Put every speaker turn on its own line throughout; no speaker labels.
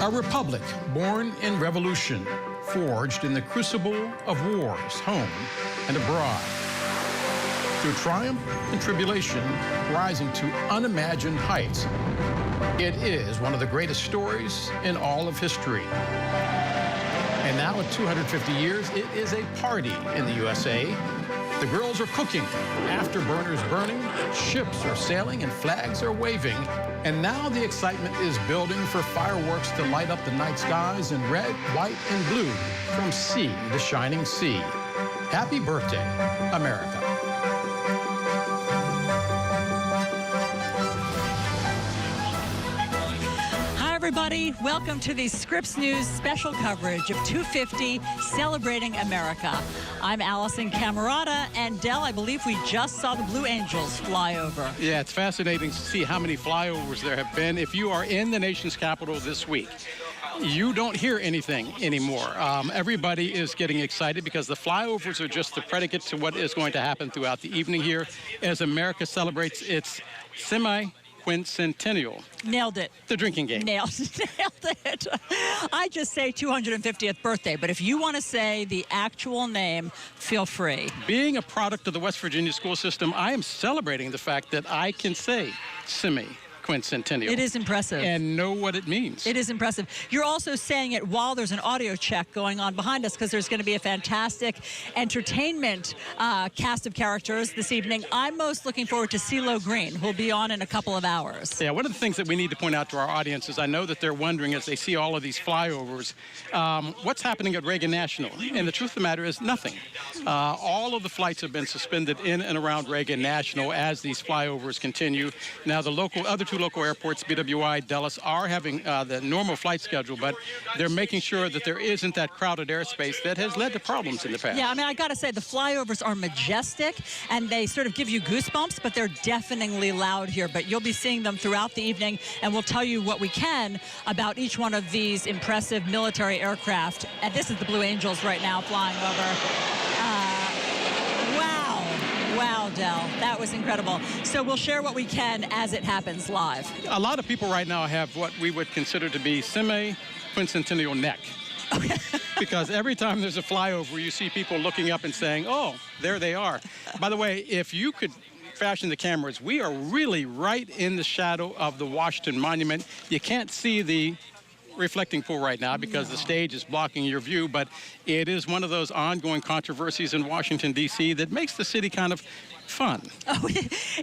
A republic born in revolution, forged in the crucible of wars, home and abroad. Through triumph and tribulation, rising to unimagined heights, it is one of the greatest stories in all of history. And now at 250 years, it is a party in the USA. The girls are cooking, afterburners burning, ships are sailing, and flags are waving. And now the excitement is building for fireworks to light up the night skies in red, white, and blue from sea to shining sea. Happy birthday, America.
Everybody, welcome to the Scripps News special coverage of 250 Celebrating America. I'm Alisyn Camerota, and Del, I believe we just saw the Blue Angels fly over.
Yeah, it's fascinating to see how many flyovers there have been. If you are in the nation's capital this week, you don't hear anything anymore. Everybody is getting excited because the flyovers are just the predicate to what is going to happen throughout the evening here as America celebrates its semi-quincentennial.
Nailed it.
The drinking game.
Nailed it. I just say 250th birthday, but if you want to say the actual name, feel free.
Being a product of the West Virginia school system, I am celebrating the fact that I can say semi-quincentennial.
It is impressive.
And know what it means.
It is impressive. You're also saying it while there's an audio check going on behind us because there's going to be a fantastic entertainment cast of characters this evening. I'm most looking forward to CeeLo Green, who'll be on in a couple of hours.
Yeah, one of the things that we need to point out to our audience is I know that they're wondering as they see all of these flyovers, what's happening at Reagan National? And the truth of the matter is nothing. All of the flights have been suspended in and around Reagan National as these flyovers continue. Now, the other two local airports, BWI, Dulles, are having the normal flight schedule, but they're making sure that there isn't that crowded airspace that has led to problems in the past.
Yeah, I mean, I got to say, the flyovers are majestic, and they sort of give you goosebumps, but they're deafeningly loud here. But you'll be seeing them throughout the evening, and we'll tell you what we can about each one of these impressive military aircraft. And this is the Blue Angels right now flying over. Wow, Del, that was incredible. So we'll share what we can as it happens live.
A lot of people right now have what we would consider to be semi-quincentennial neck. Because every time there's a flyover, you see people looking up and saying, oh, there they are. By the way, if you could fashion the cameras, we are really right in the shadow of the Washington Monument. You can't see the reflecting pool right now because the stage is blocking your view, but it is one of those ongoing controversies in Washington, D.C. that makes the city kind of fun.
Oh,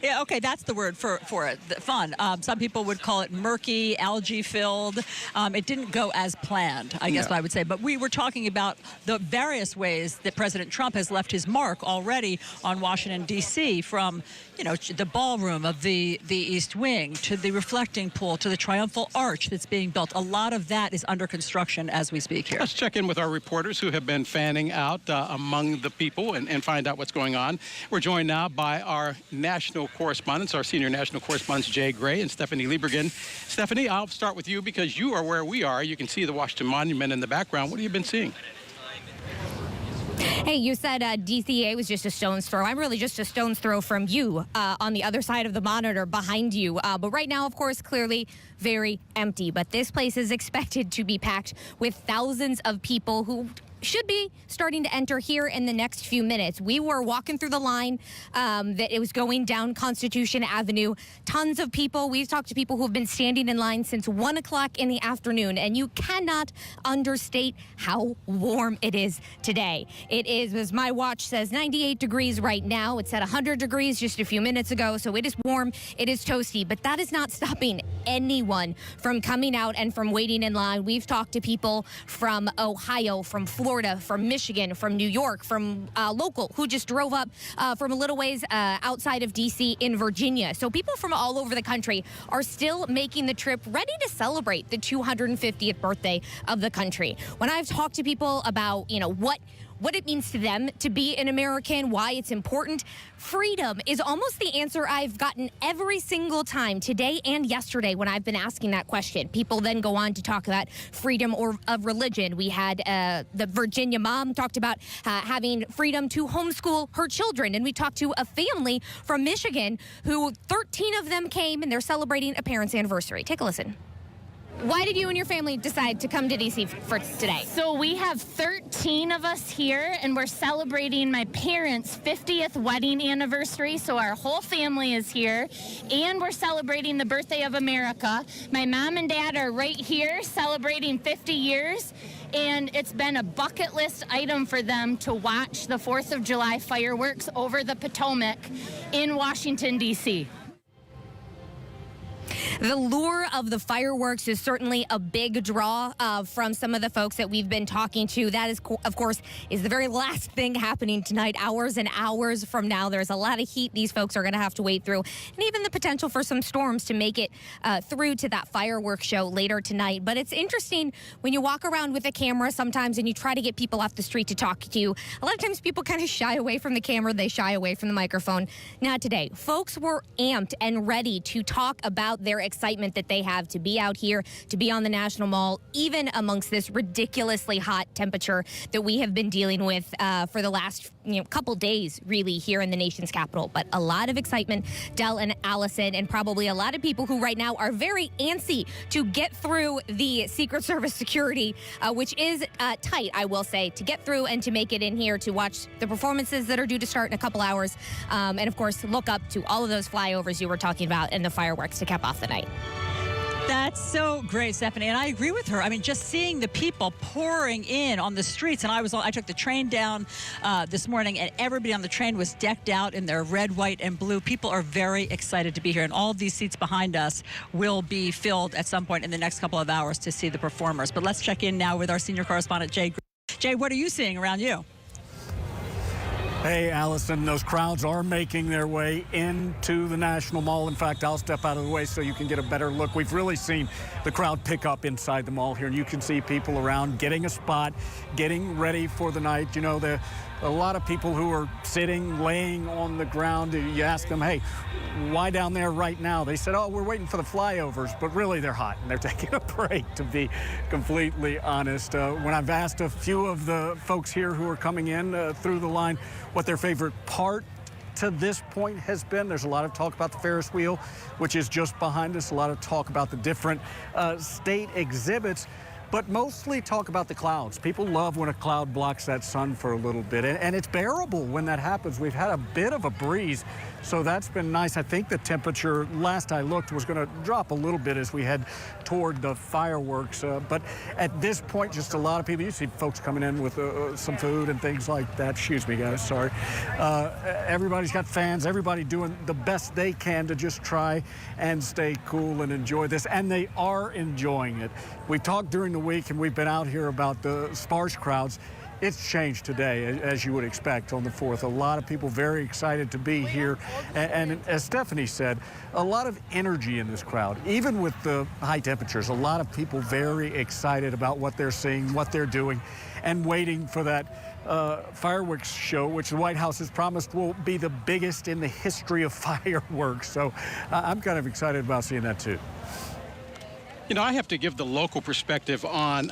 yeah, okay, that's the word for it, fun. Some people would call it murky, algae-filled. It didn't go as planned, I guess I would say. But we were talking about the various ways that President Trump has left his mark already on Washington, D.C., from, you know, the ballroom of the East Wing to the reflecting pool to the triumphal arch that's being built. A lot of that is under construction as we speak here.
Let's check in with our reporters who have been fanning out among the people and find out what's going on. We're joined now by our national correspondents, our senior national correspondents, Jay Gray and Stephanie Liebergen. Stephanie, I'll start with you because you are where we are. You can see the Washington Monument in the background. What have you been seeing?
Hey, you said DCA was just a stone's throw. I'm really just a stone's throw from you on the other side of the monitor behind you. But right now, of course, clearly very empty. But this place is expected to be packed with thousands of people who should be starting to enter here in the next few minutes. We were walking through the line that it was going down Constitution Avenue. Tons of people. We've talked to people who have been standing in line since 1 o'clock in the afternoon, and you cannot understate how warm it is today. It is, as my watch says, 98 degrees right now. It's at 100 degrees just a few minutes ago, so it is warm. It is toasty, but that is not stopping anyone from coming out and from waiting in line. We've talked to people from Ohio, from Florida, from Michigan, from New York, from local who just drove up from a little ways outside of D.C. in Virginia. So people from all over the country are still making the trip, ready to celebrate the 250th birthday of the country. When I've talked to people about, you know, what it means to them to be an American, why it's important, freedom is almost the answer I've gotten every single time, today and yesterday, when I've been asking that question. People then go on to talk about freedom of religion. We had the Virginia mom talked about having freedom to homeschool her children. And we talked to a family from Michigan who 13 of them came and they're celebrating a parent's anniversary. Take a listen. Why did you and your family decide to come to D.C. for today?
So we have 13 of us here, and we're celebrating my parents' 50th wedding anniversary. So our whole family is here, and we're celebrating the birthday of America. My mom and dad are right here celebrating 50 years, and it's been a bucket list item for them to watch the 4th of July fireworks over the Potomac in Washington, D.C.
The lure of the fireworks is certainly a big draw from some of the folks that we've been talking to. That is, of course, is the very last thing happening tonight. Hours and hours from now, there's a lot of heat these folks are going to have to wade through, and even the potential for some storms to make it through to that fireworks show later tonight. But it's interesting when you walk around with a camera sometimes and you try to get people off the street to talk to you. A lot of times people kind of shy away from the camera. They shy away from the microphone. Not today. Folks were amped and ready to talk about their excitement that they have to be out here, to be on the National Mall, even amongst this ridiculously hot temperature that we have been dealing with for the last couple days, really, here in the nation's capital. But a lot of excitement, Del and Allison, and probably a lot of people who right now are very antsy to get through the Secret Service security, which is tight, I will say, to get through and to make it in here to watch the performances that are due to start in a couple hours. And of course, look up to all of those flyovers you were talking about and the fireworks to cap off the night.
That's so great, Stephanie, and I agree with her. I mean, just seeing the people pouring in on the streets, and I took the train down this morning, and everybody on the train was decked out in their red, white, and blue. People are very excited to be here, and all of these seats behind us will be filled at some point in the next couple of hours to see the performers. But let's check in now with our senior correspondent, Jay. Jay, what are you seeing around you?
Hey, Allison, those crowds are making their way into the National Mall. In fact, I'll step out of the way so you can get a better look. We've really seen the crowd pick up inside the mall here, and you can see people around getting a spot, getting ready for the night. You know, a lot of people who are sitting, laying on the ground. You ask them, hey, why down there right now? They said, oh, we're waiting for the flyovers, but really they're hot and they're taking a break, to be completely honest. When I've asked a few of the folks here who are coming in through the line what their favorite part to this point has been, there's a lot of talk about the Ferris wheel, which is just behind us, a lot of talk about the different state exhibits, but mostly talk about the clouds. People love when a cloud blocks that sun for a little bit, and it's bearable when that happens. We've had a bit of a breeze, so that's been nice. I think the temperature, last I looked, was going to drop a little bit as we head toward the fireworks. But at this point, just a lot of people. You see folks coming in with some food and things like that. Excuse me, guys, sorry. Everybody's got fans. Everybody doing the best they can to just try and stay cool and enjoy this, and they are enjoying it. We talked during the week, and we've been out here about the sparse crowds. It's changed today, as you would expect, on the 4th. A lot of people very excited to be here. And as Stephanie said, a lot of energy in this crowd. Even with the high temperatures, a lot of people very excited about what they're seeing, what they're doing, and waiting for that fireworks show, which the White House has promised will be the biggest in the history of fireworks. So I'm kind of excited about seeing that, too.
You know, I have to give the local perspective on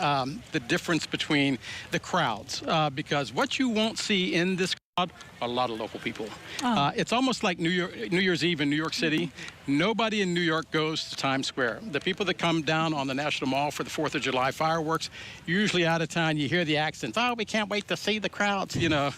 the difference between the crowds, because what you won't see in this crowd are a lot of local people. Oh. It's almost like New Year's Eve in New York City. Nobody in New York goes to Times Square. The people that come down on the National Mall for the 4th of July fireworks, usually out of town, you hear the accents. Oh, we can't wait to see the crowds. You know,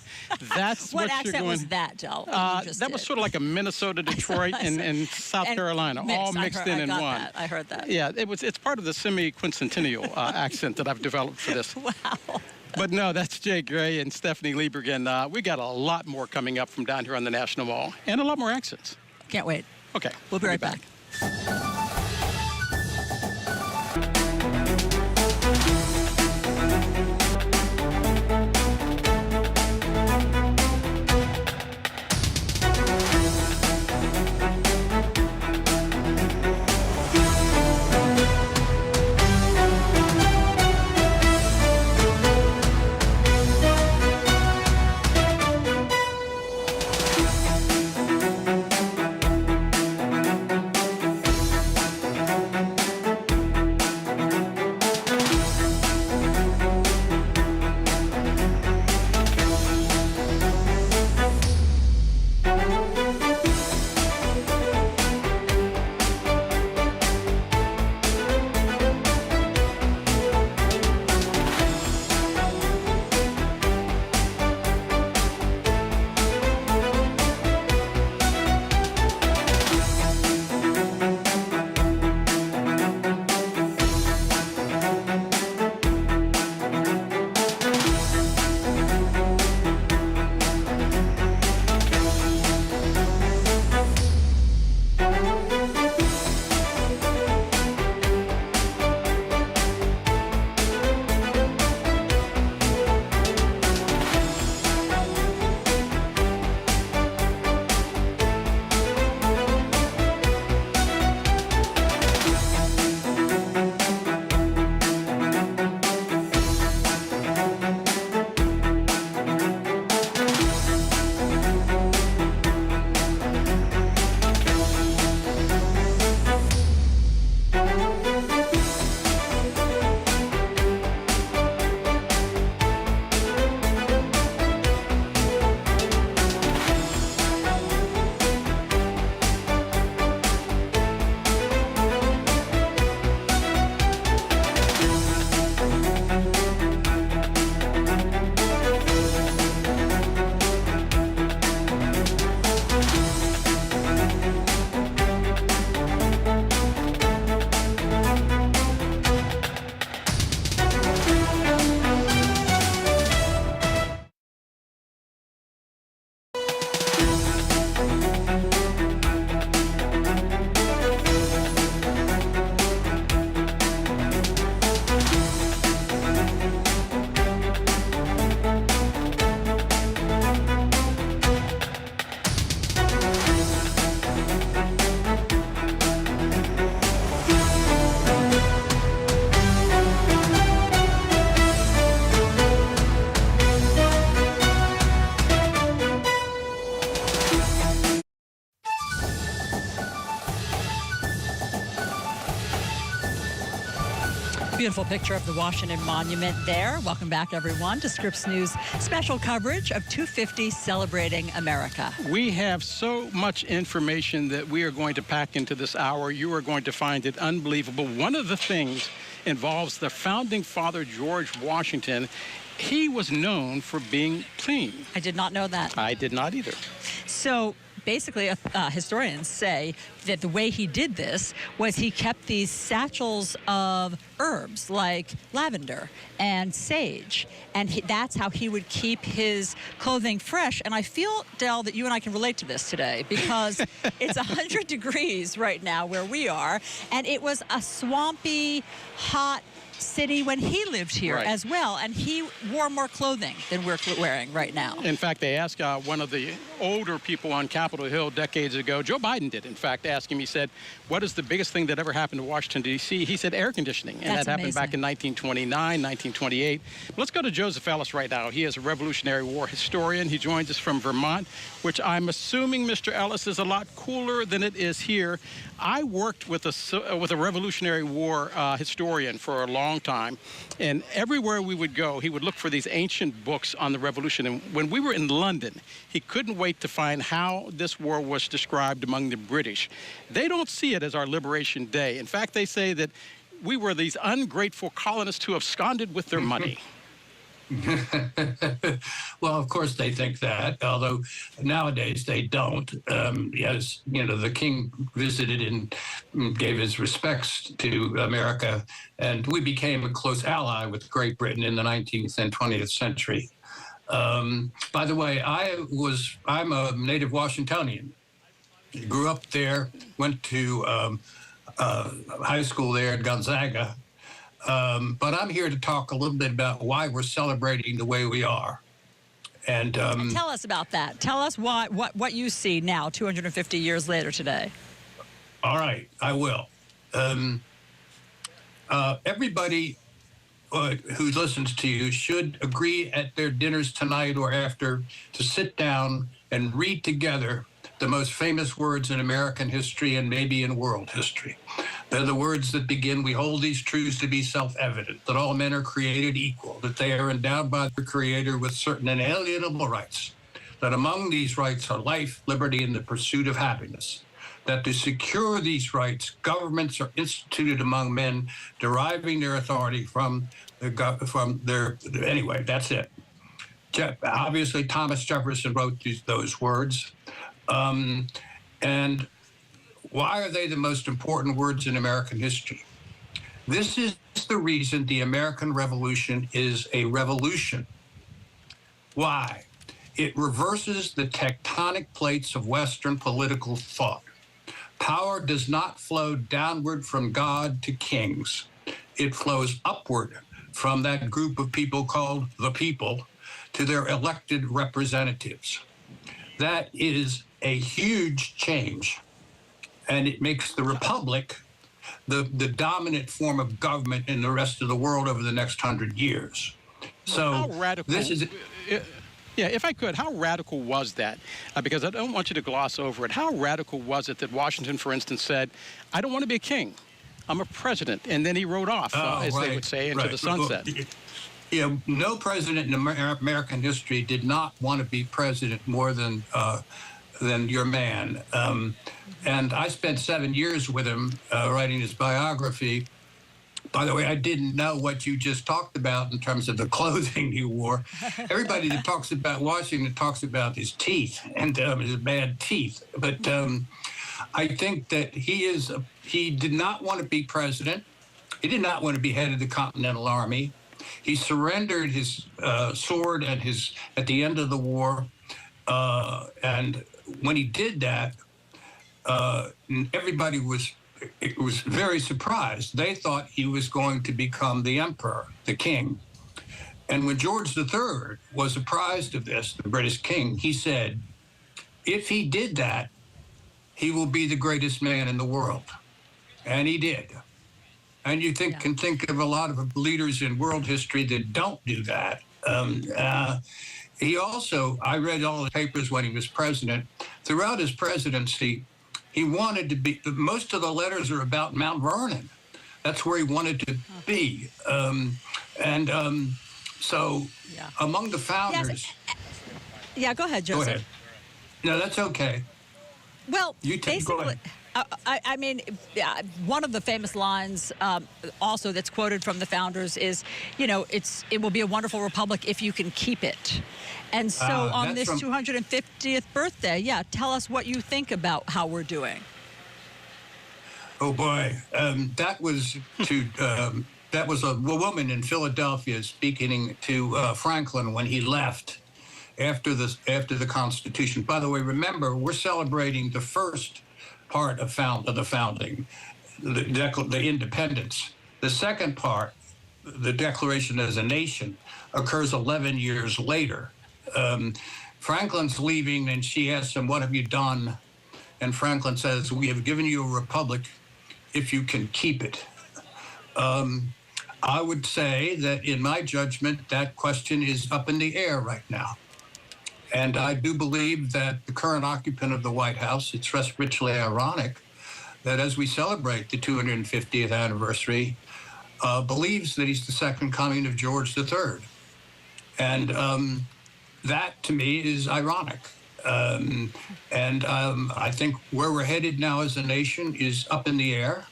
that's
what
you're
accent
going.
Was that, Del?
That was sort of like a Minnesota, Detroit, and South Carolina, all mixed in one.
That. I heard that.
Yeah, it's part of the semi-quincentennial accent that I've developed for this.
Wow.
But no, that's Jay Gray and Stephanie Liebergen. We got a lot more coming up from down here on the National Mall, and a lot more accents.
Can't wait.
Okay.
We'll be right back. Beautiful picture of the Washington Monument there. Welcome back, everyone, to Scripps News special coverage of 250 Celebrating America.
We have so much information that we are going to pack into this hour. You are going to find it unbelievable. One of the things involves the founding father, George Washington. He was known for being clean.
I did not know that.
I did not either.
So basically, historians say that the way he did this was he kept these satchels of herbs like lavender and sage, and that's how he would keep his clothing fresh. And I feel, Del, that you and I can relate to this today because it's 100 degrees right now where we are, and it was a swampy, hot city when he lived here as well, and he wore more clothing than we're wearing right now.
In fact, they asked one of the older people on Capitol Hill decades ago, Joe Biden did, in fact, ask him, he said, what is the biggest thing that ever happened to Washington, D.C.? He said air conditioning, and
That's
that happened
amazing.
back in 1929, 1928. But let's go to Joseph Ellis right now. He is a Revolutionary War historian. He joins us from Vermont, which I'm assuming, Mr. Ellis, is a lot cooler than it is here. I worked with a Revolutionary War historian for a long time, and everywhere we would go, he would look for these ancient books on the Revolution. And when we were in London, he couldn't wait to find how this war was described among the British. They don't see it as our Liberation Day. In fact, they say that we were these ungrateful colonists who absconded with their money.
Well, of course they think that, although nowadays they don't. As you know, the king visited and gave his respects to America, and we became a close ally with Great Britain in the 19th and 20th century. By the way, I'm a native Washingtonian. Grew up there, went to high school there at Gonzaga. But I'm here to talk a little bit about why we're celebrating the way we are. And
tell us about that. Tell us what you see now, 250 years later today.
All right, I will. Everybody who listens to you should agree at their dinners tonight or after to sit down and read together the most famous words in American history and maybe in world history. They're the words that begin, "We hold these truths to be self-evident, that all men are created equal, that they are endowed by their Creator with certain inalienable rights, that among these rights are life, liberty, and the pursuit of happiness, that to secure these rights, governments are instituted among men, deriving their authority from their anyway, that's it." Obviously, Thomas Jefferson wrote those words. And why are they the most important words in American history? This is the reason the American Revolution is a revolution. Why? It reverses the tectonic plates of Western political thought. Power does not flow downward from God to kings. It flows upward from that group of people called the people to their elected representatives. That is a huge change, and it makes the republic the dominant form of government in the rest of the world over the next 100 years. So
how radical,
this is...
Yeah, if I could, how radical was that? Because I don't want you to gloss over it. How radical was it that Washington, for instance, said, I don't want to be a king, I'm a president, and then he rode off, as they would say, into the sunset?
You know, no president in American history did not want to be president more than your man. And I spent 7 years with him writing his biography. By the way, I didn't know what you just talked about in terms of the clothing he wore. Everybody that talks about Washington talks about his teeth and his bad teeth. But I think that he did not want to be president. He did not want to be head of the Continental Army. He surrendered his sword at the end of the war. And when he did that, everybody was very surprised. They thought he was going to become the emperor, the king. And when George III was apprised of this, the British king, he said, if he did that, he will be the greatest man in the world. And he did. And you can think of a lot of leaders in world history that don't do that. He also, I read all the papers when he was president. Throughout his presidency, he wanted to be, most of the letters are about Mount Vernon. That's where he wanted to be. So
Yeah.
among the founders...
Yeah, go ahead, Joseph.
Go ahead. No, that's okay.
Well,
Go
basically,
ahead.
I mean, one of the famous lines also that's quoted from the founders is, you know, it will be a wonderful republic if you can keep it. And so on this 250th birthday, tell us what you think about how we're doing.
Oh boy, that was a woman in Philadelphia speaking to Franklin when he left after the Constitution. By the way, remember, we're celebrating the first part of the founding, the independence. The second part, the Declaration as a nation, occurs 11 years later. Franklin's leaving, and she asks him, "What have you done?" And Franklin says, "We have given you a republic if you can keep it." I would say that, in my judgment, that question is up in the air right now. And I do believe that the current occupant of the White House, it's richly ironic that as we celebrate the 250th anniversary, believes that he's the second coming of George III. And that, to me, is ironic. I think where we're headed now as a nation is up in the air.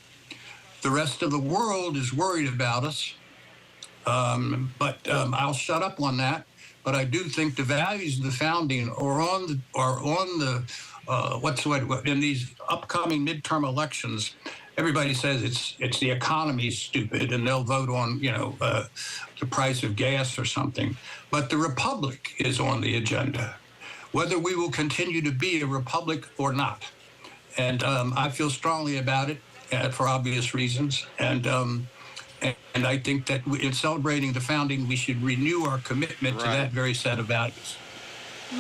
The rest of the world is worried about us. But I'll shut up on that. But I do think the values of the founding are in these upcoming midterm elections. Everybody says it's the economy's stupid, and they'll vote on the price of gas or something. But the republic is on the agenda, whether we will continue to be a republic or not. And I feel strongly about it for obvious reasons. And I think that in celebrating the founding, we should renew our commitment to that very set of values.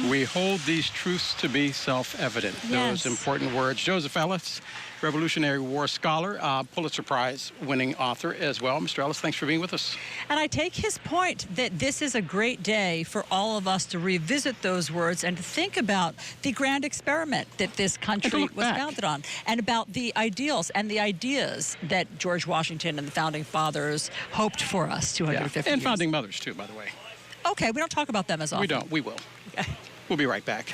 We hold these truths to be self-evident.
Yes.
Those important words. Joseph Ellis, Revolutionary War scholar, Pulitzer Prize-winning author as well. Mr. Ellis, thanks for being with us.
And I take his point that this is a great day for all of us to revisit those words and to think about the grand experiment that this country was founded on, and about the ideals and the ideas that George Washington and the Founding Fathers hoped for us 250
And
years.
Founding Mothers, too, by the way.
Okay, we don't talk about them as often.
We don't. We will.
Okay.
We'll be right back.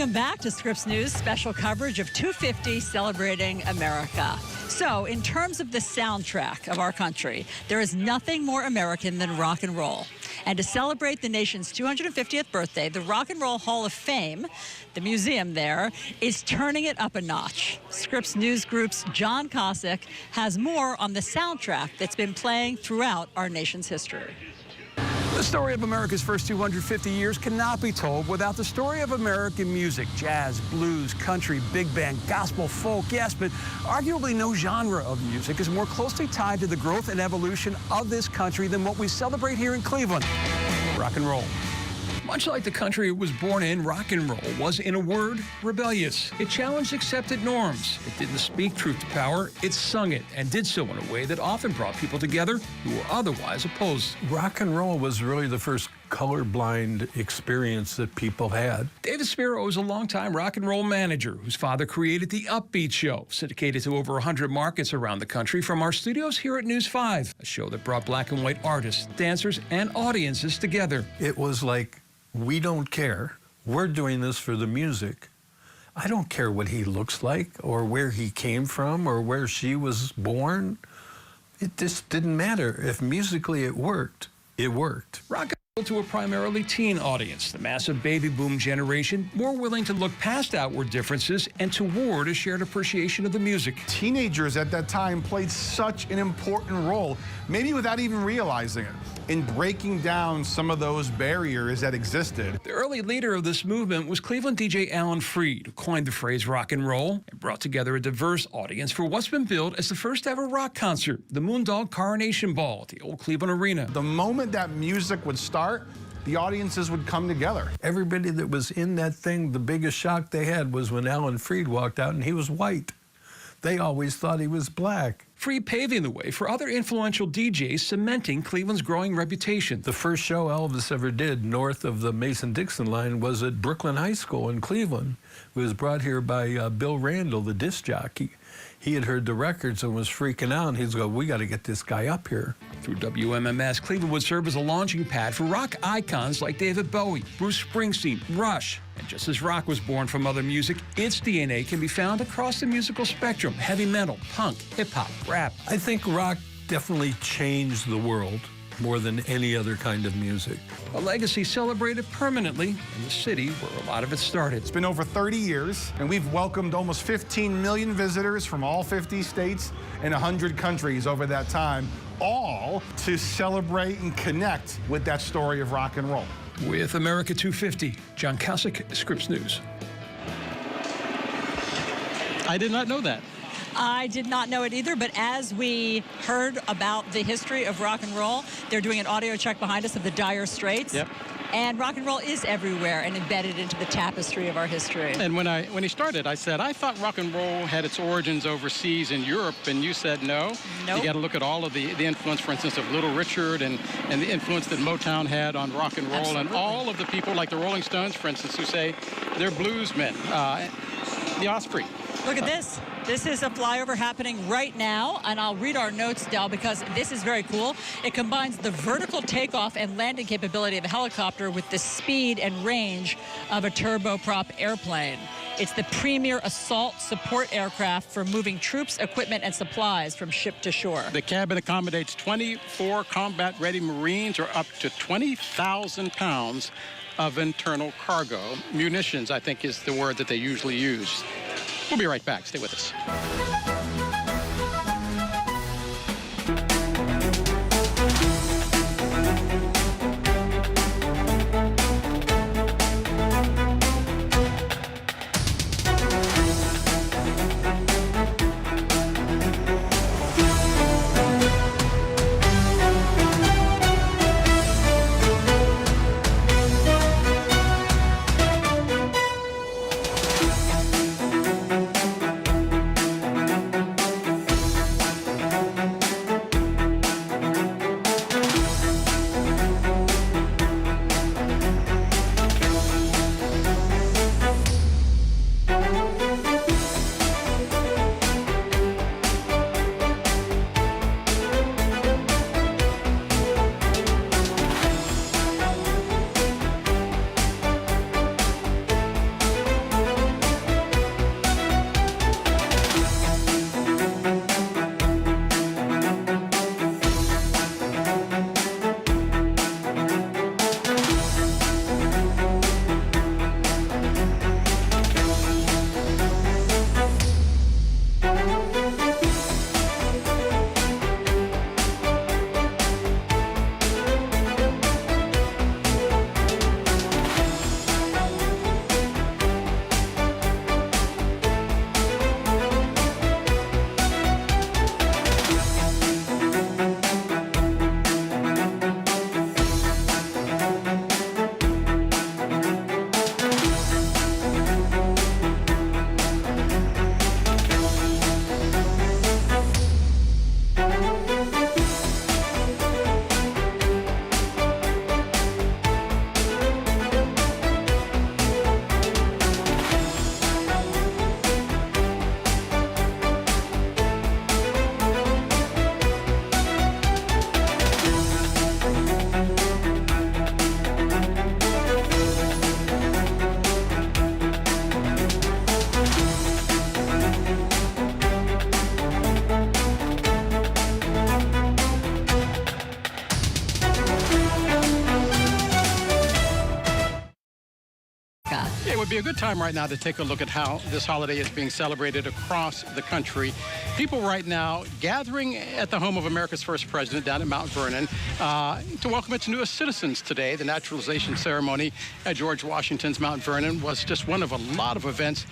Welcome back to Scripps News special coverage of 250 celebrating America. So, in terms of the soundtrack of our country, there is nothing more American than rock and roll. And to celebrate the nation's 250th birthday, the Rock and Roll Hall of Fame, the museum there, is turning it up a notch. Scripps News Group's John Kosick has more on the soundtrack that's been playing throughout our nation's history.
The story of America's first 250 years cannot be told without the story of American music. Jazz, blues, country, big band, gospel, folk, yes, but arguably no genre of music is more closely tied to the growth and evolution of this country than what we celebrate here in Cleveland: rock and roll. Much like the country it was born in, rock and roll was, in a word, rebellious. It challenged accepted norms. It didn't speak truth to power. It sung it, and did so in a way that often brought people together who were otherwise opposed.
Rock and roll was really the first colorblind experience that people had.
David Spiro is a longtime rock and roll manager whose father created the Upbeat Show, syndicated to over 100 markets around the country from our studios here at News 5, a show that brought black and white artists, dancers, and audiences together.
It was like, we don't care. We're doing this for the music. I don't care what he looks like or where he came from or where she was born. It just didn't matter. If musically it worked, it worked.
Rock to a primarily teen audience, the massive baby boom generation, more willing to look past outward differences and toward a shared appreciation of the music.
Teenagers at that time played such an important role, maybe without even realizing it, in breaking down some of those barriers that existed.
The early leader of this movement was Cleveland DJ Alan Freed, who coined the phrase rock and roll and brought together a diverse audience for what's been billed as the first ever rock concert, the Moondog Coronation Ball at the old Cleveland Arena.
The moment that music would start, the audiences would come together.
Everybody that was in that thing, the biggest shock they had was when Alan Freed walked out and he was white. They always thought he was black.
Freed paving the way for other influential DJs, cementing Cleveland's growing reputation.
The first show Elvis ever did north of the Mason-Dixon line was at Brooklyn High School in Cleveland. It was brought here by Bill Randall, the disc jockey. He had heard the records and was freaking out. And he's going, we got to get this guy up here.
Through WMMS, Cleveland would serve as a launching pad for rock icons like David Bowie, Bruce Springsteen, Rush. And just as rock was born from other music, its DNA can be found across the musical spectrum: heavy metal, punk, hip-hop, rap.
I think rock definitely changed the world more than any other kind of music.
A legacy celebrated permanently in the city where a lot of it started.
It's been over 30 years, and we've welcomed almost 15 million visitors from all 50 states and 100 countries over that time, all to celebrate and connect with that story of rock and roll.
With America 250, John Kosick, Scripps News.
I did not know that.
I did not know it either, but as we heard about the history of rock and roll, they're doing an audio check behind us of the Dire Straits.
Yep.
And rock and roll is everywhere and embedded into the tapestry of our history.
And when he started, I said, I thought rock and roll had its origins overseas in Europe, and you said no.
Nope.
You got to look at all of the influence, for instance, of Little Richard and the influence that Motown had on rock and roll.
Absolutely.
And all of the people like the Rolling Stones, for instance, who say they're bluesmen. The Osprey.
Look at this. This is a flyover happening right now, and I'll read our notes, Del, because this is very cool. It combines the vertical takeoff and landing capability of a helicopter with the speed and range of a turboprop airplane. It's the premier assault support aircraft for moving troops, equipment, and supplies from ship to shore.
The cabin accommodates 24 combat-ready Marines, or up to 20,000 pounds of internal cargo. Munitions, I think, is the word that they usually use. We'll be right back. Stay with us. would be a good time right now to take a look at how this holiday is being celebrated across the country. People right now gathering at the home of America's first president down at Mount Vernon to welcome its newest citizens today. The naturalization ceremony at George Washington's Mount Vernon was just one of a lot of events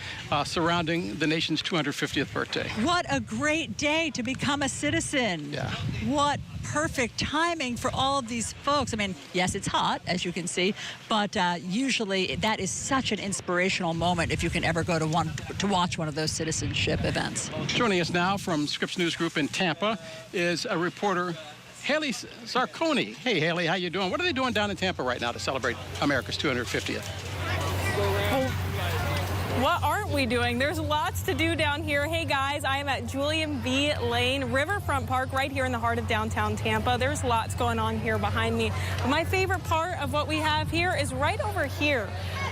surrounding the nation's 250th birthday.
What a great day to become a citizen.
Yeah.
What perfect timing for all of these folks. I mean, yes, it's hot, as you can see, but usually that is such an inspirational moment if you can ever go to watch one of those citizenship events.
Joining us now from Scripps News Group in Tampa is a reporter, Haley Sarconi. Hey, Haley, how you doing? What are they doing down in Tampa right now to celebrate America's 250th?
What aren't we doing? There's lots to do down here. Hey guys, I am at Julian B. Lane Riverfront Park right here in the heart of downtown Tampa. There's lots going on here behind me. But my favorite part of what we have here is right over here.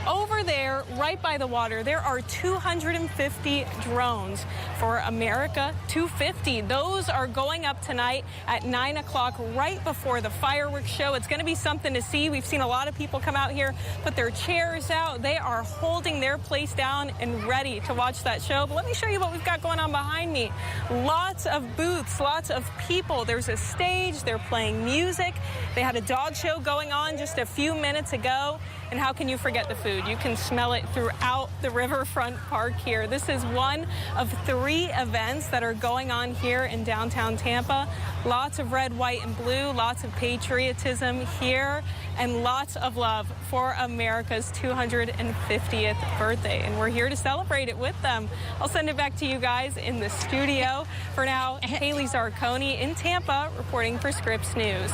Over there, right by the water, there are 250 drones for America 250. Those are going up tonight at 9 o'clock, right before the fireworks show. It's going to be something to see. We've seen a lot of people come out here, put their chairs out. They are holding their place down and ready to watch that show. But let me show you what we've got going on behind me. Lots of booths, lots of people. There's a stage. They're playing music. They had a dog show going on just a few minutes ago. And how can you forget the food? You can smell it throughout the riverfront park here. This is one of 3 events that are going on here in downtown Tampa. Lots of red, white, and blue, lots of patriotism here, and lots of love for America's 250th birthday. And we're here to celebrate it with them. I'll send it back to you guys in the studio. For now, Haley Sarconi in Tampa reporting for Scripps News.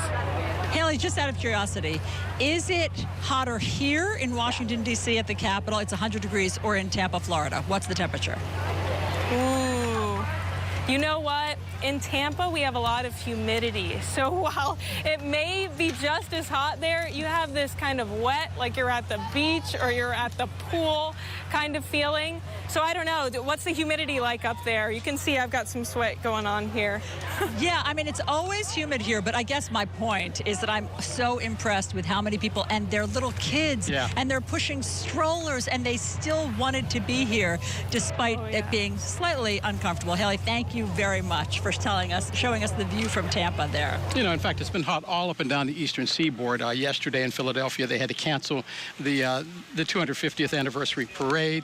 Haley, just out of curiosity, is it hotter here in Washington, D.C. at the Capitol, it's 100 degrees, or in Tampa, Florida? What's the temperature?
Ooh. You know what? In Tampa, we have a lot of humidity. So while it may be just as hot there, you have this kind of wet, like you're at the beach or you're at the pool kind of feeling. So I don't know, what's the humidity like up there? You can see I've got some sweat going on here.
Yeah, I mean, it's always humid here, but I guess my point is that I'm so impressed with how many people and their little kids, and they're pushing strollers, and they still wanted to be here despite it being slightly uncomfortable. Haley, thank you very much for showing us the view from Tampa there.
You know, in fact, it's been hot all up and down the eastern seaboard. Yesterday in Philadelphia, they had to cancel the 250th anniversary parade.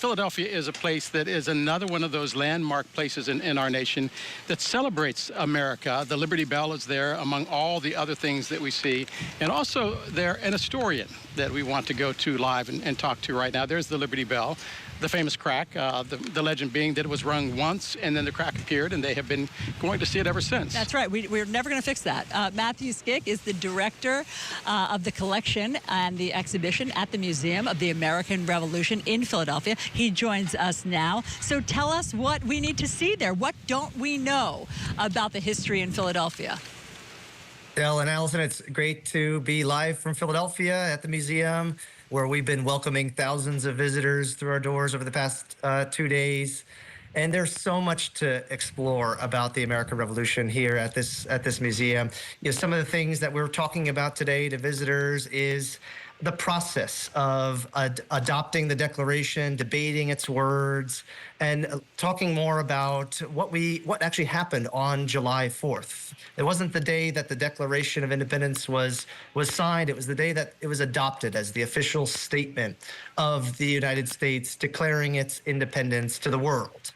Philadelphia is a place that is another one of those landmark places in our nation that celebrates America. The Liberty Bell is there among all the other things that we see. And also there an historian that we want to go to live and talk to right now. There's the Liberty Bell. The famous crack, the legend being that it was rung once and then the crack appeared, and they have been going to see it ever since.
That's right. We're never going to fix that. Matthew Skick is the director of the collection and the exhibition at the Museum of the American Revolution in Philadelphia. He joins us now. So tell us what we need to see there. What don't we know about the history in Philadelphia?
Dale and Allison, it's great to be live from Philadelphia at the museum, where we've been welcoming thousands of visitors through our doors over the past 2 days. And there's so much to explore about the American Revolution here at this museum. You know, some of the things that we're talking about today to visitors is the process of adopting the Declaration, debating its words, and talking more about what actually happened on July 4th. It wasn't the day that the Declaration of Independence was signed. It was the day that it was adopted as the official statement of the United States declaring its independence to the world.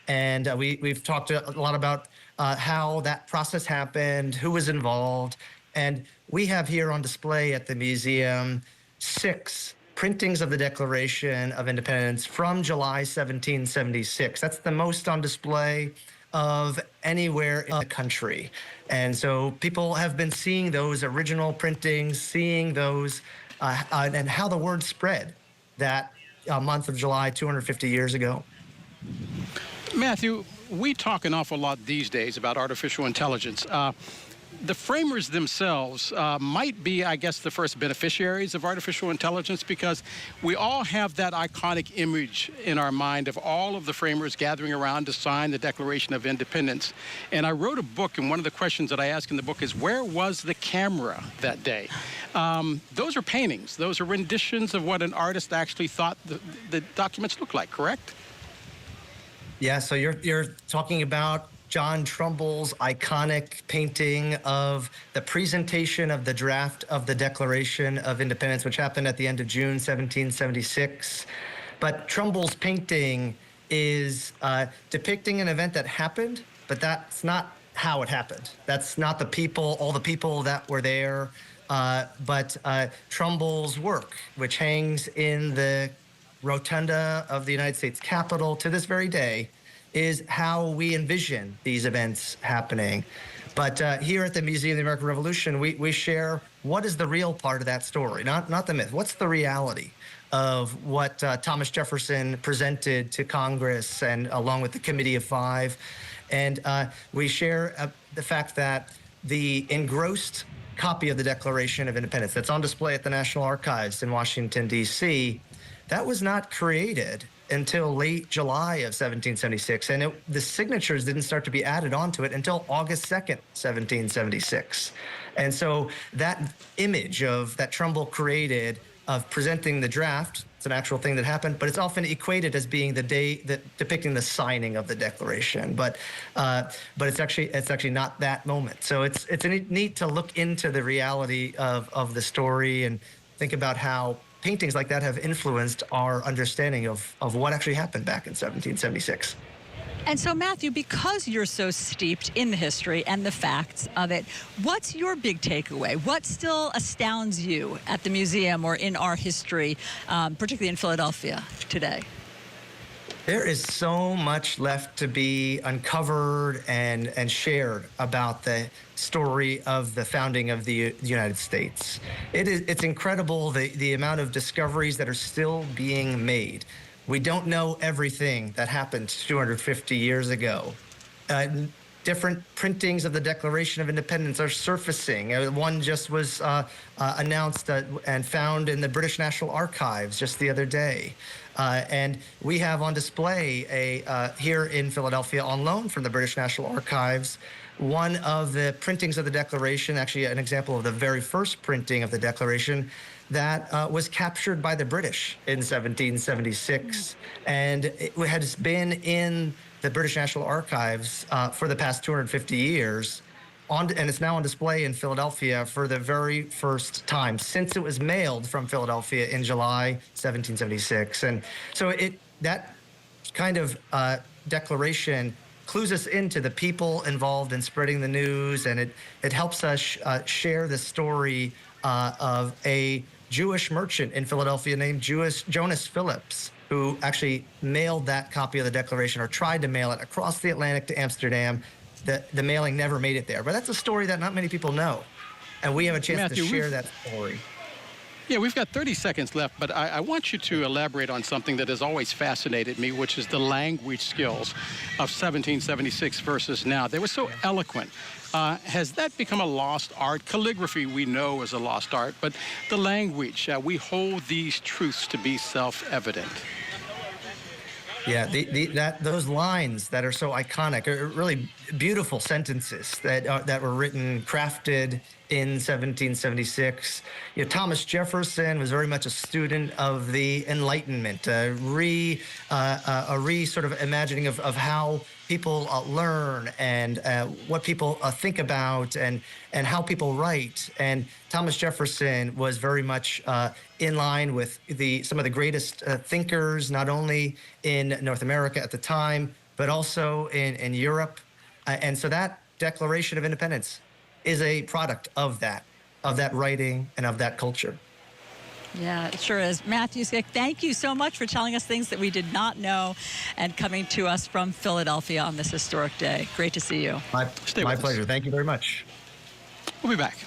And we've talked a lot about how that process happened, who was involved, and we have here on display at the museum 6 printings of the Declaration of Independence from July 1776. That's the most on display of anywhere in the country. And so people have been seeing those original printings, seeing those, and how the word spread that month of July 250 years ago.
Matthew, we talk an awful lot these days about artificial intelligence. the framers themselves might be, I guess, the first beneficiaries of artificial intelligence, because we all have that iconic image in our mind of all of the framers gathering around to sign the Declaration of Independence. And I wrote a book, and one of the questions that I ask in the book is, where was the camera that day? Those are paintings. Those are renditions of what an artist actually thought the documents looked like, correct?
Yeah, so you're talking about John Trumbull's iconic painting of the presentation of the draft of the Declaration of Independence, which happened at the end of June 1776. But Trumbull's painting is depicting an event that happened, but that's not how it happened. That's not the people, all the people that were there, but Trumbull's work, which hangs in the rotunda of the United States Capitol to this very day, is how we envision these events happening. But here at the Museum of the American Revolution, we share what is the real part of that story, not the myth. What's the reality of what Thomas Jefferson presented to Congress and along with the Committee of Five. And we share the fact that the engrossed copy of the Declaration of Independence that's on display at the National Archives in Washington, D.C., that was not created until late July of 1776, and the signatures didn't start to be added onto it until August 2nd, 1776. And so that image that Trumbull created of presenting the draft, it's an actual thing that happened, but it's often equated as being the day that depicting the signing of the Declaration. But it's actually not that moment. So it's neat to look into the reality of the story and think about how paintings like that have influenced our understanding of what actually happened back in 1776.
And so, Matthew, because you're so steeped in the history and the facts of it, what's your big takeaway? What still astounds you at the museum or in our history, particularly in Philadelphia today?
There is so much left to be uncovered and shared about the story of the founding of the United States. It's incredible the amount of discoveries that are still being made. We don't know everything that happened 250 years ago. Different printings of the Declaration of Independence are surfacing. One just was announced and found in the British National Archives just the other day. And we have on display here in Philadelphia on loan from the British National Archives, one of the printings of the Declaration, actually an example of the very first printing of the Declaration that was captured by the British in 1776. And it has been in the British National Archives for the past 250 years. And it's now on display in Philadelphia for the very first time since it was mailed from Philadelphia in July 1776. And so that kind of declaration clues us into the people involved in spreading the news, and it helps us share the story of a Jewish merchant in Philadelphia named Jonas Phillips, who actually mailed that copy of the Declaration, or tried to mail it across the Atlantic to Amsterdam. The mailing never made it there. But that's a story that not many people know. And we have a chance
Matthew,
to share that story.
Yeah, we've got 30 seconds left, but I want you to elaborate on something that has always fascinated me, which is the language skills of 1776 versus now. They were so eloquent. Has that become a lost art? Calligraphy we know is a lost art, but the language, we hold these truths to be self-evident.
Yeah, those lines that are so iconic are really beautiful sentences that were written, crafted in 1776. Thomas Jefferson was very much a student of the Enlightenment, a sort of imagining of how people learn and what people think about and how people write. And Thomas Jefferson was very much in line with some of the greatest thinkers, not only in North America at the time, but also in Europe. And so that Declaration of Independence is a product of that writing and of that culture.
Yeah, it sure is. Matthew Skick, thank you so much for telling us things that we did not know and coming to us from Philadelphia on this historic day. Great to see you.
My pleasure. Thank you very much.
We'll be back.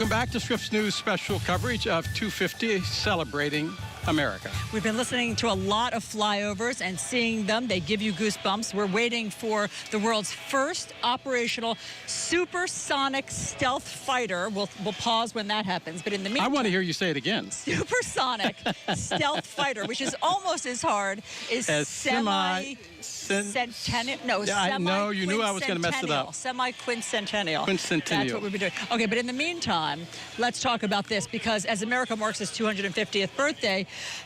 Welcome back to Scripps News special coverage of 250 Celebrating America.
We've been listening to a lot of flyovers and seeing them. They give you goosebumps. We're waiting for the world's first operational supersonic stealth fighter. We'll pause when that happens. But in the meantime,
I want to hear you say it again.
Supersonic stealth fighter, which is almost as hard as semi-centennial. No,
yeah, no, you knew I was going to mess it up.
Semi-quincentennial.
Quincentennial.
That's what we've been doing. Okay, but in the meantime, let's talk about this, because as America marks its 250th birthday,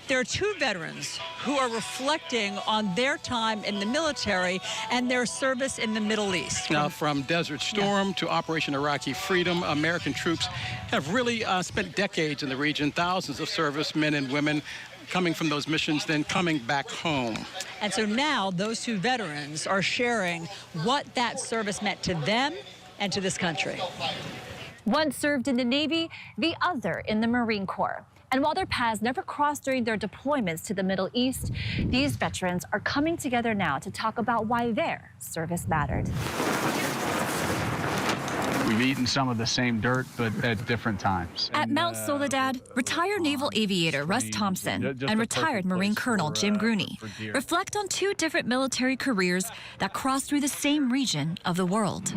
there are two veterans who are reflecting on their time in the military and their service in the Middle East.
Now, from Desert Storm to Operation Iraqi Freedom, American troops have really spent decades in the region, thousands of servicemen and women coming from those missions, then coming back home.
And so now those two veterans are sharing what that service meant to them and to this country.
One served in the Navy, the other in the Marine Corps. And while their paths never crossed during their deployments to the Middle East, these veterans are coming together now to talk about why their service mattered.
We've eaten some of the same dirt, but at different times.
At Mount Soledad, retired naval aviator Russ Thompson and retired Marine Colonel Jim Grooney reflect on two different military careers that crossed through the same region of the world.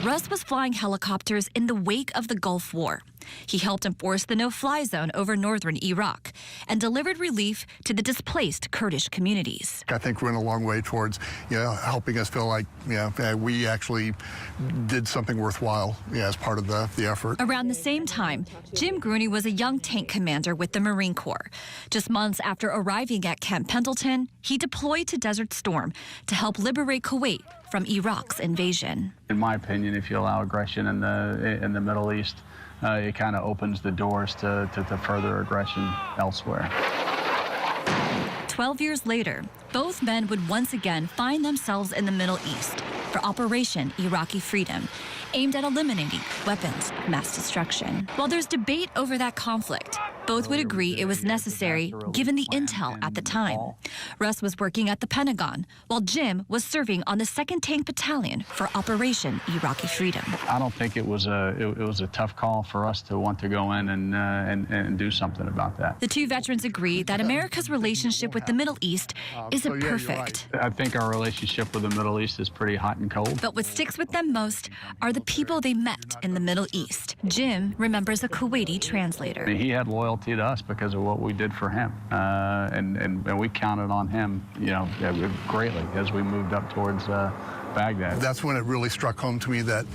Russ was flying helicopters in the wake of the Gulf War. He helped enforce the no-fly zone over northern Iraq and delivered relief to the displaced Kurdish communities.
I think we're in a long way towards, helping us feel like, we actually did something worthwhile, as part of the effort.
Around the same time, Jim Grooney was a young tank commander with the Marine Corps. Just months after arriving at Camp Pendleton, he deployed to Desert Storm to help liberate Kuwait from Iraq's invasion.
In my opinion, if you allow aggression in the Middle East, it kind of opens the doors to further aggression elsewhere.
12 years later, both men would once again find themselves in the Middle East for Operation Iraqi Freedom, aimed at eliminating weapons of mass destruction. While there's debate over that conflict, both would agree it was necessary given the intel at the time. Russ was working at the Pentagon, while Jim was serving on the 2nd Tank Battalion for Operation Iraqi Freedom.
I don't think it was a tough call for us to want to go in and do something about that.
The two veterans agree that America's relationship with the Middle East isn't perfect.
I think our relationship with the Middle East is pretty hot and cold.
But what sticks with them most are the people they met in the Middle East. Jim remembers a Kuwaiti translator.
He had loyalty to us because of what we did for him, and we counted on him, greatly as we moved up towards Baghdad.
That's when it really struck home to me that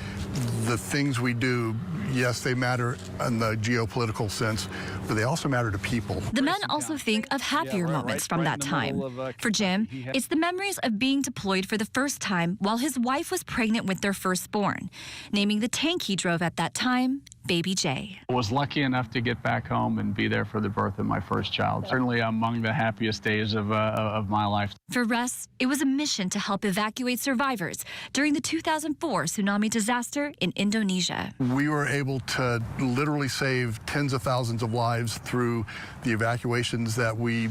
the things we do, yes, they matter in the geopolitical sense, but they also matter to people.
The men also think of happier moments from that time. For Jim, it's the memories of being deployed for the first time while his wife was pregnant with their firstborn, naming the tank he drove at that time Baby J.
I was lucky enough to get back home and be there for the birth of my first child. Certainly among the happiest days of my life.
For Russ, it was a mission to help evacuate survivors during the 2004 tsunami disaster in Indonesia.
We were able to literally save tens of thousands of lives through the evacuations that we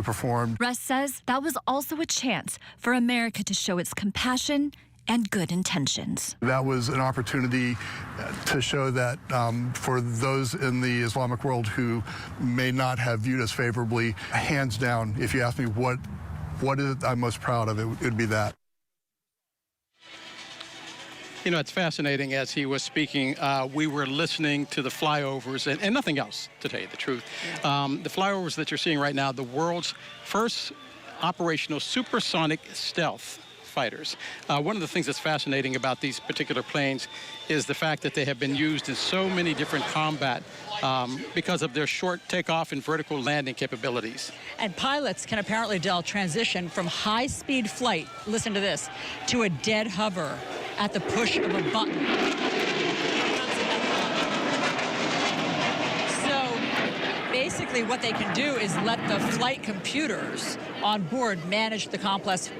performed.
Russ says that was also a chance for America to show its compassion and good intentions.
That was an opportunity to show that for those in the Islamic world who may not have viewed us favorably, hands down, if you ask me what is it I'm most proud of, it would be that.
It's fascinating. As he was speaking, we were listening to the flyovers and nothing else, to tell you the truth. The flyovers that you're seeing right now, the world's first operational supersonic stealth fighters. One of the things that's fascinating about these particular planes is the fact that they have been used in so many different combat because of their short takeoff and vertical landing capabilities.
And pilots can apparently transition from high-speed flight, listen to this, to a dead hover at the push of a button. So basically what they can do is let the flight computers on board manage the complex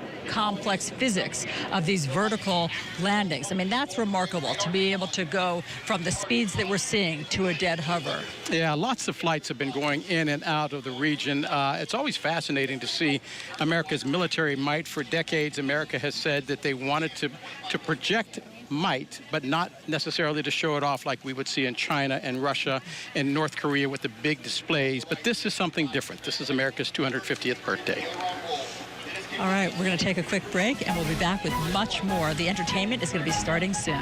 physics of these vertical landings. I mean, that's remarkable to be able to go from the speeds that we're seeing to a dead hover.
Yeah, lots of flights have been going in and out of the region. It's always fascinating to see America's military might. For decades, America has said that they wanted to project might, but not necessarily to show it off like we would see in China and Russia and North Korea with the big displays. But this is something different. This is America's 250th birthday.
All right, we're going to take a quick break, and we'll be back with much more. The entertainment is going to be starting soon.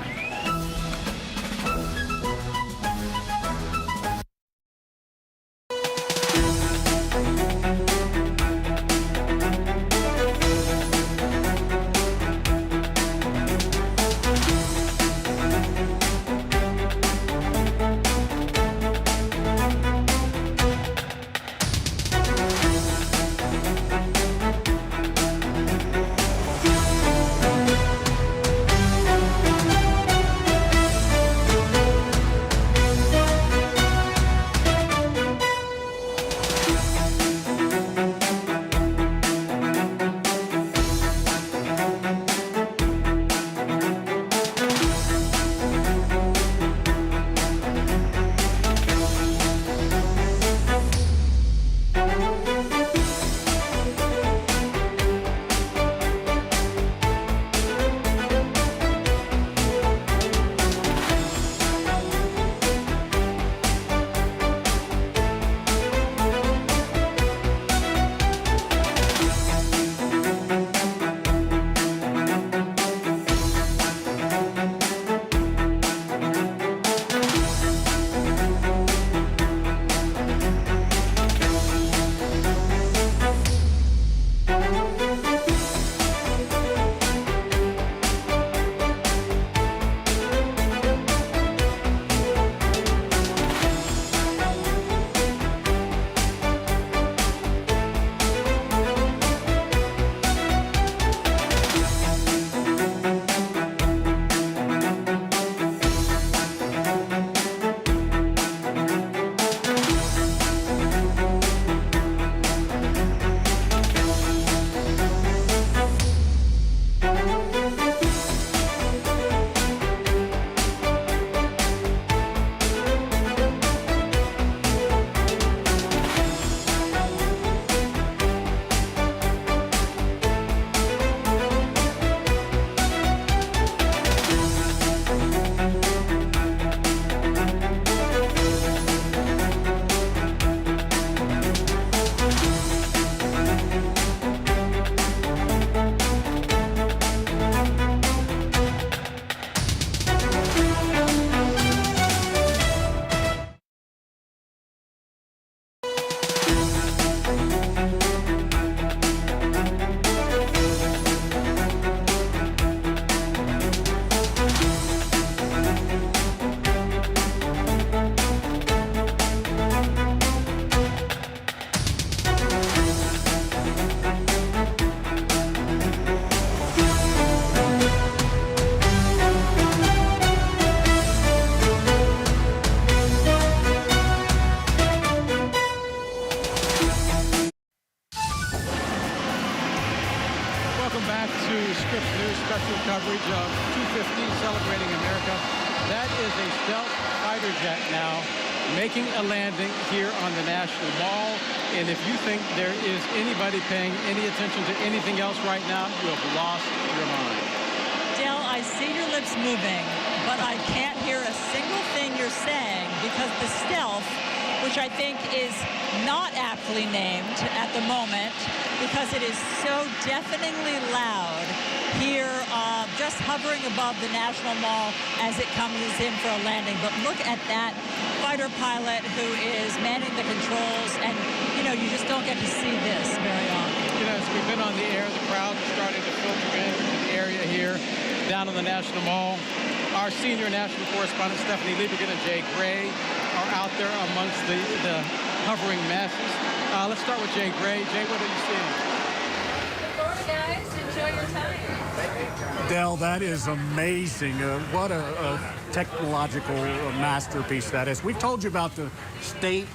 Scripps News special coverage of 250 Celebrating America. That is a stealth fighter jet now making a landing here on the National Mall. And if you think there is anybody paying any attention to anything else right now, you have lost your mind.
Dale, I see your lips moving, but I can't hear a single thing you're saying because the stealth, which I think is not aptly named at the moment because it is so deafeningly loud here, just hovering above the National Mall as it comes in for a landing. But look at that fighter pilot who is manning the controls, and, you know, you just don't get to see this very often.
You know, as we've been on the air, the crowd is starting to filter into the area here down on the National Mall. Our senior national correspondent, Stephanie Liebergen and Jay Gray, are out there amongst the hovering masses. Let's start with Jay Gray. Jay, what are you seeing?
Good morning, guys. Enjoy your time.
Dell, that is amazing. What a technological masterpiece that is. We've told you about the state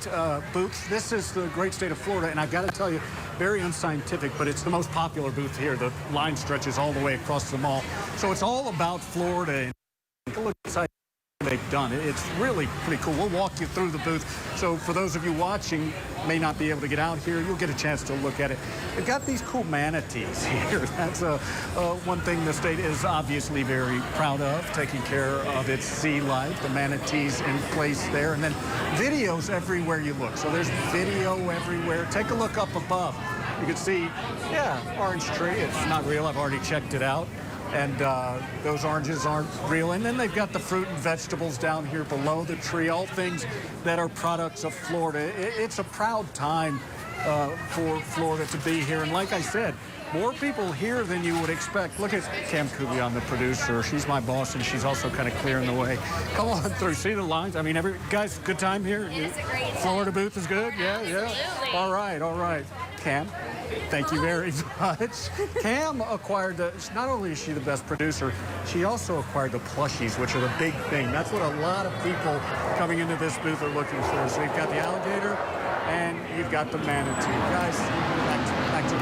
booths. This is the great state of Florida, and I've got to tell you, very unscientific, but it's the most popular booth here. The line stretches all the way across the mall. So it's all about Florida. And look inside they've done. It's really pretty cool. We'll walk you through the booth. So for those of you watching, may not be able to get out here, you'll get a chance to look at it. They've got these cool manatees here. That's one thing the state is obviously very proud of, taking care of its sea life, the manatees in place there, and then videos everywhere you look. So there's video everywhere. Take a look up above. You can see, yeah, orange tree. It's not real. I've already checked it out. And those oranges aren't real. And then they've got the fruit and vegetables down here below the tree, all things that are products of Florida. It's a proud time for Florida to be here. And like I said, more people here than you would expect. Look at Cam Kubion, the producer. She's my boss, and she's also kind of clearing the way. Come on through. See the lines? I mean, guys, good time here?
It's a great time.
Florida booth is good? Yeah, yeah. All right. Cam, thank you very much. Cam acquired not only is she the best producer, she also acquired the plushies, which are the big thing. That's what a lot of people coming into this booth are looking for. So you've got the alligator and you've got the manatee. Guys, back to you.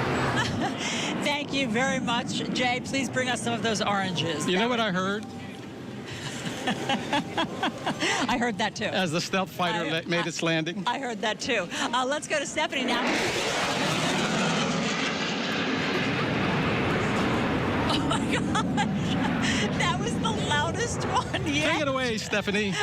Thank you very much. Jay, please bring us some of those oranges.
You know what I heard?
I heard that too.
As the stealth fighter made its landing.
I heard that too. Let's go to Stephanie now. Oh my gosh, that was the loudest one yet.
Take it away, Stephanie.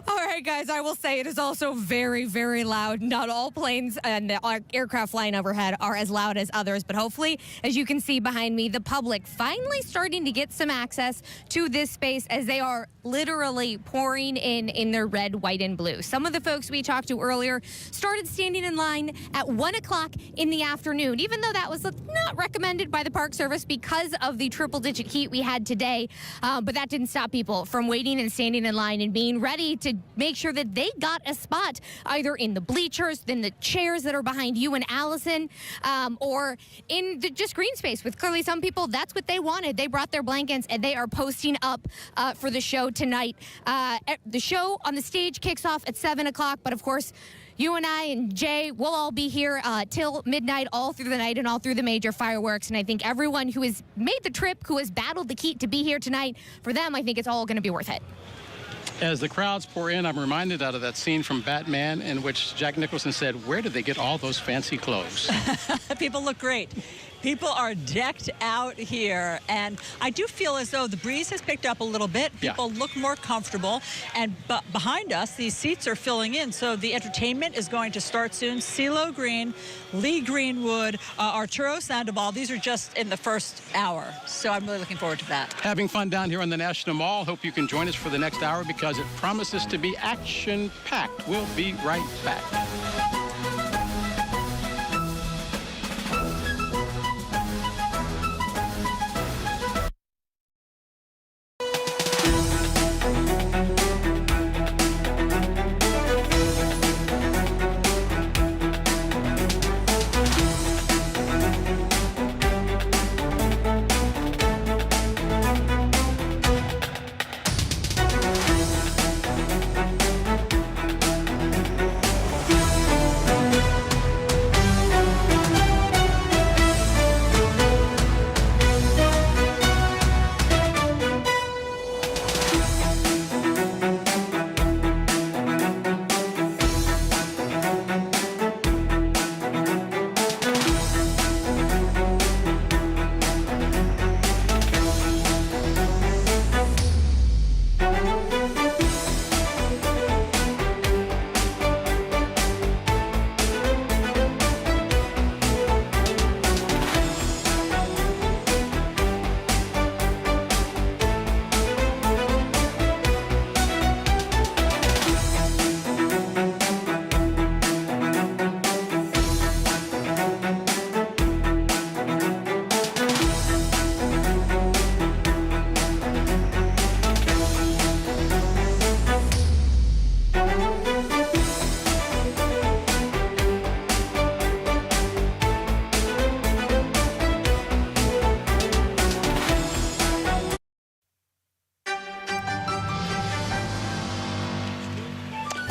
All right, guys, I will say it is also very, very loud. Not all planes and the aircraft flying overhead are as loud as others, but hopefully, as you can see behind me, the public finally starting to get some access to this space as they are literally pouring in their red, white, and blue. Some of the folks we talked to earlier started standing in line at 1 o'clock in the afternoon, even though that was not recommended by the Park Service because of the triple-digit heat we had today. But that didn't stop people from waiting and standing in line and being ready to make sure that they got a spot either in the bleachers, in the chairs that are behind you and Allison, or in the just green space with clearly some people, that's what they wanted. They brought their blankets and they are posting up for the show tonight. The show on the stage kicks off at 7 o'clock, but of course, you and I and Jay will all be here till midnight, all through the night and all through the major fireworks. And I think everyone who has made the trip, who has battled the heat to be here tonight, for them, I think it's all going to be worth it.
As the crowds pour in, I'm reminded out of that scene from Batman in which Jack Nicholson said, "Where did they get all those fancy clothes?"
People look great. People are decked out here, and I do feel as though the breeze has picked up a little bit. People look more comfortable, and behind us, these seats are filling in, so the entertainment is going to start soon. CeeLo Green, Lee Greenwood, Arturo Sandoval, these are just in the first hour, so I'm really looking forward to that.
Having fun down here on the National Mall. Hope you can join us for the next hour because it promises to be action-packed. We'll be right back.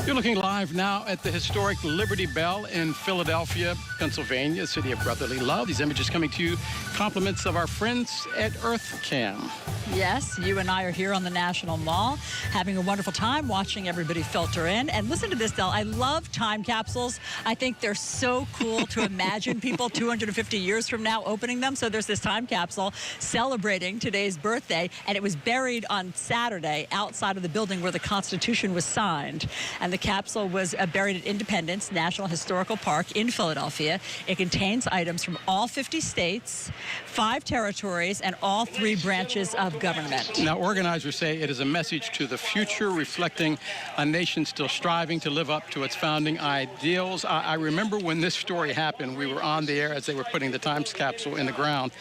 You're looking live now at the historic Liberty Bell in Philadelphia, Pennsylvania, city of brotherly love. These images coming to you, compliments of our friends at EarthCam.
Yes, you and I are here on the National Mall, having a wonderful time watching everybody filter in. And listen to this, Del. I love time capsules. I think they're so cool to imagine people 250 years from now opening them. So there's this time capsule celebrating today's birthday, and it was buried on Saturday outside of the building where the Constitution was signed. And the capsule was buried at Independence National Historical Park in Philadelphia. It contains items from all 50 states, 5 territories, and all 3 branches of government.
Now, organizers say it is a message to the future, reflecting a nation still striving to live up to its founding ideals. I remember when this story happened, we were on the air as they were putting the time capsule in the ground.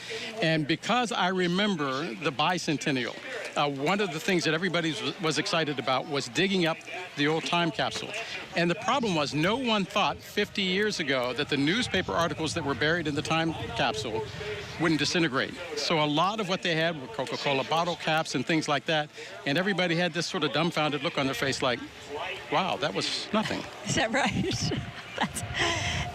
And because I remember the bicentennial, one of the things that everybody was excited about was digging up the old time capsule. And the problem was no one thought 50 years ago that the newspaper articles that were buried in the time capsule wouldn't disintegrate. So a lot of what they had were Coca-Cola bottle caps and things like that. And everybody had this sort of dumbfounded look on their face like, wow, that was nothing.
Is that right?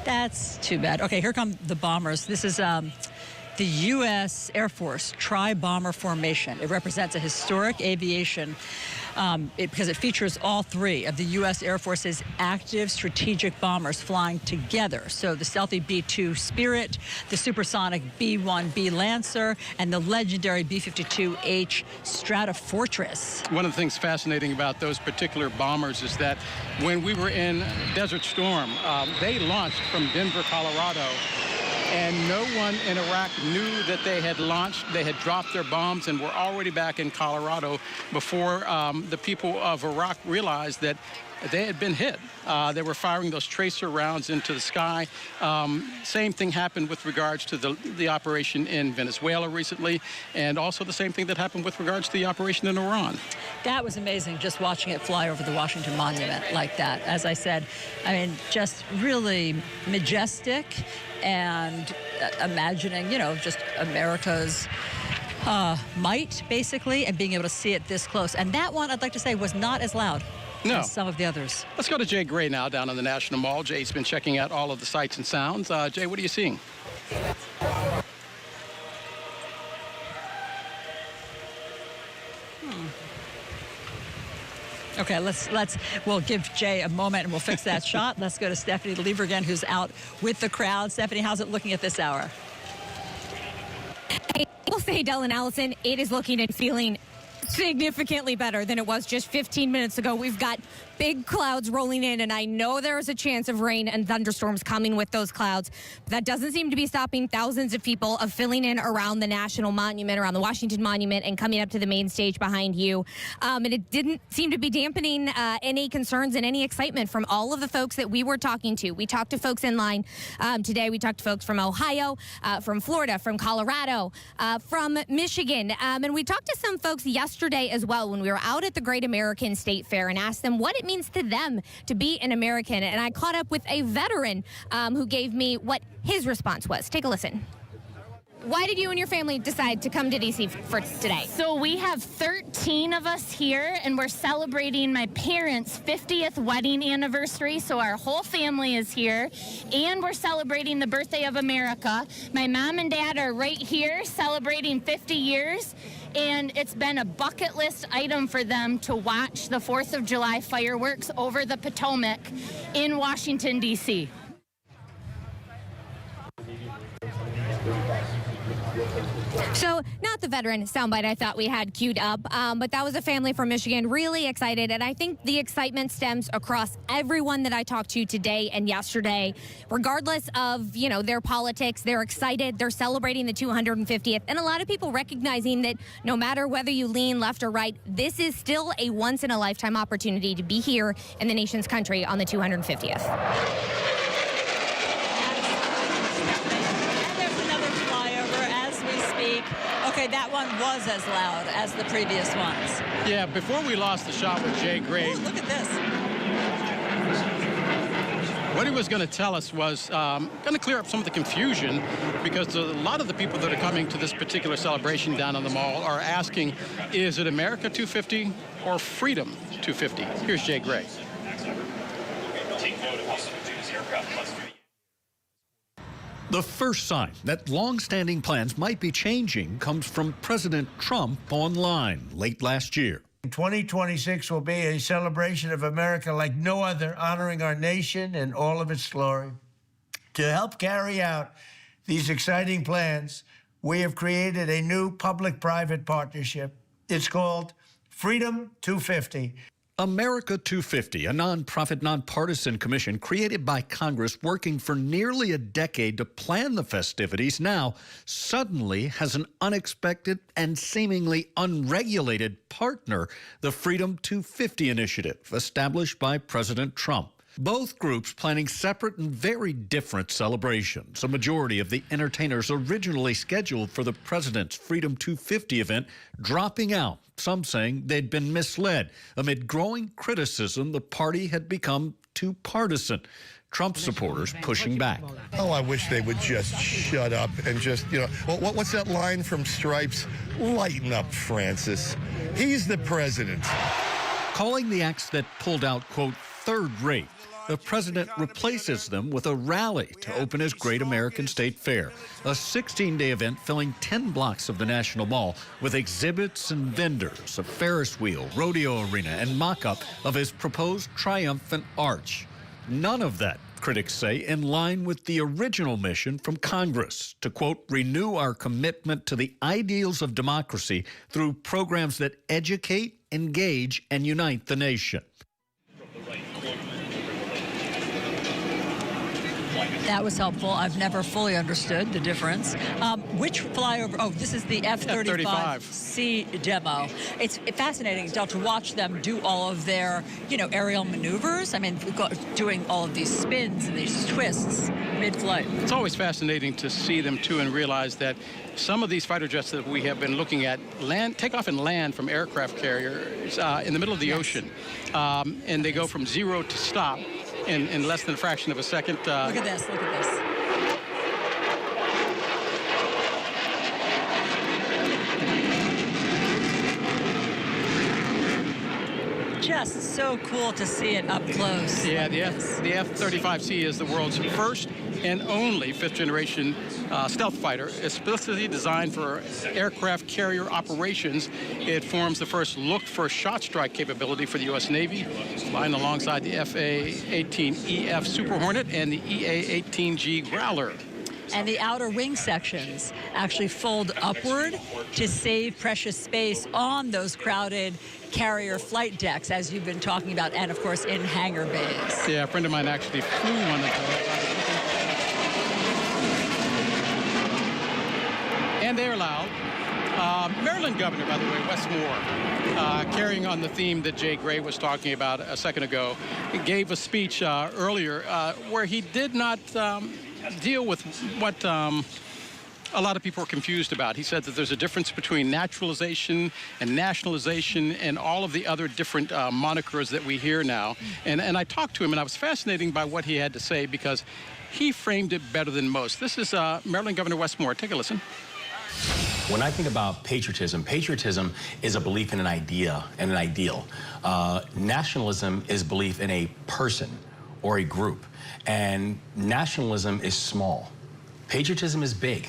That's too bad. Okay, here come the bombers. This is the U.S. Air Force Tri-Bomber Formation. It represents a historic aviation because it features all 3 of the U.S. Air Force's active strategic bombers flying together. So the stealthy B-2 Spirit, the supersonic B-1B Lancer, and the legendary B-52H Stratofortress.
One of the things fascinating about those particular bombers is that when we were in Desert Storm, they launched from Denver, Colorado. And no one in Iraq knew that they had launched, they had dropped their bombs and were already back in Colorado before the people of Iraq realized that they had been hit. They were firing those tracer rounds into the sky. Same thing happened with regards to the operation in Venezuela recently, and also the same thing that happened with regards to the operation in Iran.
That was amazing, just watching it fly over the Washington Monument like that. As I said, I mean, just really majestic, and imagining, you know, just America's might, basically, and being able to see it this close. And that one, I'd like to say, was not as loud as some of the others.
Let's go to Jay Gray now down on the National Mall. Jay's been checking out all of the sights and sounds. Jay, what are you seeing?
Okay, we'll give Jay a moment and we'll fix that shot. Let's go to Stephanie Lever again, who's out with the crowd. Stephanie, how's it looking at this hour?
I will say, Del and Allison, it is looking and feeling significantly better than it was just 15 minutes ago. We've got big clouds rolling in, and I know there's a chance of rain and thunderstorms coming with those clouds. But that doesn't seem to be stopping thousands of people of filling in around the National Monument, around the Washington Monument, and coming up to the main stage behind you. And it didn't seem to be dampening any concerns and any excitement from all of the folks that we were talking to. We talked to folks in line today. We talked to folks from Ohio, from Florida, from Colorado, from Michigan. And we talked to some folks yesterday as well when we were out at the Great American State Fair and asked them what it means to them to be an American. And I caught up with a veteran who gave me what his response was. Take a listen. Why did you and your family decide to come to D.C. for today?
So we have 13 of us here, and we're celebrating my parents' 50th wedding anniversary. So our whole family is here, and we're celebrating the birthday of America. My mom and dad are right here celebrating 50 years. And it's been a bucket list item for them to watch the 4th of July fireworks over the Potomac in Washington, D.C.
So, not the veteran soundbite I thought we had queued up, but that was a family from Michigan, really excited. And I think the excitement stems across everyone that I talked to today and yesterday. Regardless of, you know, their politics, they're excited. They're celebrating the 250th. And a lot of people recognizing that no matter whether you lean left or right, this is still a once-in-a-lifetime opportunity to be here in the nation's country on the 250th.
Okay, that one was as loud as the previous ones.
Yeah, before we lost the shot with Jay Gray.
Ooh, look at this.
What he was going to tell us was going to clear up some of the confusion, because a lot of the people that are coming to this particular celebration down on the mall are asking, is it America 250 or Freedom 250? Here's Jay Gray.
note of how some of these aircraft must be.
The first sign that long-standing plans might be changing comes from President Trump online late last year.
2026 will be a celebration of America like no other, honoring our nation and all of its glory. To help carry out these exciting plans, we have created a new public-private partnership. It's called Freedom 250.
America 250, a nonprofit, nonpartisan commission created by Congress working for nearly a decade to plan the festivities, now suddenly has an unexpected and seemingly unregulated partner, the Freedom 250 initiative, established by President Trump. Both groups planning separate and very different celebrations. A majority of the entertainers originally scheduled for the president's Freedom 250 event dropping out, some saying they'd been misled. Amid growing criticism, the party had become too partisan. Trump supporters pushing back.
Oh, I wish they would just shut up and just, what's that line from Stripes? Lighten up, Francis. He's the president.
Calling the acts that pulled out, quote, third rate, the president replaces them with a rally to open his Great American State Fair, a 16-day event filling 10 blocks of the National Mall with exhibits and vendors, a Ferris wheel, rodeo arena, and mock-up of his proposed triumphant arch. None of that, critics say, in line with the original mission from Congress to, quote, renew our commitment to the ideals of democracy through programs that educate, engage, and unite the nation.
That was helpful. I've never fully understood the difference. Which flyover? Oh, this is the F-35C demo. It's fascinating, Del, to watch them do all of their, aerial maneuvers. I mean, doing all of these spins and these twists mid-flight.
It's always fascinating to see them, too, and realize that some of these fighter jets that we have been looking at take off and land from aircraft carriers in the middle of the ocean, and they go from zero to stop in less than a fraction of a second.
Look at this, look at this. Just so cool to see it up close.
Yeah, the F-35C is the world's first and only fifth-generation stealth fighter, explicitly designed for aircraft carrier operations. It forms the first look-for shot strike capability for the U.S. Navy, flying alongside the FA-18EF Super Hornet and the EA-18G Growler.
And the outer wing sections actually fold upward to save precious space on those crowded carrier flight decks, as you've been talking about, and of course in hangar bays.
Yeah, a friend of mine actually flew one of those. And they're loud. Maryland Governor, by the way, Wes Moore, carrying on the theme that Jay Gray was talking about a second ago, gave a speech earlier where he did not deal with what a lot of people are confused about. He said that there's a difference between naturalization and nationalization and all of the other different monikers that we hear now. And I talked to him, and I was fascinated by what he had to say because he framed it better than most. This is Maryland Governor Wes Moore. Take a listen.
When I think about patriotism, patriotism is a belief in an idea and an ideal. Nationalism is belief in a person or a group. And nationalism is small. Patriotism is big.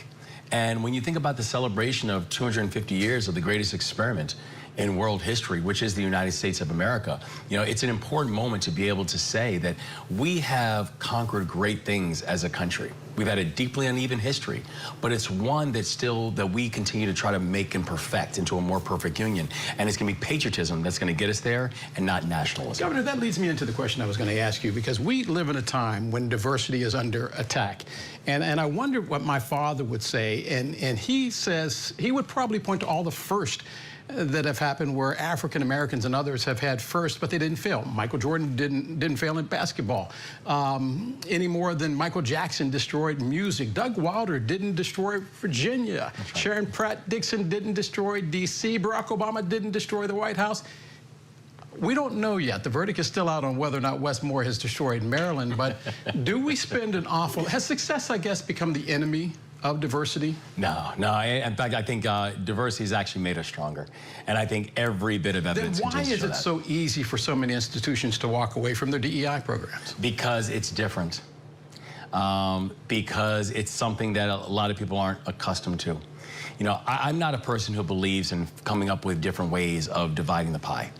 And when you think about the celebration of 250 years of the greatest experiment in world history, which is the United States of America, it's an important moment to be able to say that we have conquered great things as a country. We've had a deeply uneven history, but it's one that we continue to try to make and perfect into a more perfect union. And it's going to be patriotism that's going to get us there and not nationalism.
Governor, that leads me into the question I was going to ask you, because we live in a time when diversity is under attack. And I wonder what my father would say. And he says he would probably point to all the first that have happened where African Americans and others have had first, but they didn't fail. Michael Jordan didn't fail in basketball any more than Michael Jackson destroyed music. Doug Wilder didn't destroy Virginia. Right. Sharon Pratt Dixon didn't destroy D.C. Barack Obama didn't destroy the White House. We don't know yet. The verdict is still out on whether or not Wes Moore has destroyed Maryland, but do we spend an awful... Has success, I guess, become the enemy of diversity?
No. In fact, I think diversity has actually made us stronger. And I think every bit of evidence
Then why
continues
is
to
it
show
so easy for so many institutions to walk away from their DEI programs?
Because it's different. Because it's something that a lot of people aren't accustomed to. You know, I'm not a person who believes in coming up with different ways of dividing the pie.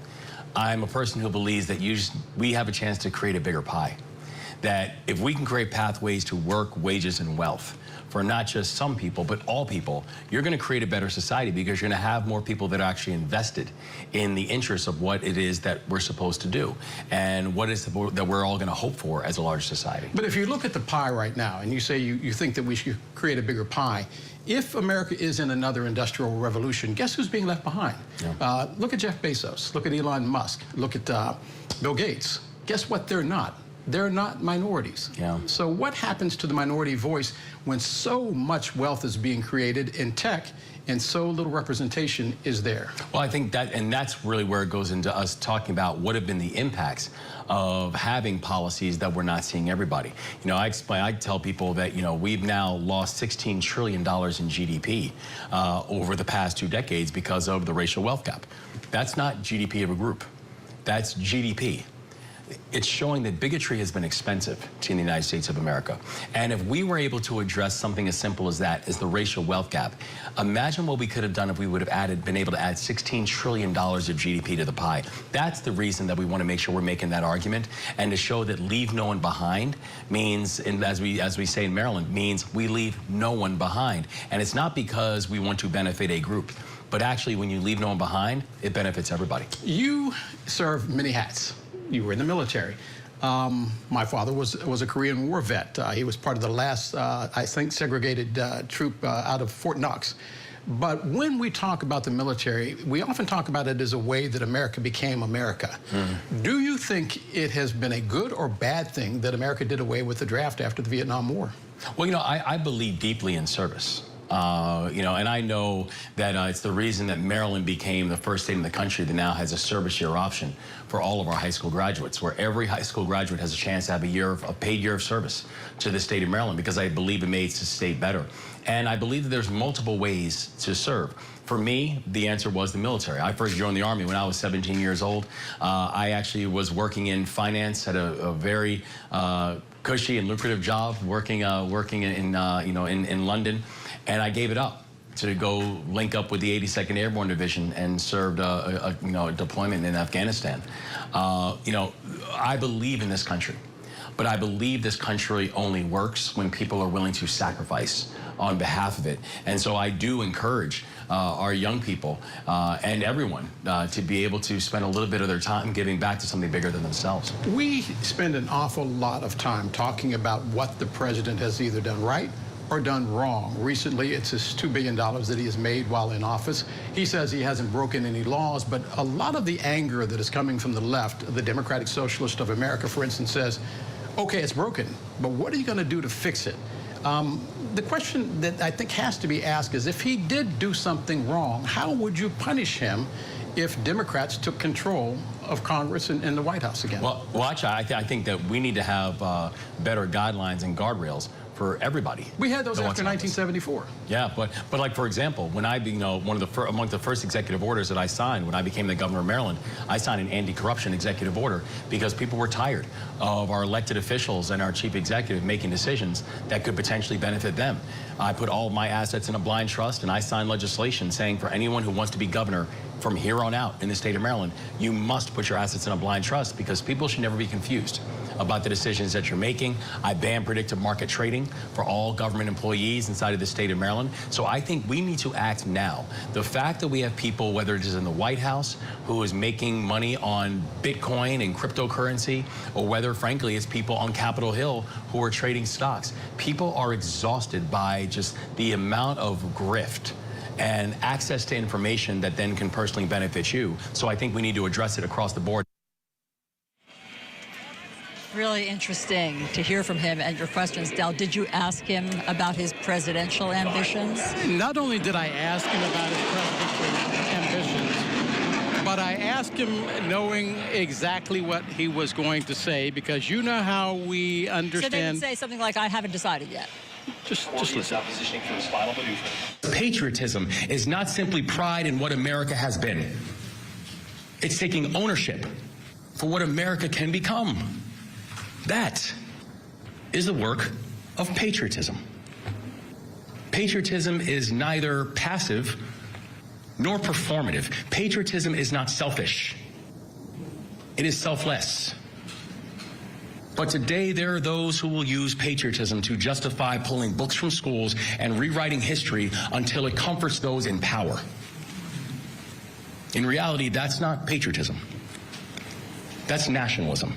I'm a person who believes that we have a chance to create a bigger pie. That if we can create pathways to work, wages, and wealth for not just some people, but all people, you're going to create a better society because you're going to have more people that are actually invested in the interests of what it is that we're supposed to do and what is that we're all going to hope for as a large society.
But if you look at the pie right now and you say you think that we should create a bigger pie, if America is in another industrial revolution, guess who's being left behind? Yeah. Look at Jeff Bezos. Look at Elon Musk. Look at Bill Gates. Guess what? They're not. They're not minorities. Yeah. So what happens to the minority voice when so much wealth is being created in tech and so little representation is there?
Well, I think that's really where it goes into us talking about what have been the impacts of having policies that we're not seeing everybody. You know, I tell people that, you know, we've now lost $16 trillion in GDP over the past 2 decades because of the racial wealth gap. That's not GDP of a group. That's GDP. It's showing that bigotry has been expensive to the United States of America. And if we were able to address something as simple as that, as the racial wealth gap, imagine what we could have done if we would have been able to add $16 trillion of GDP to the pie. That's the reason that we want to make sure we're making that argument, and to show that leave no one behind means, and as we say in Maryland, means we leave no one behind. And it's not because we want to benefit a group, but actually when you leave no one behind, it benefits everybody.
You serve many hats. You were in the military. My father was a Korean War vet. He was part of the last, I think, segregated troop out of Fort Knox. But when we talk about the military, we often talk about it as a way that America became America. Do you think it has been a good or bad thing that America did away with the draft after the Vietnam War?
Well, you know, I believe deeply in service. You know, and I know that it's the reason that Maryland became the first state in the country that now has a service year option for all of our high school graduates, where every high school graduate has a chance to have a paid year of service to the state of Maryland, because I believe it makes the state better. And I believe that there's multiple ways to serve. For me, the answer was the military. I first joined the Army when I was 17 years old. I actually was working in finance at a very cushy and lucrative job, working in London. And I gave it up to go link up with the 82nd Airborne Division and served a deployment in Afghanistan. You know, I believe in this country, but I believe this country only works when people are willing to sacrifice on behalf of it. And so I do encourage our young people and everyone to be able to spend a little bit of their time giving back to something bigger than themselves.
We spend an awful lot of time talking about what the president has either done right or done wrong. Recently, it's his $2 billion that he has made while in office. He says he hasn't broken any laws, but a lot of the anger that is coming from the left, the Democratic Socialist of America, for instance, says, okay, it's broken, but what are you going to do to fix it? The question that I think has to be asked is, if he did do something wrong, how would you punish him if Democrats took control of Congress and the White House again?
Well, I think that we need to have better guidelines and guardrails for everybody.
We had those after 1974.
Yeah, but like, for example, when among the first executive orders that I signed when I became the governor of Maryland, I signed an anti-corruption executive order because people were tired of our elected officials and our chief executive making decisions that could potentially benefit them. I put all of my assets in a blind trust, and I signed legislation saying for anyone who wants to be governor from here on out in the state of Maryland, you must put your assets in a blind trust, because people should never be confused about the decisions that you're making. I ban predictive market trading for all government employees inside of the state of Maryland. So I think we need to act now. The fact that we have people, whether it is in the White House, who is making money on Bitcoin and cryptocurrency, or whether, frankly, it's people on Capitol Hill who are trading stocks. People are exhausted by just the amount of grift and access to information that then can personally benefit you. So I think we need to address it across the board.
Really interesting to hear from him and your questions. Del, did you ask him about his presidential ambitions?
Not only did I ask him about his presidential ambitions, but I asked him knowing exactly what he was going to say, because you know how we understand.
So they would say something like, I haven't decided yet.
Just
He is
listen.
now positioning for his final maneuver.
Patriotism is not simply pride in what America has been. It's taking ownership for what America can become. That is the work of patriotism. Patriotism is neither passive nor performative. Patriotism is not selfish. It is selfless. But today there are those who will use patriotism to justify pulling books from schools and rewriting history until it comforts those in power. In reality, that's not patriotism. That's nationalism.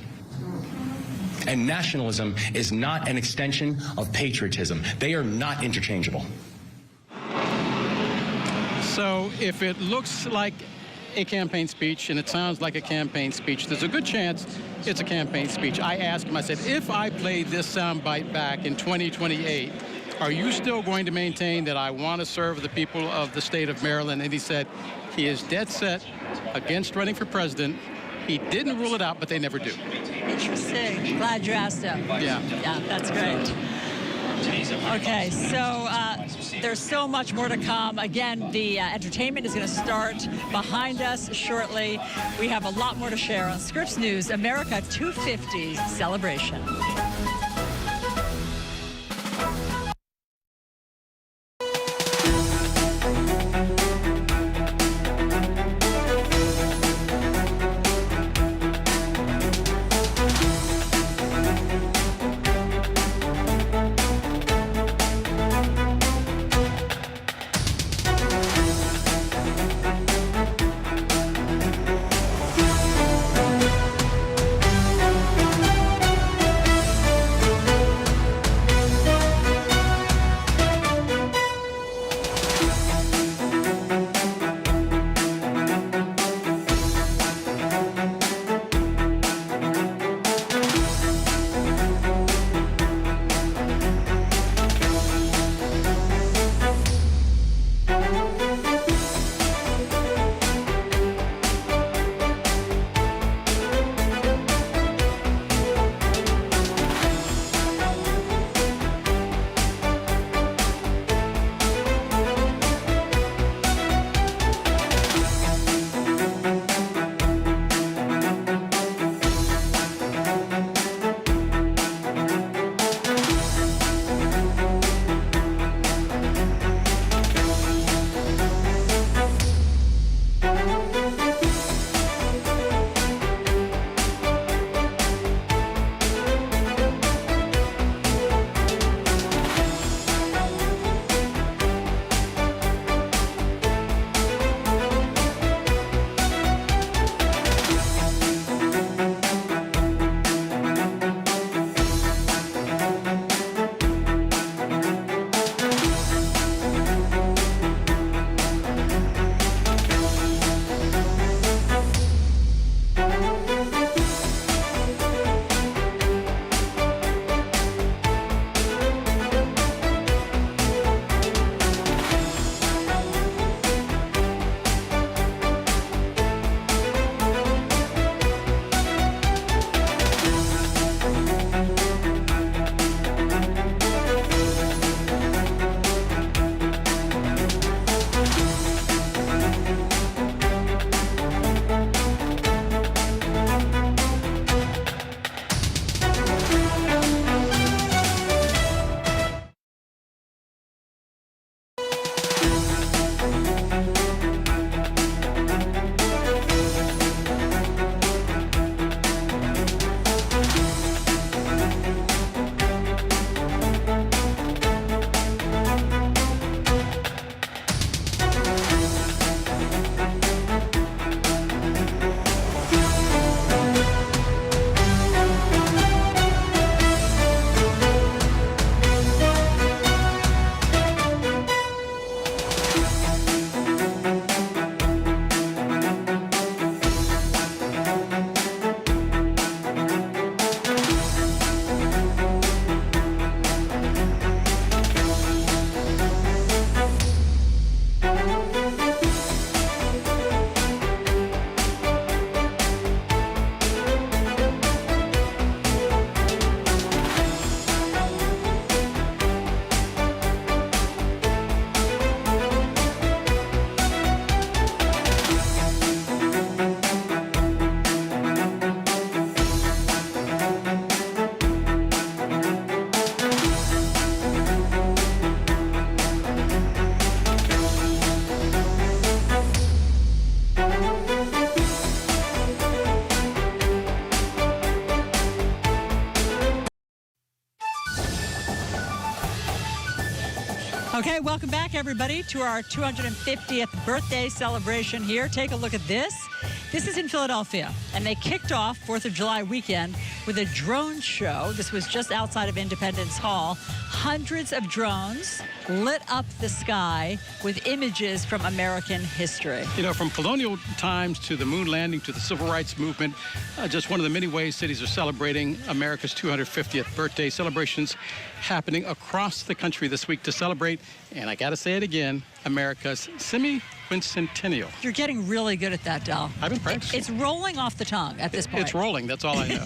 And nationalism is not an extension of patriotism. They are not interchangeable.
So if it looks like a campaign speech and it sounds like a campaign speech, there's a good chance it's a campaign speech. I asked him, I said, if I played this soundbite back in 2028, are you still going to maintain that I want to serve the people of the state of Maryland? And he said he is dead set against running for president. He didn't rule it out, but they never do.
Interesting. Glad you asked him.
Yeah.
Yeah, that's great. Okay, so there's so much more to come. Again, the entertainment is going to start behind us shortly. We have a lot more to share on Scripps News America 250 celebration. Okay, welcome back, everybody, to our 250th birthday celebration here. Take a look at this. This is in Philadelphia, and they kicked off 4th of July weekend with a drone show. This was just outside of Independence Hall. Hundreds of drones lit up the sky with images from American history.
You know, from colonial times to the moon landing to the civil rights movement, just one of the many ways cities are celebrating America's 250th birthday. Celebrations happening across the country this week to celebrate, and I got to say it again, America's semi-quincentennial.
You're getting really good at that, Del.
I've been practicing.
It's rolling off the tongue at this point.
It's rolling, that's all I know.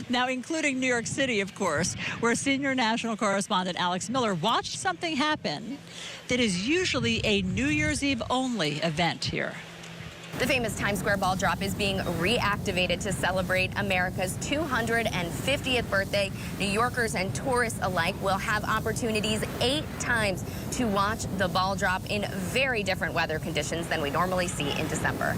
Now, including New York City, of course, where senior national correspondent Alex Miller watched something happen that is usually a New Year's Eve only event here.
The famous Times Square ball drop is being reactivated to celebrate America's 250th birthday. New Yorkers and tourists alike will have opportunities 8 times to watch the ball drop in very different weather conditions than we normally see in December.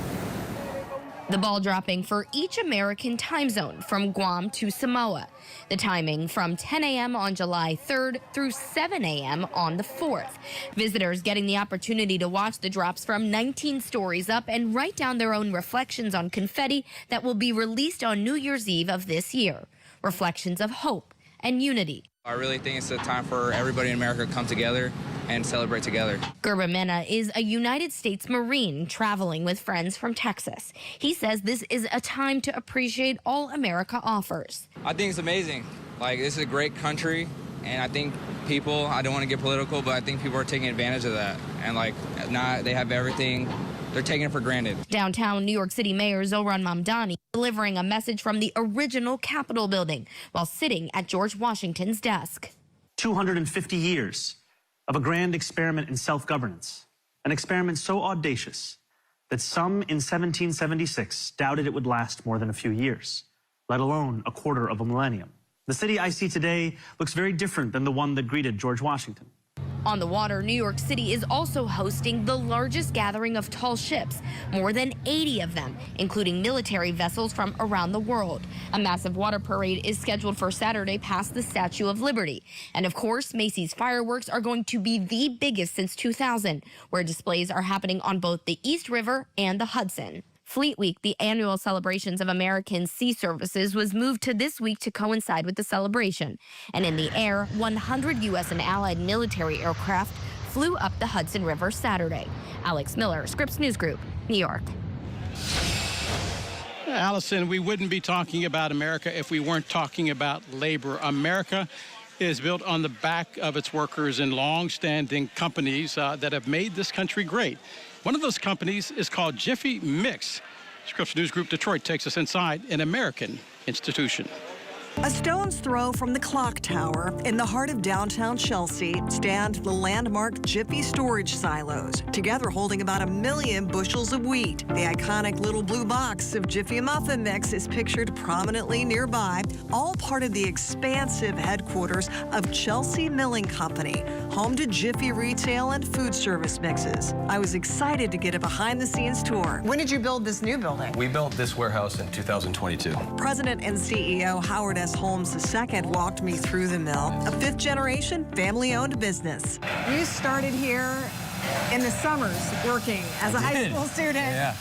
The ball dropping for each American time zone from Guam to Samoa. The timing from 10 a.m. on July 3rd through 7 a.m. on the 4th. Visitors getting the opportunity to watch the drops from 19 stories up and write down their own reflections on confetti that will be released on New Year's Eve of this year. Reflections of hope and unity.
I really think it's a time for everybody in America to come together and celebrate together.
Gerba Mena is a United States Marine traveling with friends from Texas. He says this is a time to appreciate all America offers.
I think it's amazing. Like, this is a great country, and I think people, I don't want to get political, but I think people are taking advantage of that. And like, now they have everything, they're taking it for granted. Downtown New York City Mayor Zohran Mamdani delivering a message from the original Capitol building while sitting at George Washington's desk.
250 years of a grand experiment in self-governance, an experiment so audacious that some in 1776 doubted it would last more than a few years, let alone a quarter of a millennium. The city I see today looks very different than the one that greeted George Washington.
On the water, New York City is also hosting the largest gathering of tall ships, more than 80 of them, including military vessels from around the world. A massive water parade is scheduled for Saturday past the Statue of Liberty. And of course, Macy's fireworks are going to be the biggest since 2000, where displays are happening on both the East River and the Hudson. Fleet Week, the annual celebrations of American sea services, was moved to this week to coincide with the celebration. And in the air, 100 U.S. and allied military aircraft flew up the Hudson River Saturday. Alex Miller, Scripps News Group, New York.
Allison, we wouldn't be talking about America if we weren't talking about labor. America is built on the back of its workers in long-standing companies that have made this country great. One of those companies is called Jiffy Mix. Scripps News Group Detroit takes us inside an American institution.
A stone's throw from the clock tower in the heart of downtown Chelsea stand the landmark Jiffy storage silos, together holding about 1 million bushels of wheat. The iconic little blue box of Jiffy Muffin Mix is pictured prominently nearby, all part of the expansive headquarters of Chelsea Milling Company, home to Jiffy retail and food service mixes. I was excited to get a behind-the-scenes tour. When did you build this new building?
We built this warehouse in 2022.
President and CEO Howard S. Holmes II walked me through the mill, a 5th-generation, family-owned business. You started here in the summers working as a high school student.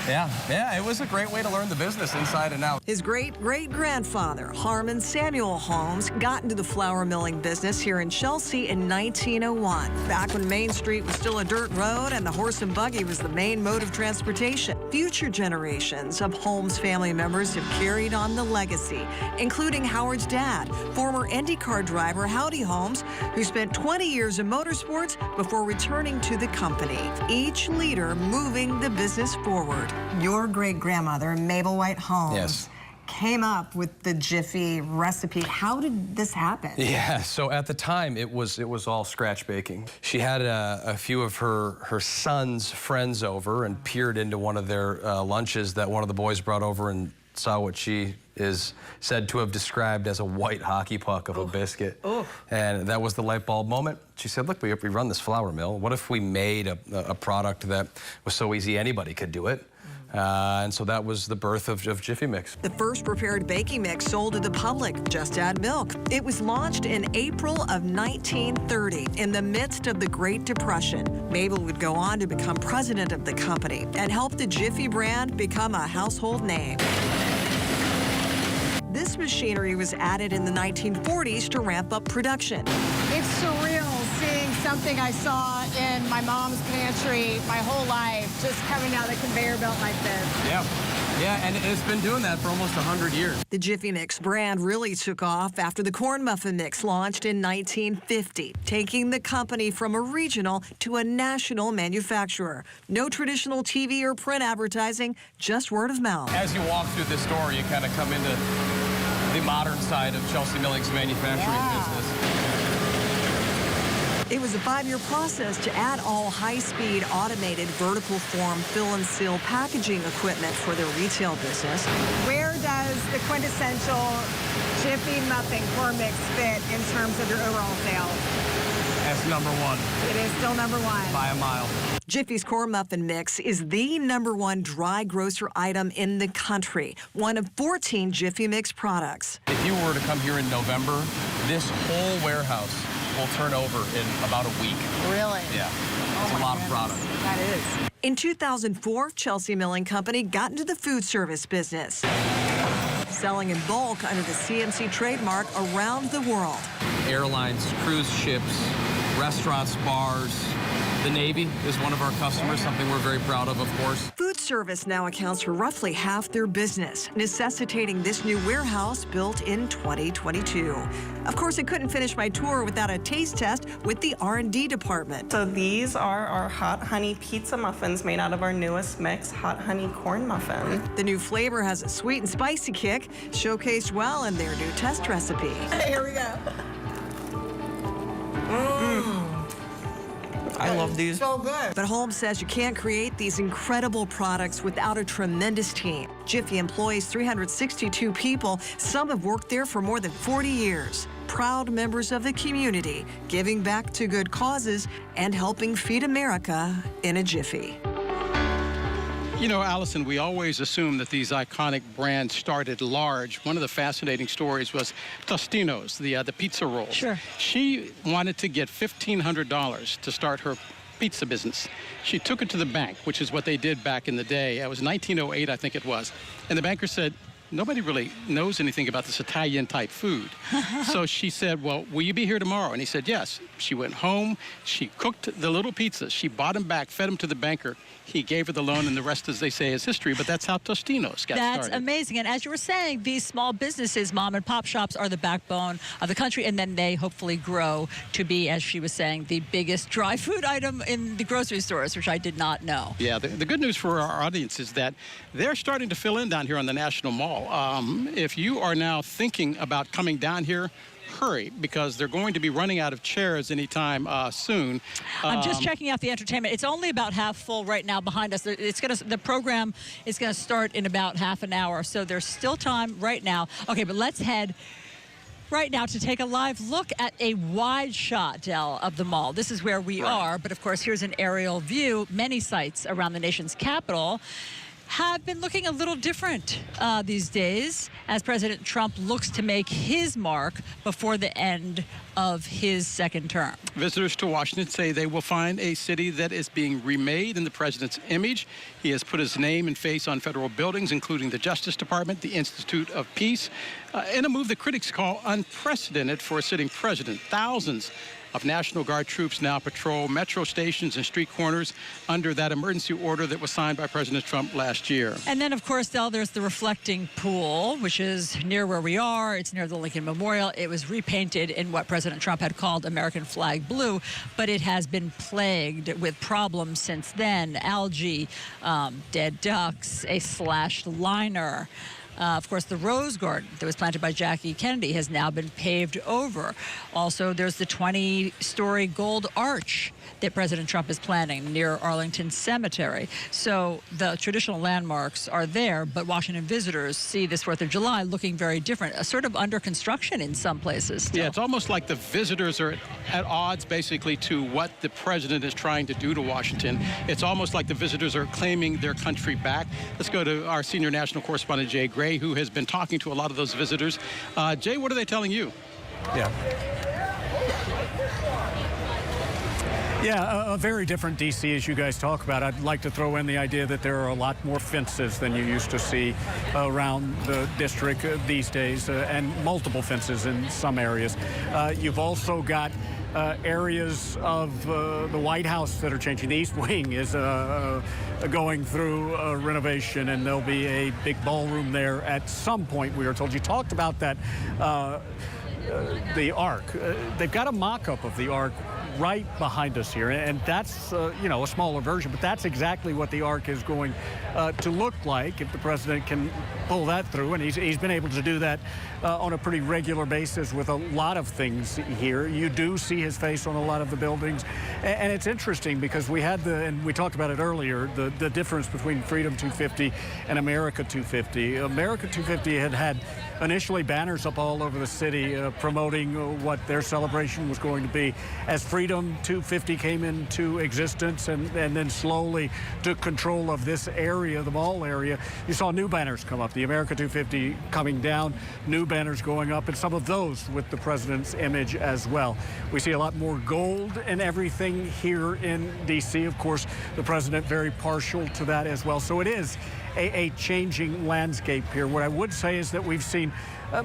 Yeah, it was a great way to learn the business inside and out.
His great-great-grandfather, Harmon Samuel Holmes, got into the flour milling business here in Chelsea in 1901, back when Main Street was still a dirt road and the horse and buggy was the main mode of transportation. Future generations of Holmes family members have carried on the legacy, including Howard's dad, former IndyCar driver Howdy Holmes, who spent 20 years in motorsports before returning to the company, each leader moving the business forward. Your great-grandmother, Mabel White Holmes, came up with the Jiffy recipe. How did this happen?
Yeah, so at the time, it was all scratch baking. She had a few of her son's friends over and peered into one of their lunches that one of the boys brought over and saw what she is said to have described as a white hockey puck of a biscuit. And that was the light bulb moment. She said, look, we run this flour mill. What if we made a product that was so easy anybody could do it? And so that was the birth of Jiffy Mix.
The first prepared baking mix sold to the public. Just add milk. It was launched in April of 1930 in the midst of the Great Depression. Mabel would go on to become president of the company and help the Jiffy brand become a household name. This machinery was added in the 1940s to ramp up production.
It's surreal seeing something I saw in my mom's pantry my whole life just coming down the conveyor belt like this.
Yeah, and it's been doing that for almost 100 years.
The Jiffy Mix brand really took off after the Corn Muffin Mix launched in 1950, taking the company from a regional to a national manufacturer. No traditional TV or print advertising, just word of mouth.
As you walk through this store, you kind of come into the modern side of Chelsea Milling's manufacturing business.
It was a 5-year process to add all high-speed, automated, vertical form, fill and seal packaging equipment for their retail business.
Where does the quintessential Jiffy Muffin Corn Mix fit in terms of your overall sales?
That's number one.
It is still number one.
By a mile.
Jiffy's Corn Muffin Mix is the #1 dry grocer item in the country, one of 14 Jiffy Mix products.
If you were to come here in November, this whole warehouse will turn over in about a week.
Really?
Yeah. It's a lot of product.
That is.
In 2004, Chelsea Milling Company got into the food service business, selling in bulk under the CMC trademark around the world.
Airlines, cruise ships, restaurants, bars. The Navy is one of our customers, something we're very proud of course.
Food service now accounts for roughly half their business, necessitating this new warehouse built in 2022. Of course, I couldn't finish my tour without a taste test with the R&D department.
So these are our hot honey pizza muffins made out of our newest mix, hot honey corn muffin.
The new flavor has a sweet and spicy kick, showcased well in their new test recipe.
Here we go.
I love these.
So good.
But Holmes says you can't create these incredible products without a tremendous team. Jiffy employs 362 people. Some have worked there for more than 40 years. Proud members of the community, giving back to good causes and helping feed America in a jiffy.
You know, Alisyn, we always assume that these iconic brands started large. One of the fascinating stories was Tostino's, the pizza rolls.
Sure.
She wanted to get $1,500 to start her pizza business. She took it to the bank, which is what they did back in the day. It was 1908, I think it was. And the banker said, nobody really knows anything about this Italian-type food. So she said, well, will you be here tomorrow? And he said, yes. She went home. She cooked the little pizzas. She bought them back, fed them to the banker. He gave her the loan, and the rest, as they say, is history. But that's how Tostino's got started.
That's amazing. And as you were saying, these small businesses, mom and pop shops, are the backbone of the country, and then they hopefully grow to be, as she was saying, the biggest dry food item in the grocery stores, which I did not know.
Yeah, the good news for our audience is that they're starting to fill in down here on the National Mall. If you are now thinking about coming down here, hurry, because they're going to be running out of chairs anytime soon.
I'm just checking out the entertainment. It's only about half full right now behind us. The program is going to start in about half an hour, so there's still time right now. Okay, but let's head right now to take a live look at a wide shot, Del, of the mall. This is where we are, but of course, here's an aerial view. Many sites around the nation's capital have been looking a little different these days as President Trump looks to make his mark before the end of his second term.
Visitors to Washington say they will find a city that is being remade in the president's image. He has put his name and face on federal buildings, including the Justice Department, the Institute of Peace, in a move that critics call unprecedented for a sitting president. Thousands of National Guard troops now patrol metro stations and street corners under that emergency order that was signed by President Trump last year.
And then, of course, Del, there's the reflecting pool, which is near where we are. It's near the Lincoln Memorial. It was repainted in what President Trump had called American flag blue, but it has been plagued with problems since then. Algae, dead ducks, a slashed liner. Of course, the Rose Garden that was planted by Jackie Kennedy has now been paved over. Also, there's the 20-story gold arch that President Trump is planning near Arlington Cemetery. So the traditional landmarks are there, but Washington visitors see this 4th of July looking very different, sort of under construction in some places still.
Yeah, it's almost like the visitors are at odds basically to what the president is trying to do to Washington. It's almost like the visitors are claiming their country back. Let's go to our senior national correspondent, Jay Gray, who has been talking to a lot of those visitors. Jay, what are they telling you?
Yeah, a very different D.C. as you guys talk about. I'd like to throw in the idea that there are a lot more fences than you used to see around the district these days, and multiple fences in some areas. You've also got areas of the White House that are changing. The East Wing is going through a renovation, and there'll be a big ballroom there at some point, we are told. You talked about that, the Ark. They've got a mock-up of the Ark right behind us here, and that's a smaller version, but that's exactly what the Ark is going to look like if the president can pull that through, and he's been able to do that on a pretty regular basis with a lot of things here. You do see his face on a lot of the buildings, and it's interesting because we had and we talked about it earlier, the difference between Freedom 250 and America 250. America 250 had initially banners up all over the city promoting what their celebration was going to be. As Freedom 250 came into existence and then slowly took control of this area, the mall area, you saw new banners come up. The America 250 coming down, new banners going up, and some of those with the president's image as well. We see a lot more gold and everything here in D.C. Of course, the president very partial to that as well. So it is a changing landscape here. What I would say is that we've seen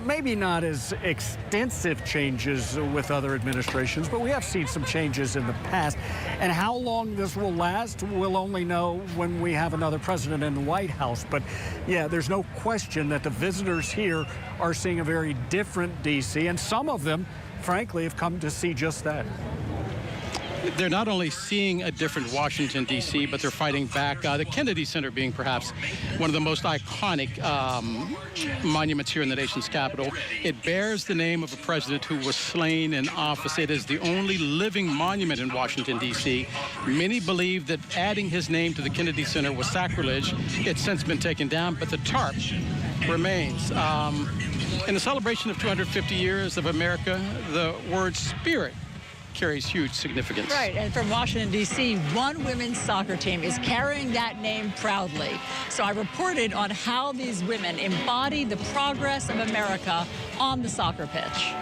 maybe not as extensive changes with other administrations, but we have seen some changes in the past. And how long this will last, we'll only know when we have another president in the White House. But yeah, there's no question that the visitors here are seeing a very different D.C., and some of them, frankly, have come to see just that.
They're not only seeing a different Washington, D.C., but they're fighting back. The Kennedy Center being perhaps one of the most iconic monuments here in the nation's capital. It bears the name of a president who was slain in office. It is the only living monument in Washington, D.C. Many believe that adding his name to the Kennedy Center was sacrilege. It's since been taken down, but the tarp remains. In the celebration of 250 years of America, the word spirit carries huge significance.
Right, and from Washington, D.C., one women's soccer team is carrying that name proudly. So I reported on how these women embody the progress of America on the soccer pitch.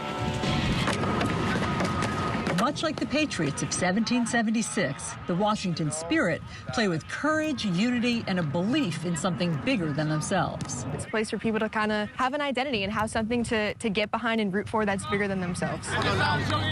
Much like the Patriots of 1776, the Washington Spirit play with courage, unity, and a belief in something bigger than themselves.
It's a place for people to kind of have an identity and have something to get behind and root for that's bigger than themselves.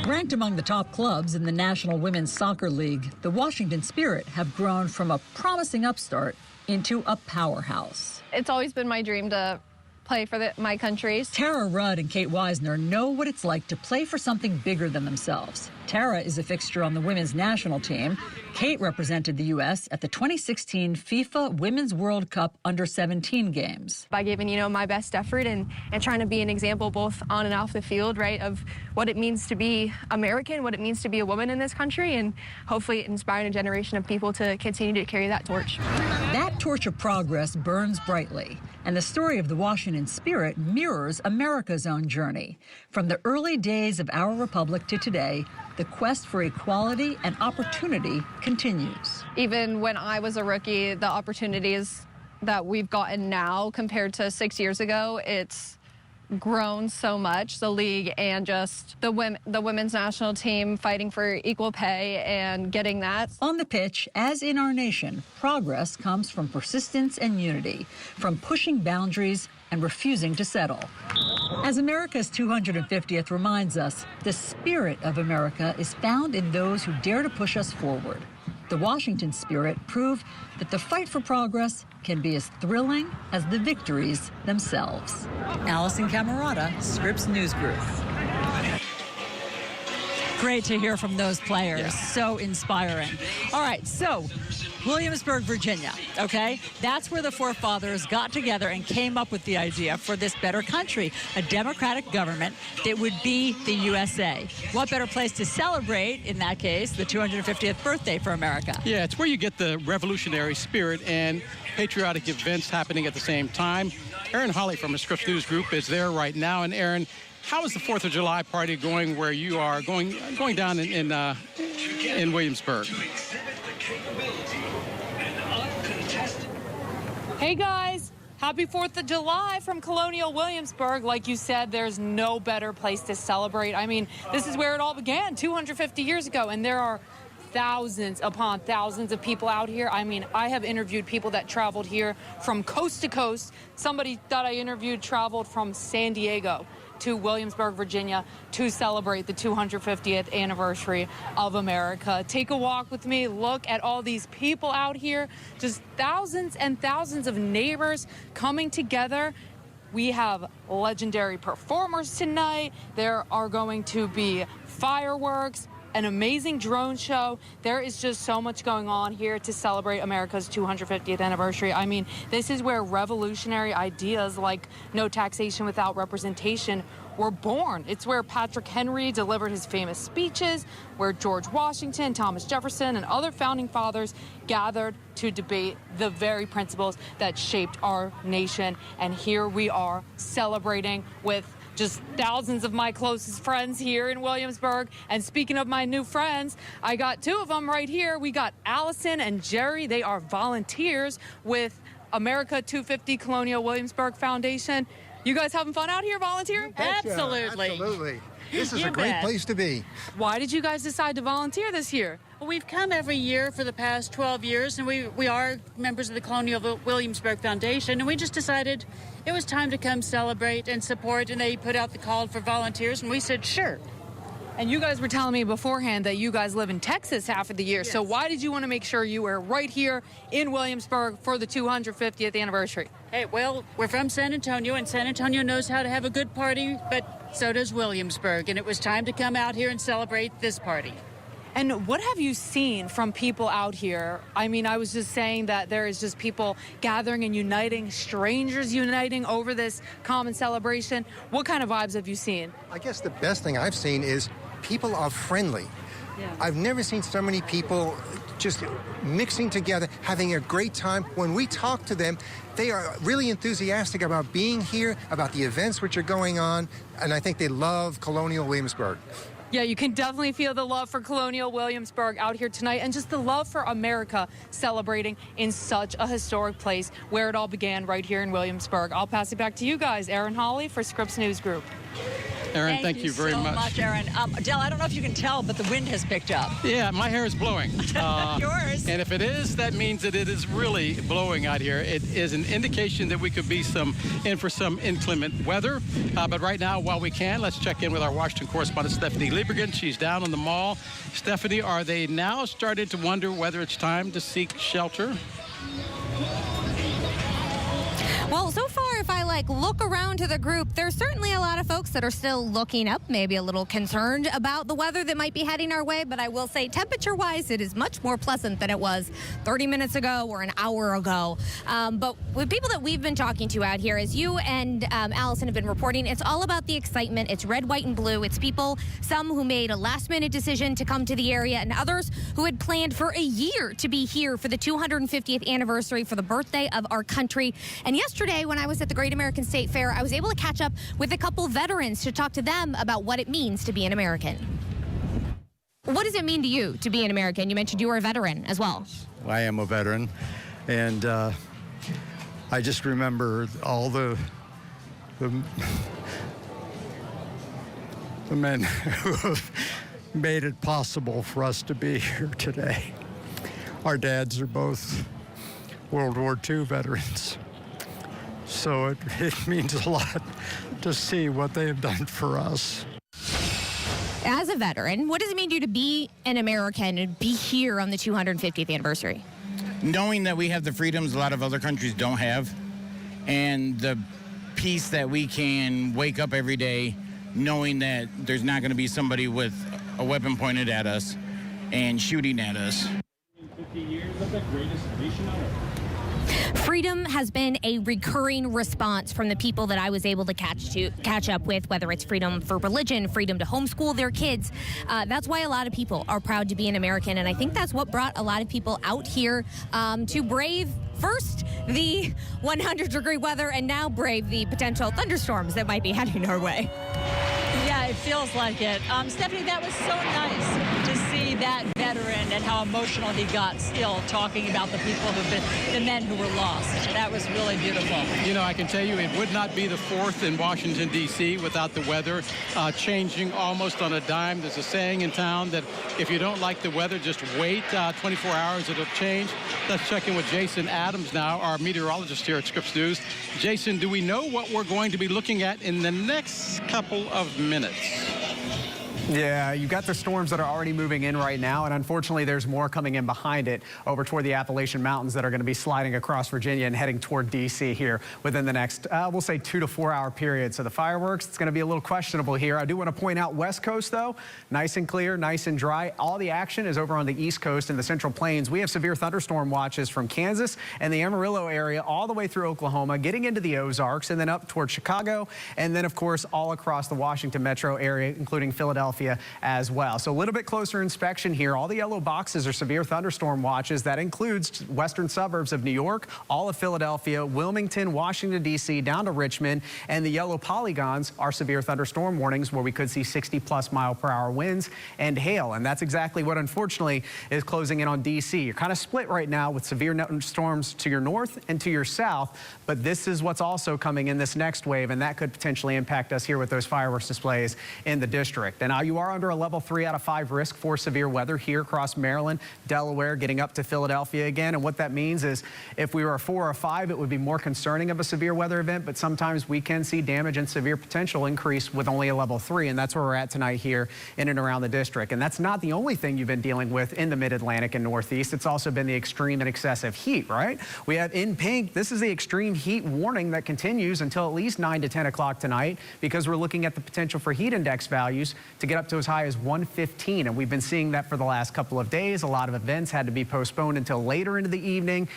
Ranked among the top clubs in the National Women's Soccer League, the Washington Spirit have grown from a promising upstart into a powerhouse.
It's always been my dream to play for my country.
Tara Rudd and Kate Weisner know what it's like to play for something bigger than themselves. Tara is a fixture on the women's national team. Kate represented the U.S. at the 2016 FIFA Women's World Cup Under-17 games.
By giving, my best effort and trying to be an example both on and off the field, right, of what it means to be American, what it means to be a woman in this country, and hopefully inspiring a generation of people to continue to carry that torch.
That torch of progress burns brightly, and the story of the Washington Spirit mirrors America's own journey. From the early days of our republic to today, the quest for equality and opportunity continues.
Even when I was a rookie, the opportunities that we've gotten now compared to 6 years ago, it's grown so much, the league and just the women's national team fighting for equal pay and getting that.
On the pitch, as in our nation, progress comes from persistence and unity, from pushing boundaries and refusing to settle. As America's 250th reminds us, the spirit of America is found in those who dare to push us forward. The Washington Spirit proved that the fight for progress can be as thrilling as the victories themselves. Alisyn Camerota, Scripps News Group. Great to hear from those players. Yeah. So inspiring. All right, so Williamsburg, Virginia, okay? That's where the forefathers got together and came up with the idea for this better country, a democratic government that would be the USA. What better place to celebrate, in that case, the 250th birthday for America?
Yeah, it's where you get the revolutionary spirit and patriotic events happening at the same time. Erin Hawley from the Scripps News Group is there right now. And Erin, how is the 4th of July party going where you are going down in Williamsburg?
Hey guys, happy 4th of July from Colonial Williamsburg. Like you said, there's no better place to celebrate. I mean, this is where it all began 250 years ago, and there are thousands upon thousands of people out here. I mean, I have interviewed people that traveled here from coast to coast. Somebody that I interviewed traveled from San Diego to Williamsburg, Virginia, to celebrate the 250th anniversary of America. Take a walk with me, look at all these people out here, just thousands and thousands of neighbors coming together. We have legendary performers tonight. There are going to be fireworks, an amazing drone show. There is just so much going on here to celebrate America's 250th anniversary. I mean, this is where revolutionary ideas like no taxation without representation were born. It's where Patrick Henry delivered his famous speeches, where George Washington, Thomas Jefferson, and other founding fathers gathered to debate the very principles that shaped our nation. And here we are celebrating with just thousands of my closest friends here in Williamsburg. And speaking of my new friends, I got two of them right here. We got Allison and Jerry. They are volunteers with America 250 Colonial Williamsburg Foundation. You guys having fun out here volunteering?
Absolutely. Absolutely. This is a great place to be.
Why did you guys decide to volunteer this year?
Well, we've come every year for the past 12 years, and we are members of the Colonial Williamsburg Foundation, and we just decided it was time to come celebrate and support, and they put out the call for volunteers, and we said, sure.
And you guys were telling me beforehand that you guys live in Texas half of the year,
Yes.
So why did you want to make sure you were right here in Williamsburg for the 250th anniversary?
Hey, well, we're from San Antonio, and San Antonio knows how to have a good party, but so does Williamsburg, and it was time to come out here and celebrate this party.
And what have you seen from people out here? I mean, I was just saying that there is just people gathering and uniting, strangers uniting over this common celebration. What kind of vibes have you seen?
I guess the best thing I've seen is people are friendly.
Yeah.
I've never seen so many people just mixing together, having a great time. When we talk to them, they are really enthusiastic about being here, about the events which are going on, and I think they love Colonial Williamsburg.
Yeah, you can definitely feel the love for Colonial Williamsburg out here tonight, and just the love for America celebrating in such a historic place where it all began, right here in Williamsburg. I'll pass it back to you guys. Erin Hawley for Scripps News Group.
Erin, thank you very
so
much.
much, Erin. Dell, I don't know if you can tell, but the wind has picked up.
Yeah, my hair is blowing.
Yours.
And if it is, that means that it is really blowing out here. It is an indication that we could be in for some inclement weather. But right now, while we can, let's check in with our Washington correspondent, Stephanie Liebergen. She's down on the mall. Stephanie, are they now starting to wonder whether it's time to seek shelter?
Well, so far, if I look around to the group, there's certainly a lot of folks that are still looking up, maybe a little concerned about the weather that might be heading our way. But I will say, temperature-wise, it is much more pleasant than it was 30 minutes ago or an hour ago. But with people that we've been talking to out here, as you and Allison have been reporting, it's all about the excitement. It's red, white, and blue. It's people, some who made a last-minute decision to come to the area, and others who had planned for a year to be here for the 250th anniversary for the birthday of our country. And yesterday, when I was at the Great American State Fair, I was able to catch up with a couple veterans to talk to them about what it means to be an American. What does it mean to you to be an American? You mentioned you were a veteran as well.
I am a veteran, and I just remember all the men who have made it possible for us to be here today. Our dads are both World War II veterans. So it means a lot to see what they have done for us.
As a veteran, what does it mean to you to be an American and be here on the 250th anniversary?
Knowing that we have the freedoms a lot of other countries don't have, and the peace that we can wake up every day knowing that there's not going to be somebody with a weapon pointed at us and shooting at us.
the greatest nation on earth.
Freedom has been a recurring response from the people that I was able to catch up with, whether it's freedom for religion, freedom to homeschool their kids. That's why a lot of people are proud to be an American, and I think that's what brought a lot of people out here to brave first the 100-degree weather and now brave the potential thunderstorms that might be heading our way.
Yeah, it feels like it. Stephanie, that was so nice to see that veteran and how emotional he got still talking about the people the men who were lost. That was really beautiful.
You know, I can tell you it would not be the 4th in Washington, D.C. without the weather changing almost on a dime. There's a saying in town that if you don't like the weather, just wait 24 hours, it'll change. Let's check in with Jason Adams now, our meteorologist here at Scripps News. Jason, do we know what we're going to be looking at in the next couple of minutes?
Yeah, you've got the storms that are already moving in right now, and unfortunately there's more coming in behind it over toward the Appalachian Mountains that are going to be sliding across Virginia and heading toward D.C. here within the next, we'll say 2 to 4 hour period. So the fireworks, it's going to be a little questionable here. I do want to point out West Coast, though, nice and clear, nice and dry. All the action is over on the East Coast and the Central Plains. We have severe thunderstorm watches from Kansas and the Amarillo area all the way through Oklahoma, getting into the Ozarks and then up toward Chicago, and then, of course, all across the Washington metro area, including Philadelphia as well. So a little bit closer inspection here. All the yellow boxes are severe thunderstorm watches. That includes western suburbs of New York, all of Philadelphia, Wilmington, Washington, D.C., down to Richmond. And the yellow polygons are severe thunderstorm warnings where we could see 60+ mile-per-hour winds and hail. And that's exactly what, unfortunately, is closing in on D.C. You're kind of split right now with severe storms to your north and to your south. But this is what's also coming in this next wave, and that could potentially impact us here with those fireworks displays in the district. And now you are under a level 3 out of 5 risk for severe weather here across Maryland, Delaware, getting up to Philadelphia again. And what that means is if we were a 4 or 5, it would be more concerning of a severe weather event, but sometimes we can see damage and severe potential increase with only a level 3, and that's where we're at tonight here in and around the district. And that's not the only thing you've been dealing with in the Mid-Atlantic and Northeast. It's also been the extreme and excessive heat, right? We have in pink, this is the extreme heat warning that continues until at least 9 to 10 o'clock tonight, because we're looking at the potential for heat index values to get up to as high as 115, and we've been seeing that for the last couple of days. A lot of events had to be postponed until later into the evening,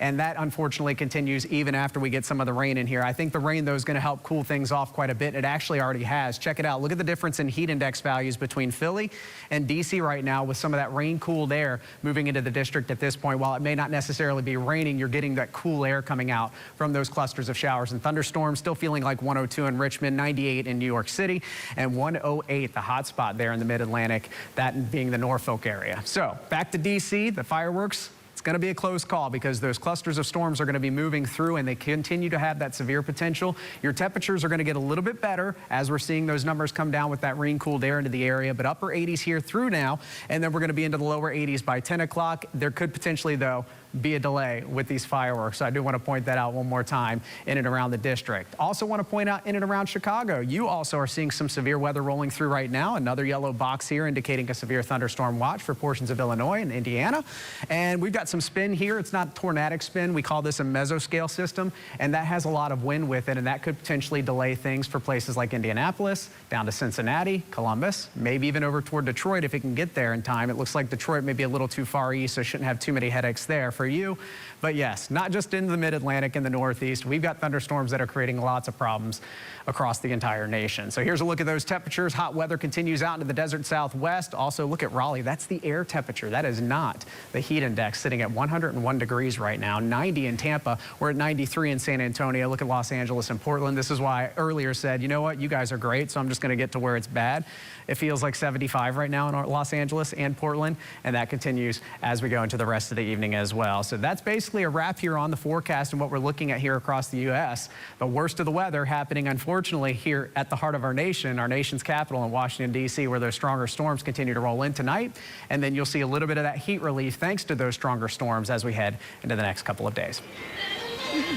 and that unfortunately continues even after we get some of the rain in here. I think the rain, though, is going to help cool things off quite a bit. It actually already has. Check it out. Look at the difference in heat index values between Philly and D.C. right now, with some of that rain-cooled air moving into the district at this point. While it may not necessarily be raining, you're getting that cool air coming out from those clusters of showers and thunderstorms. Still feeling like 102 in Richmond, 98 in New York City, and 108, the hot spot there in the Mid-Atlantic, that being the Norfolk area. So back to D.C., the fireworks. It's going to be a close call because those clusters of storms are going to be moving through, and they continue to have that severe potential. Your temperatures are going to get a little bit better as we're seeing those numbers come down with that rain-cooled air into the area, but upper 80s here through now, and then we're going to be into the lower 80s by 10 o'clock. There could potentially, though, be a delay with these fireworks. So I do want to point that out one more time in and around the district. Also want to point out in and around Chicago, you also are seeing some severe weather rolling through right now. Another yellow box here indicating a severe thunderstorm watch for portions of Illinois and Indiana. And we've got some spin here. It's not tornadic spin. We call this a mesoscale system, and that has a lot of wind with it, and that could potentially delay things for places like Indianapolis, down to Cincinnati, Columbus, maybe even over toward Detroit if it can get there in time. It looks like Detroit may be a little too far east, so shouldn't have too many headaches there for you. But yes, not just in the Mid-Atlantic and the Northeast. We've got thunderstorms that are creating lots of problems across the entire nation. So here's a look at those temperatures. Hot weather continues out into the desert Southwest. Also look at Raleigh. That's the air temperature. That is not the heat index, sitting at 101 degrees right now. 90 in Tampa. We're at 93 in San Antonio. Look at Los Angeles and Portland. This is why I earlier said, you know what, you guys are great, so I'm just going to get to where it's bad. It feels like 75 right now in Los Angeles and Portland, and that continues as we go into the rest of the evening as well. So that's basically a wrap here on the forecast and what we're looking at here across the U.S. The worst of the weather happening, unfortunately, here at the heart of our nation, our nation's capital in Washington, D.C., where those stronger storms continue to roll in tonight. And then you'll see a little bit of that heat relief thanks to those stronger storms as we head into the next couple of days.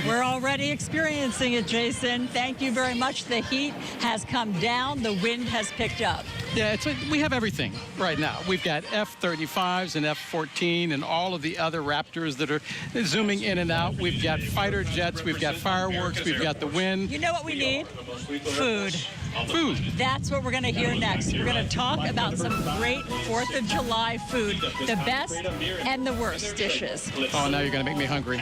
We're already experiencing it, Jason. Thank you very much. The heat has come down. The wind has picked up.
Yeah, we have everything right now. We've got F-35s and F-14 and all of the other Raptors that are zooming in and out. We've got fighter jets. We've got fireworks. We've got the wind.
You know what we need? Food.
Food.
That's what we're going to hear next. We're going to talk about some great 4th of July food, the best and the worst dishes.
Oh, now you're going to make me hungry.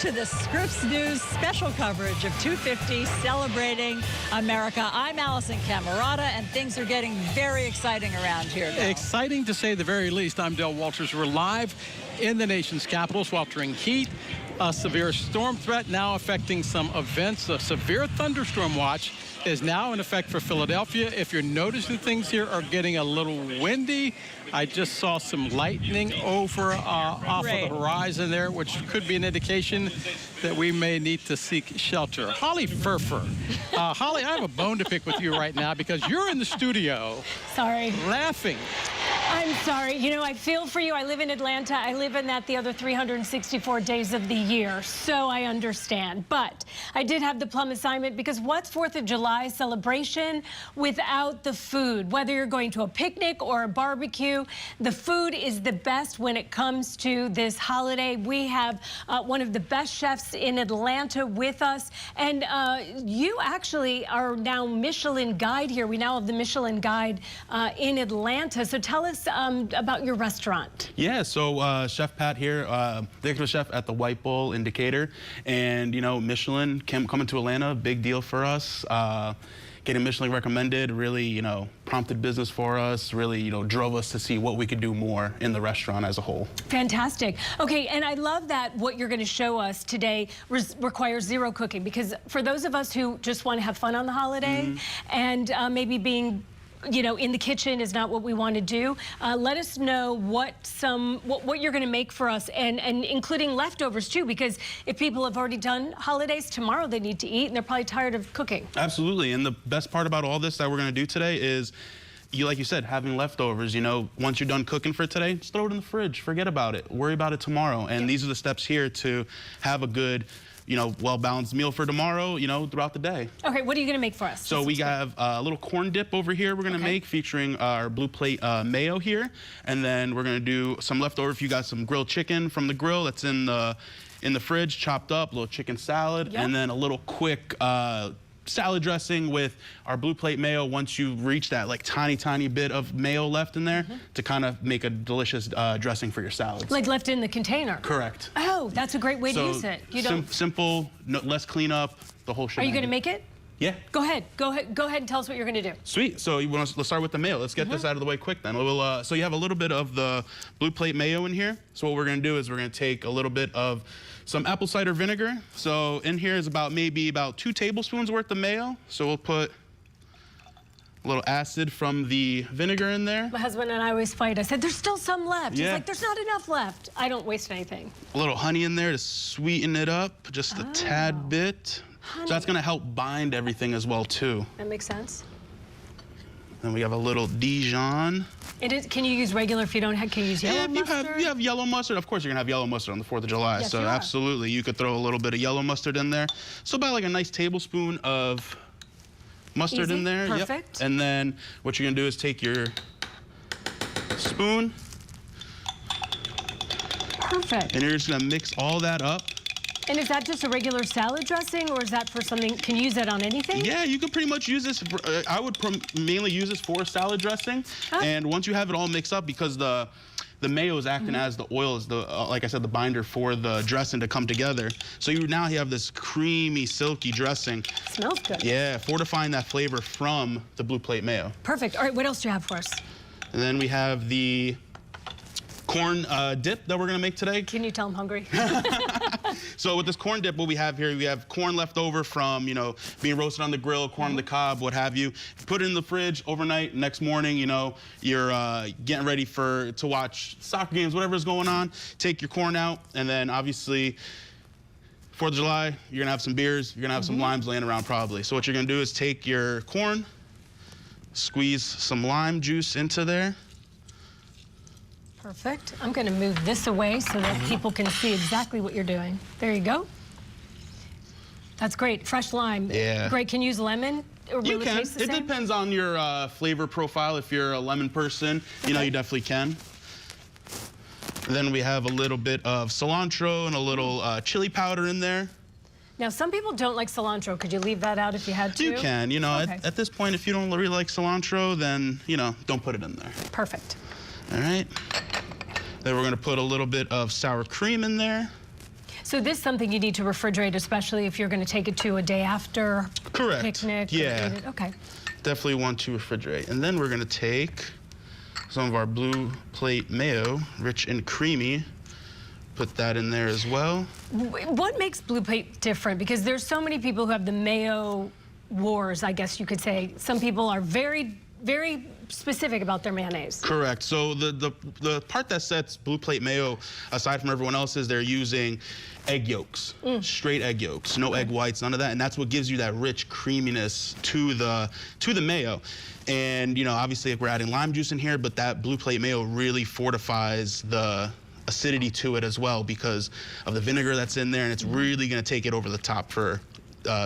to the Scripps News special coverage of 250 celebrating America. I'm Alisyn Camerota, and things are getting very exciting around here now.
Exciting to say the very least. I'm Del Walters. We're live in the nation's capital, sweltering heat. A severe storm threat now affecting some events. A severe thunderstorm watch is now in effect for Philadelphia. If you're noticing things here are getting a little windy, I just saw some lightning over off of the horizon there, which could be an indication that we may need to seek shelter. Holly Furfer. Holly, I have a bone to pick with you right now because you're in the studio.
Sorry.
Laughing.
I'm sorry. You know, I feel for you. I live in Atlanta. I live in that the other 364 days of the year, so I understand. But I did have the plum assignment because what's 4th of July celebration without the food? Whether you're going to a picnic or a barbecue, the food is the best when it comes to this holiday. We have one of the best chefs in Atlanta with us, and you actually are now Michelin Guide here. We now have the Michelin Guide in Atlanta. So tell us about your restaurant.
Yeah, so Chef Pat here, executive chef at the White Bull in Decatur, and you know, Michelin coming to Atlanta, big deal for us. Getting Michelin recommended really, you know, prompted business for us, really, you know, drove us to see what we could do more in the restaurant as a whole.
Fantastic. Okay, and I love that what you're going to show us today requires zero cooking, because for those of us who just want to have fun on the holiday and maybe being, you know, in the kitchen is not what we want to do. Let us know what you're going to make for us, and including leftovers too, because if people have already done holidays, tomorrow they need to eat and they're probably tired of cooking.
Absolutely, and the best part about all this that we're going to do today is, like you said, having leftovers. You know, once you're done cooking for today, just throw it in the fridge, forget about it, worry about it tomorrow. And these are the steps here to have a good, you know, well-balanced meal for tomorrow, you know, throughout the day.
Okay, what are you going to make for us?
So we have a little corn dip over here we're going to make, featuring our blue plate mayo here. And then we're going to do some leftover. If you got some grilled chicken from the grill that's in the fridge, chopped up, a little chicken salad, and then a little quick salad dressing with our blue plate mayo once you reach that like tiny bit of mayo left in there to kind of make a delicious dressing for your salads.
Like left in the container?
Correct.
Oh, that's a great way to use it. You don't...
Simple, less cleanup, the whole shebang.
Are you going to make it?
Yeah.
Go ahead and tell us what you're going to do.
Sweet. So let's start with the mayo. Let's get this out of the way quick then. So you have a little bit of the blue plate mayo in here. So what we're going to do is we're going to take a little bit of some apple cider vinegar. So in here is maybe about 2 tablespoons worth of mayo. So we'll put a little acid from the vinegar in there.
My husband and I always fight. I said, there's still some left. He's like, there's not enough left. I don't waste anything.
A little honey in there to sweeten it up, just a tad bit. Honey. So that's going to help bind everything as well, too.
That makes sense.
Then we have a little Dijon.
Can you use regular if you don't have, can you use yellow mustard?
If you have yellow mustard, of course you're going to have yellow mustard on the 4th of July.
Yes,
so absolutely, you could throw a little bit of yellow mustard in there. So about like a nice tablespoon of mustard in there.
Perfect.
Yep. And then what you're going to do is take your spoon.
Perfect.
And you're just going to mix all that up.
And is that just a regular salad dressing, or is that for something, can you use that on anything?
Yeah, you can pretty much use this, I would mainly use this for salad dressing. And once you have it all mixed up, because the mayo is acting as the oil, is like I said, the binder for the dressing to come together. So you now have this creamy, silky dressing.
Smells good.
Yeah, fortifying that flavor from the blue plate mayo.
Perfect. All right, what else do you have for us?
And then we have the corn dip that we're gonna make today.
Can you tell I'm hungry?
So with this corn dip, what we have here, we have corn left over from, you know, being roasted on the grill, corn on the cob, what have you. Put it in the fridge overnight. Next morning, you know, you're getting ready to watch soccer games, whatever's going on. Take your corn out, and then obviously 4th of July, you're gonna have some beers, you're gonna have some limes laying around probably. So what you're gonna do is take your corn, squeeze some lime juice into there.
Perfect. I'm going to move this away so that people can see exactly what you're doing. There you go. That's great. Fresh lime.
Yeah.
Great. Can you use lemon? Or will
You can.
It
depends on your flavor profile. If you're a lemon person, you know, you definitely can. Then we have a little bit of cilantro and a little chili powder in there.
Now, some people don't like cilantro. Could you leave that out if you had to?
You can. You know, at this point, if you don't really like cilantro, then, you know, don't put it in there.
Perfect.
All right. Then we're going to put a little bit of sour cream in there.
So this is something you need to refrigerate, especially if you're going to take it to a day after picnic.
Yeah.
Okay.
Definitely want to refrigerate. And then we're going to take some of our blue plate mayo, rich and creamy, put that in there as well.
What makes Blue Plate different? Because there's so many people who have the mayo wars, I guess you could say. Some people are very, very specific about their mayonnaise.
Correct. So the part that sets Blue Plate mayo aside from everyone else is they're using egg yolks, straight egg yolks, no egg whites, none of that, and that's what gives you that rich creaminess to the mayo. And you know, obviously we're adding lime juice in here, but that Blue Plate mayo really fortifies the acidity to it as well because of the vinegar that's in there, and it's really going to take it over the top for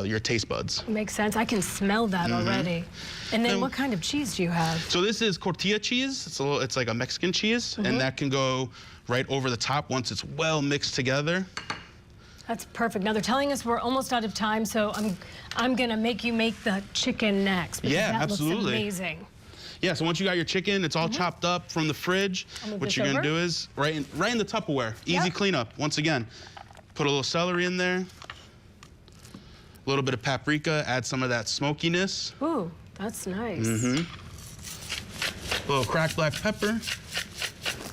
your taste buds.
Makes sense. I can smell that already. And then what kind of cheese do you have?
So this is tortilla cheese. It's like a Mexican cheese, and that can go right over the top once it's well mixed together.
That's perfect. Now they're telling us we're almost out of time, so I'm gonna make you make the chicken next because that looks amazing.
Yeah, so once you got your chicken, it's all chopped up from the fridge. What you're gonna do is right in the Tupperware. Easy cleanup. Once again, put a little celery in there, a little bit of paprika, add some of that smokiness.
Ooh, that's nice.
A little cracked black pepper.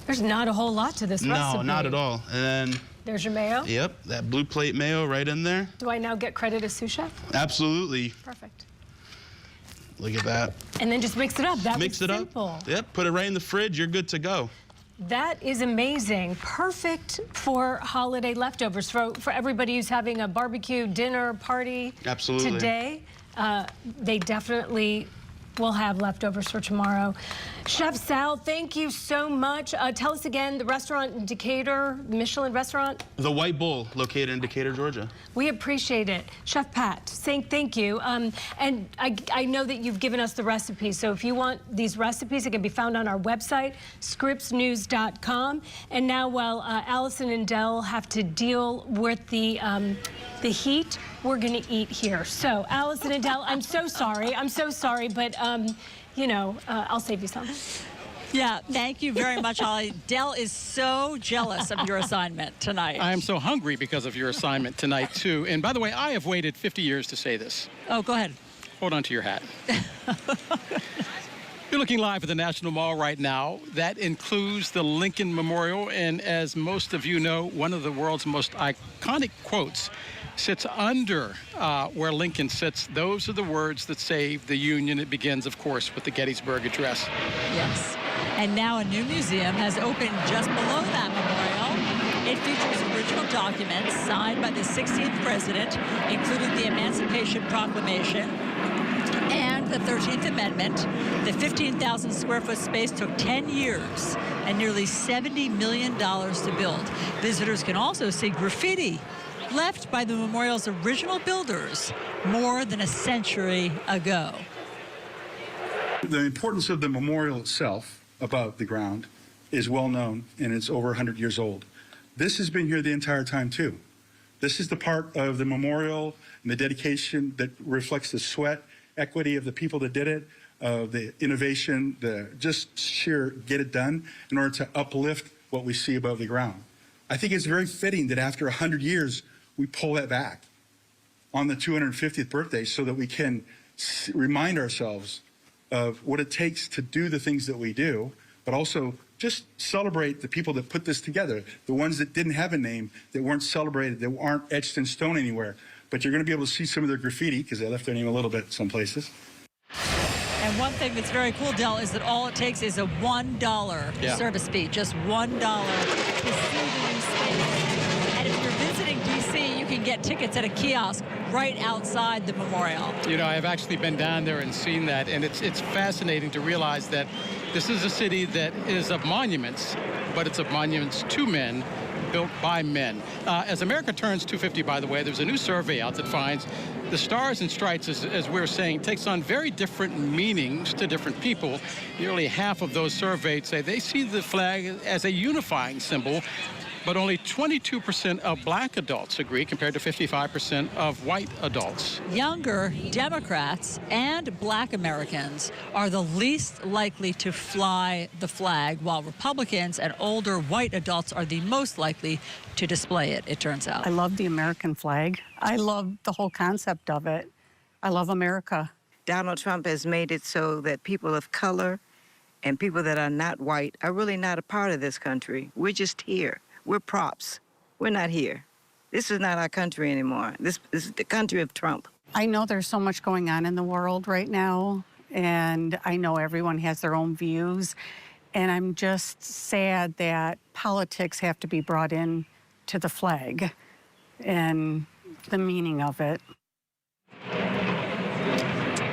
There's not a whole lot to this recipe.
No, not at all. And then
there's your mayo.
Yep, that Blue Plate mayo right in there.
Do I now get credit as sous chef?
Absolutely.
Perfect.
Look at that.
And then just mix it up. That
mix
was
it
simple.
up. Yep, put it right in the fridge. You're good to go.
That is amazing. Perfect for holiday leftovers, for everybody who's having a barbecue, dinner, party today. They definitely will have leftovers for tomorrow. Chef Sal, thank you so much. Tell us again, the restaurant in Decatur, Michelin restaurant?
The White Bull, located in Decatur, Georgia.
We appreciate it. Chef Pat, saying thank you. And I know that you've given us the recipes, so if you want these recipes, it can be found on our website, scripsnews.com. And now, while Alisyn and Del have to deal with the heat, we're gonna eat here. So, Alisyn and Del, I'm so sorry, but you know, I'll save you some.
Yeah, thank you very much, Holly. Del is so jealous of your assignment tonight.
I am so hungry because of your assignment tonight, too. And by the way, I have waited 50 years to say this.
Oh, go ahead.
Hold on to your hat. You're looking live at the National Mall right now. That includes the Lincoln Memorial. And as most of you know, one of the world's most iconic quotes sits under where Lincoln sits. Those are the words that saved the Union. It begins, of course, with the Gettysburg Address.
Yes. And now a new museum has opened just below that memorial. It features original documents signed by the 16th president, including the Emancipation Proclamation and the 13th Amendment. The 15,000 square foot space took 10 years and nearly $70 million to build. Visitors can also see graffiti left by the memorial's original builders more than a century ago.
The importance of the memorial itself above the ground is well known, and it's over 100 years old. This has been here the entire time, too. This is the part of the memorial and the dedication that reflects the sweat, equity of the people that did it, the innovation, the just sheer get it done in order to uplift what we see above the ground. I think it's very fitting that after 100 years, we pull that back on the 250th birthday so that we can remind ourselves of what it takes to do the things that we do, but also just celebrate the people that put this together, the ones that didn't have a name, that weren't celebrated, that aren't etched in stone anywhere. But you're going to be able to see some of their graffiti because they left their name a little bit some places.
And one thing that's very cool, Del, is that all it takes is a $1 service fee, just $1 to see the new space. And if you're visiting D.C., you can get tickets at a kiosk right outside the memorial.
You know, I've actually been down there and seen that, and it's fascinating to realize that this is a city that is of monuments, but it's of monuments to men, built by men. As America turns 250, by the way, there's a new survey out that finds the stars and stripes, as we were saying, takes on very different meanings to different people. Nearly half of those surveyed say they see the flag as a unifying symbol, but only 22% of black adults agree, compared to 55% of white adults.
Younger Democrats and black Americans are the least likely to fly the flag, while Republicans and older white adults are the most likely to display it, it turns out.
I love the American flag. I love the whole concept of it. I love America.
Donald Trump has made it so that people of color and people that are not white are really not a part of this country. We're just here. We're props. We're not here. This is not our country anymore. This is the country of Trump.
I know there's so much going on in the world right now, and I know everyone has their own views, and I'm just sad that politics have to be brought in to the flag and the meaning of it.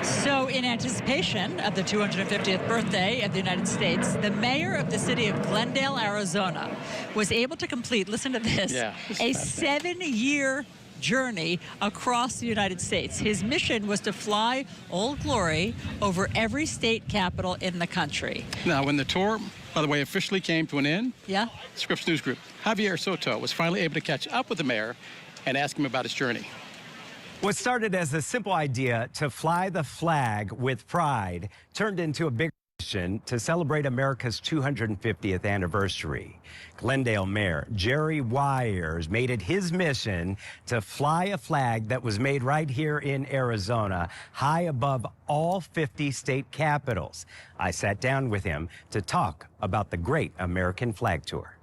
So in anticipation of the 250th birthday of the United States, the mayor of the city of Glendale, Arizona, was able to complete, listen to this, a 7-year journey across the United States. His mission was to fly Old Glory over every state capital in the country.
Now, when the tour, by the way, officially came to an end,
Scripps
News Group, Javier Soto was finally able to catch up with the mayor and ask him about his journey.
What started as a simple idea to fly the flag with pride turned into a big mission to celebrate America's 250th anniversary. Glendale Mayor Jerry Wires made it his mission to fly a flag that was made right here in Arizona, high above all 50 state capitals. I sat down with him to talk about the Great American Flag Tour.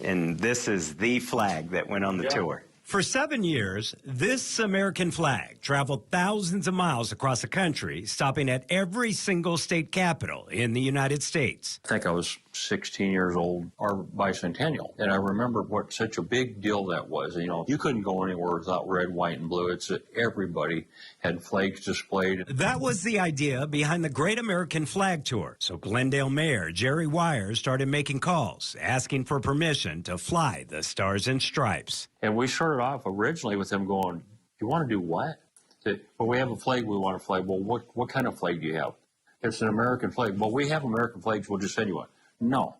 And this is the flag that went on the tour. For 7 years, this American flag traveled thousands of miles across the country, stopping at every single state capital in the United States.
I think I was 16 years old, our bicentennial. And I remember what such a big deal that was. You know, you couldn't go anywhere without red, white, and blue. It's that everybody had flags displayed.
That was the idea behind the Great American Flag Tour. So Glendale Mayor Jerry Wires started making calls, asking for permission to fly the Stars and Stripes.
And we started off originally with them going, you want to do what? Well, we have a flag, we want a flag. Well, what kind of flag do you have? It's an American flag. Well, we have American flags, we'll just send you one. No,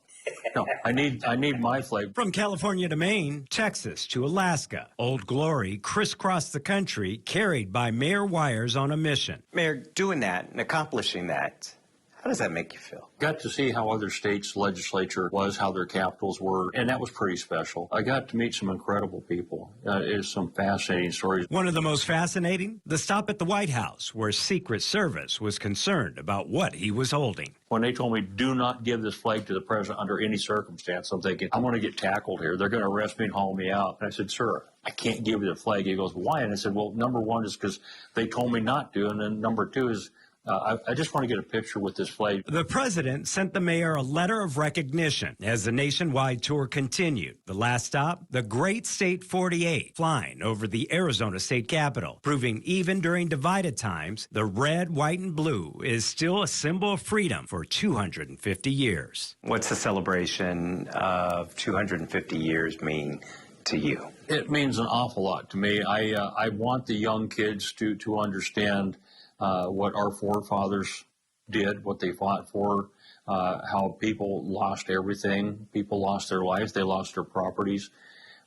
I need my flag.
From California to Maine, Texas to Alaska, Old Glory crisscrossed the country, carried by Mayor Wires on a mission. Mayor, doing that and accomplishing that, how does that make you feel?
Got to see how other states' legislature was, how their capitals were, and that was pretty special. I got to meet some incredible people. It is some fascinating stories.
One of the most fascinating, the stop at the White House, where Secret Service was concerned about what he was holding.
When they told me, do not give this flag to the president under any circumstance, I'm thinking, I'm going to get tackled here. They're going to arrest me and haul me out. And I said, sir, I can't give you the flag. He goes, why? And I said, well, number one is because they told me not to. And then number two is, I just want to get a picture with this flag.
The president sent the mayor a letter of recognition as the nationwide tour continued. The last stop, the Great State 48, flying over the Arizona state capitol, proving even during divided times, the red, white, and blue is still a symbol of freedom for 250 years. What's the celebration of 250 years mean to you?
It means an awful lot to me. I want the young kids to understand what our forefathers did, what they fought for, how people lost everything. People lost their lives. They lost their properties.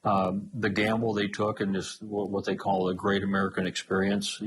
The gamble they took in this, what they call a great American experience.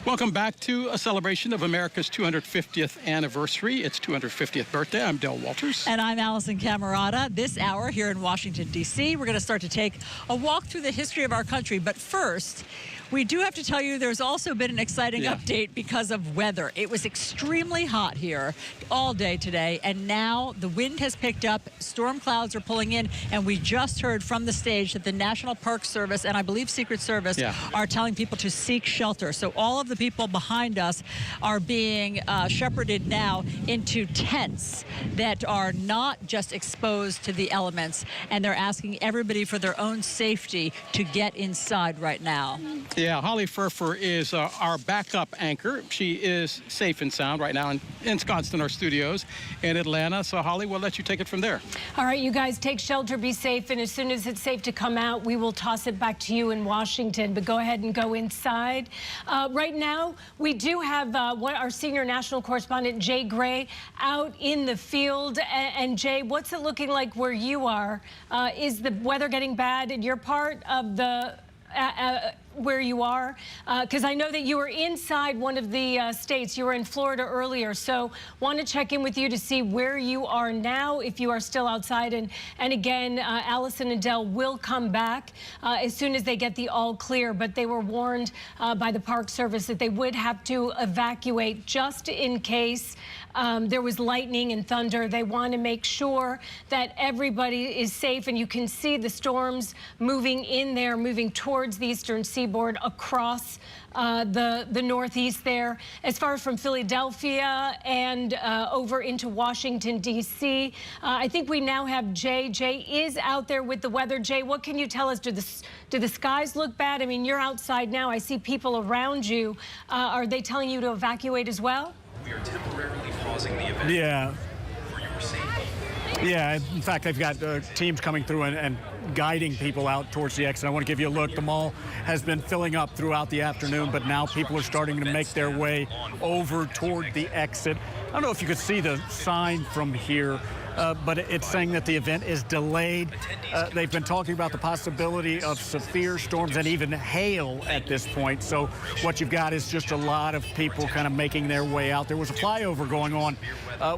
Welcome back to a celebration of America's 250th anniversary. Its 250th birthday. I'm Del Walters.
And I'm Alisyn Camerota. This hour here in Washington, D.C., we're going to start to take a walk through the history of our country. But first, we do have to tell you there's also been an exciting update because of weather. It was extremely hot here all day today, and now the wind has picked up. Storm clouds are pulling in, and we just heard from the stage that the National Park Service and I believe Secret Service are telling people to seek shelter. So all of the people behind us are being shepherded now into tents that are not just exposed to the elements, and they're asking everybody for their own safety to get inside right now.
Yeah, Holly Furfer is our backup anchor. She is safe and sound right now ensconced in our studios in Atlanta. So, Holly, we'll let you take it from there.
All right, you guys, take shelter, be safe, and as soon as it's safe to come out, we will toss it back to you in Washington. But go ahead and go inside. Right now, we do have our senior national correspondent, Jay Gray, out in the field. And Jay, what's it looking like where you are? Is the weather getting bad in your part of the where you are? Because I know that you were inside one of the states. You were in Florida earlier, so want to check in with you to see where you are now, if you are still outside. And again, Alisyn and Del will come back as soon as they get the all clear, but they were warned by the Park Service that they would have to evacuate just in case there was lightning and thunder. They want to make sure that everybody is safe, and you can see the storms moving in there, moving towards the eastern seaboard across the northeast there. As far as from Philadelphia and over into Washington, D.C., I think we now have Jay. Jay is out there with the weather. Jay, what can you tell us? Do the skies look bad? I mean, you're outside now. I see people around you. Are they telling you to evacuate as well?
We are temporarily pausing the event.
Yeah.
For your safety.
Yeah, in fact, they've got teams coming through and guiding people out towards the exit. I want to give you a look. The mall has been filling up throughout the afternoon, but now people are starting to make their way over toward the exit. I don't know if you could see the sign from here, but it's saying that the event is delayed. They've been talking about the possibility of severe storms and even hail at this point. So what you've got is just a lot of people kind of making their way out. There was a flyover going on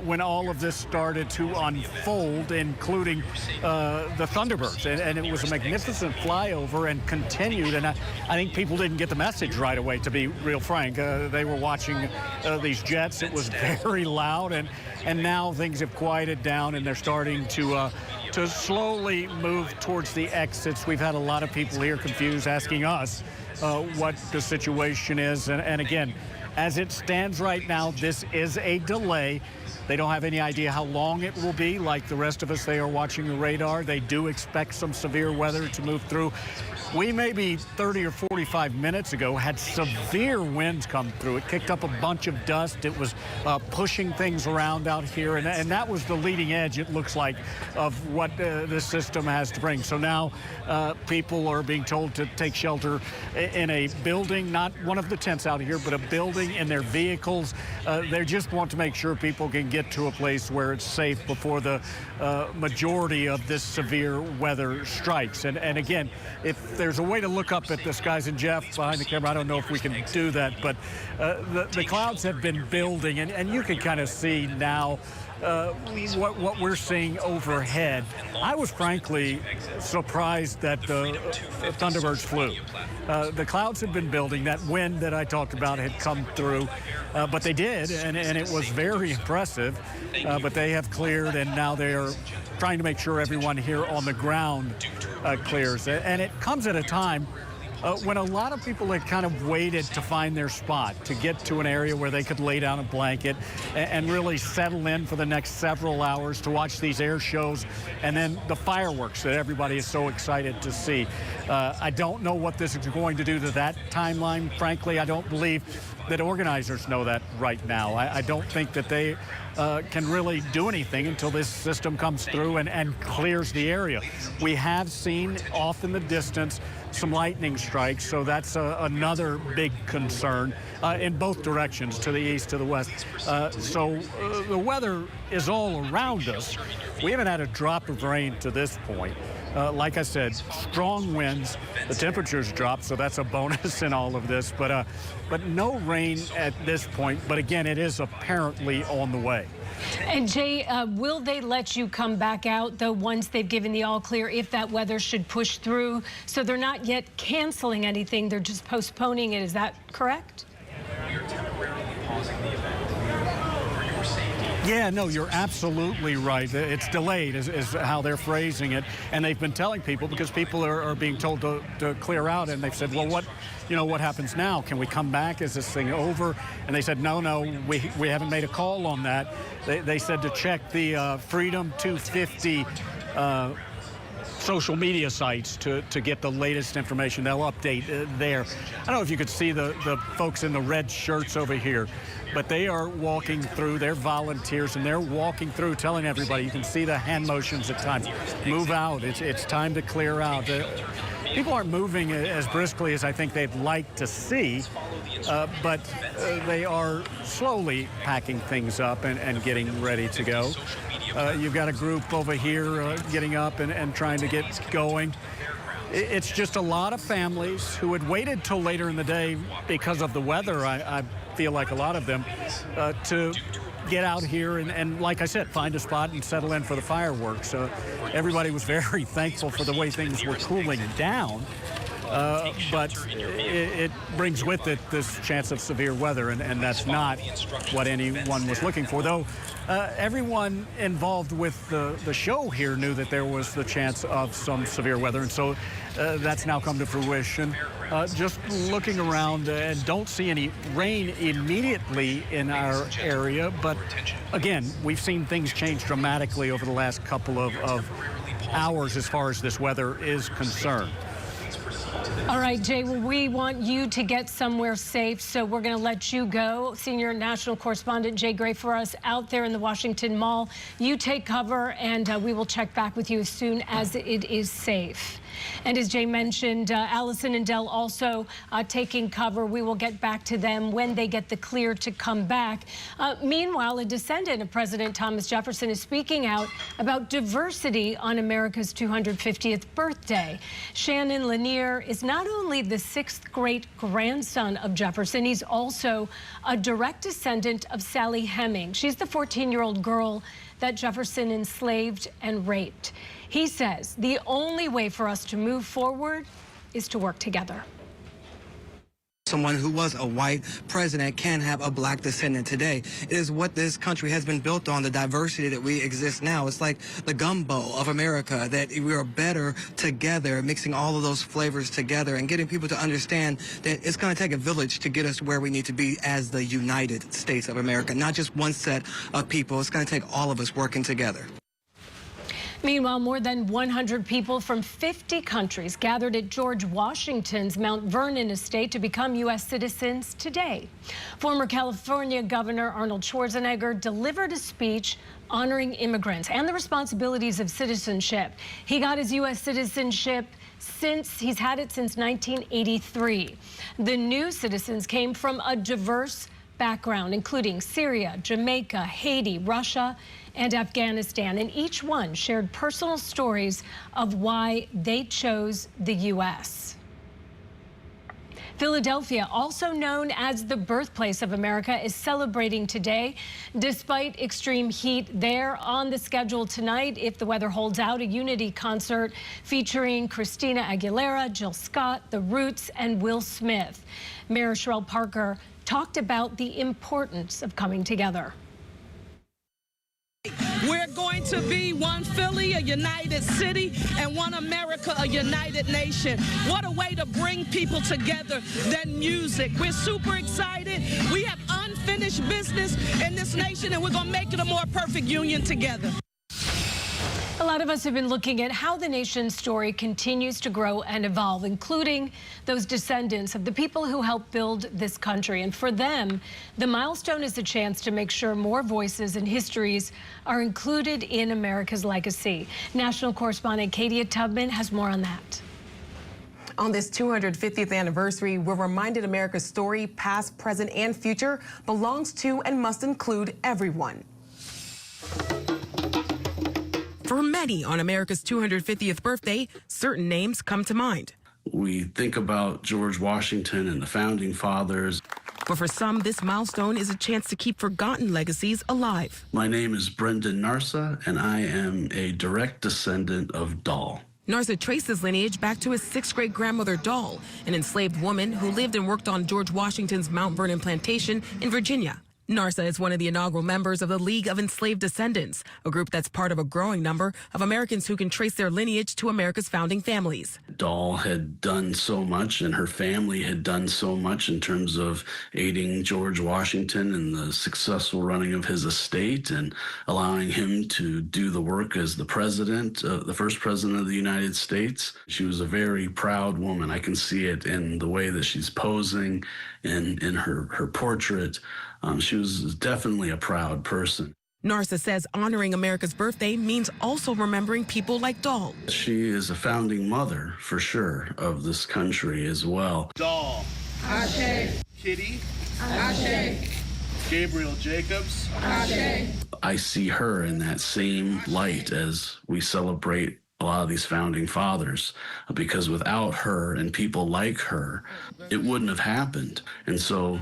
when all of this started to unfold, including the Thunderbirds. And it was a magnificent flyover and continued. And I think people didn't get the message right away, to be real frank. They were watching these jets. It was very loud. And now things have quieted down, and they're starting to slowly move towards the exits. We've had a lot of people here confused, asking us what the situation is. And again, as it stands right now, this is a delay. They don't have any idea how long it will be. Like the rest of us, they are watching the radar. They do expect some severe weather to move through. We maybe 30 or 45 minutes ago had severe winds come through. It kicked up a bunch of dust. It was pushing things around out here, and that was the leading edge, it looks like, of what this system has to bring. So now people are being told to take shelter in a building, not one of the tents out here, but a building, in their vehicles. They just want to make sure people can get to a place where it's safe before the majority of this severe weather strikes. And again, if there's a way to look up at the skies, and Jeff behind the camera, I don't know if we can do that, but the clouds have been building, and you can kind of see now what we're seeing overhead. I was frankly surprised that the Thunderbirds flew. The clouds had been building. That wind that I talked about had come through, but they did, and it was very impressive. But they have cleared, and now they are trying to make sure everyone here on the ground clears. And it comes at a time when a lot of people had kind of waited to find their spot, to get to an area where they could lay down a blanket and really settle in for the next several hours to watch these air shows and then the fireworks that everybody is so excited to see. I don't know what this is going to do to that timeline. Frankly, I don't believe that organizers know that right now. I don't think that they can really do anything until this system comes through and clears the area. We have seen off in the distance some lightning strikes, so that's another big concern in both directions, to the east, to the west. So the weather is all around us. We haven't had a drop of rain to this point. Like I said, strong winds. The temperatures dropped, so that's a bonus in all of this. But no rain at this point. But again, it is apparently on the way.
And Jay, will they let you come back out, though, once they've given the all clear, if that weather should push through? So they're not yet canceling anything. They're just postponing it. Is that correct?
We are temporarily pausing the event for your safety.
Yeah, no, you're absolutely right. It's delayed is how they're phrasing it. And they've been telling people, because people are being told to clear out, and they've said, well, what happens now? Can we come back? Is this thing over? And they said, no, we haven't made a call on that. They said to check the Freedom 250 social media sites to get the latest information. They'll update there. I don't know if you could see the folks in the red shirts over here, but they are walking through. They're volunteers, and they're walking through, telling everybody. You can see the hand motions at times. Move out. It's time to clear out. People aren't moving as briskly as I think they'd like to see, but they are slowly packing things up and getting ready to go. You've got a group over here getting up and trying to get going. it's just a lot of families who had waited till later in the day because of the weather, I feel like a lot of them, to get out here and, like I said, find a spot and settle in for the fireworks. Everybody was very thankful for the way things were cooling down. But it brings with it this chance of severe weather, and that's not what anyone was looking for. Though everyone involved with the show here knew that there was the chance of some severe weather, and so that's now come to fruition. Just looking around and don't see any rain immediately in our area, but again, we've seen things change dramatically over the last couple of hours as far as this weather is concerned.
All right, Jay, well, we want you to get somewhere safe, so we're going to let you go. Senior national correspondent Jay Gray for us out there in the Washington Mall. You take cover, and we will check back with you as soon as it is safe. And as Jay mentioned, Alisyn and Del also taking cover. We will get back to them when they get the clear to come back. Meanwhile, a descendant of President Thomas Jefferson is speaking out about diversity on America's 250th birthday. Shannon Lanier is not only the 6th great-grandson of Jefferson, he's also a direct descendant of Sally Heming. She's the 14-year-old girl that Jefferson enslaved and raped. He says the only way for us to move forward is to work together.
Someone who was a white president can have a black descendant today. It is what this country has been built on, the diversity that we exist now. It's like the gumbo of America, that we are better together, mixing all of those flavors together and getting people to understand that it's going to take a village to get us where we need to be as the United States of America, not just one set of people. It's going to take all of us working together.
Meanwhile, more than 100 people from 50 countries gathered at George Washington's Mount Vernon estate to become U.S. citizens today. Former California Governor Arnold Schwarzenegger delivered a speech honoring immigrants and the responsibilities of citizenship. He got his U.S. citizenship he's had it since 1983. The new citizens came from a diverse background, including Syria, Jamaica, Haiti, Russia, and Afghanistan, and each one shared personal stories of why they chose the U.S. Philadelphia, also known as the birthplace of America, is celebrating today. Despite extreme heat, there on the schedule tonight, if the weather holds out, a unity concert featuring Christina Aguilera, Jill Scott, The Roots, and Will Smith. Mayor Sherrell Parker talked about the importance of coming together.
We're going to be one Philly, a united city, and one America, a united nation. What a way to bring people together than music. We're super excited. We have unfinished business in this nation, and we're going to make it a more perfect union together.
A lot of us have been looking at how the nation's story continues to grow and evolve, including those descendants of the people who helped build this country. And for them, the milestone is a chance to make sure more voices and histories are included in America's legacy. National correspondent Katia Tubman has more on that.
On this 250th anniversary, we're reminded America's story, past, present, and future, belongs to and must include everyone. For many on America's 250th birthday, certain names come to mind.
We think about George Washington and the founding fathers.
But for some, this milestone is a chance to keep forgotten legacies alive.
My name is Brendan Narsa, and I am a direct descendant of Doll.
Narsa traces lineage back to his 6th great-grandmother Doll, an enslaved woman who lived and worked on George Washington's Mount Vernon plantation in Virginia. Narsa is one of the inaugural members of the League of Enslaved Descendants, a group that's part of a growing number of Americans who can trace their lineage to America's founding families.
Doll had done so much, and her family had done so much in terms of aiding George Washington in the successful running of his estate and allowing him to do the work as the president, the first president of the United States. She was a very proud woman. I can see it in the way that she's posing and in her portrait. She was definitely a proud person.
Narsa says honoring America's birthday means also remembering people like Doll.
She is a founding mother, for sure, of this country as well.
Doll.
Ashe.
Kitty.
Ashe.
Gabriel Jacobs.
Ashe.
I see her in that same light as we celebrate a lot of these founding fathers, because without her and people like her, it wouldn't have happened. And so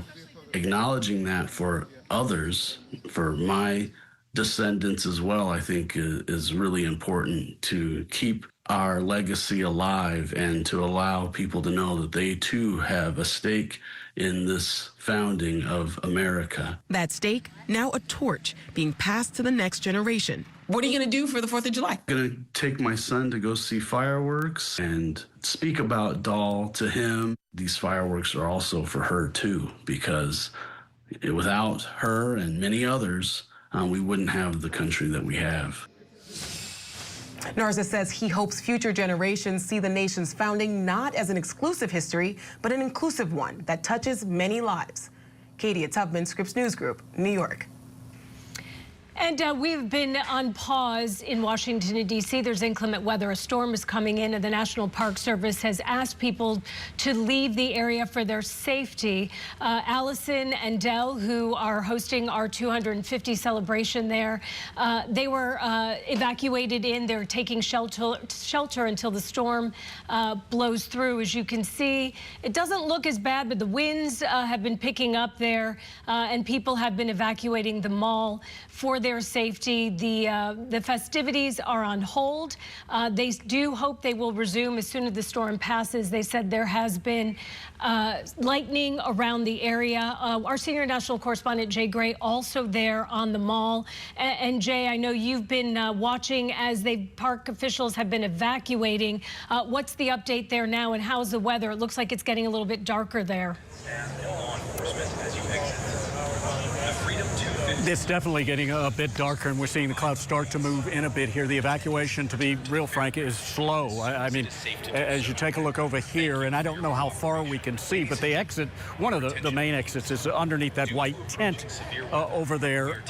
acknowledging that for others, for my descendants as well, I think is really important to keep our legacy alive and to allow people to know that they too have a stake in this founding of America.
That stake, now a torch being passed to the next generation. What are you going to do for the 4th of July?
I'm going to take my son to go see fireworks and speak about Doll to him. These fireworks are also for her too, because without her and many others, we wouldn't have the country that we have.
Narza says he hopes future generations see the nation's founding not as an exclusive history, but an inclusive one that touches many lives. Katie Tubman, Scripps News Group, New York.
And we've been on pause in Washington, D.C. There's inclement weather. A storm is coming in, and the National Park Service has asked people to leave the area for their safety. Alisyn and Dell, who are hosting our 250 celebration there, they were evacuated in. They're taking shelter until the storm blows through. As you can see, it doesn't look as bad, but the winds have been picking up there, and people have been evacuating the mall for their safety. The festivities are on hold. They do hope they will resume as soon as the storm passes. They said there has been lightning around the area. Our senior national correspondent Jay Gray also there on the mall. And Jay, I know you've been watching as the park officials have been evacuating. What's the update there now, and how's the weather? It looks like it's getting a little bit darker there.
It's definitely getting a bit darker, and we're seeing the clouds start to move in a bit here. The evacuation, to be real frank, is slow. I mean, as you take a look over here, and I don't know how far we can see, but the exit, one of the main exits is underneath that white tent over there.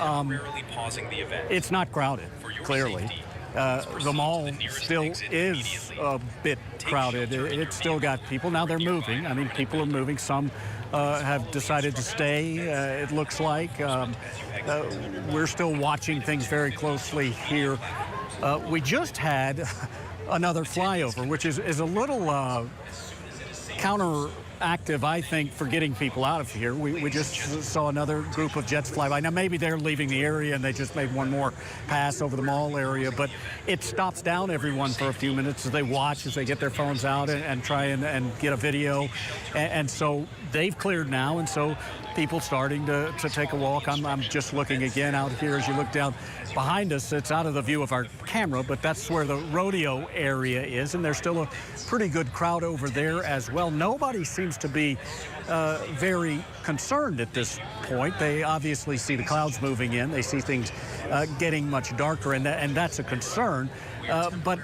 It's not crowded, clearly. The mall still is a bit crowded. It's still got people. Now they're moving. I mean, people are moving. Some have decided to stay, it looks like. We're still watching things very closely here. We just had another flyover, which is a little counteractive, I think, for getting people out of here. We just saw another group of jets fly by. Now, maybe they're leaving the area and they just made one more pass over the mall area, but it stops down everyone for a few minutes as they watch, as they get their phones out and try and get a video. And so they've cleared now, and so people starting to take a walk. I'm just looking again out here as you look down behind us. It's out of the view of our camera, but that's where the rodeo area is, and there's still a pretty good crowd over there as well. Nobody seems to be very concerned at this point. They obviously see the clouds moving in. They see things getting much darker, and that's a concern. But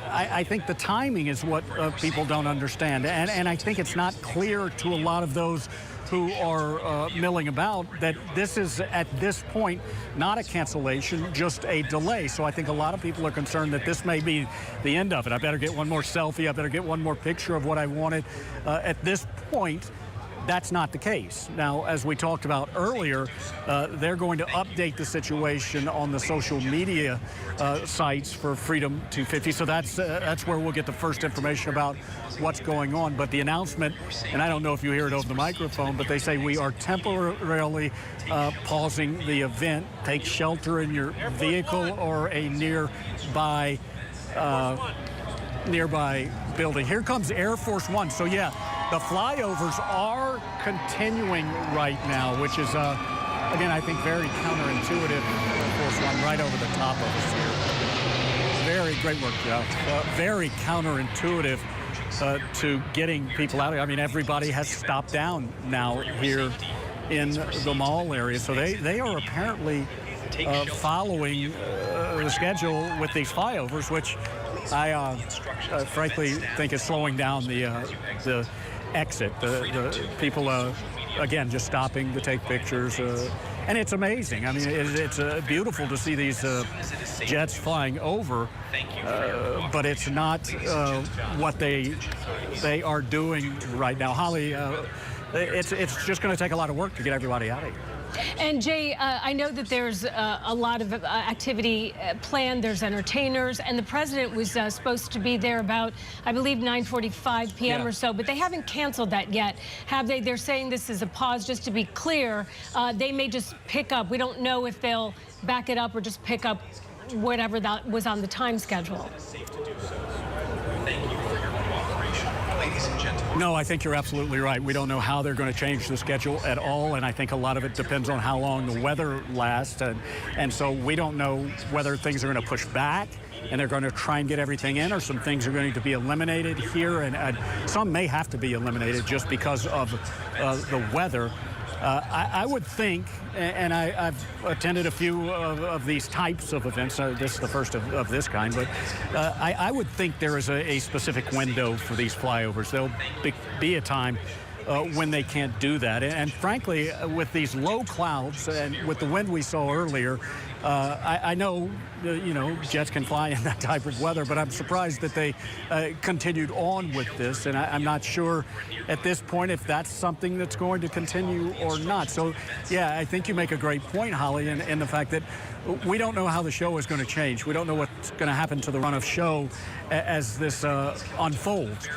I think the timing is what people don't understand. And I think it's not clear to a lot of those who are milling about that this is, at this point, not a cancellation, just a delay. So I think a lot of people are concerned that this may be the end of it. I better get one more selfie. I better get one more picture of what I wanted. At this point, that's not the case. Now, as we talked about earlier, they're going to update the situation on the social media sites for Freedom 250. So that's where we'll get the first information about what's going on. But the announcement, and I don't know if you hear it over the microphone, but they say we are temporarily pausing the event. Take shelter in your vehicle or a nearby building. Here comes Air Force One. So yeah, the flyovers are continuing right now, which is, again, I think very counterintuitive. Air Force One right over the top of us here. Very great work, Jeff. Very counterintuitive to getting people out. I mean, everybody has stopped down now here in the mall area. So they are apparently following the schedule with these flyovers, which I frankly think is slowing down the exit. The people, again, just stopping to take pictures. And it's amazing. I mean, it's beautiful to see these jets flying over, but it's not what they are doing right now. Holly, it's just going to take a lot of work to get everybody out of here.
And Jay, I know that there's a lot of activity planned. There's entertainers, and the president was supposed to be there about, I believe, 9:45 p.m. or so, but they haven't canceled that yet, have they? They're saying this is a pause. Just to be clear, they may just pick up. We don't know if they'll back it up or just pick up whatever that was on the time schedule.
No, I think you're absolutely right. We don't know how they're going to change the schedule at all, and I think a lot of it depends on how long the weather lasts, and so we don't know whether things are going to push back and they're going to try and get everything in, or some things are going to be eliminated here, and some may have to be eliminated just because of the weather. I would think, and I've attended a few of these types of events. This is the first of this kind, but I would think there is a specific window for these flyovers. There'll be a time when they can't do that. And frankly, with these low clouds and with the wind we saw earlier, I know, jets can fly in that type of weather, but I'm surprised that they continued on with this, and I'm not sure at this point if that's something that's going to continue or not. So, yeah, I think you make a great point, Holly, in the fact that we don't know how the show is going to change. We don't know what's going to happen to the run of show as this unfolds.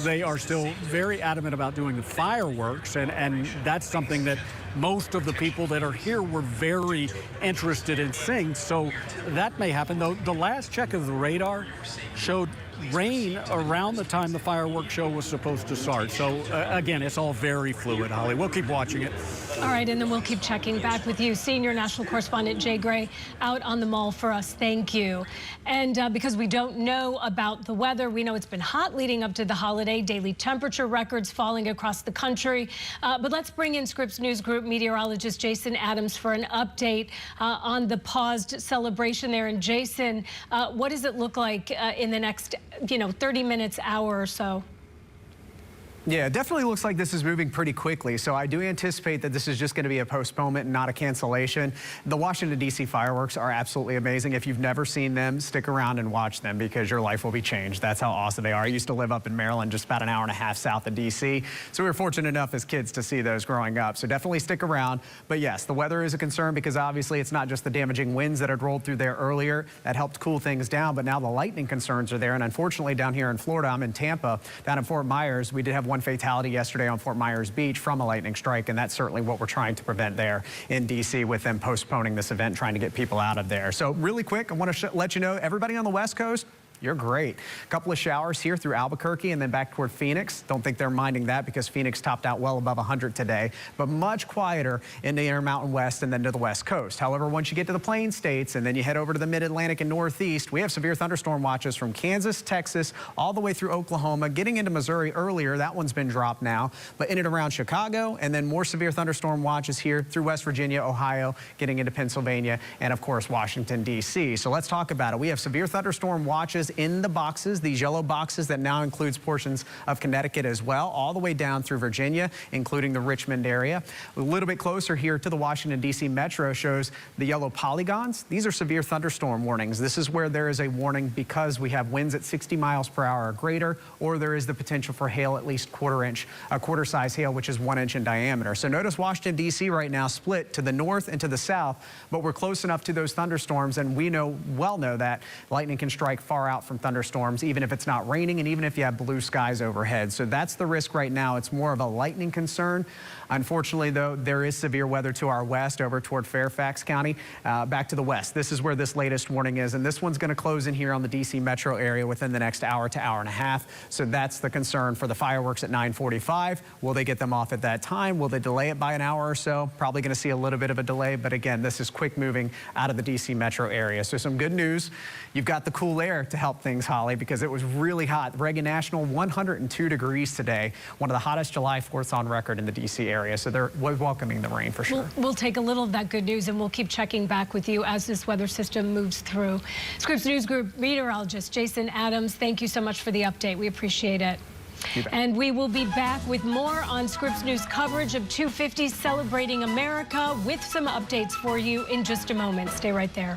They are still very adamant about doing the fireworks, and that's something that most of the people that are here were very interested in seeing. So that may happen, though. The last check of the radar showed rain around the time the fireworks show was supposed to start. So, again, it's all very fluid, Holly. We'll keep watching it.
All right, and then we'll keep checking back with you. Senior national correspondent Jay Gray out on the Mall for us. Thank you. And because we don't know about the weather, we know it's been hot leading up to the holiday. Daily temperature records falling across the country. But let's bring in Scripps News Group meteorologist Jason Adams for an update on the paused celebration there. And Jason, what does it look like in the next 30 minutes, hour or so?
Yeah, it definitely looks like this is moving pretty quickly. So I do anticipate that this is just going to be a postponement and not a cancellation. The Washington, D.C. fireworks are absolutely amazing. If you've never seen them, stick around and watch them because your life will be changed. That's how awesome they are. I used to live up in Maryland, just about an hour and a half south of D.C. So we were fortunate enough as kids to see those growing up. So definitely stick around. But yes, the weather is a concern because obviously it's not just the damaging winds that had rolled through there earlier that helped cool things down, but now the lightning concerns are there. And unfortunately down here in Florida, I'm in Tampa, down in Fort Myers, we did have one fatality yesterday on Fort Myers Beach from a lightning strike, and that's certainly what we're trying to prevent there in D.C. with them postponing this event, trying to get people out of there. So really quick, I want to let you know, everybody on the West Coast, you're great. A couple of showers here through Albuquerque and then back toward Phoenix. Don't think they're minding that because Phoenix topped out well above 100 today, but much quieter in the Intermountain West and then to the West Coast. However, once you get to the Plain States and then you head over to the Mid-Atlantic and Northeast, we have severe thunderstorm watches from Kansas, Texas, all the way through Oklahoma, getting into Missouri earlier. That one's been dropped now, but in and around Chicago, and then more severe thunderstorm watches here through West Virginia, Ohio, getting into Pennsylvania, and of course, Washington, D.C. So let's talk about it. We have severe thunderstorm watches in the boxes, these yellow boxes that now includes portions of Connecticut as well, all the way down through Virginia, including the Richmond area. A little bit closer here to the Washington, D.C. metro shows the yellow polygons. These are severe thunderstorm warnings. This is where there is a warning because we have winds at 60 miles per hour or greater, or there is the potential for hail, at least quarter size hail, which is 1 inch in diameter. So notice Washington, D.C. right now split to the north and to the south, but we're close enough to those thunderstorms, and we well know that lightning can strike far out from thunderstorms, even if it's not raining and even if you have blue skies overhead. So that's the risk right now. It's more of a lightning concern. Unfortunately, though, there is severe weather to our west over toward Fairfax County. Back to the west, this is where this latest warning is, and this one's going to close in here on the D.C. metro area within the next hour to hour and a half. So that's the concern for the fireworks at 9:45. Will they get them off at that time? Will they delay it by an hour or so? Probably going to see a little bit of a delay, but again, this is quick moving out of the D.C. metro area. So some good news. You've got the cool air to help things, Holly, because it was really hot. Reagan National, 102 degrees today, one of the hottest July 4ths on record in the D.C. area. So they're welcoming the rain for sure.
We'll take a little of that good news and we'll keep checking back with you as this weather system moves through. Scripps News Group meteorologist Jason Adams, thank you so much for the update. We appreciate it. And we will be back with more on Scripps News coverage of 250 Celebrating America with some updates for you in just a moment. Stay right there.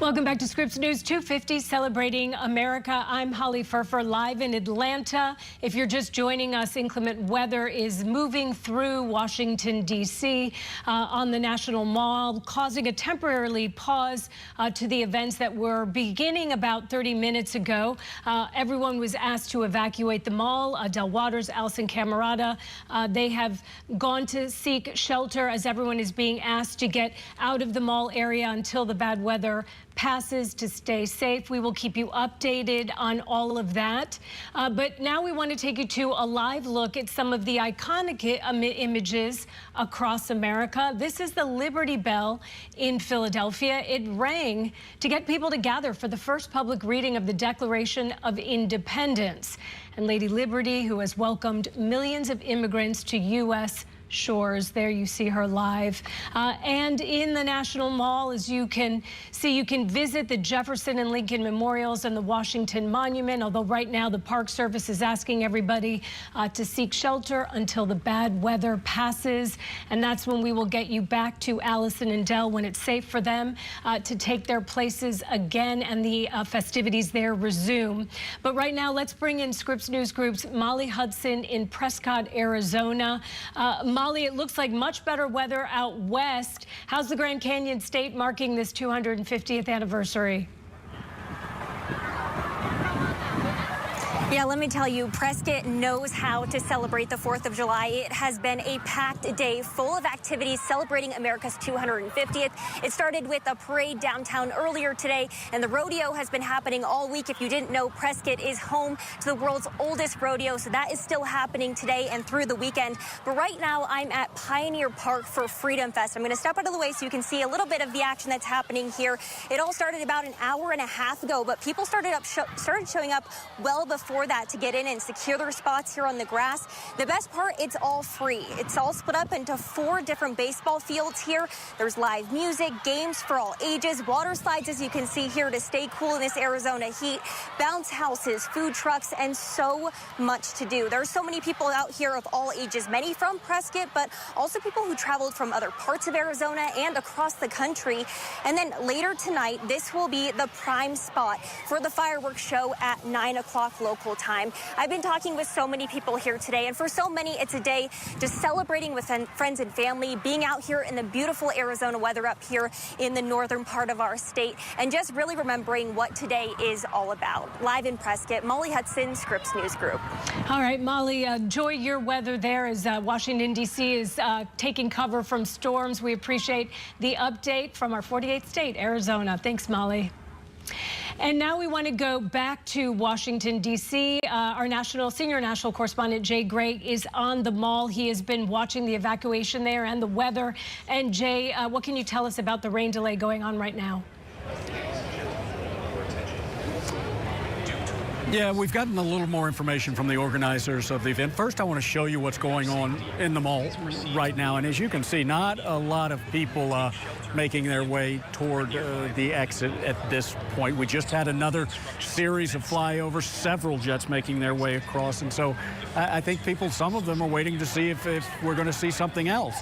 Welcome back to Scripps News 250, celebrating America. I'm Holly Furfer, live in Atlanta. If you're just joining us, inclement weather is moving through Washington, D.C. On the National Mall, causing a temporary pause to the events that were beginning about 30 minutes ago. Everyone was asked to evacuate the mall. Walters and Alisyn Camerota, they have gone to seek shelter as everyone is being asked to get out of the mall area until the bad weather passes, to stay safe. We will keep you updated on all of that. But now we want to take you to a live look at some of the iconic images across America. This is the Liberty Bell in Philadelphia. It rang to get people to gather for the first public reading of the Declaration of Independence. And Lady Liberty, who has welcomed millions of immigrants to U.S. shores. There you see her live. And in the National Mall, as you can see, you can visit the Jefferson and Lincoln Memorials and the Washington Monument, although right now the Park Service is asking everybody to seek shelter until the bad weather passes. And that's when we will get you back to Allison and Dell when it's safe for them to take their places again and the festivities there resume. But right now, let's bring in Scripps News Group's Molly Hudson in Prescott, Arizona. Molly, it looks like much better weather out west. How's the Grand Canyon State marking this 250th anniversary?
Yeah, let me tell you, Prescott knows how to celebrate the 4th of July. It has been a packed day full of activities celebrating America's 250th. It started with a parade downtown earlier today, and the rodeo has been happening all week. If you didn't know, Prescott is home to the world's oldest rodeo, so that is still happening today and through the weekend. But right now, I'm at Pioneer Park for Freedom Fest. I'm going to step out of the way so you can see a little bit of the action that's happening here. It all started about an hour and a half ago, but people started showing up well before that to get in and secure their spots here on the grass. The best part, it's all free. It's all split up into 4 different baseball fields here. There's live music, games for all ages, water slides, as you can see here, to stay cool in this Arizona heat, bounce houses, food trucks, and so much to do. There are so many people out here of all ages, many from Prescott, but also people who traveled from other parts of Arizona and across the country. And then later tonight, this will be the prime spot for the fireworks show at 9 o'clock local time. I've been talking with so many people here today, and for so many, it's a day just celebrating with friends and family, being out here in the beautiful Arizona weather up here in the northern part of our state, and just really remembering what today is all about. Live in Prescott, Molly Hudson, Scripps News Group.
All right, Molly, enjoy your weather there as Washington, D.C. is taking cover from storms. We appreciate the update from our 48th state, Arizona. Thanks, Molly. And now we want to go back to Washington, D.C. Our senior national correspondent, Jay Gray, is on the mall. He has been watching the evacuation there and the weather. And Jay, what can you tell us about the rain delay going on right now?
Yeah, we've gotten a little more information from the organizers of the event. First, I want to show you what's going on in the mall right now. And as you can see, not a lot of people making their way toward the exit at this point. We just had another series of flyovers, several jets making their way across. And so I think some of them are waiting to see if we're going to see something else.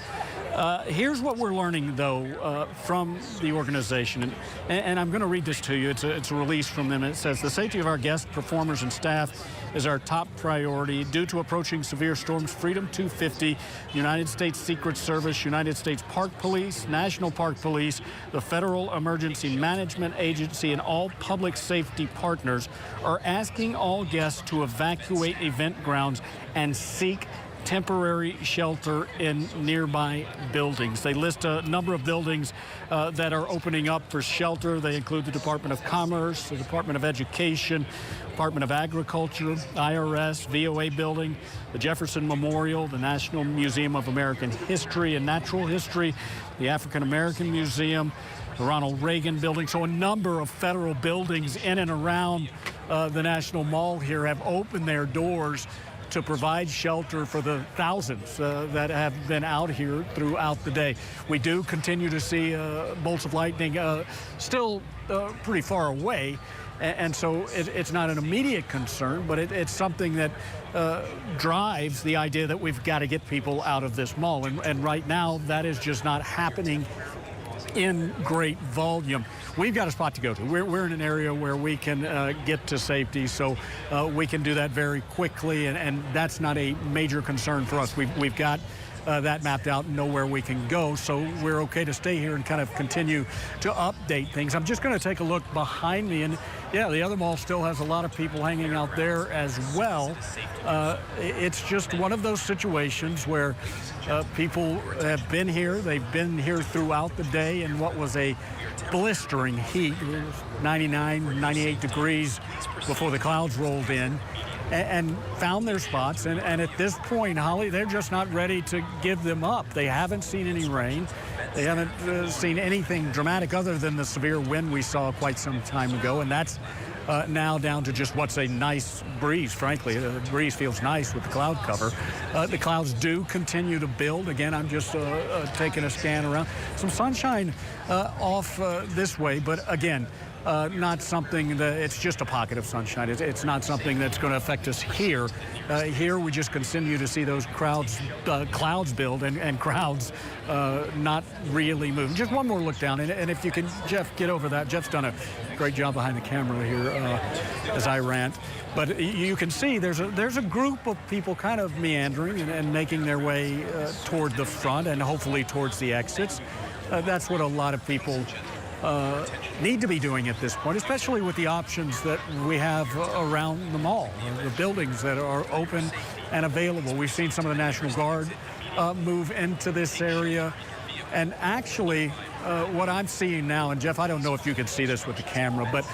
Here's what we're learning, though, from the organization, and I'm going to read this to you. It's a release from them. It says, the safety of our guests, performers, and staff is our top priority. Due to approaching severe storms, Freedom 250, United States Secret Service, United States Park Police, National Park Police, the Federal Emergency Management Agency, and all public safety partners are asking all guests to evacuate event grounds and seek temporary shelter in nearby buildings. They list a number of buildings that are opening up for shelter. They include the Department of Commerce, the Department of Education, Department of Agriculture, IRS, VOA building, the Jefferson Memorial, the National Museum of American History and Natural History, the African American Museum, the Ronald Reagan building. So a number of federal buildings in and around the National Mall here have opened their doors to provide shelter for the thousands that have been out here throughout the day. We do continue to see bolts of lightning still pretty far away, and so it's not an immediate concern, but it's something that drives the idea that we've got to get people out of this mall. And right now, that is just not happening in great volume. We've got a spot to go to. We're in an area where we can get to safety, so we can do that very quickly, and that's not a major concern for us. We've got that mapped out and know where we can go, so we're okay to stay here and kind of continue to update things. I'm just going to take a look behind me, and yeah, the other mall still has a lot of people hanging out there as well. It's just one of those situations where people have been here. They've been here throughout the day in what was a blistering heat. It was 99, 98 degrees before the clouds rolled in, and found their spots. And at this point, Holly, they're just not ready to give them up. They haven't seen any rain. They haven't seen anything dramatic other than the severe wind we saw quite some time ago, and that's now down to just what's a nice breeze, frankly. The breeze feels nice with the cloud cover. The clouds do continue to build. Again, I'm just taking a scan around. Some sunshine off this way, but again, not something that, it's just a pocket of sunshine. It's not something that's going to affect us here. Here we just continue to see those clouds build and crowds not really moving. Just one more look down, and if you can, Jeff, get over that. Jeff's done a great job behind the camera here as I rant. But you can see there's a group of people kind of meandering and making their way toward the front and hopefully towards the exits. That's what a lot of people need to be doing at this point, especially with the options that we have around the mall, the buildings that are open and available. We've seen some of the National Guard move into this area. And actually, what I'm seeing now, and Jeff, I don't know if you can see this with the camera, but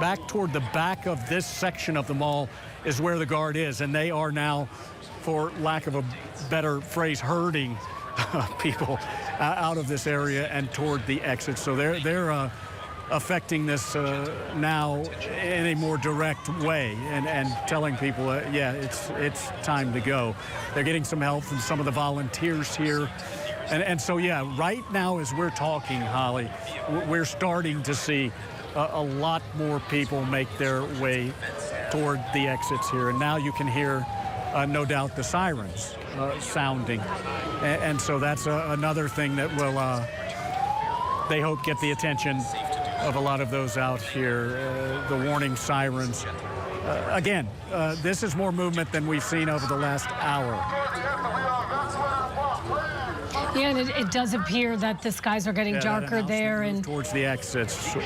back toward the back of this section of the mall is where the Guard is. And they are now, for lack of a better phrase, herding people out of this area and toward the exit. So they're affecting this now in a more direct way and telling people, yeah, it's time to go. They're getting some help from some of the volunteers here. And so, yeah, right now as we're talking, Holly, we're starting to see a lot more people make their way toward the exits here. And now you can hear, no doubt, the sirens sounding. And so that's another thing that will, they hope, get the attention of a lot of those out here, the warning sirens. Again, this is more movement than we've seen over the last hour.
Yeah, and it does appear that the skies are getting darker there, and
towards the exits.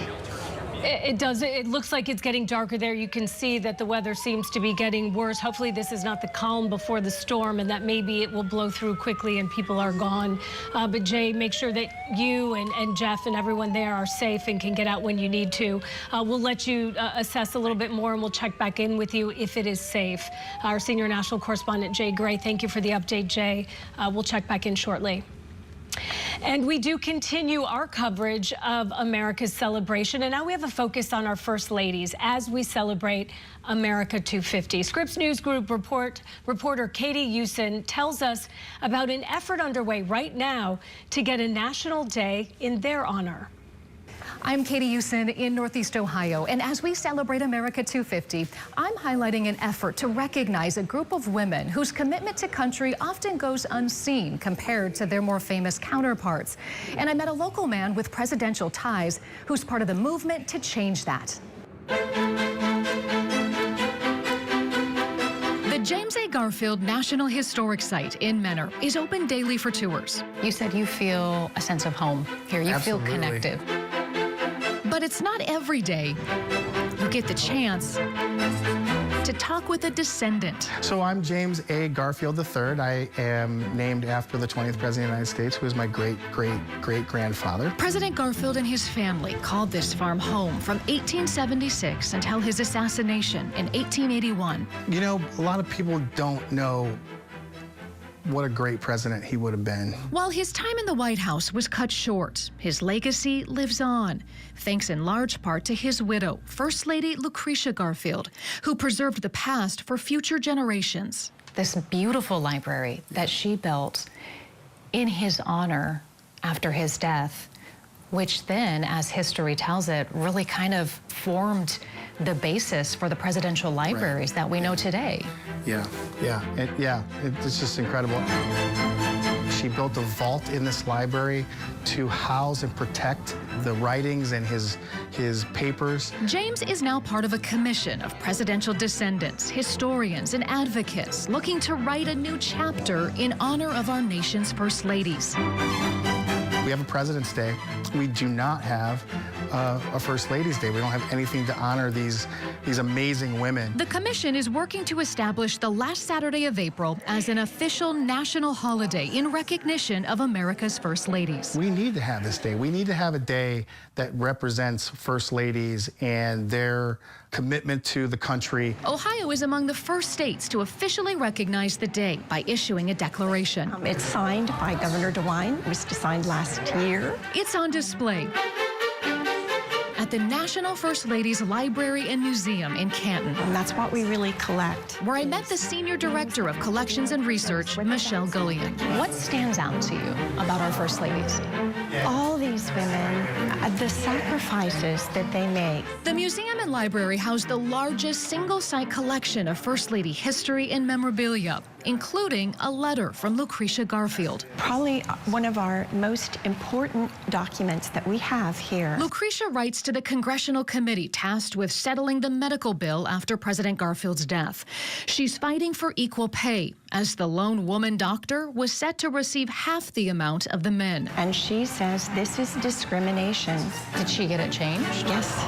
It does. It looks like it's getting darker there. You can see that the weather seems to be getting worse. Hopefully this is not the calm before the storm, and that maybe it will blow through quickly and people are gone. But Jay, make sure that you and Jeff and everyone there are safe and can get out when you need to. We'll let you assess a little bit more, and we'll check back in with you if it is safe. Our senior national correspondent, Jay Gray, thank you for the update, Jay. We'll check back in shortly. And we do continue our coverage of America's celebration, and now we have a focus on our First Ladies as we celebrate America 250. Scripps News Group reporter Katie Alisyn tells us about an effort underway right now to get a national day in their honor.
I'm Katie Alisyn in Northeast Ohio, and as we celebrate America 250, I'm highlighting an effort to recognize a group of women whose commitment to country often goes unseen compared to their more famous counterparts. And I met a local man with presidential ties who's part of the movement to change that. The James A. Garfield National Historic Site in Menor is open daily for tours. You said you feel a sense of home here. You
Absolutely.
Feel connected. But it's not every day you get the chance to talk with a descendant.
So I'm James A. Garfield III. I am named after the 20th President of the United States, who is my great-great-great-grandfather.
President Garfield and his family called this farm home from 1876 until his assassination in 1881.
You know, a lot of people don't know what a great president he would have been.
While his time in the White House was cut short, his legacy lives on, thanks in large part to his widow, First Lady Lucretia Garfield, who preserved the past for future generations.
This beautiful library that she built in his honor after his death, which then, as history tells it, really kind of formed the basis for the presidential libraries that we know today.
Yeah, it's just incredible. She built a vault in this library to house and protect the writings and his papers.
James is now part of a commission of presidential descendants, historians, and advocates looking to write a new chapter in honor of our nation's first ladies.
We have a President's Day. We do not have a First Ladies Day. We don't have anything to honor these amazing women.
The commission is working to establish the last Saturday of April as an official national holiday in recognition of America's first ladies.
We need to have this day. We need to have a day that represents First Ladies and their commitment to the country.
Ohio is among the first states to officially recognize the day by issuing a declaration.
It's signed by Governor DeWine. It was signed last year.
It's on display at the National First Ladies Library and Museum in Canton.
And that's what we really collect.
Where I met the Senior Director of Collections and Research, Michelle Gullion.
What stands out to you about our First Ladies?
All these women, the sacrifices that they make.
The museum and library house the largest single-site collection of First Lady history and memorabilia, including a letter from Lucretia Garfield.
Probably one of our most important documents that we have here.
Lucretia writes to the congressional committee tasked with settling the medical bill after President Garfield's death. She's fighting for equal pay, as the lone woman doctor was set to receive half the amount of the men.
And she says this is discrimination.
Did she get it changed?
Yes.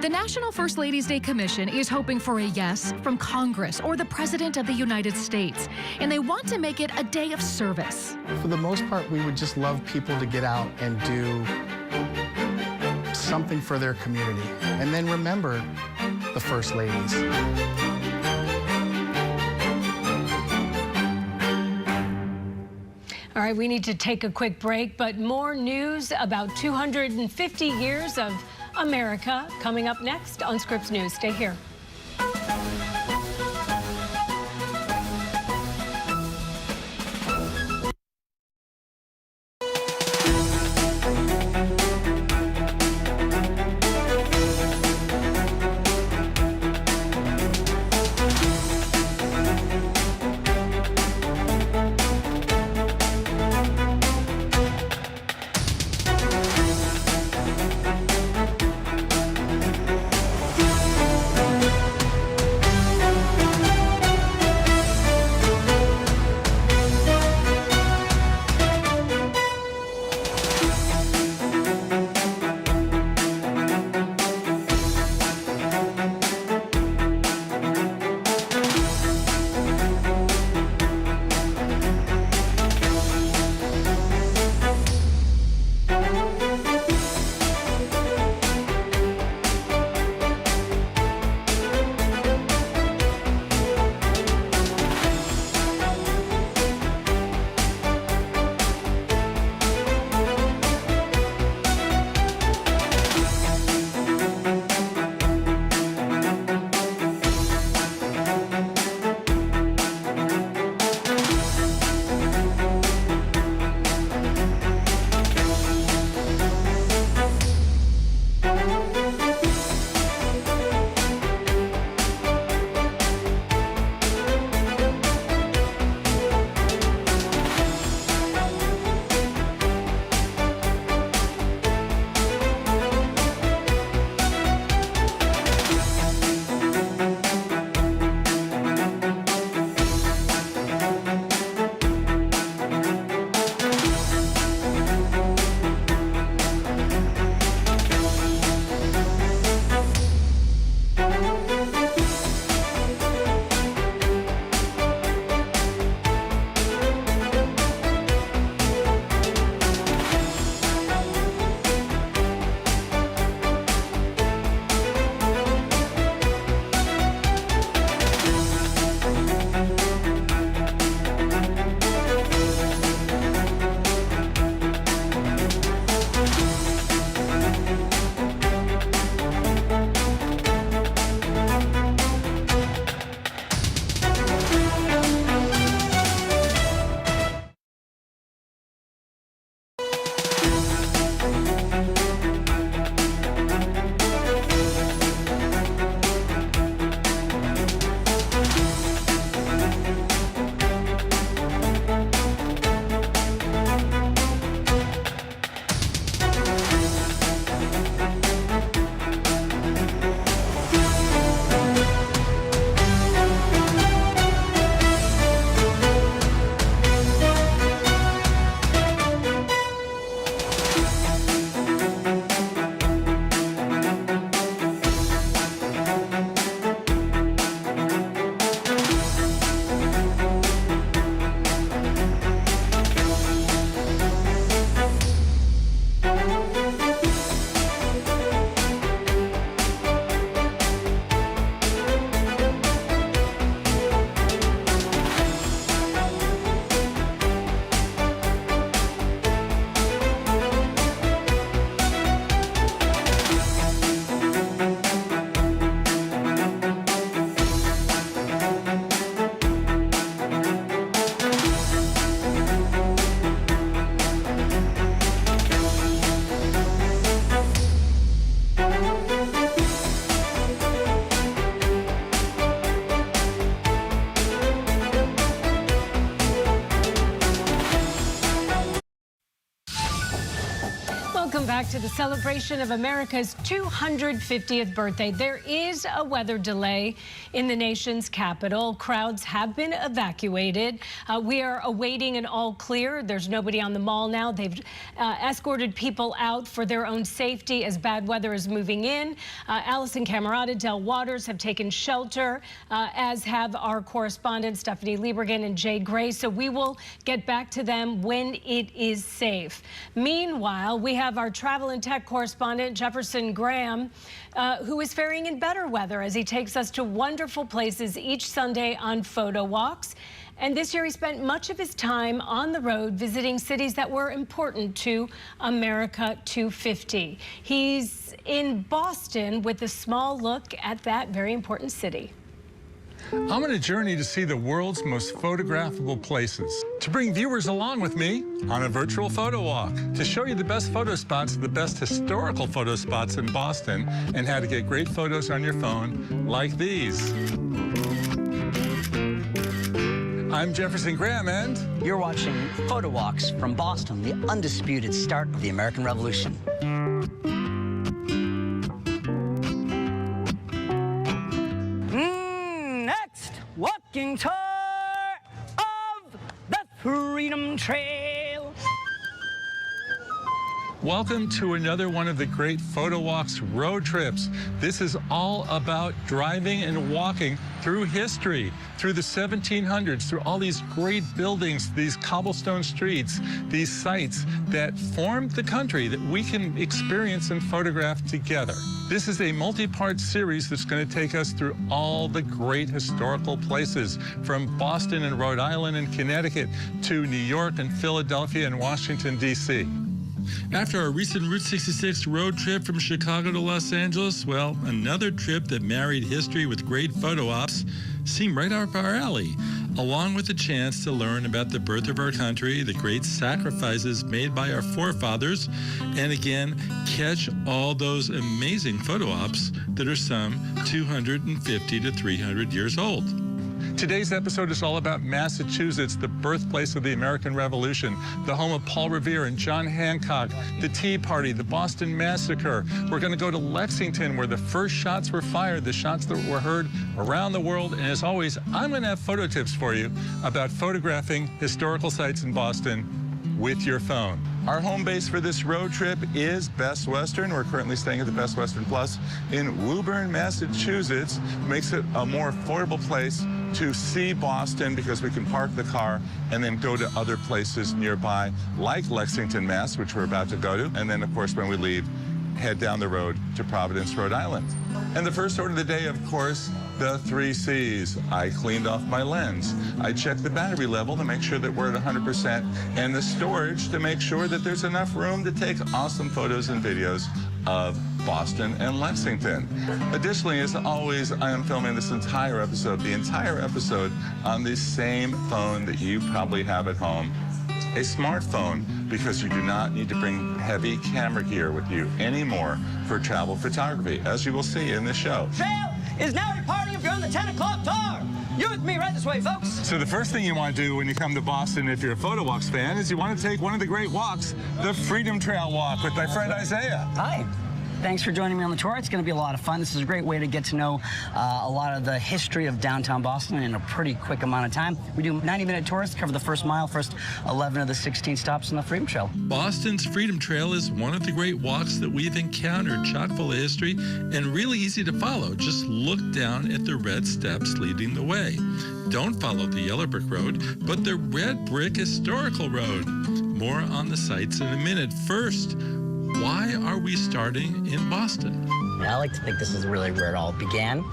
The National First Ladies Day Commission is hoping for a yes from Congress or the President of the United States, and they want to make it a day of service.
For the most part, we would just love people to get out and do something for their community, and then remember the First Ladies.
All right, we need to take a quick break, but more news about 250 years of America coming up next on Scripps News. Stay here. back to the celebration of America's 250th birthday. There is a weather delay in the nation's capital. Crowds have been evacuated. We are awaiting an all clear. There's nobody on the mall now. They've escorted people out for their own safety as bad weather is moving in. Alisyn Camerota, Del Walters have taken shelter, as have our correspondents Stephanie Liebergan and Jay Gray. So we will get back to them when it is safe. Meanwhile, we have our travel and tech correspondent, Jefferson Graham, who is faring in better weather as he takes us to wonderful places each Sunday on photo walks. And this year he spent much of his time on the road visiting cities that were important to America 250. He's in Boston with a small look at that very important city.
I'm on a journey to see the world's most photographable places. To bring viewers along with me on a virtual photo walk. To show you the best photo spots, the best historical photo spots in Boston, and how to get great photos on your phone like these. I'm Jefferson Graham, and
you're watching Photo Walks from Boston, the undisputed start of the American Revolution. Next walking tour of the Freedom Trail.
Welcome to another one of the great Photo Walks road trips. This is all about driving and walking through history, through the 1700s, through all these great buildings, these cobblestone streets, these sites that formed the country that we can experience and photograph together. This is a multi-part series that's going to take us through all the great historical places, from Boston and Rhode Island and Connecticut to New York and Philadelphia and Washington, D.C.
After our recent Route 66 road trip from Chicago to Los Angeles, well, another trip that married history with great photo ops seemed right up our alley, along with a chance to learn about the birth of our country, the great sacrifices made by our forefathers, and again, catch all those amazing photo ops that are some 250 to 300 years old.
Today's episode is all about Massachusetts, the birthplace of the American Revolution, the home of Paul Revere and John Hancock, the Tea Party, the Boston Massacre. We're going to go to Lexington, where the first shots were fired, the shots that were heard around the world. And as always, I'm going to have photo tips for you about photographing historical sites in Boston with your phone. Our home base for this road trip is Best Western. We're currently staying at the Best Western Plus in Woburn, Massachusetts. Makes it a more affordable place to see Boston because we can park the car and then go to other places nearby, like Lexington, Mass, which we're about to go to. And then, of course, when we leave, head down the road to Providence, Rhode Island. And the first order of the day, of course, the 3 C's. I cleaned off my lens. I checked the battery level to make sure that we're at 100%, and the storage to make sure that there's enough room to take awesome photos and videos of Boston and Lexington. Additionally, as always, I am filming this entire episode, on the same phone that you probably have at home, a smartphone, because you do not need to bring heavy camera gear with you anymore for travel photography, as you will see in this show.
Trail is now departing if you're on the 10 o'clock tour. You're with me right this way, folks.
So the first thing you want to do when you come to Boston, if you're a Photo Walks fan, is you want to take one of the great walks, the Freedom Trail walk with my friend Isaiah.
Hi. Thanks for joining me on the tour. It's going to be a lot of fun. This is a great way to get to know a lot of the history of downtown Boston in a pretty quick amount of time. We do 90-minute tours, cover the first mile, first 11 of the 16 stops on the Freedom Trail.
Boston's Freedom Trail is one of the great walks that we've encountered, chock full of history and really easy to follow. Just look down at the red steps leading the way. Don't follow the yellow brick road, but the red brick historical road. More on the sites in a minute. First, why are we starting in Boston?
I like to think this is really where it all began.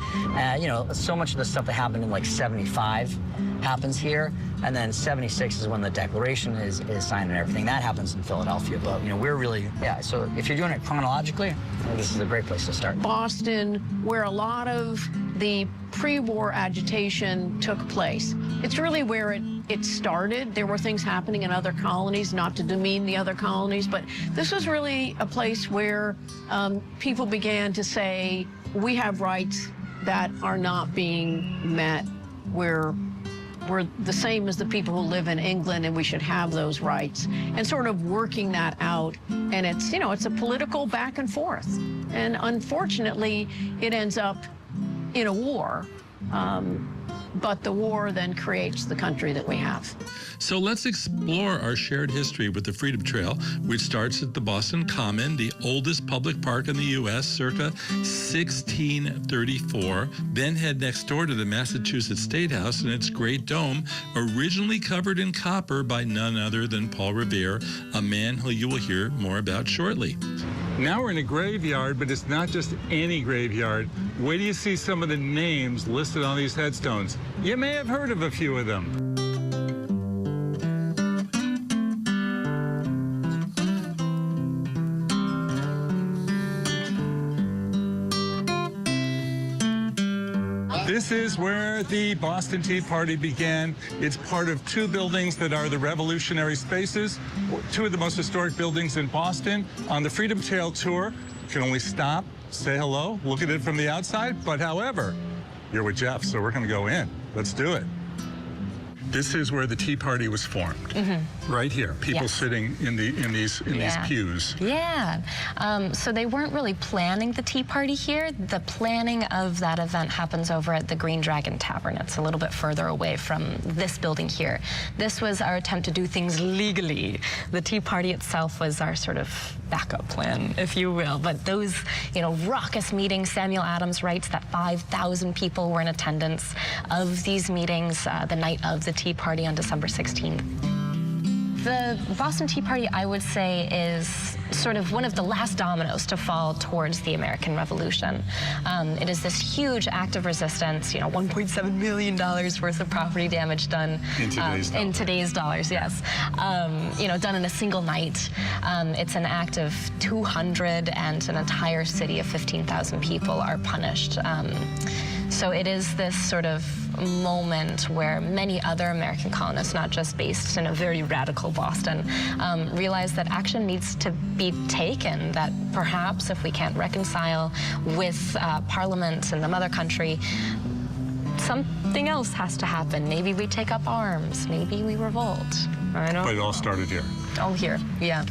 You know, so much of the stuff that happened in like 75 happens here, and then 76 is when the Declaration is signed and everything. That happens in Philadelphia, but you know, we're really, so if you're doing it chronologically, this is a great place to start.
Boston, where a lot of the pre-war agitation took place. It's really where it started. There were things happening in other colonies, not to demean the other colonies, but this was really a place where people began to say, we have rights that are not being met. We're we're the same as the people who live in England and we should have those rights, and sort of working that out. And it's, you know, it's a political back and forth. And unfortunately, it ends up in a war. But the war then creates the country that we have.
So let's explore our shared history with the Freedom Trail, which starts at the Boston Common, the oldest public park in the U.S., circa 1634. Then head next door to the Massachusetts State House and its Great Dome, originally covered in copper by none other than Paul Revere, a man who you will hear more about shortly.
Now we're in a graveyard, but it's not just any graveyard. Wait till you see some of the names listed on these headstones. You may have heard of a few of them. This is where the Boston Tea Party began. It's part of two buildings that are the revolutionary spaces, two of the most historic buildings in Boston. On the Freedom Trail tour, you can only stop, say hello, look at it from the outside, but however, you're with Jeff, so we're going to go in. Let's do it. This is where the Tea Party was formed, right here. People sitting in these pews.
Yeah. So they weren't really planning the Tea Party here. The planning of that event happens over at the Green Dragon Tavern. It's a little bit further away from this building here. This was our attempt to do things legally. The Tea Party itself was our sort of backup plan, if you will. But those, you know, raucous meetings, Samuel Adams writes that 5,000 people were in attendance of these meetings the night of the Tea Party on December 16th. The Boston Tea Party, I would say, is sort of one of the last dominoes to fall towards the American Revolution. It is this huge act of resistance, you know, $1.7 million worth of property damage done in today's dollars, yes. You know, done in a single night. It's an act of 200, and an entire city of 15,000 people are punished. So it is this sort of moment where many other American colonists, not just based in a very radical Boston, realize that action needs to be taken, that perhaps if we can't reconcile with Parliament and the mother country, something else has to happen. Maybe we take up arms, maybe we revolt. I don't know.
But it all started here.
All here, yeah.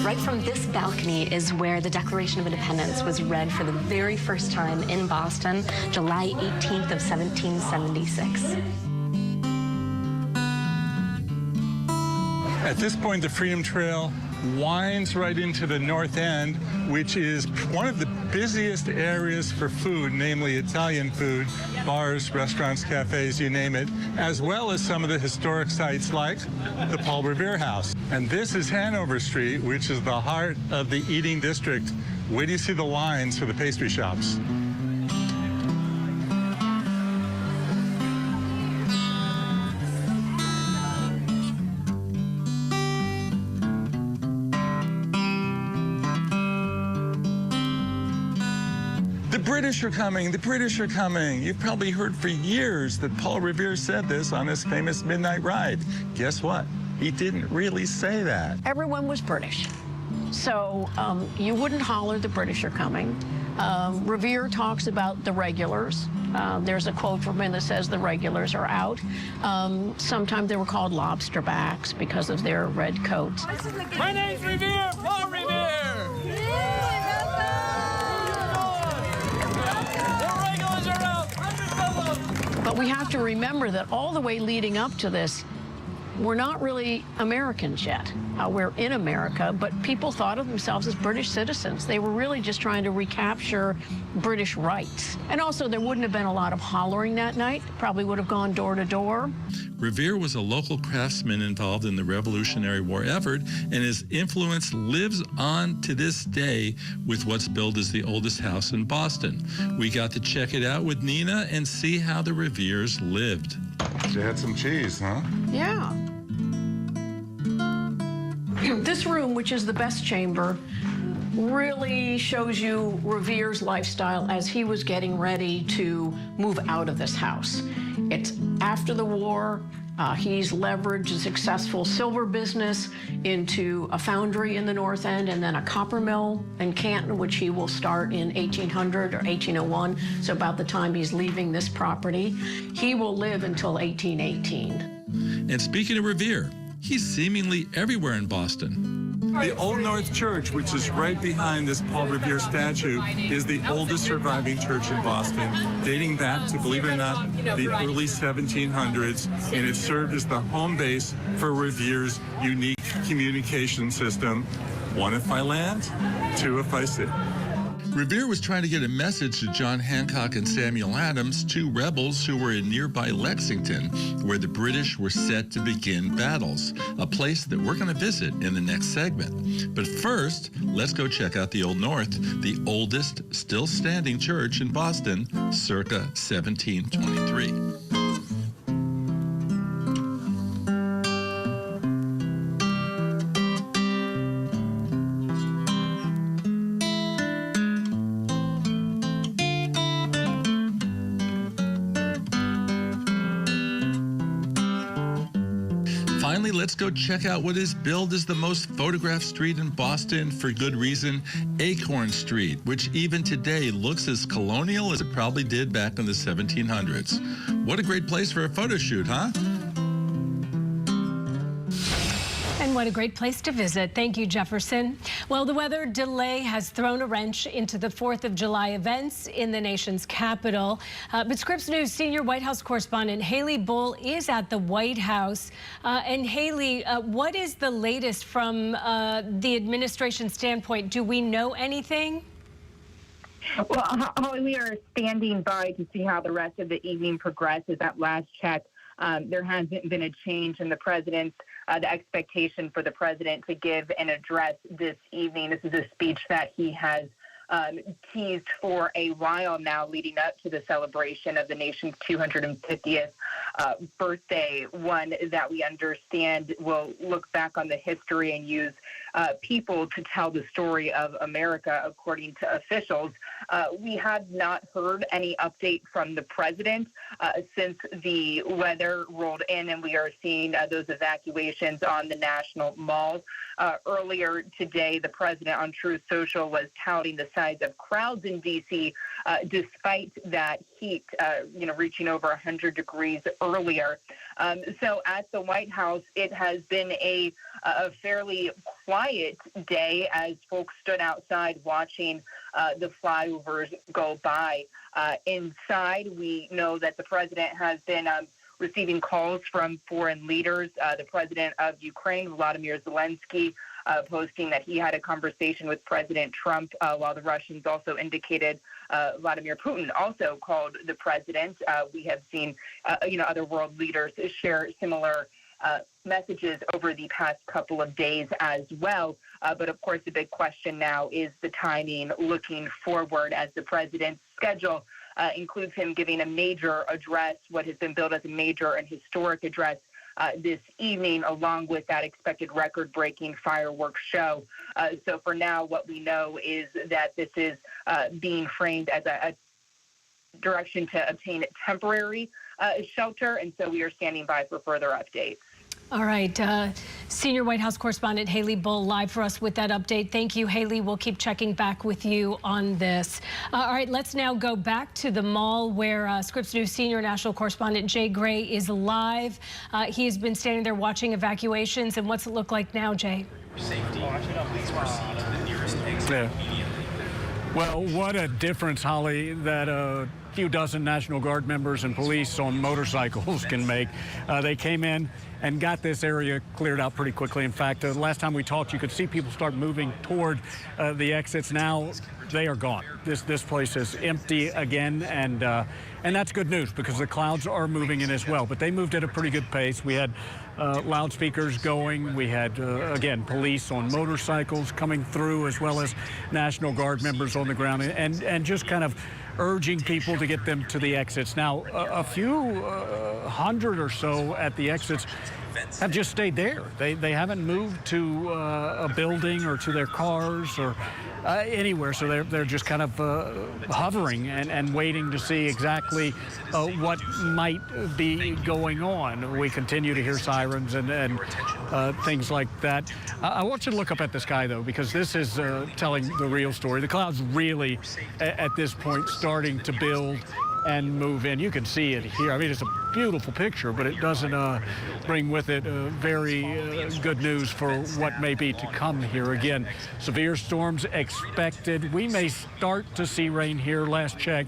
Right from this balcony is where the Declaration of Independence was read for the very first time in Boston, July 18th of 1776.
At this point, the Freedom Trail winds right into the North End, which is one of the busiest areas for food, namely Italian food, bars, restaurants, cafes, you name it, as well as some of the historic sites like the Paul Revere House. And this is Hanover Street, which is the heart of the eating district. Where do you see the lines for the pastry shops? The British are coming, the British are coming. You've probably heard for years that Paul Revere said this on his famous Midnight Ride. Guess what? He didn't really say that.
Everyone was British. So you wouldn't holler, the British are coming. Revere talks about the regulars. There's a quote from him that says the regulars are out. Sometimes they were called lobsterbacks because of their red coats.
My name's Revere, Paul Revere.
But we have to remember that all the way leading up to this, we're not really Americans yet. We're in America, but people thought of themselves as British citizens. They were really just trying to recapture British rights. And also, there wouldn't have been a lot of hollering that night. Probably would have gone door to door.
Revere was a local craftsman involved in the Revolutionary War effort, and his influence lives on to this day with what's billed as the oldest house in Boston. We got to check it out with Nina and see how the Reveres lived.
You had some cheese, huh?
Yeah. This room, which is the best chamber, really shows you Revere's lifestyle as he was getting ready to move out of this house. It's after the war. He's leveraged a successful silver business into a foundry in the North End and then a copper mill in Canton, which he will start in 1800 or 1801. So about the time he's leaving this property, he will live until 1818.
And speaking of Revere, he's seemingly everywhere in Boston.
The Old North Church, which is right behind this Paul Revere statue, is the oldest surviving church in Boston, dating back to, believe it or not, the early 1700s, and it served as the home base for Revere's unique communication system. One if I land, two if I sit.
Revere was trying to get a message to John Hancock and Samuel Adams, two rebels who were in nearby Lexington, where the British were set to begin battles, a place that we're going to visit in the next segment. But first, let's go check out the Old North, the oldest still standing church in Boston, circa 1723. Finally, let's go check out what is billed as the most photographed street in Boston, for good reason, Acorn Street, which even today looks as colonial as it probably did back in the 1700s. What a great place for a photo shoot, huh?
And what a great place to visit. Thank you, Jefferson. Well, the weather delay has thrown a wrench into the 4th of July events in the nation's capital. But Scripps News senior White House correspondent Haley Bull is at the White House. And Haley, what is the latest from the administration standpoint? Do we know anything?
Well, Holly, we are standing by to see how the rest of the evening progresses. At last check, there hasn't been a change in the president's the expectation for the president to give an address this evening. This is a speech that he has teased for a while now, leading up to the celebration of the nation's 250th birthday, one that we understand will look back on the history and use people to tell the story of America, according to officials. We have not heard any update from the president since the weather rolled in and we are seeing those evacuations on the National Mall. Earlier today, the president on Truth Social was touting the size of crowds in D.C. Despite that heat, reaching over 100 degrees earlier. So at the White House, it has been a fairly quiet day as folks stood outside watching the flyovers go by. Inside, we know that the president has been receiving calls from foreign leaders. The president of Ukraine, Volodymyr Zelensky, posting that he had a conversation with President Trump, while the Russians also indicated Vladimir Putin also called the president. We have seen, other world leaders share similar messages over the past couple of days as well. But of course, the big question now is the timing looking forward, as the president's schedule includes him giving a major address, what has been billed as a major and historic address this evening, along with that expected record-breaking fireworks show. So for now, what we know is that this is being framed as a direction to obtain temporary shelter, and so we are standing by for further updates.
All right. Senior White House correspondent Haley Bull live for us with that update. Thank you, Haley. We'll keep checking back with you on this. All right, let's now go back to the mall where Scripps News senior national correspondent Jay Gray is live. He has been standing there watching evacuations. And what's it look like now, Jay?
Safety. Please proceed to the nearest exit immediately.
Well, what a difference, Holly, that a few dozen National Guard members and police on motorcycles can make. They came in and got this area cleared out pretty quickly. In fact, the last time we talked, you could see people start moving toward the exits. Now they are gone. This place is empty again, and that's good news because the clouds are moving in as well. But they moved at a pretty good pace. We had loudspeakers going. We had, again, police on motorcycles coming through, as well as National Guard members on the ground, and just kind of urging people to get them to the exits. Now, a few hundred or so at the exits have just stayed there. They haven't moved to a building or to their cars or anywhere, so they're just kind of hovering and waiting to see exactly what might be going on. We continue to hear sirens and things like that. I want you to look up at the sky, though, because this is telling the real story. The clouds really, at this point, starting to build and move in. You can see it here. I mean, it's a beautiful picture, but it doesn't bring with it very good news for what may be to come here. Again, severe storms expected. We may start to see rain here, last check,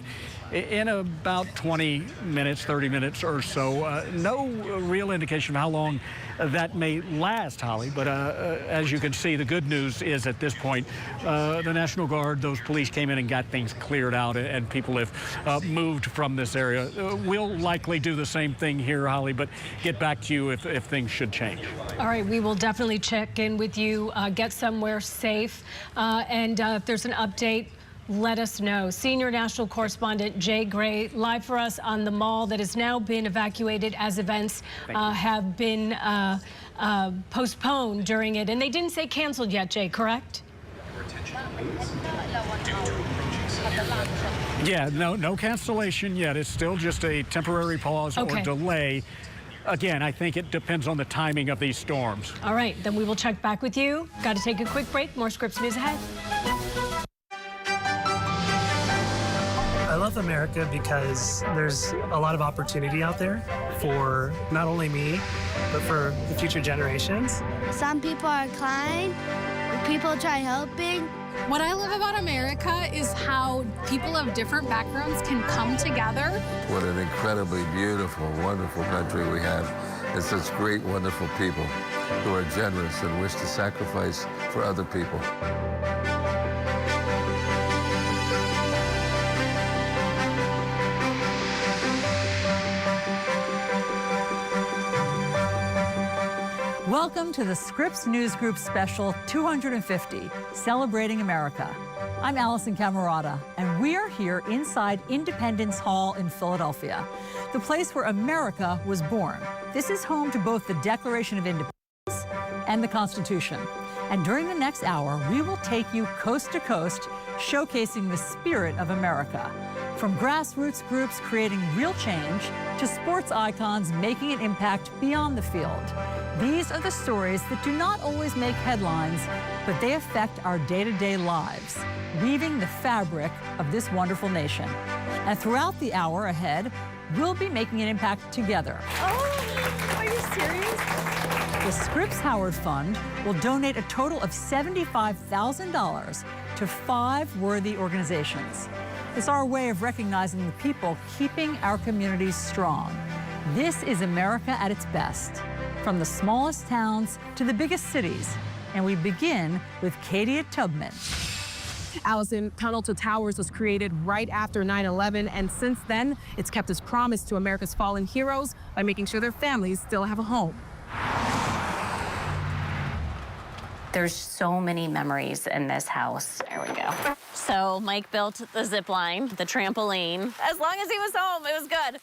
in about 20 minutes, 30 minutes or so. No real indication of how long that may last, Holly, but as you can see, the good news is at this point, the National Guard, those police came in and got things cleared out, and people have moved from this area. We'll likely do the same thing here, Holly, but get back to you if things should change.
All right, we will definitely check in with you, get somewhere safe, and if there's an update, let us know. Senior national correspondent Jay Gray live for us on the mall that has now been evacuated as events have been postponed during it. And they didn't say canceled yet, Jay, correct?
Yeah, no cancellation yet. It's still just a temporary pause or delay. Again, I think it depends on the timing of these storms.
All right, then we will check back with you. Got to take a quick break. More Scripps News ahead.
I love America because there's a lot of opportunity out there for not only me, but for the future generations.
Some people are kind, people try helping.
What I love about America is how people of different backgrounds can come together.
What an incredibly beautiful, wonderful country we have. And such great, wonderful people who are generous and wish to sacrifice for other people.
Welcome to the Scripps News Group Special 250, Celebrating America. I'm Alisyn Camerota, and we are here inside Independence Hall in Philadelphia, the place where America was born. This is home to both the Declaration of Independence and the Constitution. And during the next hour, we will take you coast to coast, showcasing the spirit of America. From grassroots groups creating real change to sports icons making an impact beyond the field. These are the stories that do not always make headlines, but they affect our day-to-day lives, weaving the fabric of this wonderful nation. And throughout the hour ahead, we'll be making an impact together.
Oh, are you serious?
The Scripps Howard Fund will donate a total of $75,000 to 5 worthy organizations. It's our way of recognizing the people keeping our communities strong. This is America at its best, from the smallest towns to the biggest cities. And we begin with Katie Tubman.
Alisyn, Tunnel to Towers was created right after 9/11, and since then, it's kept its promise to America's fallen heroes by making sure their families still have a home.
There's so many memories in this house. There we go. So Mike built the zip line, the trampoline. As long as he was home, it was good.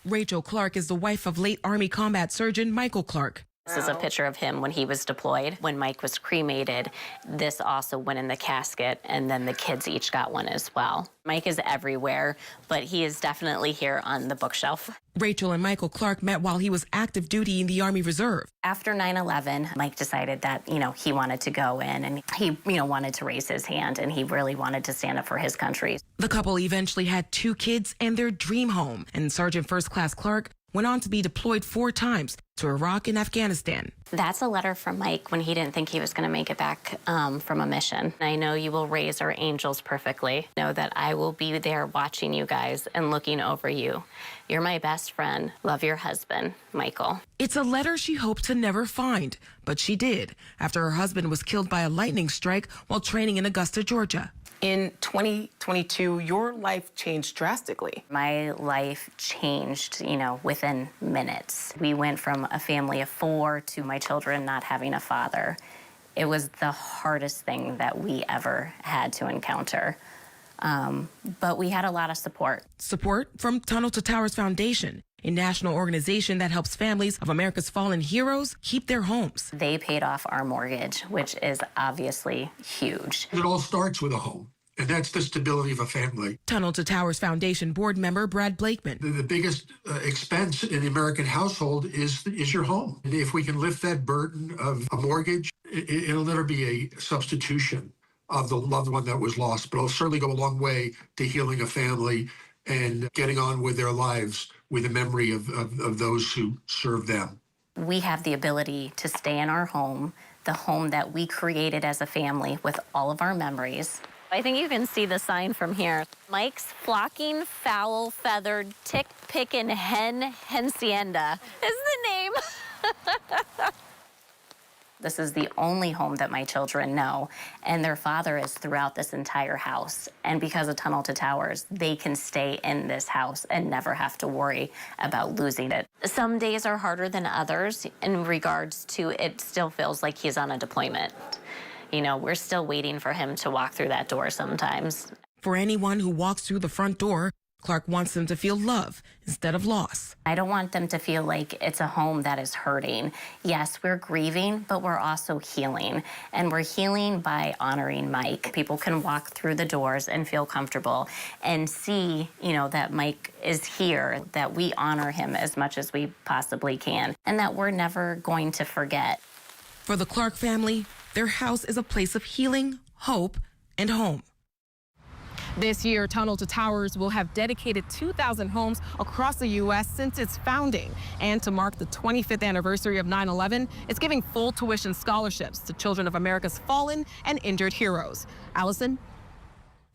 Rachel Clark is the wife of late Army combat surgeon Michael Clark.
This is a picture of him when he was deployed. When Mike was cremated, this also went in the casket, and then the kids each got one as well. Mike is everywhere, but he is definitely here on the bookshelf.
Rachel and Michael Clark met while he was active duty in the Army Reserve.
After 9/11, Mike decided that, he wanted to go in, and he, wanted to raise his hand, and he really wanted to stand up for his country.
The couple eventually had 2 kids and their dream home, and Sergeant First Class Clark went on to be deployed 4 times to Iraq and Afghanistan.
That's a letter from Mike when he didn't think he was going to make it back from a mission. I know you will raise our angels perfectly. Know that I will be there watching you guys and looking over you. You're my best friend. Love your husband, Michael.
It's a letter she hoped to never find, but she did after her husband was killed by a lightning strike while training in Augusta, Georgia.
In 2022, your life changed drastically.
My life changed, within minutes. We went from a family of 4 to my children not having a father. It was the hardest thing that we ever had to encounter. But we had a lot of support.
Support from Tunnel to Towers Foundation, a national organization that helps families of America's fallen heroes keep their homes.
They paid off our mortgage, which is obviously huge.
It all starts with a home, and that's the stability of a family.
Tunnel to Towers Foundation board member Brad Blakeman.
The biggest expense in the American household is your home. And if we can lift that burden of a mortgage, it'll never be a substitution of the loved one that was lost, but it'll certainly go a long way to healing a family and getting on with their lives with the memory of those who served them.
We have the ability to stay in our home, the home that we created as a family with all of our memories. I think you can see the sign from here. Mike's Flocking Fowl Feathered Tick Pickin' Hen Hacienda is the name. This is the only home that my children know, and their father is throughout this entire house. And because of Tunnel to Towers, they can stay in this house and never have to worry about losing it. Some days are harder than others in regards to it still feels like he's on a deployment. You know, we're still waiting for him to walk through that door sometimes.
For anyone who walks through the front door, Clark wants them to feel love instead of loss.
I don't want them to feel like it's a home that is hurting. Yes, we're grieving, but we're also healing. And we're healing by honoring Mike. People can walk through the doors and feel comfortable and see, you know, that Mike is here, that we honor him as much as we possibly can, and that we're never going to forget.
For the Clark family, their house is a place of healing, hope, and home. This year, Tunnel to Towers will have dedicated 2,000 homes across the U.S. since its founding. And to mark the 25th anniversary of 9/11, it's giving full tuition scholarships to children of America's fallen and injured heroes. Allison?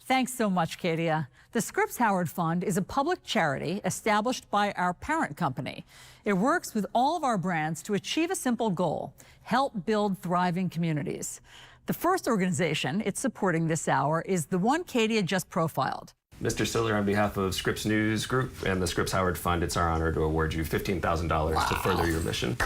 Thanks so much, Katia. The Scripps Howard Fund is a public charity established by our parent company. It works with all of our brands to achieve a simple goal: help build thriving communities. The first organization it's supporting this hour is the one Katia just profiled.
Mr. Siller, on behalf of Scripps News Group and the Scripps Howard Fund, it's our honor to award you $15,000 to further your mission.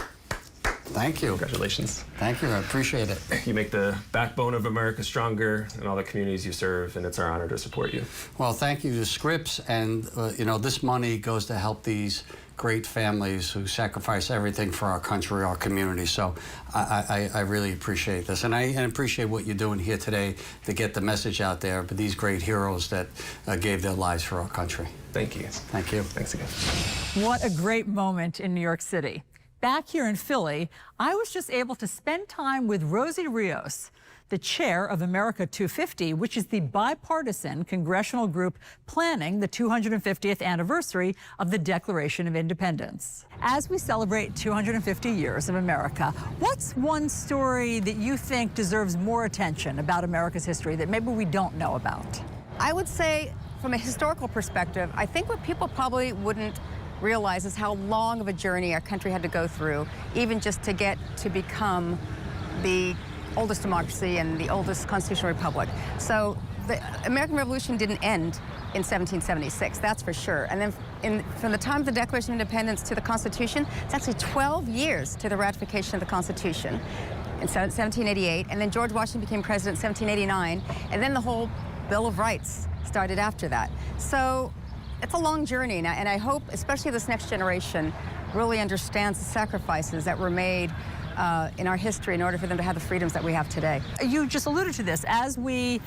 Thank you.
Congratulations.
Thank you. I appreciate it.
You make the backbone of America stronger in all the communities you serve, and it's our honor to support you.
Well, thank you to Scripps, and you know, this money goes to help these great families who sacrifice everything for our country, our community. So I really appreciate this, and I appreciate what you're doing here today to get the message out there. But these great heroes that gave their lives for our country.
Thank you.
Thank you.
Thanks again.
What a great moment in New York City. Back here in Philly, I was just able to spend time with Rosie Rios, the chair of America 250, which is the bipartisan congressional group planning the 250th anniversary of the Declaration of Independence. As we celebrate 250 years of America, what's one story that you think deserves more attention about America's history that maybe we don't know about?
I would say, from a historical perspective, I think what people probably wouldn't realize is how long of a journey our country had to go through, even just to get to become the oldest democracy and the oldest constitutional republic. So the American Revolution didn't end in 1776, that's for sure. And then from the time of the Declaration of Independence to the Constitution, it's actually 12 years to the ratification of the Constitution in 1788. And then George Washington became president in 1789. And then the whole Bill of Rights started after that. So it's a long journey, and I hope, especially this next generation, really understands the sacrifices that were made in our history in order for them to have the freedoms that we have today.
You just alluded to this. As we,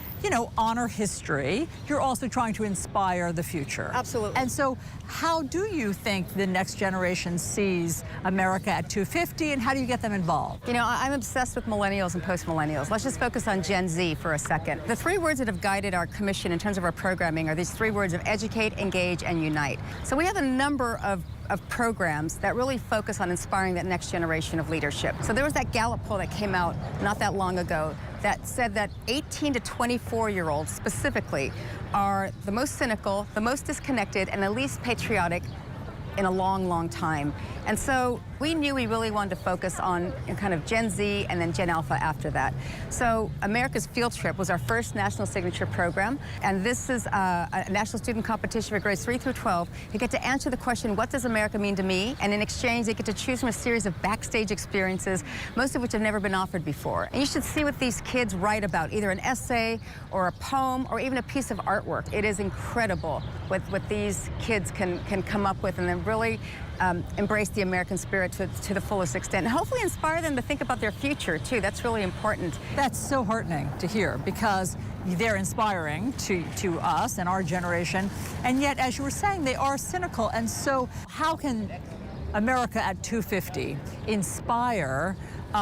honor history, you're also trying to inspire the future.
Absolutely.
And so how do you think the next generation sees America at 250, and how do you get them involved?
You know, I'm obsessed with millennials and post-millennials. Let's just focus on Gen Z for a second. The three words that have guided our commission in terms of our programming are these three words of educate, engage, and unite. So we have a number of programs that really focus on inspiring that next generation of leadership. So there was that Gallup poll that came out not that long ago that said that 18 to 24-year-olds specifically are the most cynical, the most disconnected, and the least patriotic in a long, long time. And so We knew we really wanted to focus on kind of Gen Z and then Gen Alpha after that. So America's Field Trip was our first national signature program, and this is a national student competition for grades 3 through 12. You get to answer the question, what does America mean to me? And in exchange, they get to choose from a series of backstage experiences, most of which have never been offered before. And you should see what these kids write about, either an essay or a poem or even a piece of artwork. It is incredible what these kids can come up with, and then really embrace the American spirit to the fullest extent, and hopefully inspire them to think about their future too. That's really important.
That's so heartening to hear, because they're inspiring to us and our generation, and yet, as you were saying, they are cynical. And so how can America at 250 inspire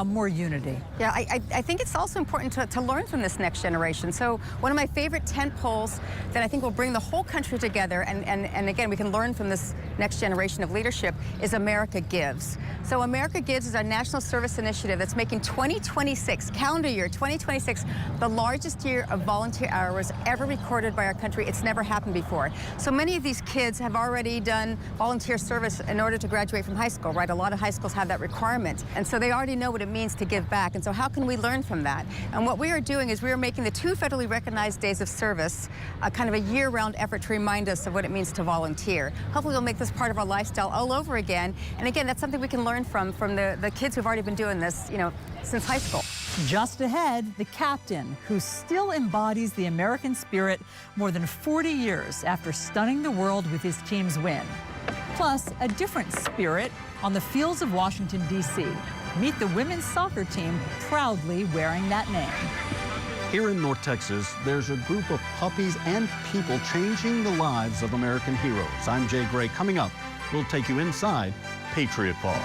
more unity?
Yeah, I think it's also important to learn from this next generation. So one of my favorite tent poles that I think will bring the whole country together, and again, we can learn from this next generation of leadership, is America Gives. So America Gives is our national service initiative that's making 2026, calendar year 2026, the largest year of volunteer hours ever recorded by our country. It's never happened before. So many of these kids have already done volunteer service in order to graduate from high school, right? A lot of high schools have that requirement. And so they already know what it means to give back. And so how can we learn from that? And what we are doing is we are making the 2 federally recognized days of service a kind of a year-round effort to remind us of what it means to volunteer. Hopefully we'll make this part of our lifestyle all over again. And again, that's something we can learn from the kids who've already been doing this, you know, since high school.
Just ahead, the captain who still embodies the American spirit more than 40 years after stunning the world with his team's win. Plus, a different spirit on the fields of Washington, D.C. Meet the women's soccer team proudly wearing that name.
Here in North Texas, there's a group of puppies and people changing the lives of American heroes. I'm Jay Gray. Coming up, we'll take you inside Patriot Paws.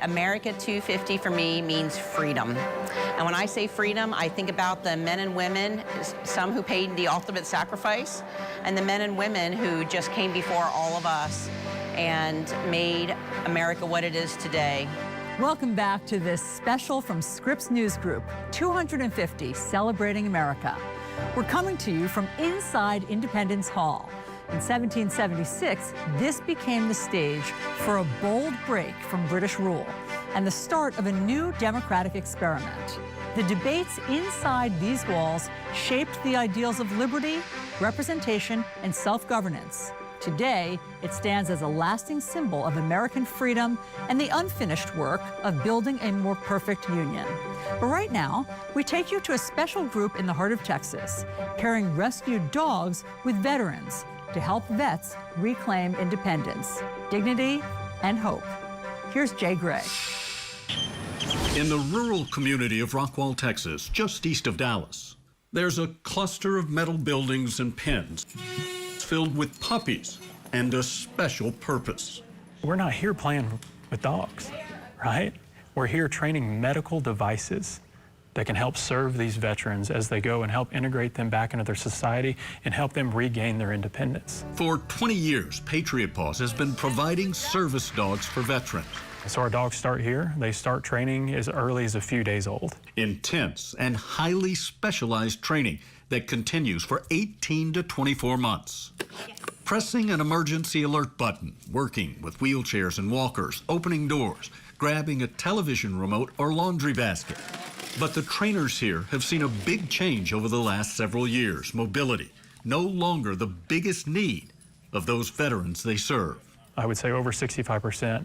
America 250 for me means freedom. And when I say freedom, I think about the men and women, some who paid the ultimate sacrifice, and the men and women who just came before all of us and made America what it is today.
Welcome back to this special from Scripps News Group, 250 Celebrating America. We're coming to you from inside Independence Hall. In 1776, this became the stage for a bold break from British rule and the start of a new democratic experiment. The debates inside these walls shaped the ideals of liberty, representation, and self-governance Today, it stands as a lasting symbol of American freedom and the unfinished work of building a more perfect union. But right now, we take you to a special group in the heart of Texas, pairing rescued dogs with veterans to help vets reclaim independence, dignity, and hope. Here's Jay Gray.
In the rural community of Rockwall, Texas, just east of Dallas, there's a cluster of metal buildings and pens filled with puppies and a special purpose.
We're not here playing with dogs, right? We're here training medical devices that can help serve these veterans as they go and help integrate them back into their society and help them regain their independence.
For 20 years, Patriot Paws has been providing service dogs for veterans.
So our dogs start here. They start training as early as a few days old.
Intense and highly specialized training that continues for 18 to 24 months. Pressing an emergency alert button, working with wheelchairs and walkers, opening doors, grabbing a television remote or laundry basket. But the trainers here have seen a big change over the last several years. Mobility, no longer the biggest need of those veterans they serve.
I would say over 65%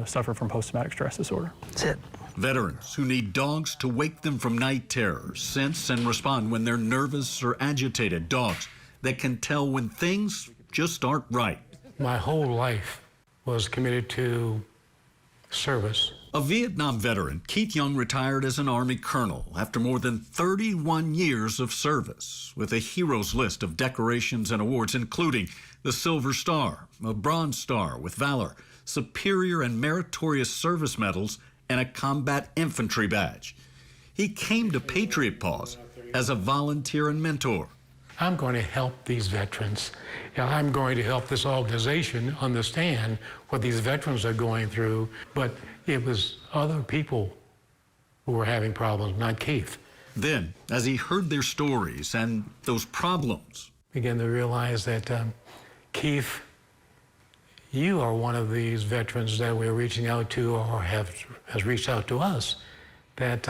suffer from post-traumatic stress disorder.
That's it. Veterans who need dogs to wake them from night terrors, sense and respond when they're nervous or agitated. Dogs that can tell when things just aren't right.
My whole life was committed to service.
A Vietnam veteran, Keith Young retired as an Army colonel after more than 31 years of service, with a hero's list of decorations and awards, including the Silver Star, a Bronze Star with Valor, Superior and Meritorious Service Medals, and a Combat Infantry Badge. He came to Patriot Paws as a volunteer and mentor.
I'm going to help these veterans. I'm going to help this organization understand what these veterans are going through, but it was other people who were having problems, not Keith.
Then, as he heard their stories and those problems,
began to realize that, Keith, you are one of these veterans that we're reaching out to or has reached out to us that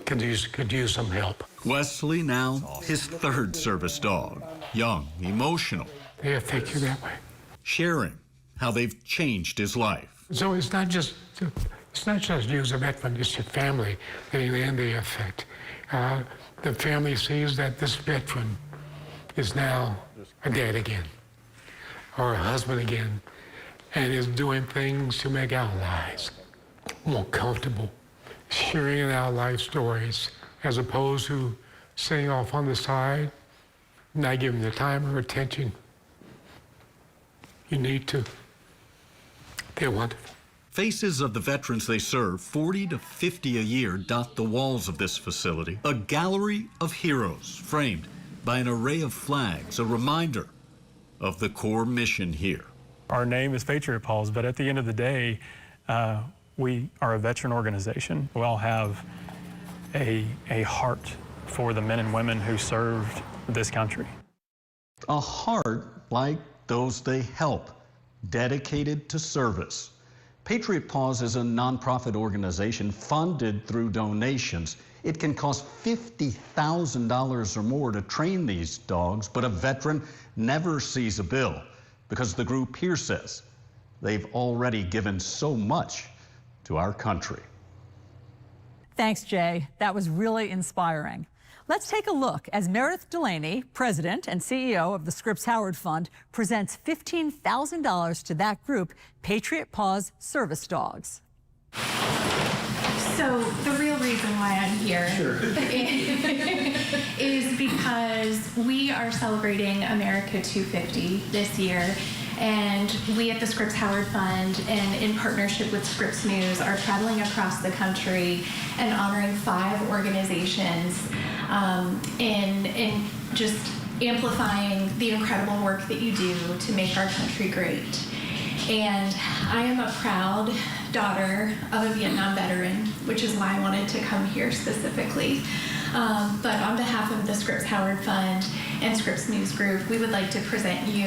could use some help.
Wesley, now his third service dog, young, emotional.
They affect you that way.
Sharing how they've changed his life.
So it's not just you as a veteran, it's your family and they affect. The family sees that this veteran is now a dad again, or a husband again, and is doing things to make our lives more comfortable, sharing our life stories, as opposed to sitting off on the side, not giving the time or attention you need to. They're wonderful.
Faces of the veterans they serve, 40 to 50 a year, dot the walls of this facility. A gallery of heroes framed by an array of flags, a reminder of the core mission here.
Our name is Patriot Paws, but at the end of the day, we are a veteran organization. We all have a heart for the men and women who served this country.
A heart like those they help, dedicated to service. Patriot Paws is a nonprofit organization funded through donations. It can cost $50,000 or more to train these dogs, but a veteran never sees a bill because the group here says they've already given so much to our country.
Thanks, Jay. That was really inspiring. Let's take a look as Meredith Delaney, president and CEO of the Scripps Howard Fund, presents $15,000 to that group, Patriot Paws Service Dogs.
So the real reason why I'm here is because we are celebrating America 250 this year. And we at the Scripps Howard Fund, and in partnership with Scripps News, are traveling across the country and honoring 5 organizations in just amplifying the incredible work that you do to make our country great. And I am a proud daughter of a Vietnam veteran, which is why I wanted to come here specifically. But on behalf of the Scripps Howard Fund and Scripps News Group, we would like to present you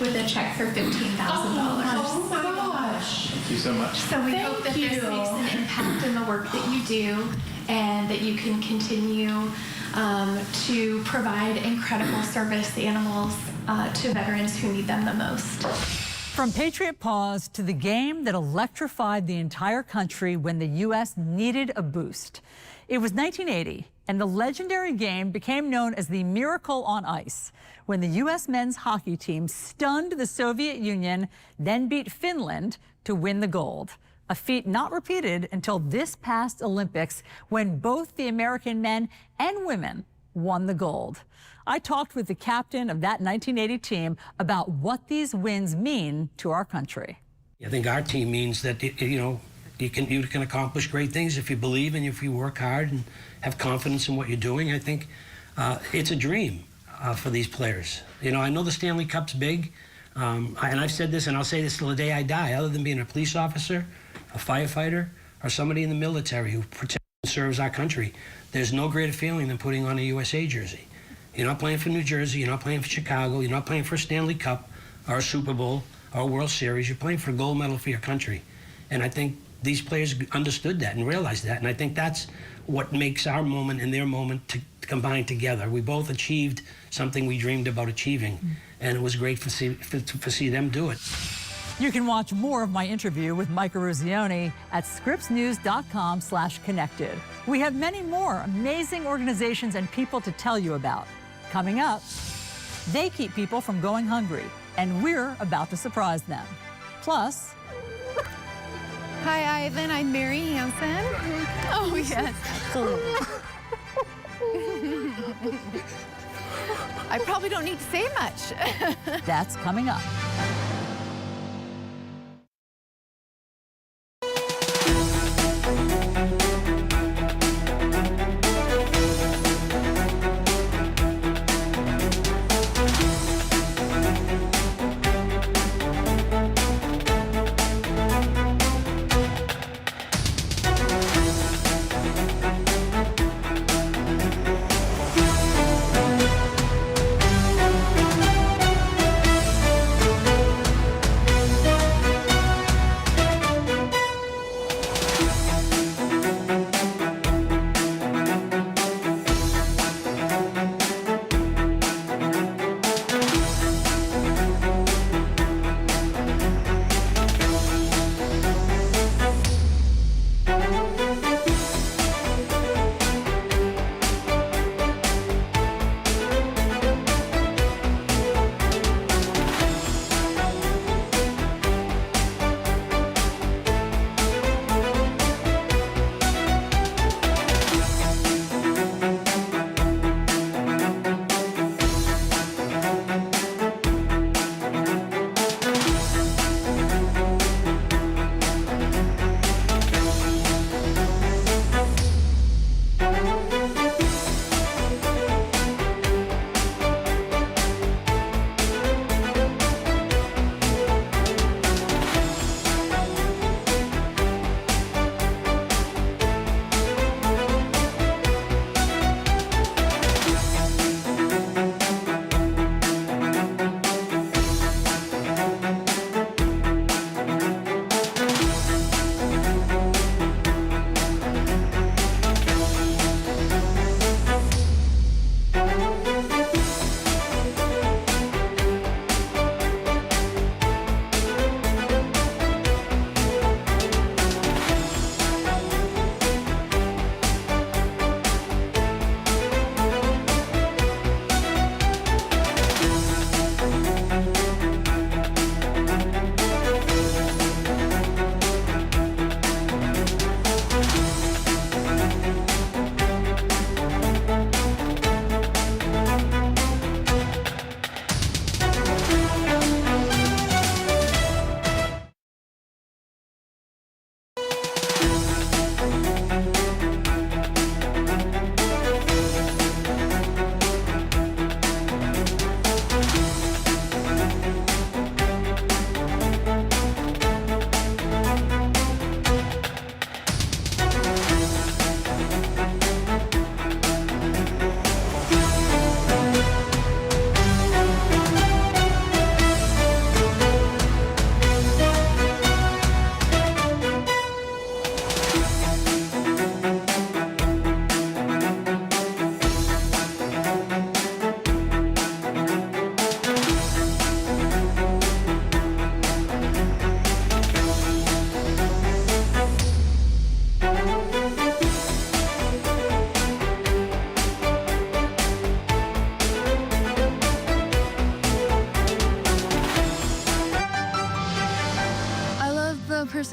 with a check for $15,000. Oh my gosh.
Thank you so much.
So we hope that this makes an impact in the work that you do, and that you can continue to provide incredible service animals to veterans who need them the most.
From Patriot Paws to the game that electrified the entire country when the U.S. needed a boost. It was 1980, and the legendary game became known as the Miracle on Ice, when the U.S. men's hockey team stunned the Soviet Union, then beat Finland to win the gold. A feat not repeated until this past Olympics, when both the American men and women won the gold. I talked with the captain of that 1980 team about what these wins mean to our country.
I think our team means that, you can accomplish great things if you believe and if you work hard and have confidence in what you're doing. I think it's a dream for these players. I know the Stanley Cup's big, and I've said this and I'll say this till the day I die, other than being a police officer, a firefighter, or somebody in the military who protects and serves our country, there's no greater feeling than putting on a USA jersey. You're not playing for New Jersey, you're not playing for Chicago, you're not playing for a Stanley Cup or a Super Bowl or a World Series, you're playing for a gold medal for your country. And I think these players understood that and realized that, and I think that's what makes our moment and their moment to combine together. We both achieved something we dreamed about achieving, and it was great to see them do it.
You can watch more of my interview with Mike Eruzione at scripsnews.com/connected. We have many more amazing organizations and people to tell you about. Coming up, they keep people from going hungry, and we're about to surprise them. Plus,
hi, Ivan. I'm Mary Hansen. Oh, yes. I probably don't need to say much.
that's coming up.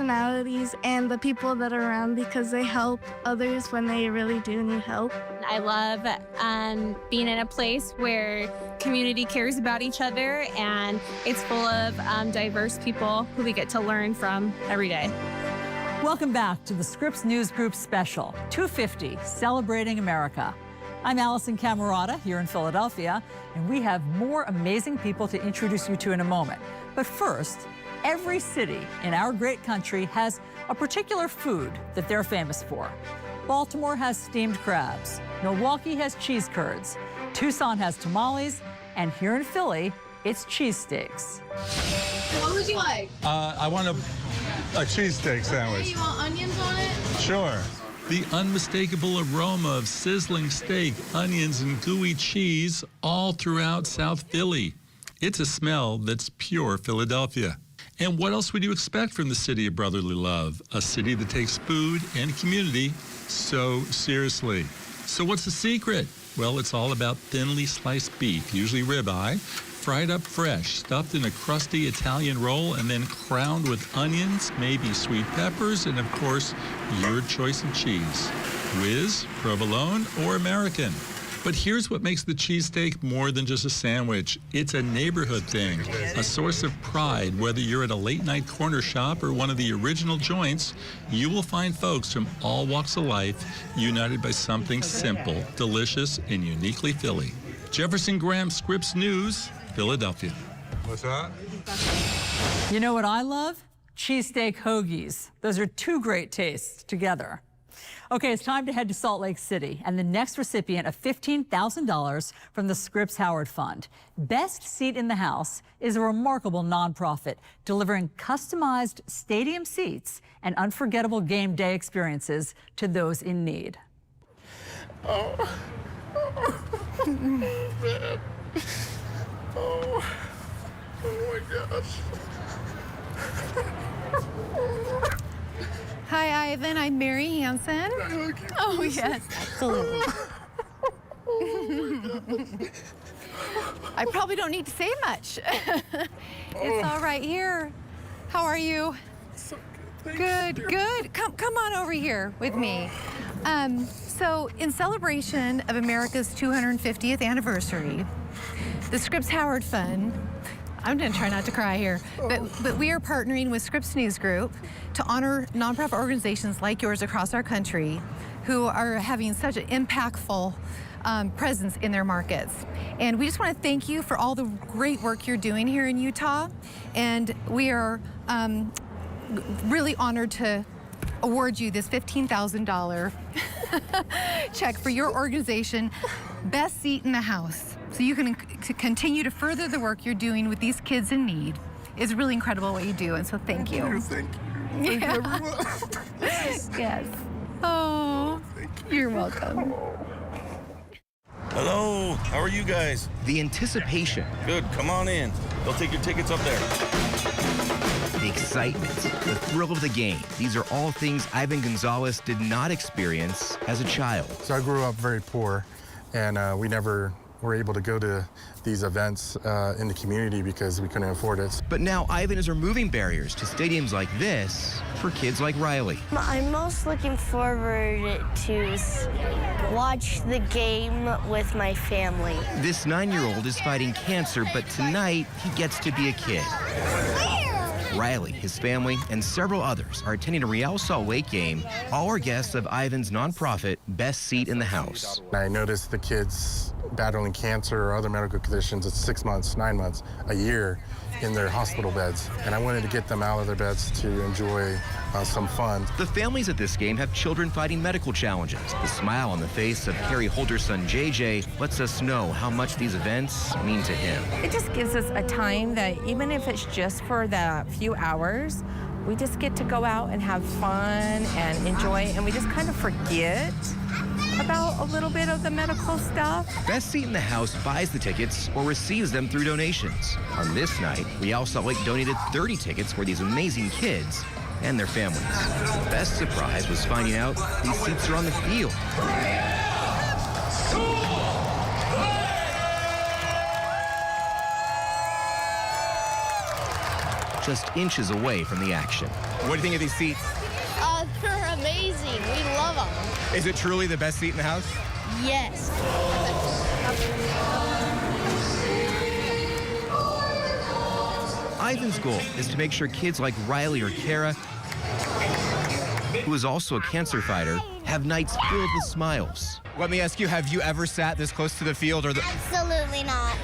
personalities and the people that are around because they help others when they really do need help.
I love being in a place where community cares about each other, and it's full of diverse people who we get to learn from every day.
Welcome back to the Scripps News Group Special 250, Celebrating America. I'm Alisyn Camerota here in Philadelphia, and we have more amazing people to introduce you to in a moment. But first, every city in our great country has a particular food that they're famous for. Baltimore has steamed crabs, Milwaukee has cheese curds, Tucson has tamales, and here in Philly, it's cheesesteaks.
What would you like?
I want a cheesesteak sandwich.
You want onions on it?
Sure.
The unmistakable aroma of sizzling steak, onions, and gooey cheese all throughout South Philly. It's a smell that's pure Philadelphia. And what else would you expect from the city of brotherly love? A city that takes food and community so seriously. So what's the secret? Well, it's all about thinly sliced beef, usually ribeye, fried up fresh, stuffed in a crusty Italian roll, and then crowned with onions, maybe sweet peppers, and of course, your choice of cheese. Whiz, provolone, or American. But here's what makes the cheesesteak more than just a sandwich. It's a neighborhood thing, a source of pride. Whether you're at a late-night corner shop or one of the original joints, you will find folks from all walks of life united by something simple, delicious, and uniquely Philly. Jefferson Graham, Scripps News, Philadelphia.
What's that?
You know what I love? Cheesesteak hoagies. Those are two great tastes together. Okay, it's time to head to Salt Lake City and the next recipient of $15,000 from the Scripps Howard Fund. Best Seat in the House is a remarkable nonprofit delivering customized stadium seats and unforgettable game day experiences to those in need.
Oh, man. Oh my gosh.
Hi, Ivan. I'm Mary Hansen. Oh, yes, absolutely. I probably don't need to say much. It's all right here. How are you? Good, good. Come on over here with me. So, in celebration of America's 250th anniversary, the Scripps Howard Fund, I'm going to try not to cry here, but we are partnering with Scripps News Group to honor nonprofit organizations like yours across our country who are having such an impactful presence in their markets. And we just want to thank you for all the great work you're doing here in Utah. And we are really honored to award you this $15,000 check for your organization, Best Seat in the House. So you can continue to further the work you're doing with these kids in need. It's really incredible what you do, and so thank you.
Thank you. Thank you, everyone.
Yes. Oh, you're welcome.
Hello, how are you guys?
The anticipation.
Good, come on in. They'll take your tickets up there.
The excitement, the thrill of the game. These are all things Ivan Gonzalez did not experience as a child.
So I grew up very poor, and we never were able to go to these events in the community because we couldn't afford it.
But now Ivan is removing barriers to stadiums like this for kids like Riley.
I'm most looking forward to watch the game with my family.
This 9-year-old is fighting cancer, but tonight he gets to be a kid. Riley, his family, and several others are attending a Real Salt Lake game. All are guests of Ivan's nonprofit, Best Seat in the House.
I noticed the kids battling cancer or other medical conditions at 6 months, 9 months, a year in their hospital beds. And I wanted to get them out of their beds to enjoy some fun.
The families at this game have children fighting medical challenges. The smile on the face of Carrie Holder's son, JJ, lets us know how much these events mean to him.
It just gives us a time that even if it's just for the few hours, we just get to go out and have fun and enjoy, and we just kind of forget about a little bit of the medical stuff.
Best Seat in the House buys the tickets or receives them through donations. On this night, Real Salt Lake donated 30 tickets for these amazing kids and their families. The best surprise was finding out these seats are on the field. Just inches away from the action.
What do you think of these seats?
They're amazing. We love them.
Is it truly the best seat in the house?
Yes.
Ivan's goal is to make sure kids like Riley or Kara, who is also a cancer fighter, have nights filled with smiles.
Let me ask you, have you ever sat this close to the field or the...
Absolutely not.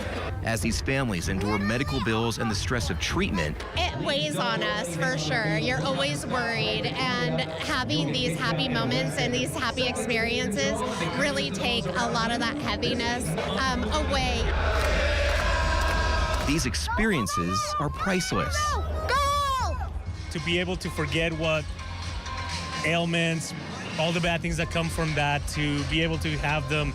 As these families endure medical bills and the stress of treatment,
It weighs on us for sure. You're always worried, and having these happy moments and these happy experiences really take a lot of that heaviness away.
these experiences are priceless.
To be able to forget what ailments, all the bad things that come from that, to be able to have them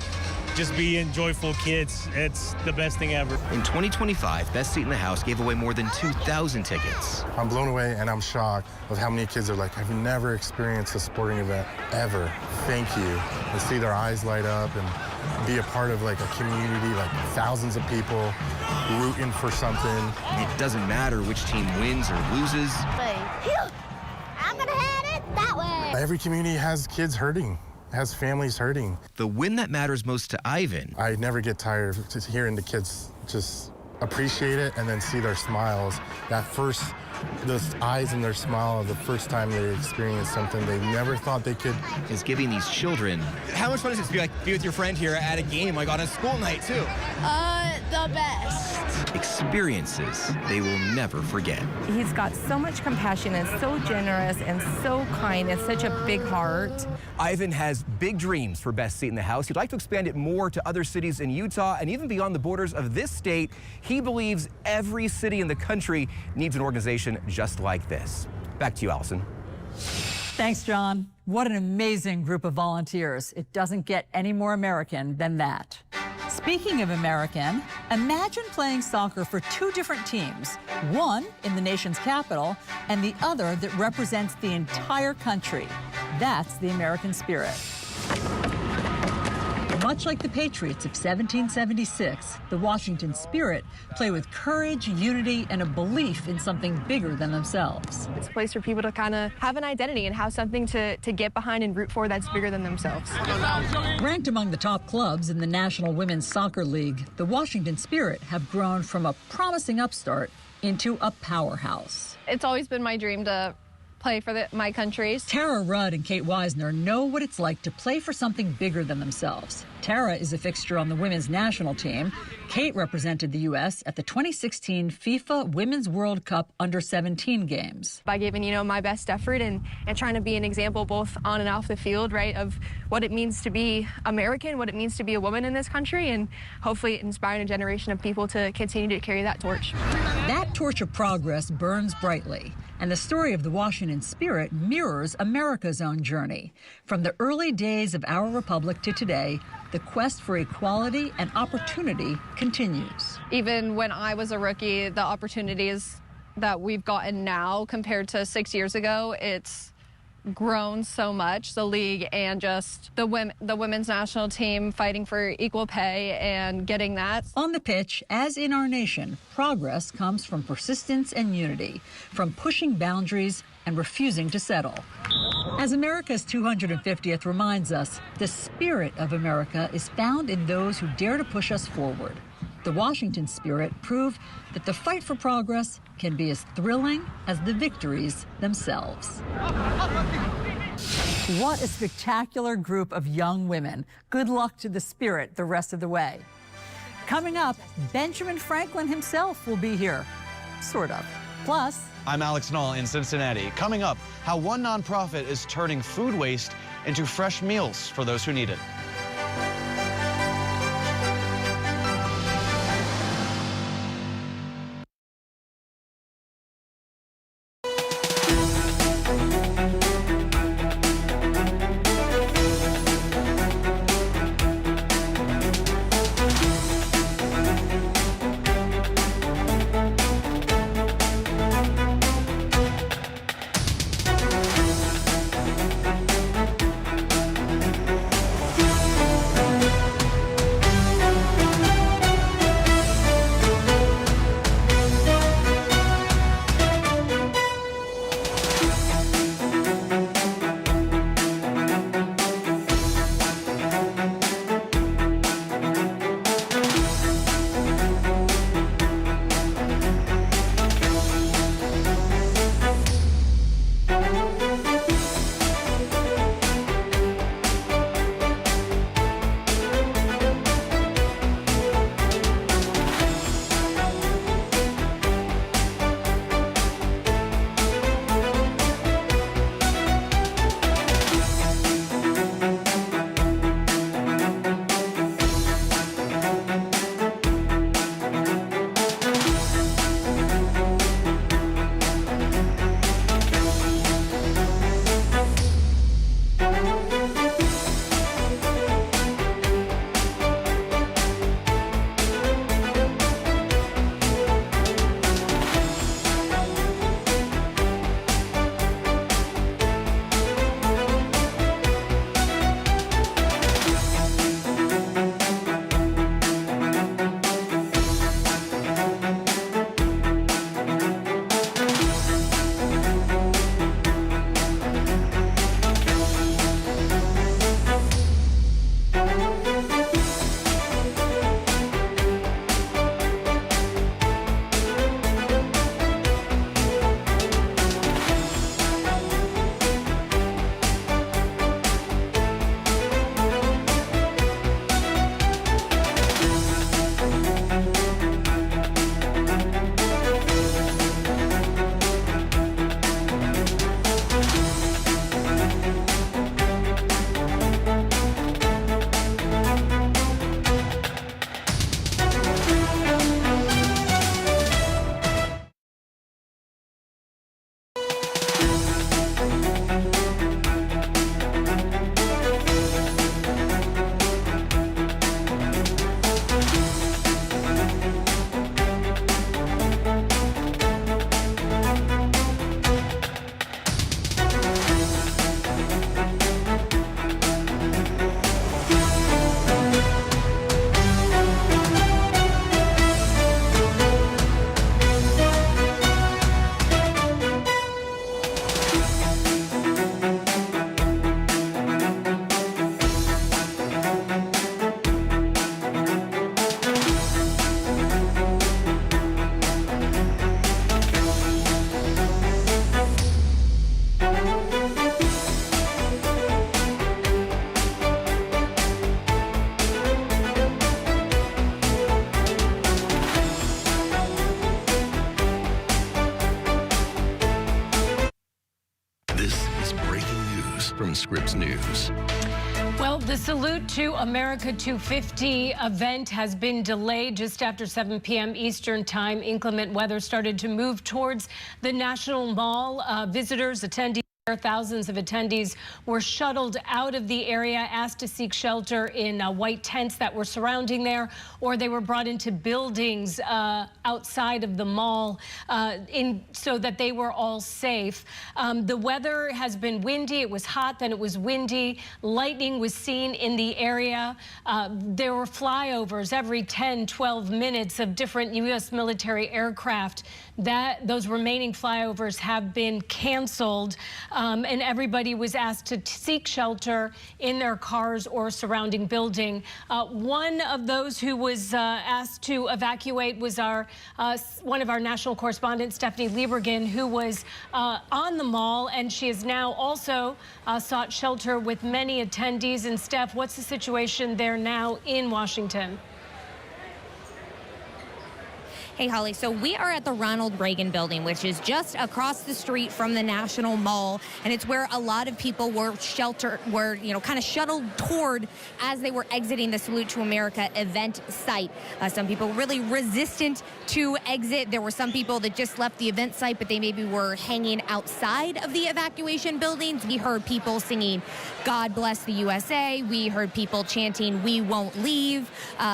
just be joyful kids, it's the best thing ever.
In 2025, Best Seat in the House gave away more than 2,000 tickets.
I'm blown away and I'm shocked of how many kids are like, I've never experienced a sporting event ever. Thank you. And see their eyes light up and be a part of like a community, like thousands of people rooting for something.
It doesn't matter which team wins or loses.
I'm gonna head it that way.
Every community has kids hurting. Has families hurting.
The win that matters most to Ivan.
I never get tired of just hearing the kids just appreciate it and then see their smiles. That first, those eyes in their smile the first time they experience something they never thought they could.
Is giving these children.
How much fun is it to be with your friend here at a game, like on a school night too?
The best.
Experiences they will never forget.
He's got so much compassion and so generous and so kind and such a big heart.
Ivan has big dreams for Best Seat in the House. He'd like to expand it more to other cities in Utah and even beyond the borders of this state. He believes every city in the country needs an organization just like this. Back to you, Alisyn.
Thanks, John. What an amazing group of volunteers. It doesn't get any more American than that. Speaking of American, imagine playing soccer for two different teams, one in the nation's capital and the other that represents the entire country. That's the American spirit. Much like the Patriots of 1776, the Washington Spirit play with courage, unity, and a belief in something bigger than themselves.
It's a place for people to kind of have an identity and have something to get behind and root for that's bigger than themselves.
Ranked among the top clubs in the National Women's Soccer League, the Washington Spirit have grown from a promising upstart into a powerhouse.
It's always been my dream to play for my countries.
Tara Rudd and Kate Weisner know what it's like to play for something bigger than themselves. Tara is a fixture on the women's national team. Kate represented the U.S. at the 2016 FIFA Women's World Cup Under-17 games.
By giving, my best effort and trying to be an example both on and off the field, right, of what it means to be American, what it means to be a woman in this country, and hopefully inspiring a generation of people to continue to carry that torch.
That torch of progress burns brightly, and the story of the Washington Spirit mirrors America's own journey. From the early days of our republic to today, the quest for equality and opportunity continues.
Even when I was a rookie, the opportunities that we've gotten now compared to 6 years ago, it's grown so much, the league and just the women's national team fighting for equal pay and getting that.
On the pitch, as in our nation, progress comes from persistence and unity, from pushing boundaries and refusing to settle. As America's 250th reminds us, the spirit of America is found in those who dare to push us forward. The Washington Spirit proved that the fight for progress can be as thrilling as the victories themselves. What a spectacular group of young women. Good luck to the Spirit the rest of the way. Coming up, Benjamin Franklin himself will be here. Sort of. Plus,
I'm Alex Knoll in Cincinnati. Coming up, how one nonprofit is turning food waste into fresh meals for those who need it.
Scripps News.
Well, the Salute to America 250 event has been delayed just after 7 p.m. Eastern Time. Inclement weather started to move towards the National Mall. Visitors, attendees, thousands of attendees were shuttled out of the area, asked to seek shelter in white tents that were surrounding there, or they were brought into buildings outside of the mall so that they were all safe. The weather has been windy. It was hot, then it was windy. Lightning was seen in the area. There were flyovers every 10, 12 minutes of different U.S. military aircraft. Those remaining flyovers have been canceled. And everybody was asked to seek shelter in their cars or surrounding building. One of those who was asked to evacuate was one of our national correspondents, Stephanie Liebergen, who was on the mall, and she has now also sought shelter with many attendees. And Steph, what's the situation there now in Washington?
Hey, Holly, so we are at the Ronald Reagan building, which is just across the street from the National Mall, and it's where a lot of people were kind of shuttled toward as they were exiting the Salute to America event site. Some people really resistant to exit. There were some people that just left the event site, but they maybe were hanging outside of the evacuation buildings. We heard people singing, "God bless the USA." We heard people chanting, "We won't leave."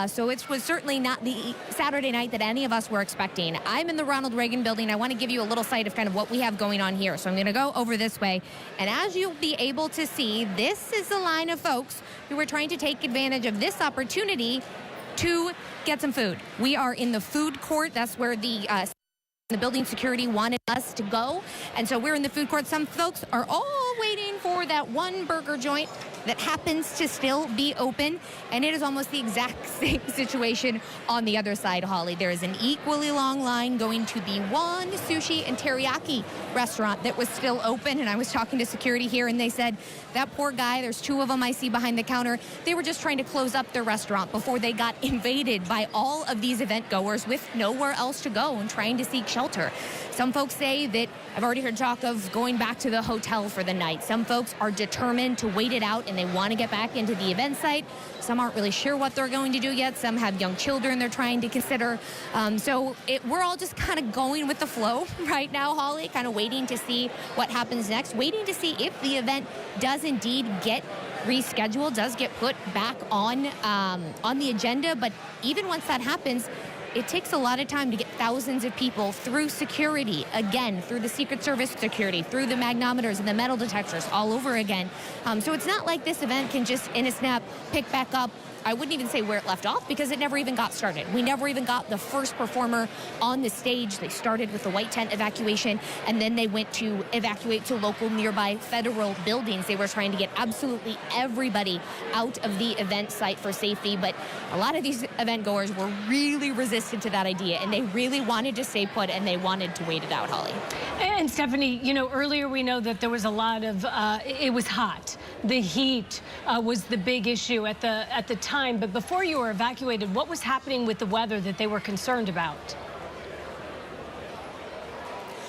So it was certainly not the Saturday night that any of us were expecting. I'm in the Ronald Reagan building. I want to give you a little sight of kind of what we have going on here. So I'm going to go over this way. And as you'll be able to see, this is the line of folks who were trying to take advantage of this opportunity to get some food. We are in the food court. That's where the building security wanted us to go. And so we're in the food court. Some folks are all waiting for that one burger joint that happens to still be open, and it is almost the exact same situation on the other side, Holly. There is an equally long line going to the one sushi and teriyaki restaurant that was still open, and I was talking to security here, and they said, that poor guy, there's two of them I see behind the counter, they were just trying to close up their restaurant before they got invaded by all of these event goers with nowhere else to go and trying to seek shelter. Some folks say that, I've already heard talk of going back to the hotel for the night. Some folks are determined to wait it out and they want to get back into the event site. Some aren't really sure what they're going to do yet. Some have young children they're trying to consider. We're all just kind of going with the flow right now, Holly, kind of waiting to see what happens next, waiting to see if the event does indeed get rescheduled, does get put back on the agenda. But even once that happens, it takes a lot of time to get thousands of people through security, again, through the Secret Service security, through the magnometers and the metal detectors all over again. So it's not like this event can just, in a snap, pick back up. I wouldn't even say where it left off because it never even got started. We never even got the first performer on the stage. They started with the white tent evacuation, and then they went to evacuate to local nearby federal buildings. They were trying to get absolutely everybody out of the event site for safety, but a lot of these event goers were really resistant to that idea, and they really wanted to stay put, and they wanted to wait it out, Holly.
And Stephanie, earlier we know that there was a lot of, it was hot. The heat was the big issue at the time. But before you were evacuated, what was happening with the weather that they were concerned about?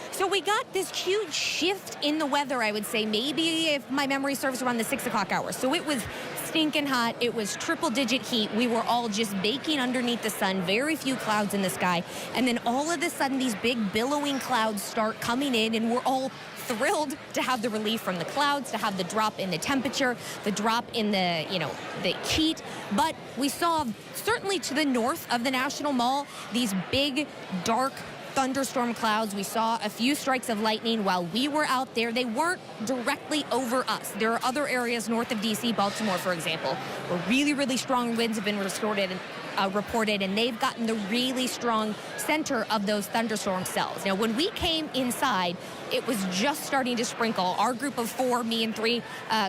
So we got this huge shift in the weather, I would say, maybe if my memory serves, around the 6 o'clock hour. So it was stinking hot. It was triple-digit heat. We were all just baking underneath the sun, very few clouds in the sky. And then all of a sudden, these big billowing clouds start coming in, and we're all thrilled to have the relief from the clouds, to have the drop in the temperature, the drop in the heat. But we saw, certainly to the north of the National Mall, these big, dark thunderstorm clouds. We saw a few strikes of lightning while we were out there. They weren't directly over us. There are other areas north of D.C., Baltimore, for example, where really, really strong winds have been reported, and they've gotten the really strong center of those thunderstorm cells. Now, when we came inside, it was just starting to sprinkle. Our group of four, me and three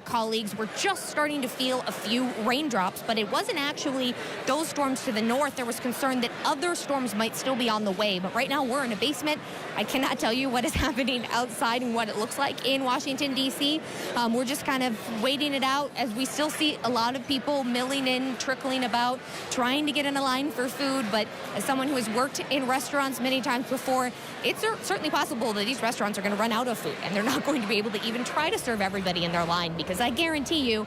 colleagues, were just starting to feel a few raindrops, but it wasn't actually those storms to the north. There was concern that other storms might still be on the way, but right now we're in a basement. I cannot tell you what is happening outside and what it looks like in Washington, D.C. We're just kind of waiting it out as we still see a lot of people milling in, trickling about, trying to get in a line for food. But as someone who has worked in restaurants many times before, it's certainly possible that these restaurants are going to run out of food, and they're not going to be able to even try to serve everybody in their line, because I guarantee you,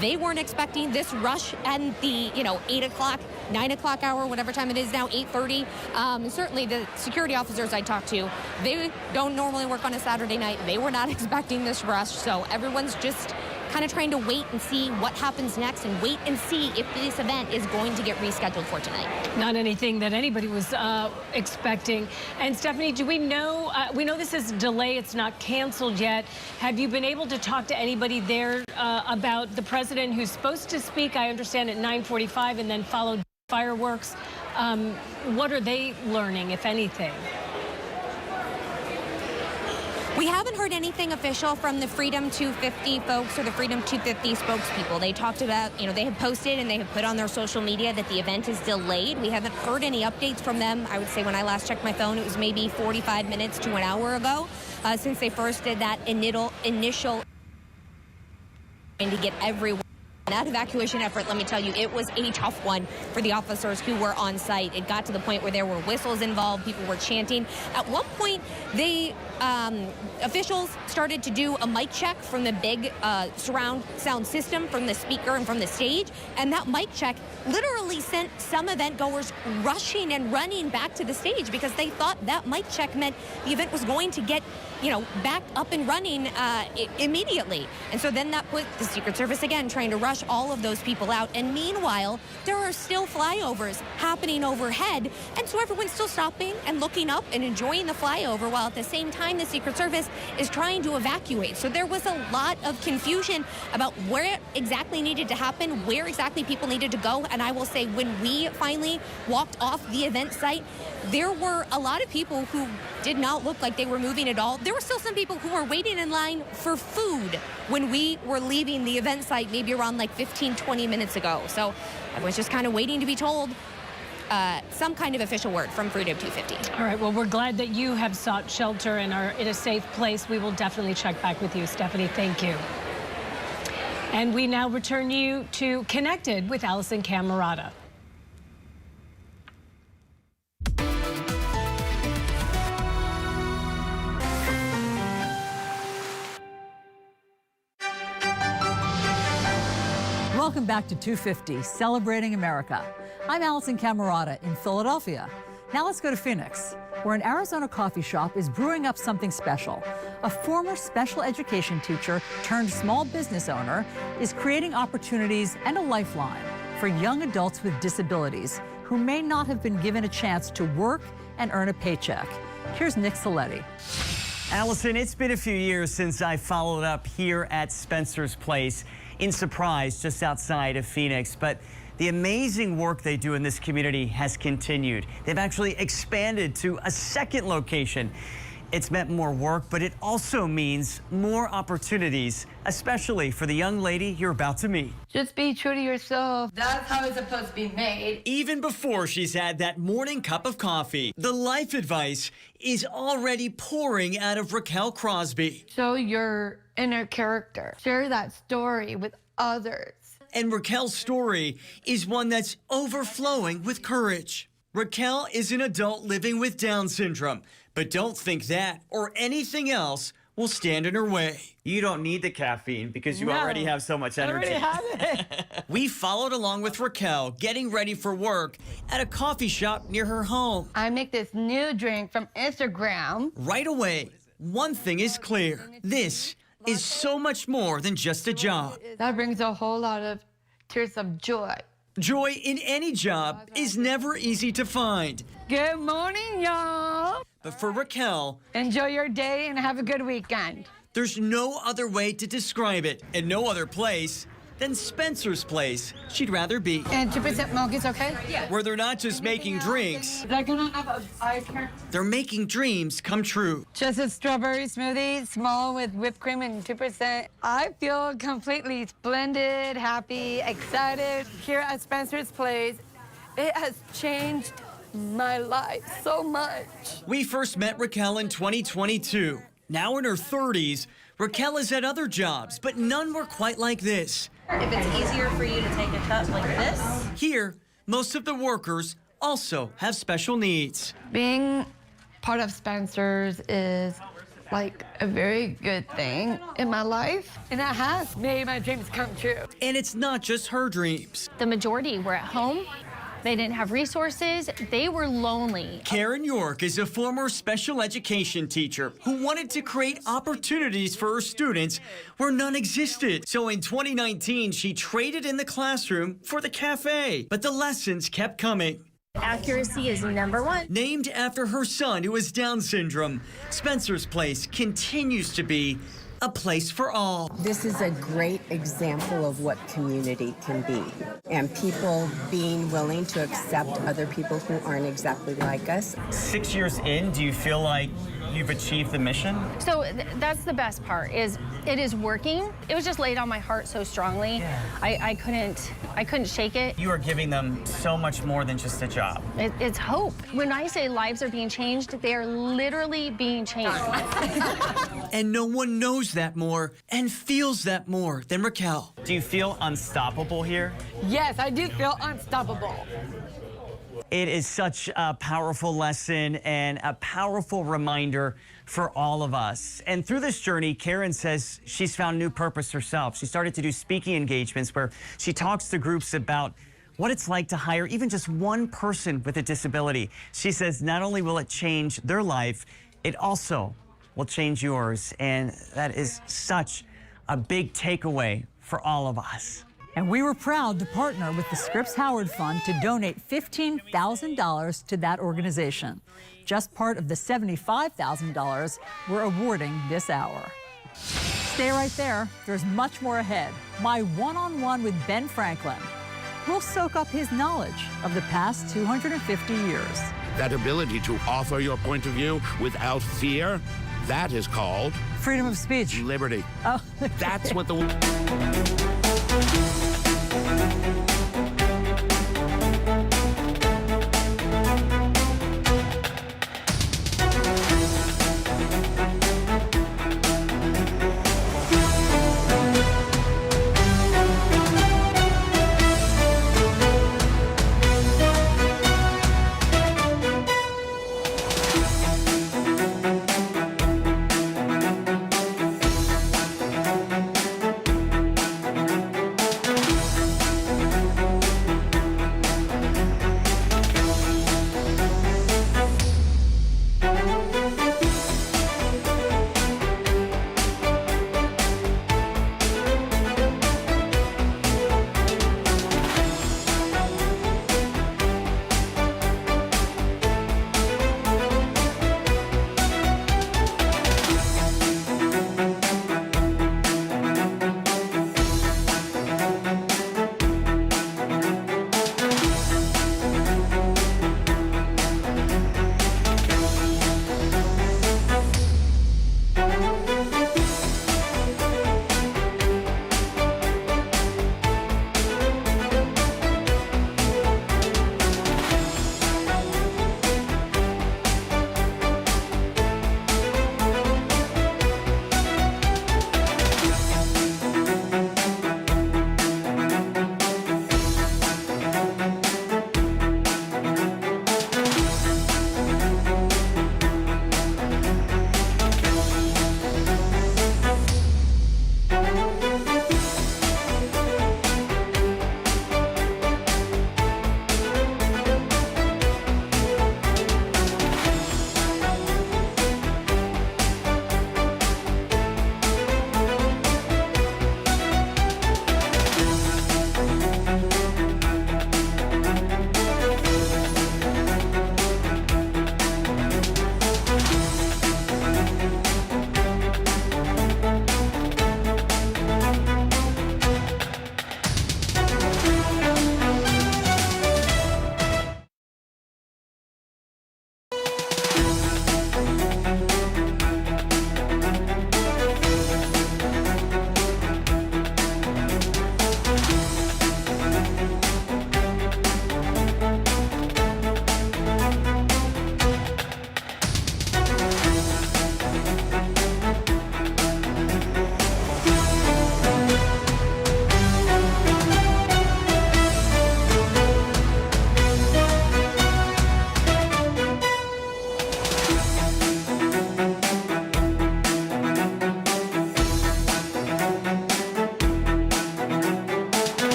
they weren't expecting this rush and the 8 o'clock, 9 o'clock hour, whatever time it is now, 8:30. Certainly the security officers I talked to, they don't normally work on a Saturday night. They were not expecting this rush, so everyone's just kind of trying to wait and see what happens next and wait and see if this event is going to get rescheduled for tonight.
Not anything that anybody was expecting. And Stephanie, do we know this is a delay, it's not canceled yet. Have you been able to talk to anybody there about the president who's supposed to speak, I understand, at 9:45 and then followed fireworks? What are they learning, if anything?
We haven't heard anything official from the Freedom 250 folks or the Freedom 250 spokespeople. They talked about, they have posted and they have put on their social media that the event is delayed. We haven't heard any updates from them. I would say when I last checked my phone, it was maybe 45 minutes to an hour ago since they first did that initial trying to get everyone. That evacuation effort, let me tell you, it was a tough one for the officers who were on site. It got to the point where there were whistles involved, people were chanting. At one point, officials started to do a mic check from the big surround sound system from the speaker and from the stage, and that mic check literally sent some event goers rushing and running back to the stage because they thought that mic check meant the event was going to get back up and running immediately. And so then that put the Secret Service again trying to rush all of those people out. And meanwhile, there are still flyovers happening overhead. And so everyone's still stopping and looking up and enjoying the flyover while at the same time the Secret Service is trying to evacuate. So there was a lot of confusion about where it exactly needed to happen, where exactly people needed to go. And I will say when we finally walked off the event site, there were a lot of people who did not look like they were moving at all. There were still some people who were waiting in line for food when we were leaving the event site maybe around like 15, 20 minutes ago. So I was just kind of waiting to be told some kind of official word from Freedom 250.
All right, well, we're glad that you have sought shelter and are in a safe place. We will definitely check back with you, Stephanie. Thank you. And we now return you to Connected with Alisyn Camerota.
Welcome back to 250, Celebrating America. I'm Alisyn Camerota in Philadelphia. Now let's go to Phoenix, where an Arizona coffee shop is brewing up something special. A former special education teacher turned small business owner is creating opportunities and a lifeline for young adults with disabilities who may not have been given a chance to work and earn a paycheck. Here's Nick Saletti.
Alisyn, it's been a few years since I followed up here at Spencer's Place in Surprise, just outside of Phoenix, but the amazing work they do in this community has continued. They've actually expanded to a second location. It's meant more work, but it also means more opportunities, especially for the young lady you're about to meet.
Just be true to yourself. That's how it's supposed to be made.
Even before she's had that morning cup of coffee, the life advice is already pouring out of Raquel Crosby.
Show your inner character. Share that story with others.
And Raquel's story is one that's overflowing with courage. Raquel is an adult living with Down syndrome, but don't think that or anything else will stand in her way. You don't need the caffeine because you already have so much energy.
I already have it.
We followed along with Raquel getting ready for work at a coffee shop near her home.
I make this new drink from Instagram.
Right away, one thing is clear. This is so much more than just a job.
That brings a whole lot of tears of joy.
Joy in any job is never easy to find.
Good morning, y'all.
But for Raquel,
enjoy your day and have a good weekend.
There's no other way to describe it and no other place than Spencer's Place she'd rather be.
And 2% milk is okay?
Yeah. Where they're not just making drinks,
They're gonna have a ice cream.
They're making dreams come true.
Just a strawberry smoothie, small with whipped cream and 2%. I feel completely splendid, happy, excited. Here at Spencer's Place, it has changed my life so much.
We first met Raquel in 2022. Now in her 30s, Raquel has had other jobs, but none were quite like this.
If it's easier for you to take a cup like this.
Here, most of the workers also have special needs.
Being part of Spencer's is like a very good thing in my life, and it has made my dreams come true.
And it's not just her dreams.
The majority were at home. They didn't have resources. They were lonely.
Karen York is a former special education teacher who wanted to create opportunities for her students where none existed. So in 2019, she traded in the classroom for the cafe, but the lessons kept coming.
Accuracy is number one.
Named after her son who has Down syndrome, Spencer's Place continues to be a place for all.
This is a great example of what community can be, and people being willing to accept other people who aren't exactly like us.
6 years in, do you feel like you've achieved the mission?
So that's the best part, is it is working. It was just laid on my heart so strongly.
Yeah.
I couldn't shake it.
You are giving them so much more than just a job.
It's hope. When I say lives are being changed, they are literally being changed.
And no one knows that more and feels that more than Raquel. Do you feel unstoppable here?
Yes, I do feel unstoppable.
It is such a powerful lesson and a powerful reminder for all of us. And through this journey, Karen says she's found new purpose herself. She started to do speaking engagements where she talks to groups about what it's like to hire even just one person with a disability. She says not only will it change their life, it also will change yours. And that is such a big takeaway for all of us.
And we were proud to partner with the Scripps Howard Fund to donate $15,000 to that organization, just part of the $75,000 we're awarding this hour. Stay right there. There's much more ahead. My one-on-one with Ben Franklin. We'll soak up his knowledge of the past 250 years.
That ability to offer your point of view without fear, that is called
freedom of speech.
Liberty.
Oh.
That's what the...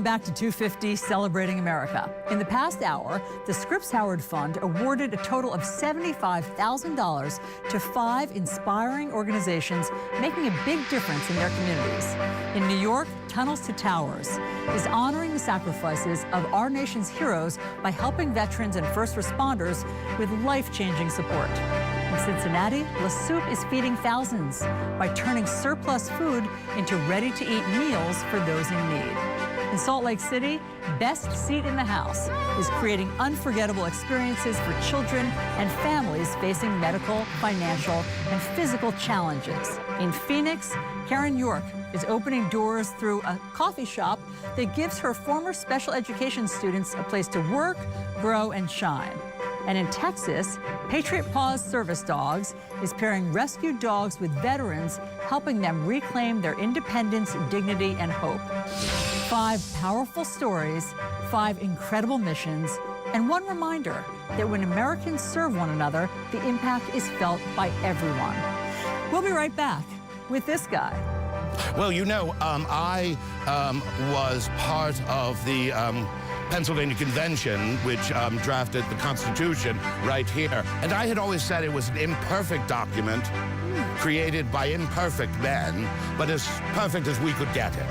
back to 250 Celebrating America. In the past hour, the Scripps Howard Fund awarded a total of $75,000 to 5 inspiring organizations making a big difference in their communities. In New York, Tunnels to Towers is honoring the sacrifices of our nation's heroes by helping veterans and first responders with life-changing support. In Cincinnati, La Soup is feeding thousands by turning surplus food into ready-to-eat meals for those in need. In Salt Lake City, Best Seat in the House is creating unforgettable experiences for children and families facing medical, financial, and physical challenges. In Phoenix, Karen York is opening doors through a coffee shop that gives her former special education students a place to work, grow, and shine. And in Texas, Patriot Paws Service Dogs is pairing rescued dogs with veterans, helping them reclaim their independence, dignity, and hope. 5 powerful stories, 5 incredible missions, and one reminder that when Americans serve one another, the impact is felt by everyone. We'll be right back with this guy.
Well, you know, I was part of the Pennsylvania Convention, which drafted the Constitution right here. And I had always said it was an imperfect document created by imperfect men, but as perfect as we could get it.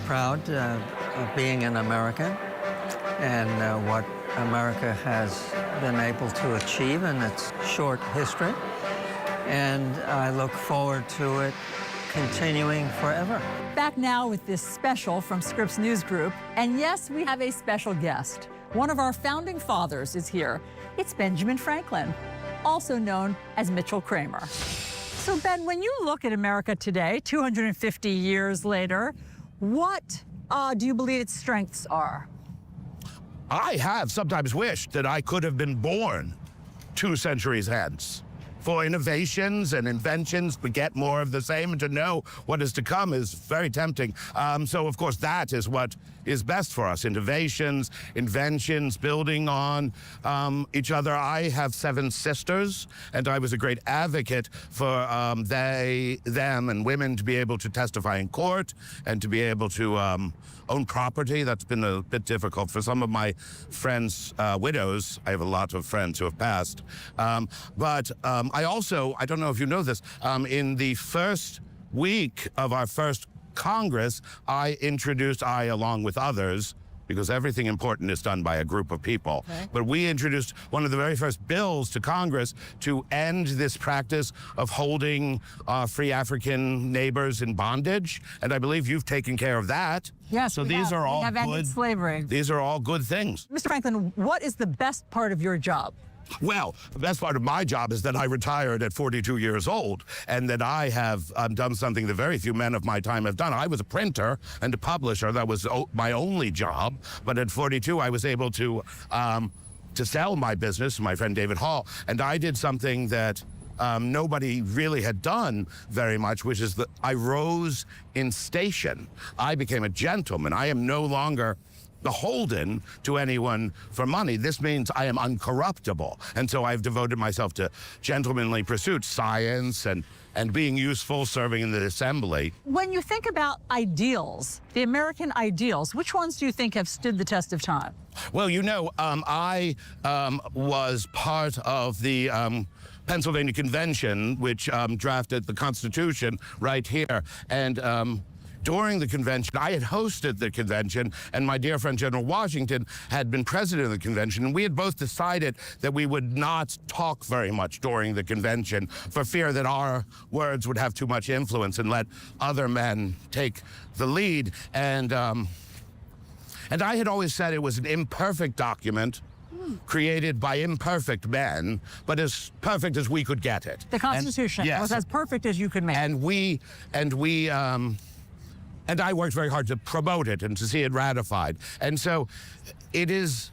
Proud of being an American and what America has been able to achieve in its short history. And I look forward to it continuing forever.
Back now with this special from Scripps News Group. And yes, we have a special guest. One of our founding fathers is here. It's Benjamin Franklin, also known as Mitchell Kramer. So Ben, when you look at America today, 250 years later, what do you believe its strengths are?
I have sometimes wished that I could have been born 2 centuries hence. For innovations and inventions to get more of the same and to know what is to come is very tempting. So, of course, that is what is best for us. Innovations, inventions, building on each other. I have 7 sisters, and I was a great advocate for them, and women to be able to testify in court and to be able to own property. That's been a bit difficult for some of my friends' widows. I have a lot of friends who have passed. But I also, I don't know if you know this, in the first week of our first Congress, I along with others, because everything important is done by a group of people. Okay. But we introduced one of the very first bills to Congress to end this practice of holding free African neighbors in bondage. And I believe you've taken care of that.
Yes,
so these are all good.
Ended slavery.
These are all good things.
Mr. Franklin, what is the best part of your job?
Well, the best part of my job is that I retired at 42 years old and that I have done something that very few men of my time have done. I was a printer and a publisher. That was my only job. But at 42, I was able to sell my business to my friend David Hall. And I did something that nobody really had done very much, which is that I rose in station. I became a gentleman. I am no longer beholden to anyone for money. This means I am uncorruptible. And so I've devoted myself to gentlemanly pursuits, science and being useful, serving in the assembly.
When you think about ideals, the American ideals, which ones do you think have stood the test of time?
Well, you know, I was part of the Pennsylvania Convention, which drafted the Constitution right here. And during the convention, I had hosted the convention, and my dear friend General Washington had been president of the convention, and we had both decided that we would not talk very much during the convention for fear that our words would have too much influence and let other men take the lead. And I had always said it was an imperfect document created by imperfect men, but as perfect as we could get it.
The Constitution was as perfect as you could make it.
And I worked very hard to promote it and to see it ratified. And so it is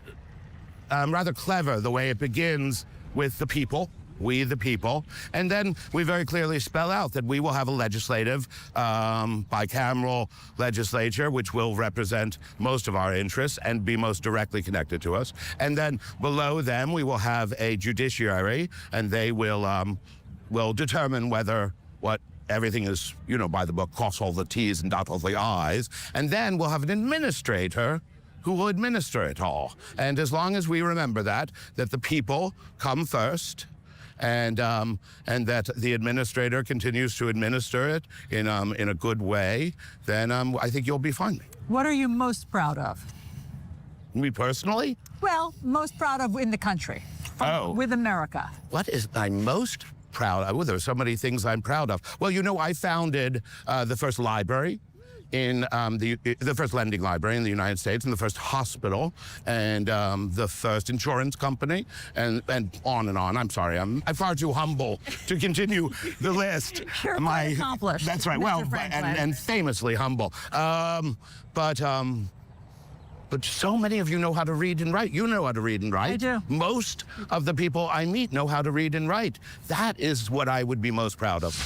rather clever the way it begins with the people, we the people, and then we very clearly spell out that we will have a legislative, bicameral legislature, which will represent most of our interests and be most directly connected to us. And then below them, we will have a judiciary, and they will determine whether everything is, you know, by the book, cross all the T's and dot all the I's. And then we'll have an administrator who will administer it all. And as long as we remember that the people come first, and that the administrator continues to administer it in a good way, then I think you'll be fine.
What are you most proud of?
Me personally?
Well, most proud of in the country, with America.
What is I most proud of? Well, there are so many things I'm proud of. Well, you know, I founded the first library in the first lending library in the United States, and the first hospital, and the first insurance company, and on and on. I'm sorry, I'm far too humble to continue the list.
You're quite accomplished.
That's right.
Mr.
Well,
Franklin.
and famously humble. But so many of you know how to read and write. You know how to read and write.
I do.
Most of the people I meet know how to read and write. That is what I would be most proud of.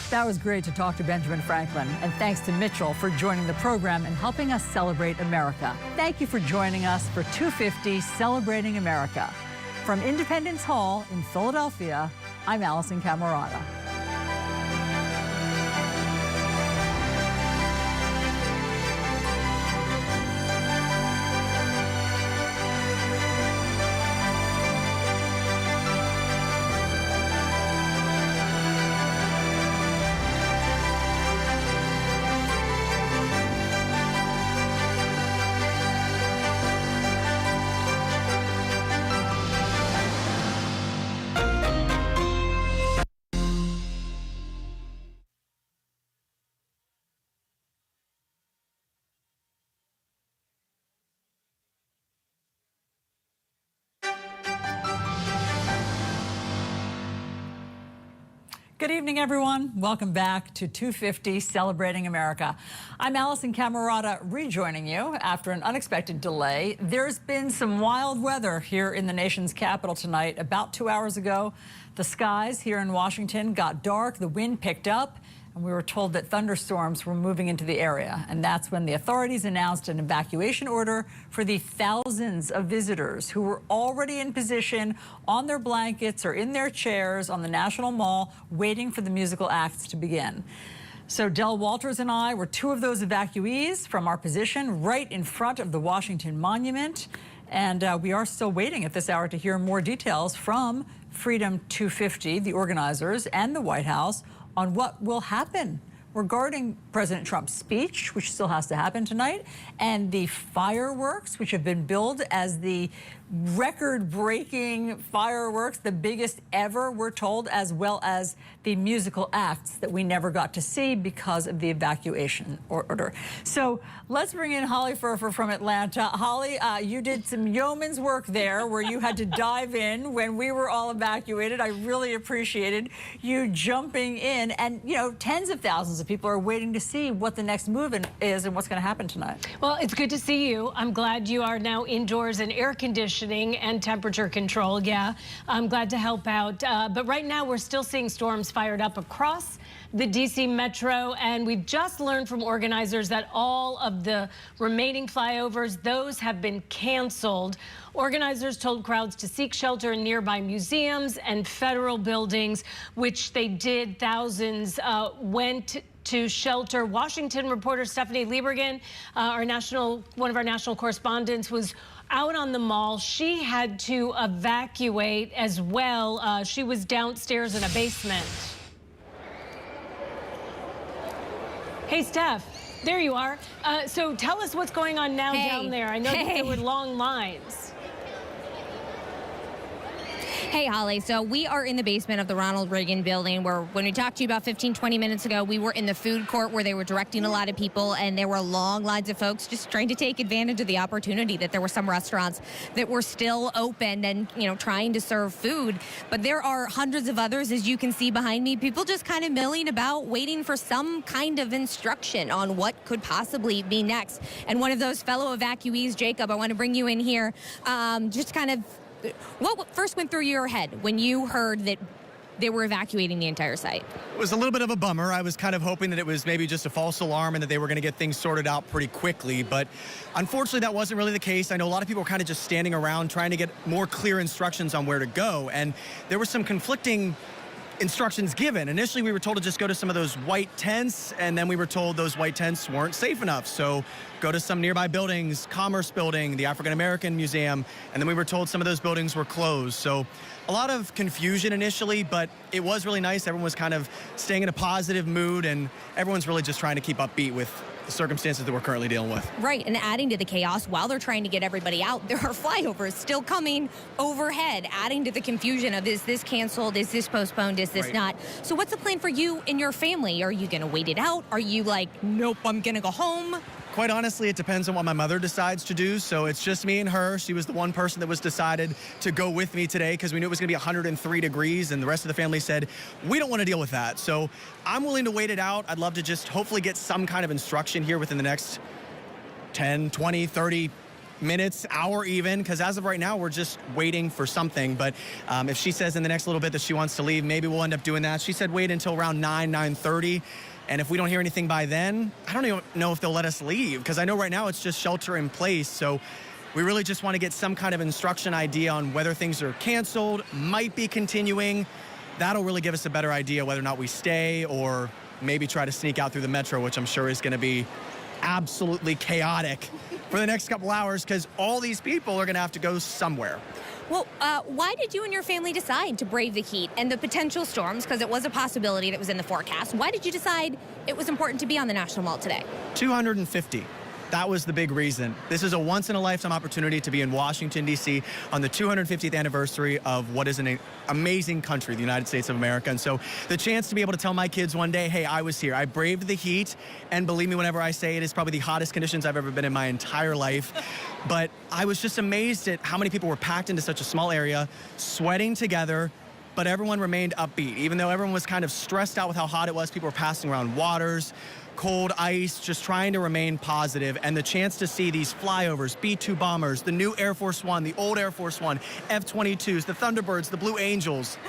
That was great to talk to Benjamin Franklin. And thanks to Mitchell for joining the program and helping us celebrate America. Thank you for joining us for 250 Celebrating America. From Independence Hall in Philadelphia, I'm Alisyn Camerota. Good evening, everyone. Welcome back to 250 Celebrating America. I'm Alisyn Camerota, rejoining you after an unexpected delay. There's been some wild weather here in the nation's capital tonight. About 2 hours ago, the skies here in Washington got dark, the wind picked up, and we were told that thunderstorms were moving into the area. And that's when the authorities announced an evacuation order for the thousands of visitors who were already in position on their blankets or in their chairs on the National Mall, waiting for the musical acts to begin. So Del Walters and I were two of those evacuees from our position right in front of the Washington Monument. And we are still waiting at this hour to hear more details from Freedom 250, the organizers, and the White House on what will happen regarding President Trump's speech, which still has to happen tonight, and the fireworks, which have been billed as the record-breaking fireworks, the biggest ever, we're told, as well as the musical acts that we never got to see because of the evacuation order. So let's bring in Holly Furfer from Atlanta. Holly, you did some yeoman's work there where you had to dive in when we were all evacuated. I really appreciated you jumping in, and you know, tens of thousands of people are waiting to see what the next move is and what's going to happen tonight.
Well, it's good to see you. I'm glad you are now indoors in air conditioning and temperature control. Yeah, I'm glad to help out. But right now we're still seeing storms fired up across the D.C. metro, and we've just learned from organizers that all of the remaining flyovers, those have been canceled. Organizers told crowds to seek shelter in nearby museums and federal buildings, which they did. Thousands went to shelter. Washington reporter Stephanie Liebergen, one of our national correspondents, was out on the mall. She had to evacuate as well. She was downstairs in a basement. Hey, Steph, there you are. So tell us what's going on now down there. I know that there were long lines.
Hey, Holly. So we are in the basement of the Ronald Reagan building where when we talked to you about 15, 20 minutes ago, we were in the food court where they were directing a lot of people, and there were long lines of folks just trying to take advantage of the opportunity that there were some restaurants that were still open and, you know, trying to serve food. But there are hundreds of others, as you can see behind me, people just kind of milling about waiting for some kind of instruction on what could possibly be next. And one of those fellow evacuees, Jacob, I want to bring you in here, just kind of what first went through your head when you heard that they were evacuating the entire site?
It was a little bit of a bummer. I was kind of hoping that it was maybe just a false alarm and that they were going to get things sorted out pretty quickly. But unfortunately, that wasn't really the case. I know a lot of people were kind of just standing around trying to get more clear instructions on where to go. And there were some conflicting instructions given. Initially, we were told to just go to some of those white tents, and then we were told those white tents weren't safe enough. So go to some nearby buildings, Commerce Building, the African American Museum, and then we were told some of those buildings were closed. So a lot of confusion initially, but it was really nice. Everyone was kind of staying in a positive mood, and everyone's really just trying to keep upbeat with the circumstances that we're currently dealing with.
Right, and adding to the chaos, while they're trying to get everybody out, there are flyovers still coming overhead, adding to the confusion of, is this canceled, is this postponed, is this not? So what's the plan for you and your family? Are you gonna wait it out? Are you like, nope, I'm gonna go home?
Quite honestly, it depends on what my mother decides to do. So it's just me and her. She was the one person that was decided to go with me today because we knew it was going to be 103 degrees, and the rest of the family said, we don't want to deal with that. So I'm willing to wait it out. I'd love to just hopefully get some kind of instruction here within the next 10, 20, 30 minutes, hour even, because as of right now, we're just waiting for something. But if she says in the next little bit that she wants to leave, maybe we'll end up doing that. She said wait until around 9:30. And if we don't hear anything by then, I don't even know if they'll let us leave, because I know right now it's just shelter in place. So we really just want to get some kind of instruction idea on whether things are canceled, might be continuing. That'll really give us a better idea whether or not we stay or maybe try to sneak out through the metro, which I'm sure is going to be absolutely chaotic for the next couple hours, because all these people are going to have to go somewhere.
Well, why did you and your family decide to brave the heat and the potential storms, because it was a possibility that was in the forecast? Why did you decide it was important to be on the National Mall today?
250. That was the big reason. This is a once-in-a-lifetime opportunity to be in Washington, D.C. on the 250th anniversary of what is an amazing country, the United States of America. And so the chance to be able to tell my kids one day, hey, I was here. I braved the heat. And believe me, whenever I say it is probably the hottest conditions I've ever been in my entire life. But I was just amazed at how many people were packed into such a small area, sweating together, but everyone remained upbeat. Even though everyone was kind of stressed out with how hot it was, people were passing around waters, cold ice, just trying to remain positive. And the chance to see these flyovers, B-2 bombers, the new Air Force One, the old Air Force One, F-22s, the Thunderbirds, the Blue Angels.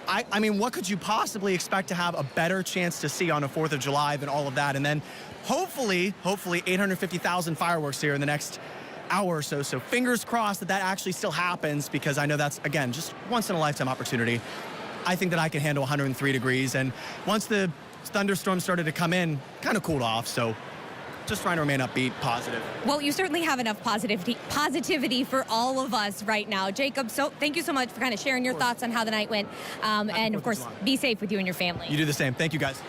I mean, what could you possibly expect to have a better chance to see on a 4th of July than all of that? And then hopefully 850,000 fireworks here in the next hour or so. So fingers crossed that that actually still happens, because I know that's, again, just once in a lifetime opportunity. I think that I can handle 103 degrees. And once the thunderstorms started to come in, kind of cooled off. So just trying to remain upbeat, positive.
Well, you certainly have enough positivity for all of us right now. Jacob, so thank you so much for kind of sharing your thoughts on how the night went. And of course, be safe with you and your family.
You do the same. Thank you, guys.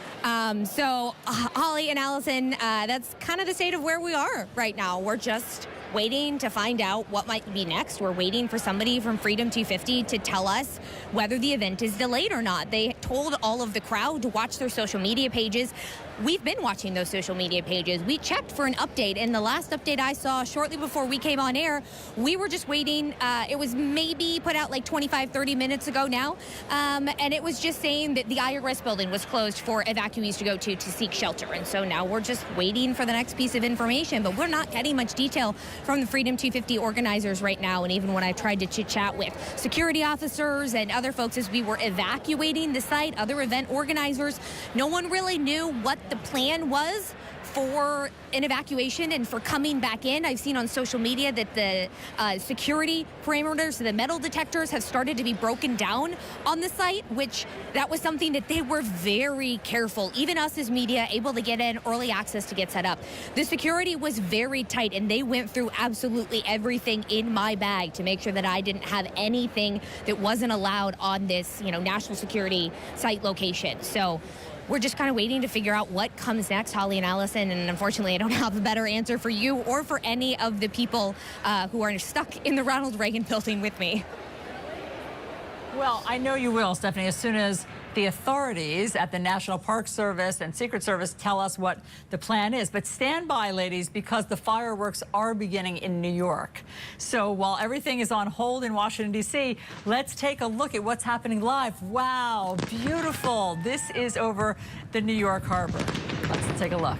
So Holly and Alisyn, that's kind of the state of where we are right now. We're just waiting to find out what might be next. We're waiting for somebody from Freedom 250 to tell us whether the event is delayed or not. They told all of the crowd to watch their social media pages. We've been watching those social media pages. We checked for an update, and the last update I saw shortly before we came on air, we were just waiting. It was maybe put out like 25, 30 minutes ago now, and it was just saying that the IRS building was closed for evacuees to go to seek shelter. And so now we're just waiting for the next piece of information, but we're not getting much detail from the Freedom 250 organizers right now. And even when I tried to chit-chat with security officers and other folks as we were evacuating the site, other event organizers, no one really knew what the plan was for an evacuation and for coming back in. I've seen on social media that the security parameters, the metal detectors have started to be broken down on the site, which that was something that they were very careful, even us as media, able to get in early access to get set up. The security was very tight, and they went through absolutely everything in my bag to make sure that I didn't have anything that wasn't allowed on this, national security site location. So we're just kind of waiting to figure out what comes next, Holly and Allison, and unfortunately I don't have a better answer for you or for any of the people who are stuck in the Ronald Reagan building with me.
Well, I know you will, Stephanie, as soon as the authorities at the National Park Service and Secret Service tell us what the plan is. But stand by, ladies, because the fireworks are beginning in New York. So while everything is on hold in Washington, D.C., let's take a look at what's happening live. Wow, beautiful. This is over the New York Harbor. Let's take a look.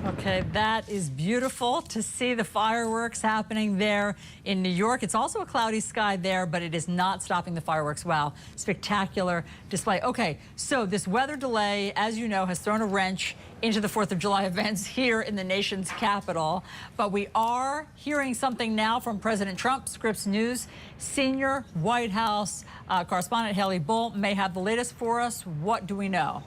Okay, that is beautiful to see the fireworks happening there in New York. It's also a cloudy sky there, but it is not stopping the fireworks. Wow, spectacular display. Okay, so this weather delay, as you know, has thrown a wrench into the 4th of July events here in the nation's capital. But we are hearing something now from President Trump. Scripps News senior White House correspondent Haley Bull may have the latest for us. What do we know?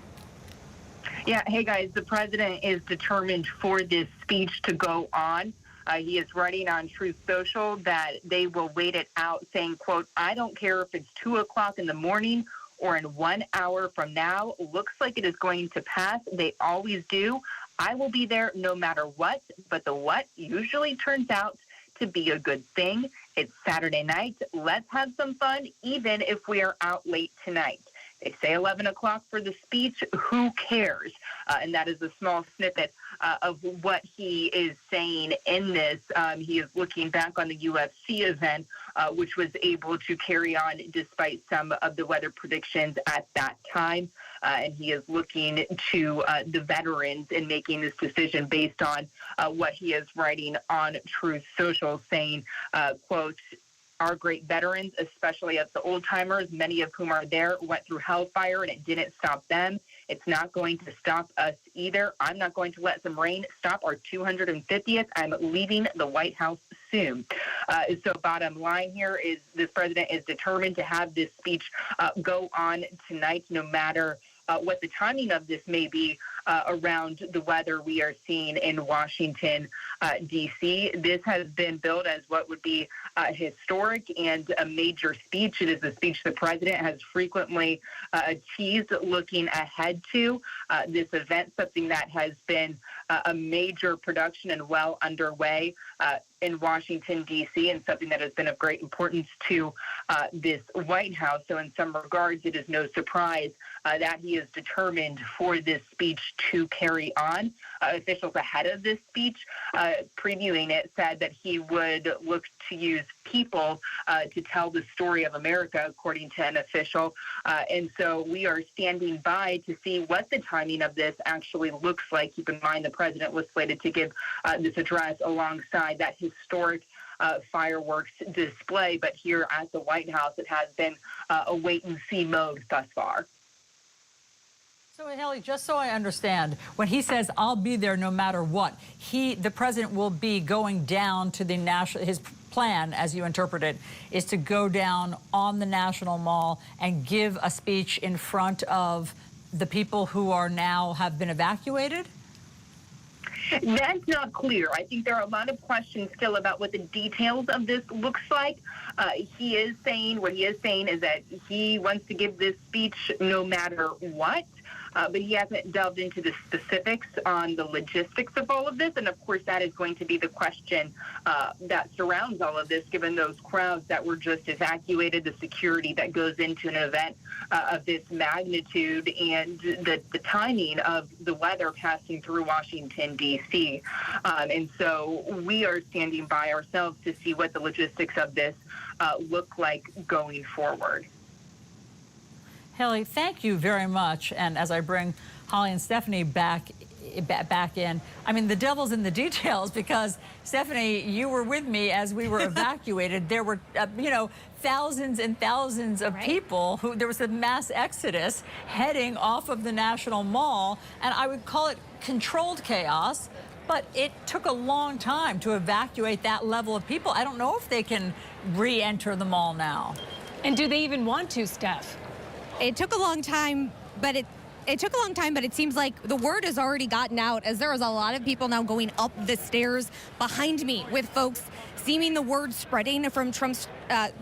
Yeah, hey guys, the president is determined for this speech to go on. He is writing on Truth Social that they will wait it out, saying, quote, "I don't care if it's 2 o'clock in the morning or in 1 hour from now. Looks like it is going to pass. They always do. I will be there no matter what." But the what usually turns out to be a good thing. It's Saturday night. Let's have some fun, even if we are out late tonight. They say 11 o'clock for the speech. Who cares? And that is a small snippet of what he is saying in this. He is looking back on the UFC event, which was able to carry on despite some of the weather predictions at that time. And he is looking to the veterans in making this decision based on what he is writing on Truth Social, saying, quote, "Our great veterans, especially as the old-timers, many of whom are there, went through hellfire and it didn't stop them. It's not going to stop us either. I'm not going to let some rain stop our 250th. I'm leaving the White House soon." So bottom line here is this president is determined to have this speech go on tonight, no matter what the timing of this may be around the weather we are seeing in Washington, D.C. This has been billed as what would be historic and a major speech. It is a speech the president has frequently teased looking ahead to. This event, something that has been a major production and well underway in Washington, D.C., and something that has been of great importance to this White House. So in some regards, it is no surprise that he is determined for this speech to carry on. officials ahead of this speech, previewing it, said that he would look to use people to tell the story of America, according to an official. And so we are standing by to see what the timing of this actually looks like. Keep in mind, the president was slated to give this address alongside that historic fireworks display. But here at the White House, it has been a wait-and-see mode thus far.
So, Haley, just so I understand, when he says, I'll be there no matter what, the president will be going down to the national, his plan, as you interpret it, is to go down on the National Mall and give a speech in front of the people who are now have been evacuated?
That's not clear. I think there are a lot of questions still about what the details of this looks like. What he is saying is that he wants to give this speech no matter what. But he hasn't delved into the specifics on the logistics of all of this. And, of course, that is going to be the question that surrounds all of this, given those crowds that were just evacuated, the security that goes into an event of this magnitude, and the timing of the weather passing through Washington, D.C. And so we are standing by ourselves to see what the logistics of this look like going forward.
Haley, thank you very much. And as I bring Holly and Stephanie back in, I mean, the devil's in the details, because, Stephanie, you were with me as we were evacuated. There were, thousands and thousands of people there was a mass exodus heading off of the National Mall, and I would call it controlled chaos. But it took a long time to evacuate that level of people. I don't know if they can re-enter the mall now.
And do they even want to, Steph?
It took a long time, but it seems like the word has already gotten out, as there is a lot of people now going up the stairs behind me, with folks seeming the word spreading from Trump's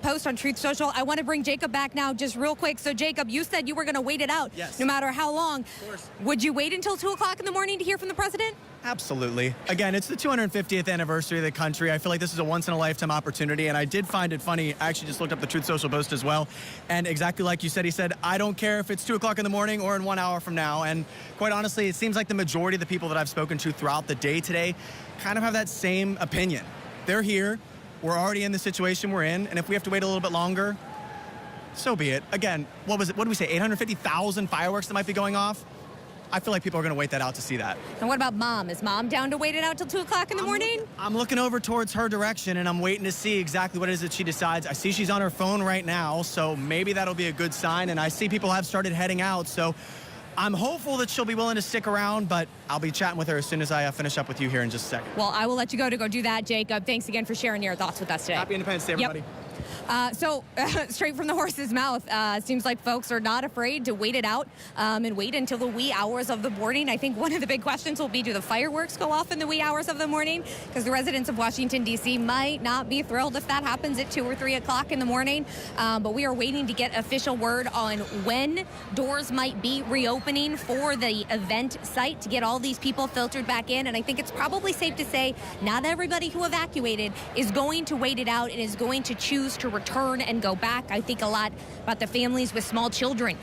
post on Truth Social. I want to bring Jacob back now just real quick. So, Jacob, you said you were going to wait it out, no matter how long.
Of course.
Would you wait until 2 o'clock in the morning to hear from the president?
Absolutely. Again, it's the 250th anniversary of the country. I feel like this is a once-in-a-lifetime opportunity, and I did find it funny. I actually just looked up the Truth Social post as well, and exactly like you said, he said, I don't care if it's 2 o'clock in the morning or in 1 hour from now. And quite honestly, it seems like the majority of the people that I've spoken to throughout the day today kind of have that same opinion. They're here. We're already in the situation we're in, and if we have to wait a little bit longer, so be it. Again, what was it? What did we say? 850,000 fireworks that might be going off? I feel like people are going to wait that out to see that.
And what about Mom? Is Mom down to wait it out till 2 o'clock in the morning?
I'm looking over towards her direction, and I'm waiting to see exactly what it is that she decides. I see she's on her phone right now, so maybe that'll be a good sign. And I see people have started heading out, so I'm hopeful that she'll be willing to stick around, but I'll be chatting with her as soon as I finish up with you here in just a second.
Well, I will let you go to go do that, Jacob. Thanks again for sharing your thoughts with us today.
Happy Independence Day, everybody.
Yep. Straight from the horse's mouth, seems like folks are not afraid to wait it out and wait until the wee hours of the morning. I think one of the big questions will be, do the fireworks go off in the wee hours of the morning? Because the residents of Washington, D.C. might not be thrilled if that happens at 2 or 3 o'clock in the morning. But we are waiting to get official word on when doors might be reopening for the event site to get all these people filtered back in. And I think it's probably safe to say not everybody who evacuated is going to wait it out and is going to choose to return and go back. I think a lot about the families with small children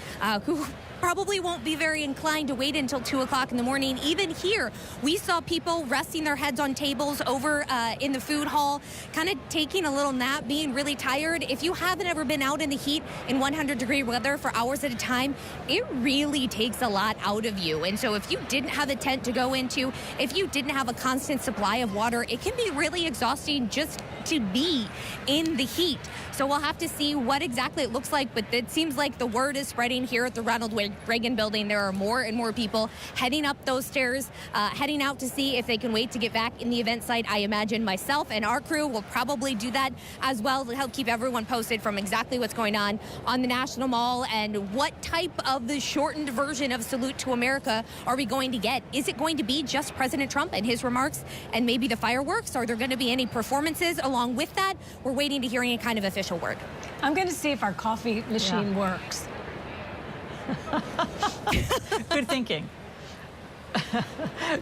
who probably won't be very inclined to wait until 2 o'clock in the morning. Even here, we saw people resting their heads on tables over in the food hall, kind of taking a little nap, being really tired. If you haven't ever been out in the heat in 100-degree weather for hours at a time, it really takes a lot out of you. And so if you didn't have a tent to go into, if you didn't have a constant supply of water, it can be really exhausting just to be in the heat. So we'll have to see what exactly it looks like, but it seems like the word is spreading here at the Ronald Reagan building. There are more and more people heading up those stairs, heading out to see if they can wait to get back in the event site. I imagine myself and our crew will probably do that as well to help keep everyone posted from exactly what's going on the National Mall and what type of the shortened version of Salute to America are we going to get. Is it going to be just President Trump and his remarks and maybe the fireworks? Are there going to be any performances along with that? We're waiting to hear any kind of official word.
I'm going to see if our coffee machine works.
Good thinking.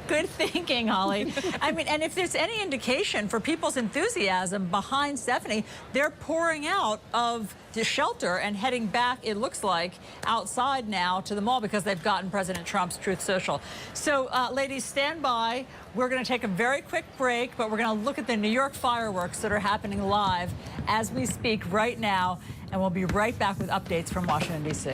Good thinking, Holly. I mean, and if there's any indication for people's enthusiasm behind Stephanie, they're pouring out of the shelter and heading back, it looks like, outside now to the mall because they've gotten President Trump's Truth Social. So, ladies, stand by. We're going to take a very quick break, but we're going to look at the New York fireworks that are happening live as we speak right now, and we'll be right back with updates from Washington, D.C.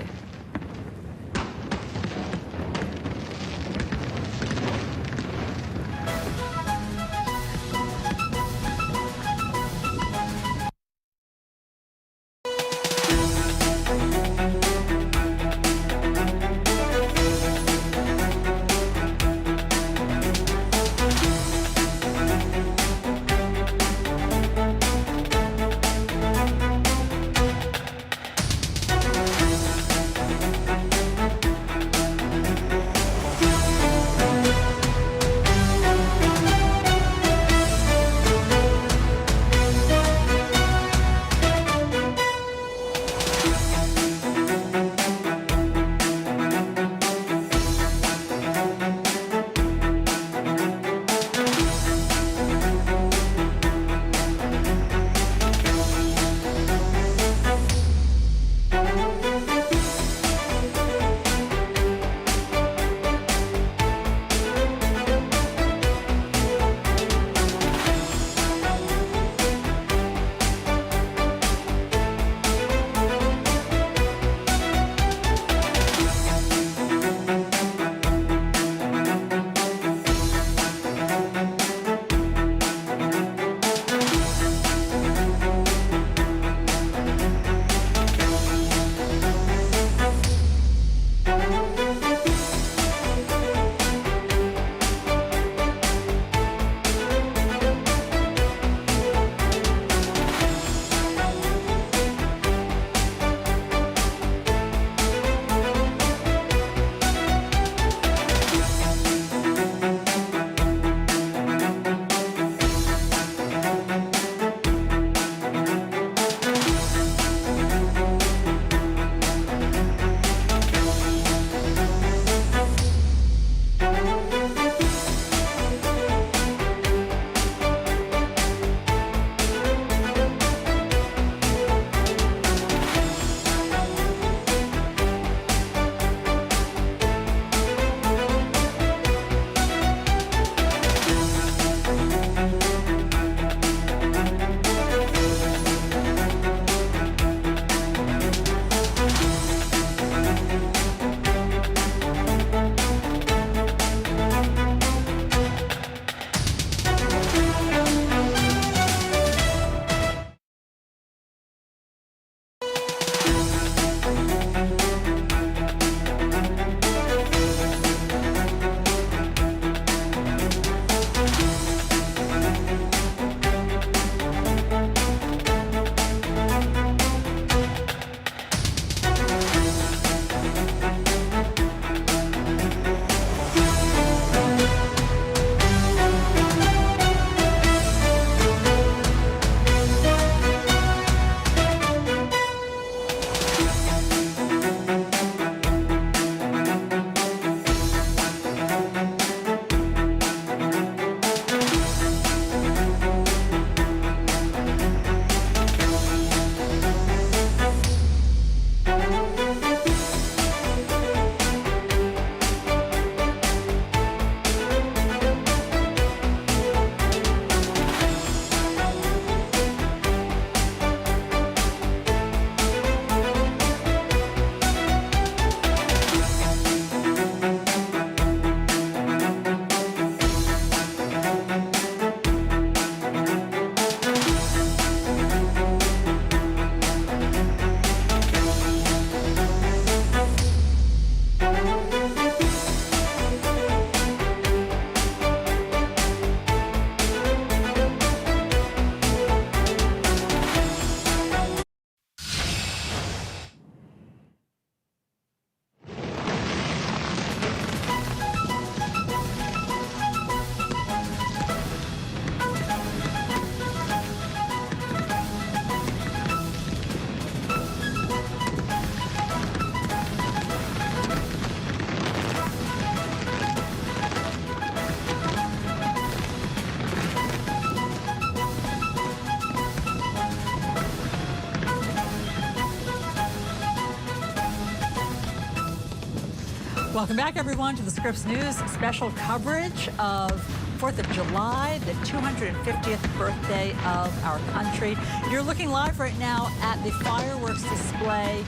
Welcome back, everyone, to the Scripps News special coverage of 4th of July, the 250th birthday of our country. You're looking live right now at the fireworks display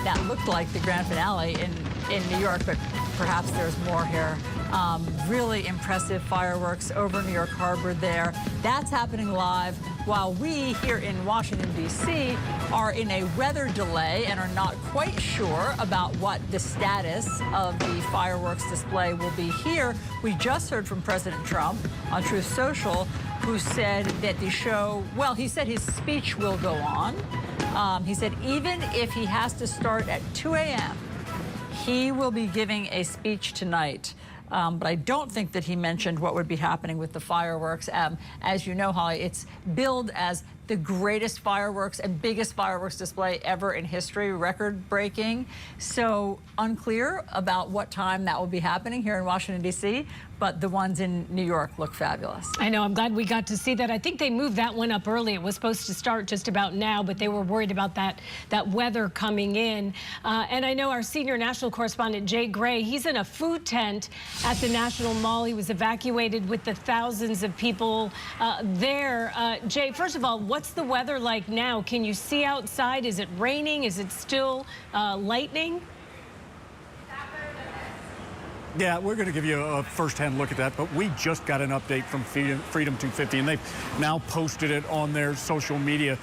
that looked like the grand finale in New York, but perhaps there's more here. Really impressive fireworks over New York Harbor there. That's happening live while we here in Washington, D.C. are in a weather delay and are not quite sure about what the status of the fireworks display will be here. We just heard from President Trump on Truth Social, who said that the show, well, he said his speech will go on. He said even if he has to start at 2 a.m., he will be giving a speech tonight. But I don't think that he mentioned what would be happening with the fireworks. As you know, Holly, it's billed as the greatest fireworks and biggest fireworks display ever in history, record-breaking. So unclear about what time that will be happening here in Washington, D.C., but the ones in New York look fabulous.
I know. I'm glad we got to see that. I think they moved that one up early. It was supposed to start just about now, but they were worried about that weather coming in. And I know our senior national correspondent, Jay Gray, he's in a food tent at the National Mall. He was evacuated with the thousands of people there. Jay, first of all, what's the weather like now? Can you see outside? Is it raining? Is it still lightning?
Yeah, we're going to give you a first-hand look at that, but we just got an update from Freedom 250, and they've now posted it on their social media.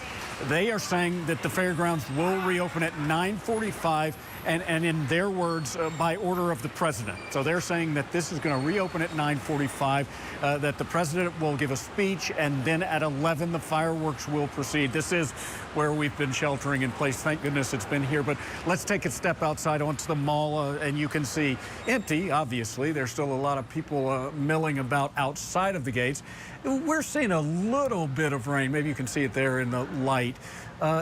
They are saying that the fairgrounds will reopen at 9:45, and in their words, by order of the president. So they're saying that this is going to reopen at 9:45, that the president will give a speech, and then at 11, the fireworks will proceed. This is where we've been sheltering in place. Thank goodness it's been here. But let's take a step outside onto the mall, and you can see empty, obviously. There's still a lot of people milling about outside of the gates. We're seeing a little bit of rain. Maybe you can see it there in the light.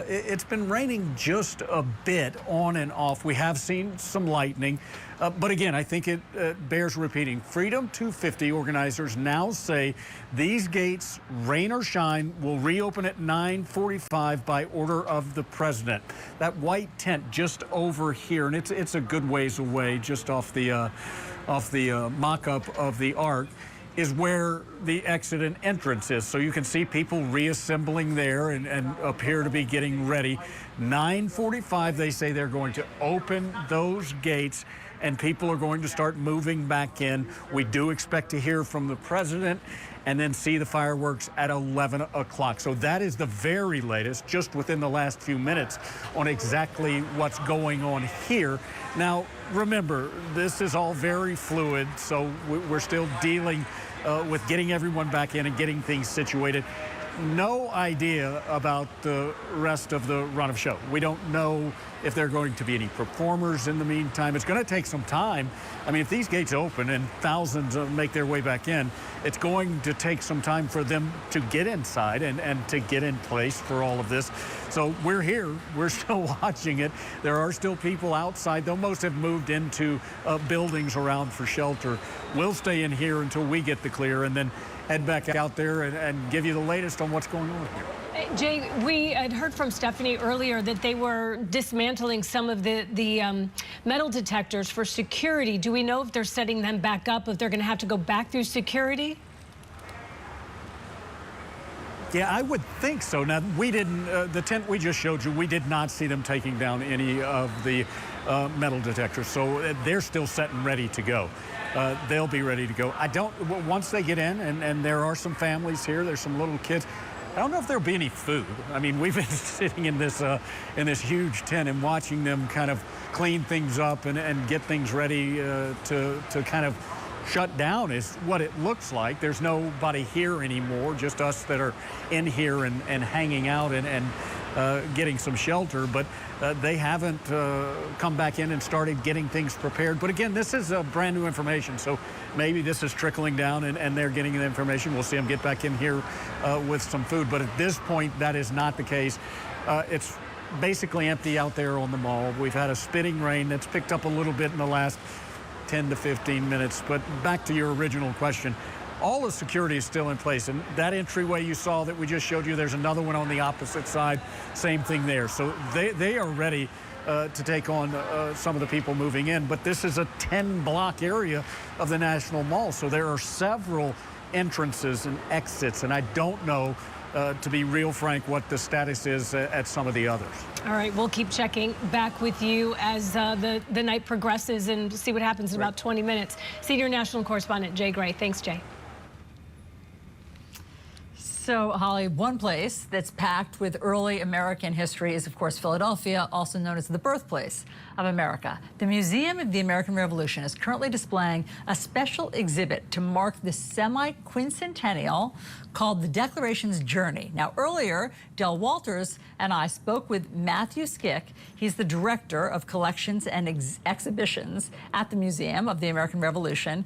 It's been raining just a bit on and off. We have seen some lightning. But again, I think it bears repeating. Freedom 250 organizers now say these gates, rain or shine, will reopen at 9:45 by order of the president. That white tent just over here, and it's a good ways away, just off the mock-up of the Ark, is where the exit and entrance is. So you can see people reassembling there and appear to be getting ready. 9:45, they say they're going to open those gates and people are going to start moving back in. We do expect to hear from the president and then see the fireworks at 11 o'clock. So that is the very latest, just within the last few minutes, on exactly what's going on here. Now, remember, this is all very fluid, so we're still dealing with getting everyone back in and getting things situated. No idea about the rest of the run of show. We don't know if there are going to be any performers in the meantime. It's going to take some time. I mean, if these gates open and thousands make their way back in, it's going to take some time for them to get inside and to get in place for all of this. So we're here. We're still watching it. There are still people outside, though most have moved into buildings around for shelter. We'll stay in here until we get the clear and then head back out there and give you the latest on what's going on here.
Jay, we had heard from Stephanie earlier that they were dismantling some of the metal detectors for security. Do we know if they're setting them back up, if they're going to have to go back through security?
Yeah, I would think so. Now, we didn't, the tent we just showed you, we did not see them taking down any of the metal detectors. So they're still set and ready to go. They'll be ready to go. Once they get in, and there are some families here, there's some little kids, I don't know if there'll be any food. I mean, we've been sitting in this huge tent and watching them kind of clean things up and get things ready to kind of shut down is what it looks like. There's nobody here anymore, just us that are in here and hanging out and getting some shelter, but they haven't come back in and started getting things prepared. But again, this is brand new information, so maybe this is trickling down and they're getting the information. We'll see them get back in here with some food, but at this point, that is not the case. It's basically empty out there on the mall. We've had a spitting rain that's picked up a little bit in the last 10 to 15 minutes, but back to your original question, all the security is still in place, and that entryway you saw that we just showed you, there's another one on the opposite side, same thing there. So they are ready to take on some of the people moving in. But this is a 10-block area of the National Mall, so there are several entrances and exits, and I don't know, to be real frank, what the status is at some of the others.
All right, we'll keep checking back with you as the night progresses and see what happens in about 20 minutes. Senior national correspondent Jay Gray. Thanks, Jay.
So, Holly, one place that's packed with early American history is, of course, Philadelphia, also known as the birthplace of America. The Museum of the American Revolution is currently displaying a special exhibit to mark the semi-quincentennial called The Declaration's Journey. Now, earlier, Del Walters and I spoke with Matthew Skick. He's the director of collections and exhibitions at the Museum of the American Revolution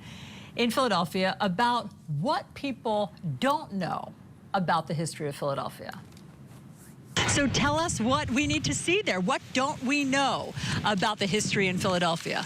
in Philadelphia about what people don't know about the history of Philadelphia. So tell us what we need to see there. What don't we know about the history in Philadelphia?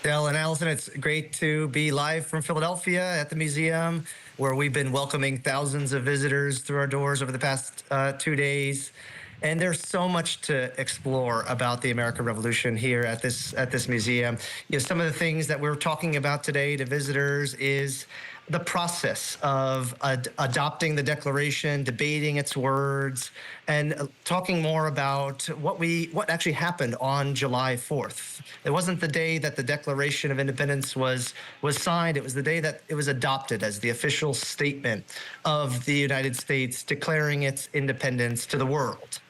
Del and Alisyn, it's great to be live from Philadelphia at the museum, where we've been welcoming thousands of visitors through our doors over the past 2 days. And there's so much to explore about the American Revolution here at this museum. You know, some of the things that we're talking about today to visitors is the process of adopting the Declaration, debating its words, and talking more about what actually happened on July 4th. It wasn't the day that the Declaration of Independence was signed. It was the day that it was adopted as the official statement of the United States declaring its independence to the world.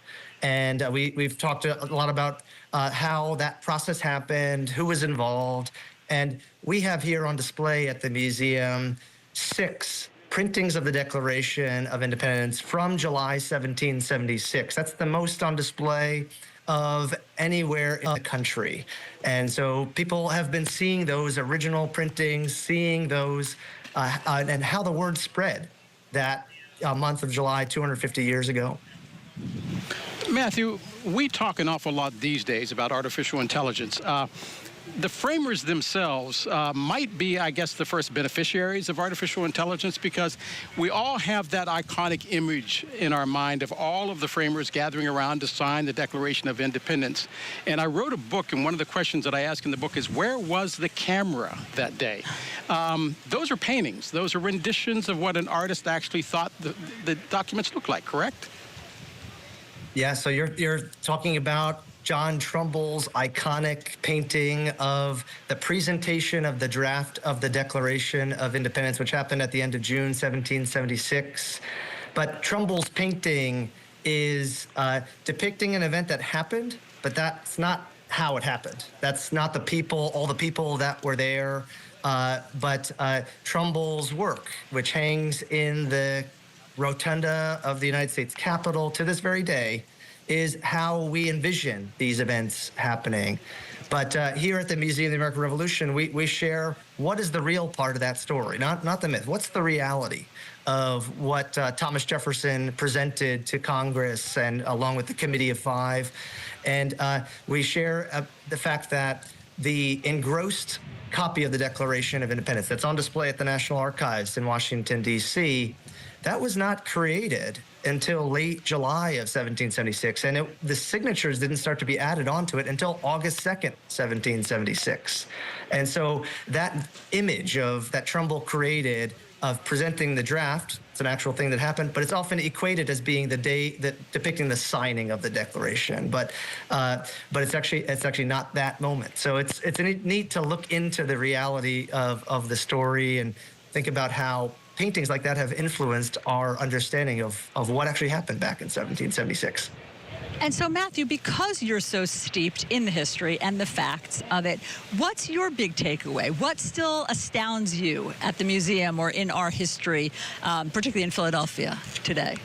And we've talked a lot about how that process happened, who was involved. And we have here on display at the museum 6 printings of the Declaration of Independence from July 1776. That's the most on display of anywhere in the country. And so people have been seeing those original printings, seeing those, and how the word spread that month of July 250 years ago.
Matthew, we talk an awful lot these days about artificial intelligence. The framers themselves might be, I guess, the first beneficiaries of artificial intelligence, because we all have that iconic image in our mind of all of the framers gathering around to sign the Declaration of Independence. And I wrote a book, and one of the questions that I ask in the book is, where was the camera that day? Those are paintings. Those are renditions of what an artist actually thought the documents looked like, correct?
Yeah, so you're talking about John Trumbull's iconic painting of the presentation of the draft of the Declaration of Independence, which happened at the end of June 1776. But Trumbull's painting is depicting an event that happened, but that's not how it happened. That's not the people, all the people that were there, but Trumbull's work, which hangs in the rotunda of the United States Capitol to this very day, is how we envision these events happening. But here at the Museum of the American Revolution, we share what is the real part of that story, not the myth. What's the reality of what Thomas Jefferson presented to Congress and along with the Committee of Five. And we share the fact that the engrossed copy of the Declaration of Independence that's on display at the National Archives in Washington, D.C., that was not created until late July of 1776, and the signatures didn't start to be added onto it until August 2nd, 1776. And so that image of that Trumbull created of presenting the draft, it's an actual thing that happened, but it's often equated as being the day that depicting the signing of the Declaration. But it's actually not that moment. So it's neat to look into the reality of the story and think about how paintings like that have influenced our understanding of what actually happened back in 1776.
And so, Matthew, because you're so steeped in the history and the facts of it, what's your big takeaway? What still astounds you at the museum or in our history, particularly in Philadelphia today?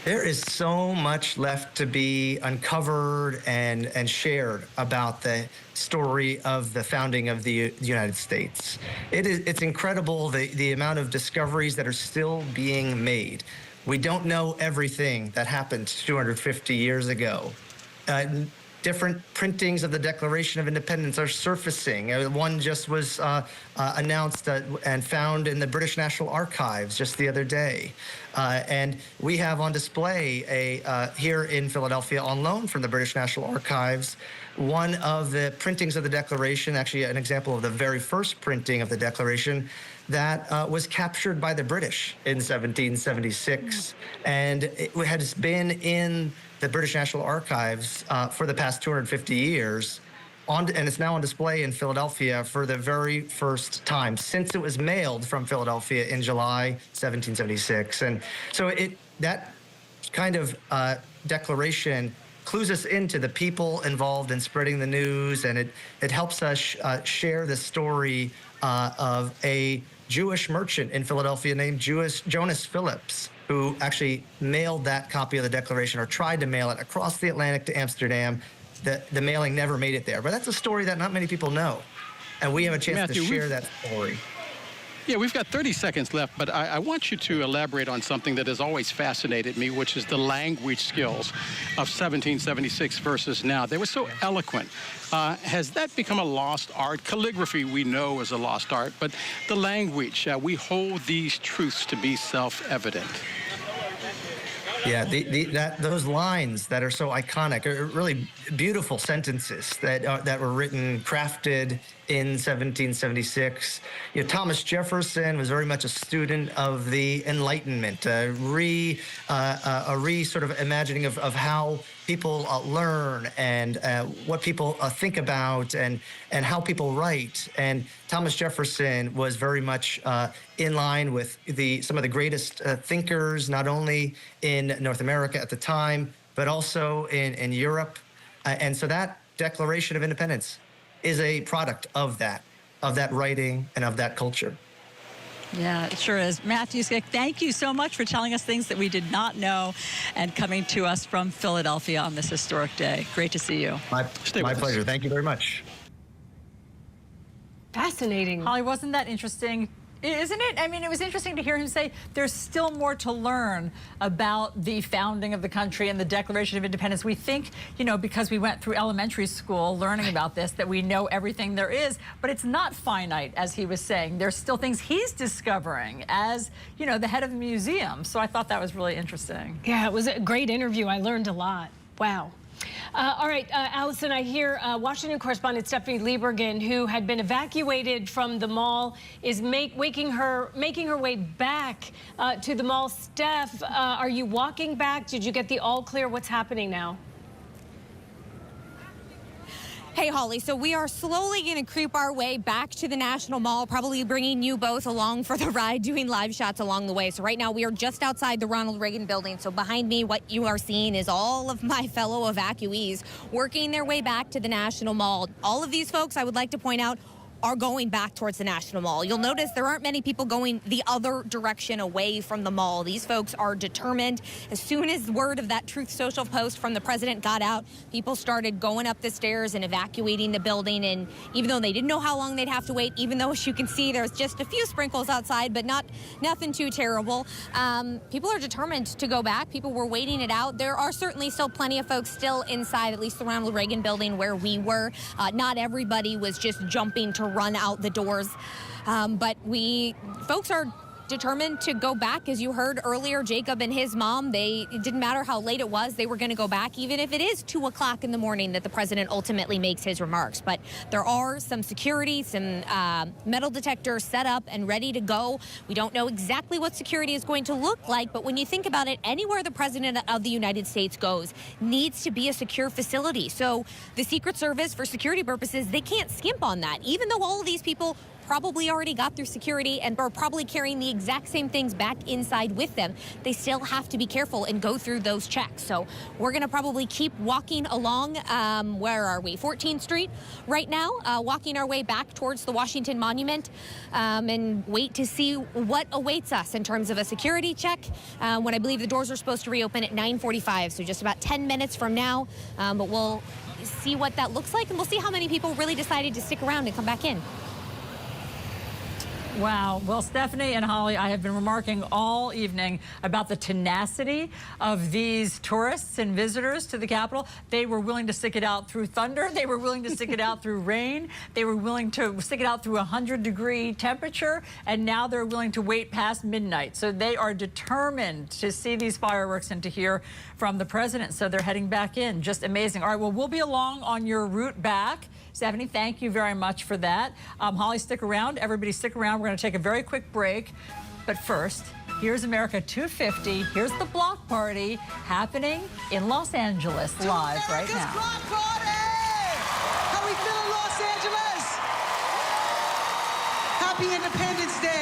There is so much left to be uncovered and shared about the story of the founding of the United States. It's incredible the amount of discoveries that are still being made. We don't know everything that happened 250 years ago. different printings of the Declaration of Independence are surfacing. One just was announced and found in the British National Archives just the other day. And we have on display here in Philadelphia on loan from the British National Archives, one of the printings of the Declaration, actually an example of the very first printing of the Declaration that was captured by the British in 1776. And it has been in the British National Archives for the past 250 years, and it's now on display in Philadelphia for the very first time since it was mailed from Philadelphia in July 1776. And so that kind of declaration clues us into the people involved in spreading the news, and it helps us share the story of a Jewish merchant in Philadelphia named Jonas Phillips, who actually mailed that copy of the Declaration, or tried to mail it across the Atlantic to Amsterdam. The mailing never made it there. But that's a story that not many people know. And we have a chance
Matthew,
to share that story.
Yeah, we've got 30 seconds left, but I want you to elaborate on something that has always fascinated me, which is the language skills of 1776 versus now. They were so eloquent. Has that become a lost art? Calligraphy we know is a lost art, but the language, we hold these truths to be self-evident.
Yeah, those lines that are so iconic are really beautiful sentences that were written, crafted in 1776. You know, Thomas Jefferson was very much a student of the Enlightenment, a sort of imagining of how people learn and what people think about and how people write. And Thomas Jefferson was very much in line with some of the greatest thinkers, not only in North America at the time, but also in Europe. And so that Declaration of Independence is a product of that writing and of that culture.
Yeah, it sure is. Matthew Skick, thank you so much for telling us things that we did not know and coming to us from Philadelphia on this historic day. Great to see you.
My pleasure. Thank you very much.
Fascinating.
Holly, wasn't that interesting? Isn't it? I mean, it was interesting to hear him say there's still more to learn about the founding of the country and the Declaration of Independence. We think, you know, because we went through elementary school learning about this, that we know everything there is, but it's not finite, as he was saying. There's still things he's discovering as, you know, the head of the museum. So I thought that was really interesting.
Yeah, it was a great interview. I learned a lot. Wow. All right, Alisyn, I hear Washington correspondent Stephanie Liebergen, who had been evacuated from the mall, is making her way back to the mall. Steph, are you walking back? Did you get the all clear? What's happening now?
Hey, Holly, so we are slowly going to creep our way back to the National Mall, probably bringing you both along for the ride, doing live shots along the way. So right now we are just outside the Ronald Reagan building. So behind me, what you are seeing is all of my fellow evacuees working their way back to the National Mall. All of these folks, I would like to point out, are going back towards the National Mall. You'll notice there aren't many people going the other direction away from the mall. These folks are determined. As soon as word of that Truth Social post from the president got out, people started going up the stairs and evacuating the building. And even though they didn't know how long they'd have to wait, even though, as you can see, there's just a few sprinkles outside, but nothing too terrible. People are determined to go back. People were waiting it out. There are certainly still plenty of folks still inside, at least the Ronald Reagan building where we were. Not everybody was just jumping to run out the doors, but folks are determined to go back. As you heard earlier, Jacob and his mom, it didn't matter how late it was, they were going to go back, even if it is 2 o'clock in the morning that the president ultimately makes his remarks. But there are some security, some metal detectors set up and ready to go. We don't know exactly what security is going to look like, but when you think about it, anywhere the president of the United States goes needs to be a secure facility. So the Secret Service, for security purposes, they can't skimp on that, even though all of these people probably already got through security and are probably carrying the exact same things back inside with them. They still have to be careful and go through those checks. So we're going to probably keep walking along, where are we, 14th Street right now, walking our way back towards the Washington Monument, and wait to see what awaits us in terms of a security check, when I believe the doors are supposed to reopen at 9:45, so just about 10 minutes from now. But we'll see what that looks like, and we'll see how many people really decided to stick around and come back in.
Wow. Well, Stephanie and Holly, I have been remarking all evening about the tenacity of these tourists and visitors to the Capitol. They were willing to stick it out through thunder. They were willing to stick it out through rain. They were willing to stick it out through 100-degree temperature. And now they're willing to wait past midnight. So they are determined to see these fireworks and to hear from the president. So they're heading back in. Just amazing. All right. Well, we'll be along on your route back. Stephanie, thank you very much for that. Holly, stick around. Everybody stick around. We're going to take a very quick break. But first, here's America 250. Here's the block party happening in Los Angeles live right now.
Block party! How we feeling, Los Angeles? Happy Independence Day.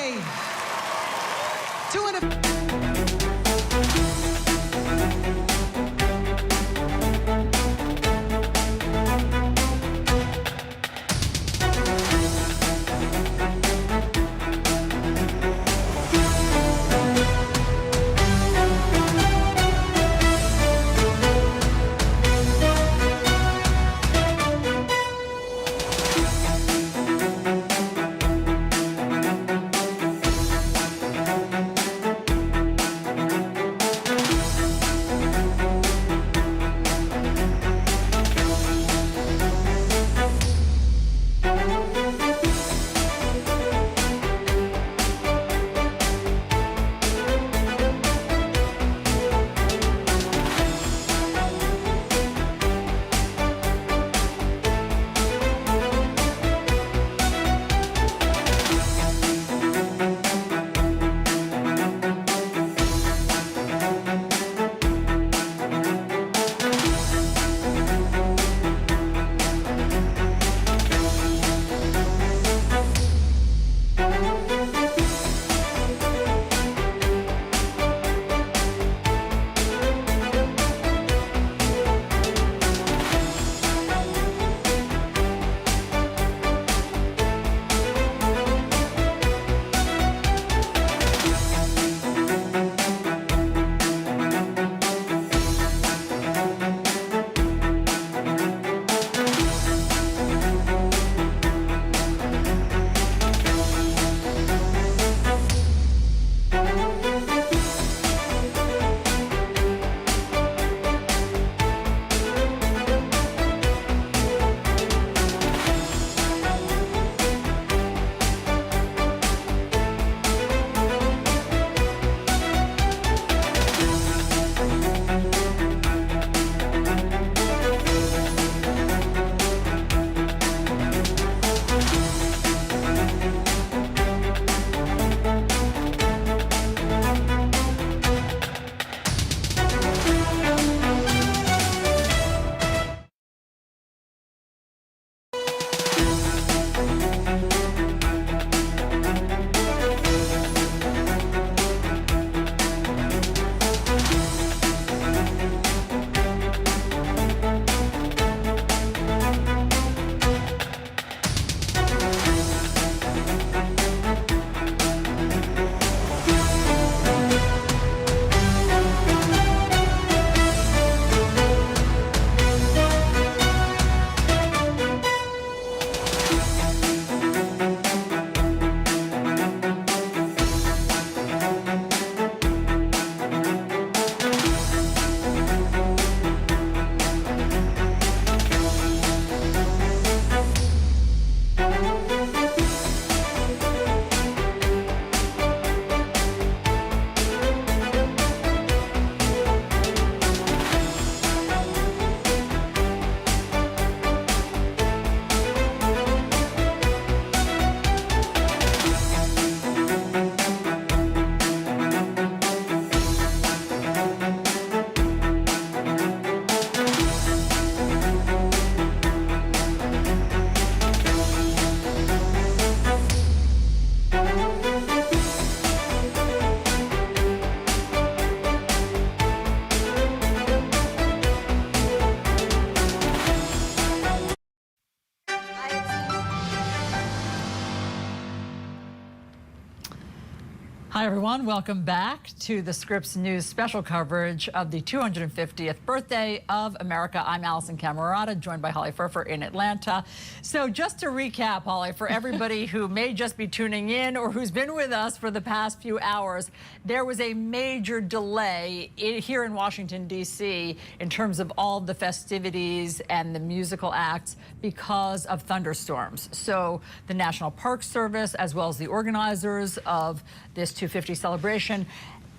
Hi, everyone. Welcome back to the Scripps News special coverage of the 250th birthday of America. I'm Alisyn Camerota, joined by Holly Furfer in Atlanta. So just to recap, Holly, for everybody who may just be tuning in or who's been with us for the past few hours, there was a major delay here in Washington, D.C. in terms of all the festivities and the musical acts because of thunderstorms. So the National Park Service, as well as the organizers of this 250 celebration,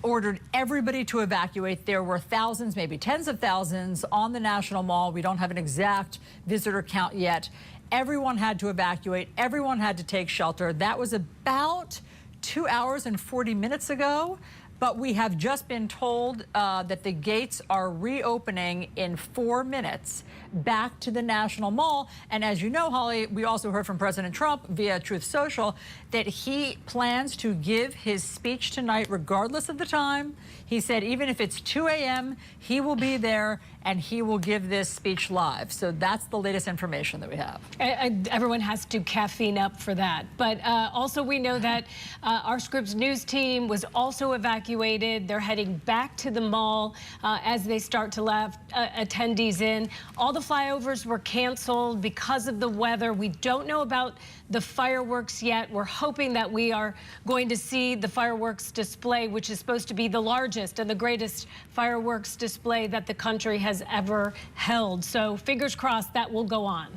ordered everybody to evacuate. There were thousands, maybe tens of thousands on the National Mall. We don't have an exact visitor count yet. Everyone had to evacuate. Everyone had to take shelter. That was about 2 hours and 40 minutes ago. But we have just been told that the gates are reopening in 4 minutes back to the National Mall. And as you know, Holly, we also heard from President Trump via Truth Social that he plans to give his speech tonight regardless of the time. He said even if it's 2 a.m., he will be there and he will give this speech live. So that's the latest information that we have.
Everyone has to caffeine up for that. But also we know that our Scripps News team was also evacuated. They're heading back to the mall as they start to let attendees in. All the flyovers were canceled because of the weather. We don't know about the fireworks yet. We're hoping that we are going to see the fireworks display, which is supposed to be the largest and the greatest fireworks display that the country has ever held. So fingers crossed that will go on.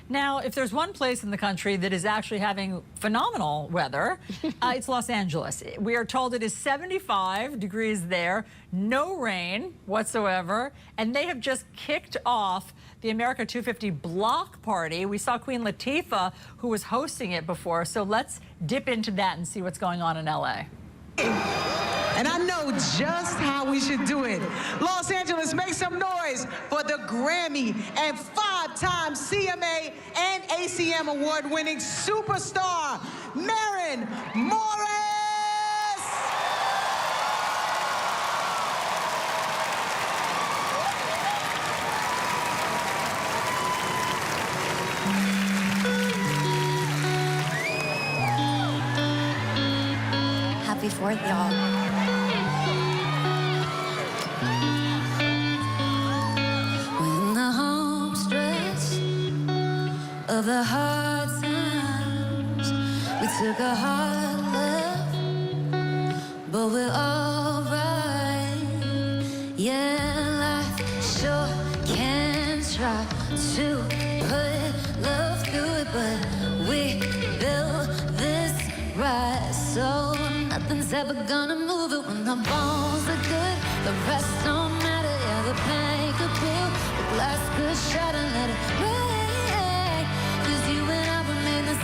Now, if there's one place in the country that is actually having phenomenal weather, it's Los Angeles. We are told it is 75 degrees there, no rain whatsoever, and they have just kicked off the America 250 block party. We saw Queen Latifah, who was hosting it before, so let's dip into that and see what's going on in LA.
And I know just how we should do it. Los Angeles, make some noise for the Grammy and 5-time CMA and ACM award-winning superstar, Maren Morris!
Happy 4th, y'all. Of the hard times, we took a hard left, but we're all right. Yeah, life sure can try to put love through it, but we built this right, so nothing's ever gonna move it when the bones are good. The rest don't matter, yeah, the pain could peel, the glass could shatter, let it break. You and I remain the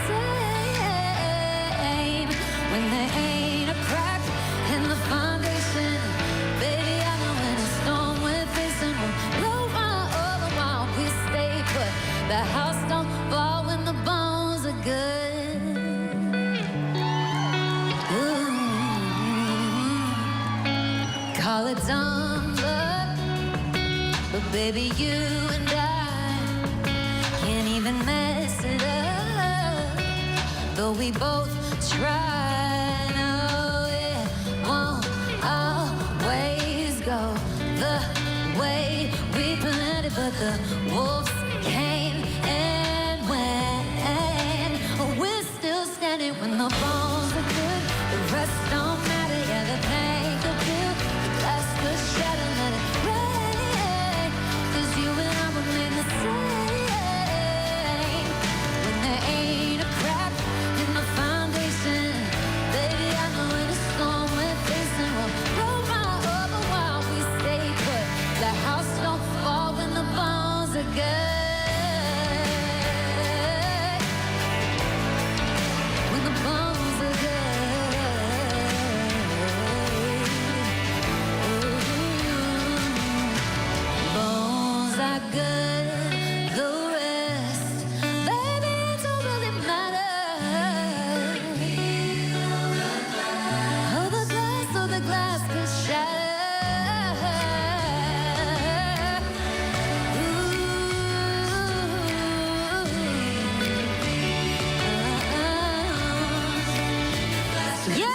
same when there ain't a crack in the foundation. Baby, I know when a storm we're facing will blow right over while we stay put. The house don't fall when the bones are good. Ooh. Call it dumb luck, but baby, you and I can't even mess it up, though we both try. No, it won't always go the way we planned it, but the wolves came and went. We're still standing when the bones are good. The rest don't matter, yeah, the pain could feel, the glass could shatter, let it rain. 'Cause you and I remain the same. Ain't a crack in the foundation. Baby, I know in a storm we're facing will roll right over while we stay put. The house don't fall when the bones are good. When the bones are good. Ooh. Bones are good. Yeah!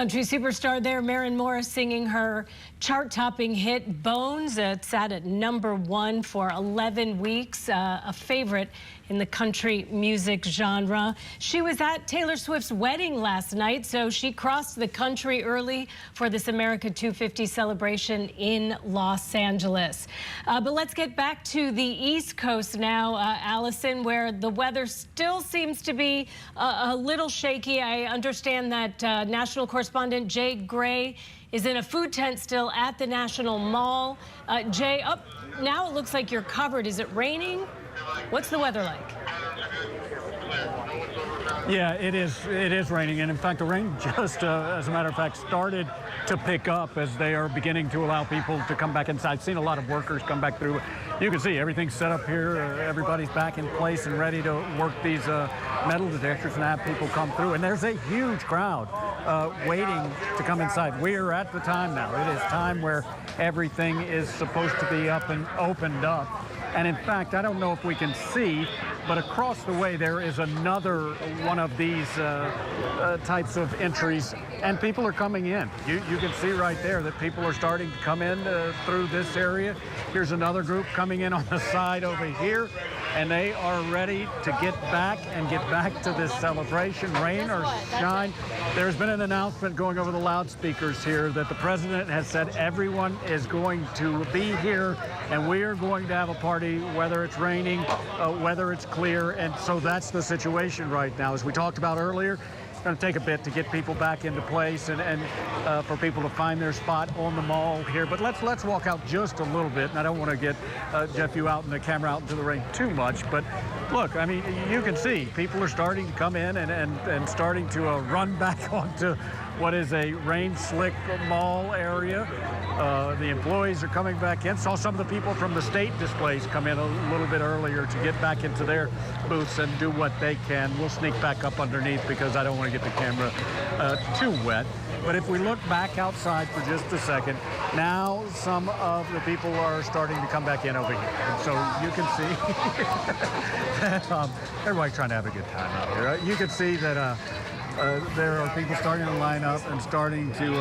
Country superstar there, Maren Morris, singing her chart-topping hit Bones. It sat at #1 for 11 weeks, a favorite in the country music genre. She was at Taylor Swift's wedding last night, so she crossed the country early for this America 250 celebration in Los Angeles. But let's get back to the East Coast now, Alisyn, where the weather still seems to be a little shaky. I understand that national correspondent Jay Gray is in a food tent still at the National Mall. Jay, now it looks like you're covered. Is it raining? What's the weather like?
Yeah, it is raining, and in fact the rain just as a matter of fact started to pick up as they are beginning to allow people to come back inside. I've seen a lot of workers come back through. You can see everything's set up here. Everybody's back in place and ready to work these metal detectors and have people come through, and there's a huge crowd waiting to come inside. We are at the time now. It is time where everything is supposed to be up and opened up. And in fact, I don't know if we can see, but across the way there is another one of these types of entries, and people are coming in. You can see right there that people are starting to come in through this area. Here's another group coming in on the side over here, and they are ready to get back to this celebration, rain or shine. There's been an announcement going over the loudspeakers here that the president has said everyone is going to be here, and we are going to have a party, whether it's raining, whether it's clear. And so that's the situation right now. As we talked about earlier, it's going to take a bit to get people back into place and for people to find their spot on the mall here. But let's walk out just a little bit. And I don't want to get Jeff, you out and the camera out into the rain too much. But look, I mean, you can see people are starting to come in and starting to run back onto what is a rain-slick mall area. The employees are coming back in. Saw some of the people from the state displays come in a little bit earlier to get back into their booths and do what they can. We'll sneak back up underneath because I don't want to get the camera too wet. But if we look back outside for just a second, now some of the people are starting to come back in over here. And so you can see that everybody's trying to have a good time out here. You can see that there are people starting to line up and starting to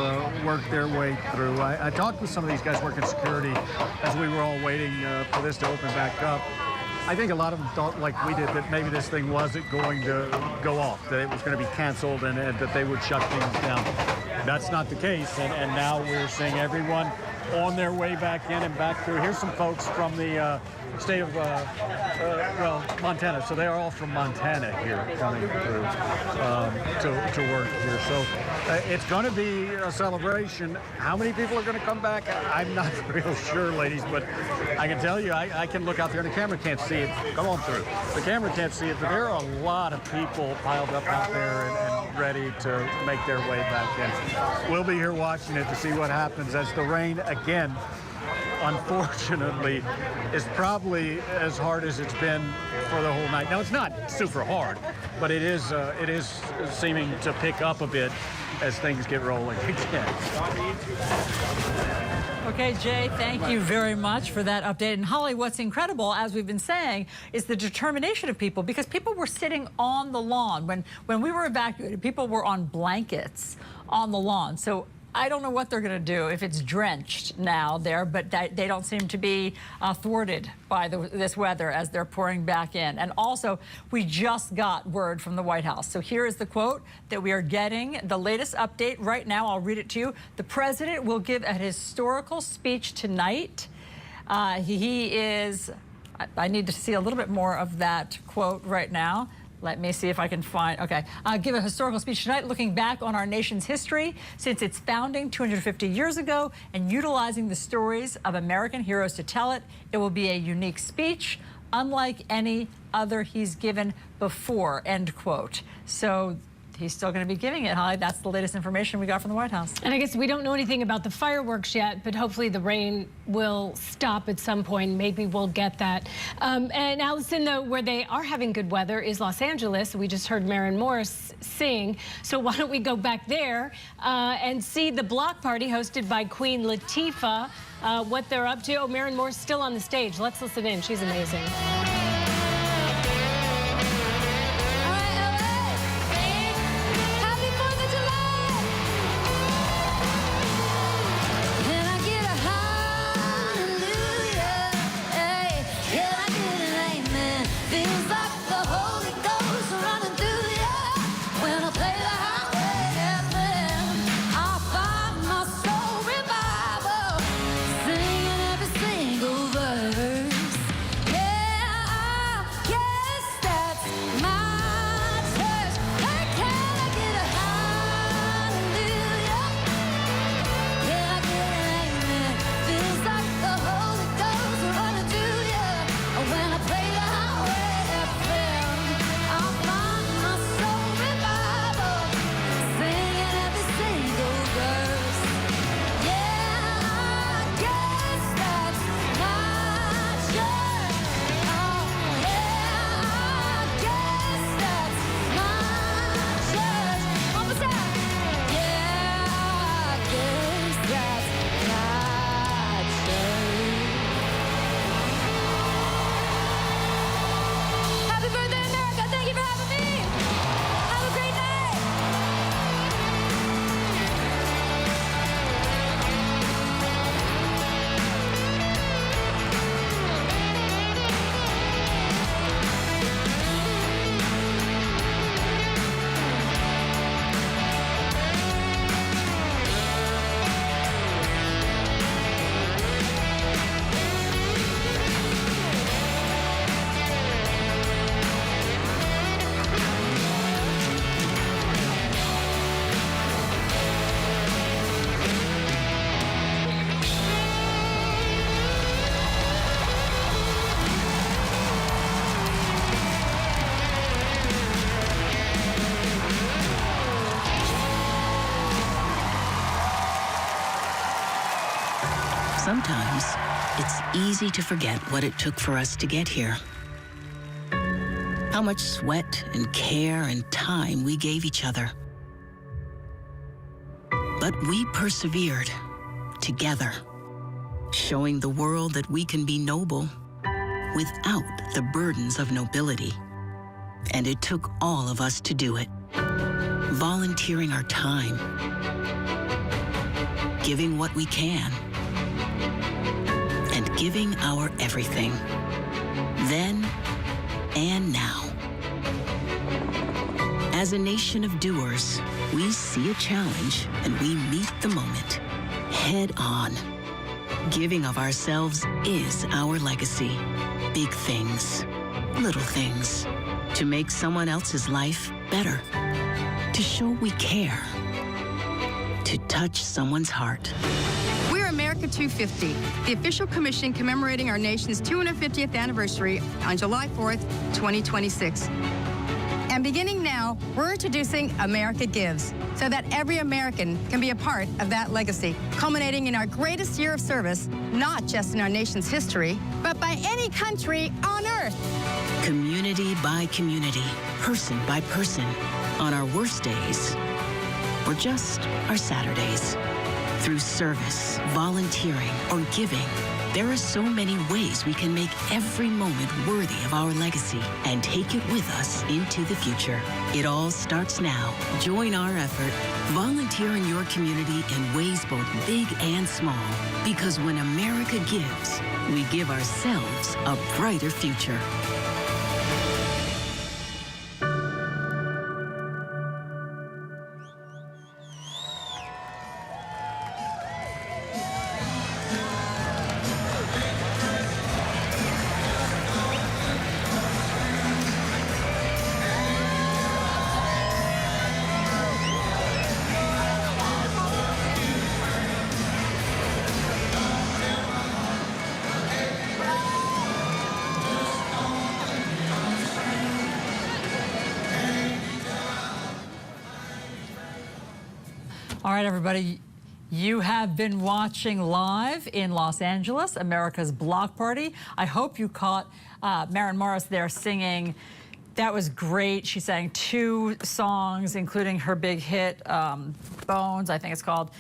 work their way through. I talked with some of these guys working security as we were all waiting for this to open back up. I think a lot of them thought, like we did, that maybe this thing wasn't going to go off, that it was going to be canceled and that they would shut things down. That's not the case, and now we're seeing everyone on their way back in and back through. Here's some folks from the state of, Montana. So they are all from Montana here coming through to work here. So it's going to be a celebration. How many people are going to come back? I'm not real sure, ladies, but I can tell you, I can look out there and the camera can't see it. Come on through. The camera can't see it, but there are a lot of people piled up out there and ready to make their way back in. We'll be here watching it to see what happens as the rain again, unfortunately, is probably as hard as it's been for the whole night. Now, it's not super hard, but it is seeming to pick up a bit as things get rolling again.
Okay, Jay, thank you very much for that update. And Holly, what's incredible, as we've been saying, is the determination of people, because people were sitting on the lawn. When we were evacuated, people were on blankets on the lawn. So I don't know what they're going to do if it's drenched now there, but they don't seem to be thwarted by this weather as they're pouring back in. And also, we just got word from the White House. So here is the quote that we are getting, the latest update right now. I'll read it to you. The president will give a historical speech tonight. I need to see a little bit more of that quote right now. Let me see if I can find, okay. Give a historical speech tonight looking back on our nation's history since its founding 250 years ago and utilizing the stories of American heroes to tell it. It will be a unique speech, unlike any other he's given before, end quote. So he's still going to be giving it, Holly. That's the latest information we got from the White House.
And I guess we don't know anything about the fireworks yet, but hopefully the rain will stop at some point. Maybe we'll get that. And Alisyn, though, where they are having good weather is Los Angeles. We just heard Maren Morris sing. So why don't we go back there and see the block party hosted by Queen Latifah, what they're up to. Oh, Maren Morris still on the stage. Let's listen in. She's amazing.
Sometimes it's easy to forget what it took for us to get here. How much sweat and care and time we gave each other. But we persevered together, showing the world that we can be noble without the burdens of nobility. And it took all of us to do it. Volunteering our time, giving what we can, and giving our everything, then and now. As a nation of doers, we see a challenge and we meet the moment head on. Giving of ourselves is our legacy. Big things, little things, to make someone else's life better, to show we care, to touch someone's heart.
We're America 250, the official commission commemorating our nation's 250th anniversary on July 4th, 2026. And beginning now, we're introducing America Gives, so that every American can be a part of that legacy, culminating in our greatest year of service, not just in our nation's history, but by any country on earth.
Community by community, person by person, on our worst days, or just our Saturdays. Through service, volunteering, or giving, there are so many ways we can make every moment worthy of our legacy and take it with us into the future. It all starts now. Join our effort. Volunteer in your community in ways both big and small. Because when America gives, we give ourselves a brighter future.
All right, everybody, you have been watching live in Los Angeles, America's Block Party. I hope you caught Maren Morris there singing. That was great. She sang 2 songs, including her big hit, Bones, I think it's called.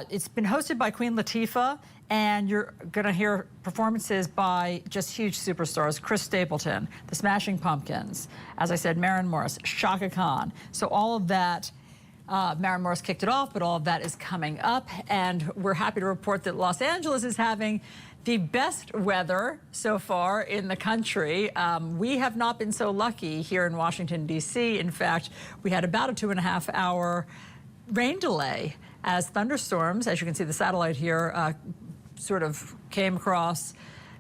It's been hosted by Queen Latifah, and you're going to hear performances by just huge superstars. Chris Stapleton, the Smashing Pumpkins, as I said, Maren Morris, Shaka Khan. So all of that, Maren Morris kicked it off, but all of that is coming up, and we're happy to report that Los Angeles is having the best weather so far in the country. We have not been so lucky here in Washington, D.C. In fact, we had about a 2.5-hour rain delay as thunderstorms, as you can see the satellite here, sort of came across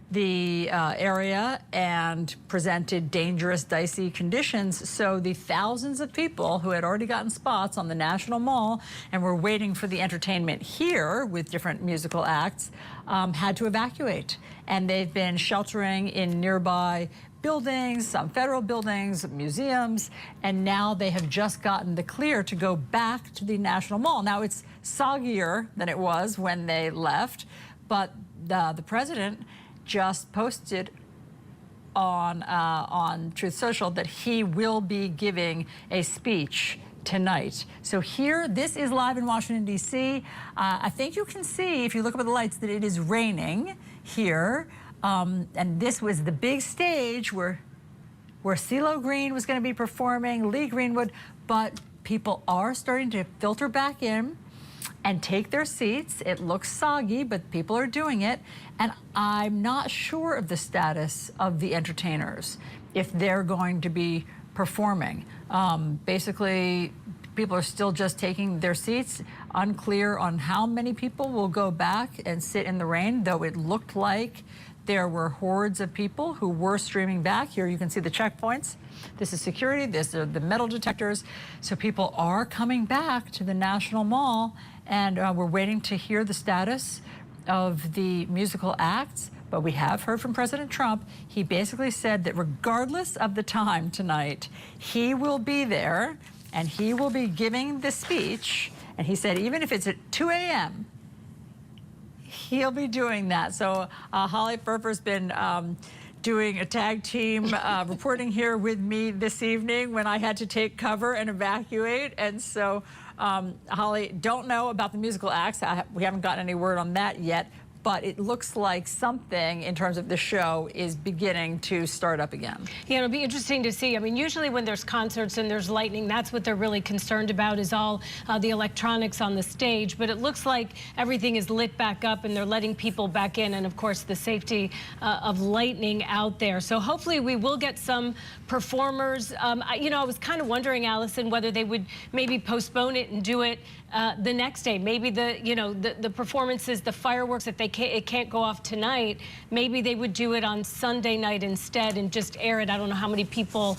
the area and presented dangerous, dicey conditions. So the thousands of people who had already gotten spots on the National Mall and were waiting for the entertainment here with different musical acts had to evacuate. And they've been sheltering in nearby buildings, some federal buildings, museums, and now they have just gotten the clear to go back to the National Mall. Now it's soggier than it was when they left, but the president just posted on Truth Social that he will be giving a speech tonight. So here, this is live in Washington, D.C. I think you can see, if you look up at the lights, that it is raining here. And this was the big stage where CeeLo Green was going to be performing, Lee Greenwood, but people are starting to filter back in and take their seats. It looks soggy, but people are doing it. And I'm not sure of the status of the entertainers, if they're going to be performing. Basically, people are still just taking their seats, unclear on how many people will go back and sit in the rain, though it looked like there were hordes of people who were streaming back. Here you can see the checkpoints. This is security, this are the metal detectors. So people are coming back to the National Mall, and we're waiting to hear the status of the musical acts. But we have heard from President Trump. He basically said that regardless of the time tonight, he will be there and he will be giving the speech. And he said even if it's at 2 a.m., He'll be doing that. So Holly Furfer's been doing a tag team reporting here with me this evening when I had to take cover and evacuate. And so, Holly, don't know about the musical acts. We haven't gotten any word on that yet. But it looks like something in terms of the show is beginning to start up again.
Yeah, it'll be interesting to see. I mean, usually when there's concerts and there's lightning, that's what they're really concerned about, is all the electronics on the stage. But it looks like everything is lit back up and they're letting people back in, and of course the safety of lightning out there. So hopefully we will get some performers. You know, I was kind of wondering, Alisyn, whether they would maybe postpone it and do it the next day. Maybe the performances, the fireworks, if it can't go off tonight, maybe they would do it on Sunday night instead and just air it. I don't know how many people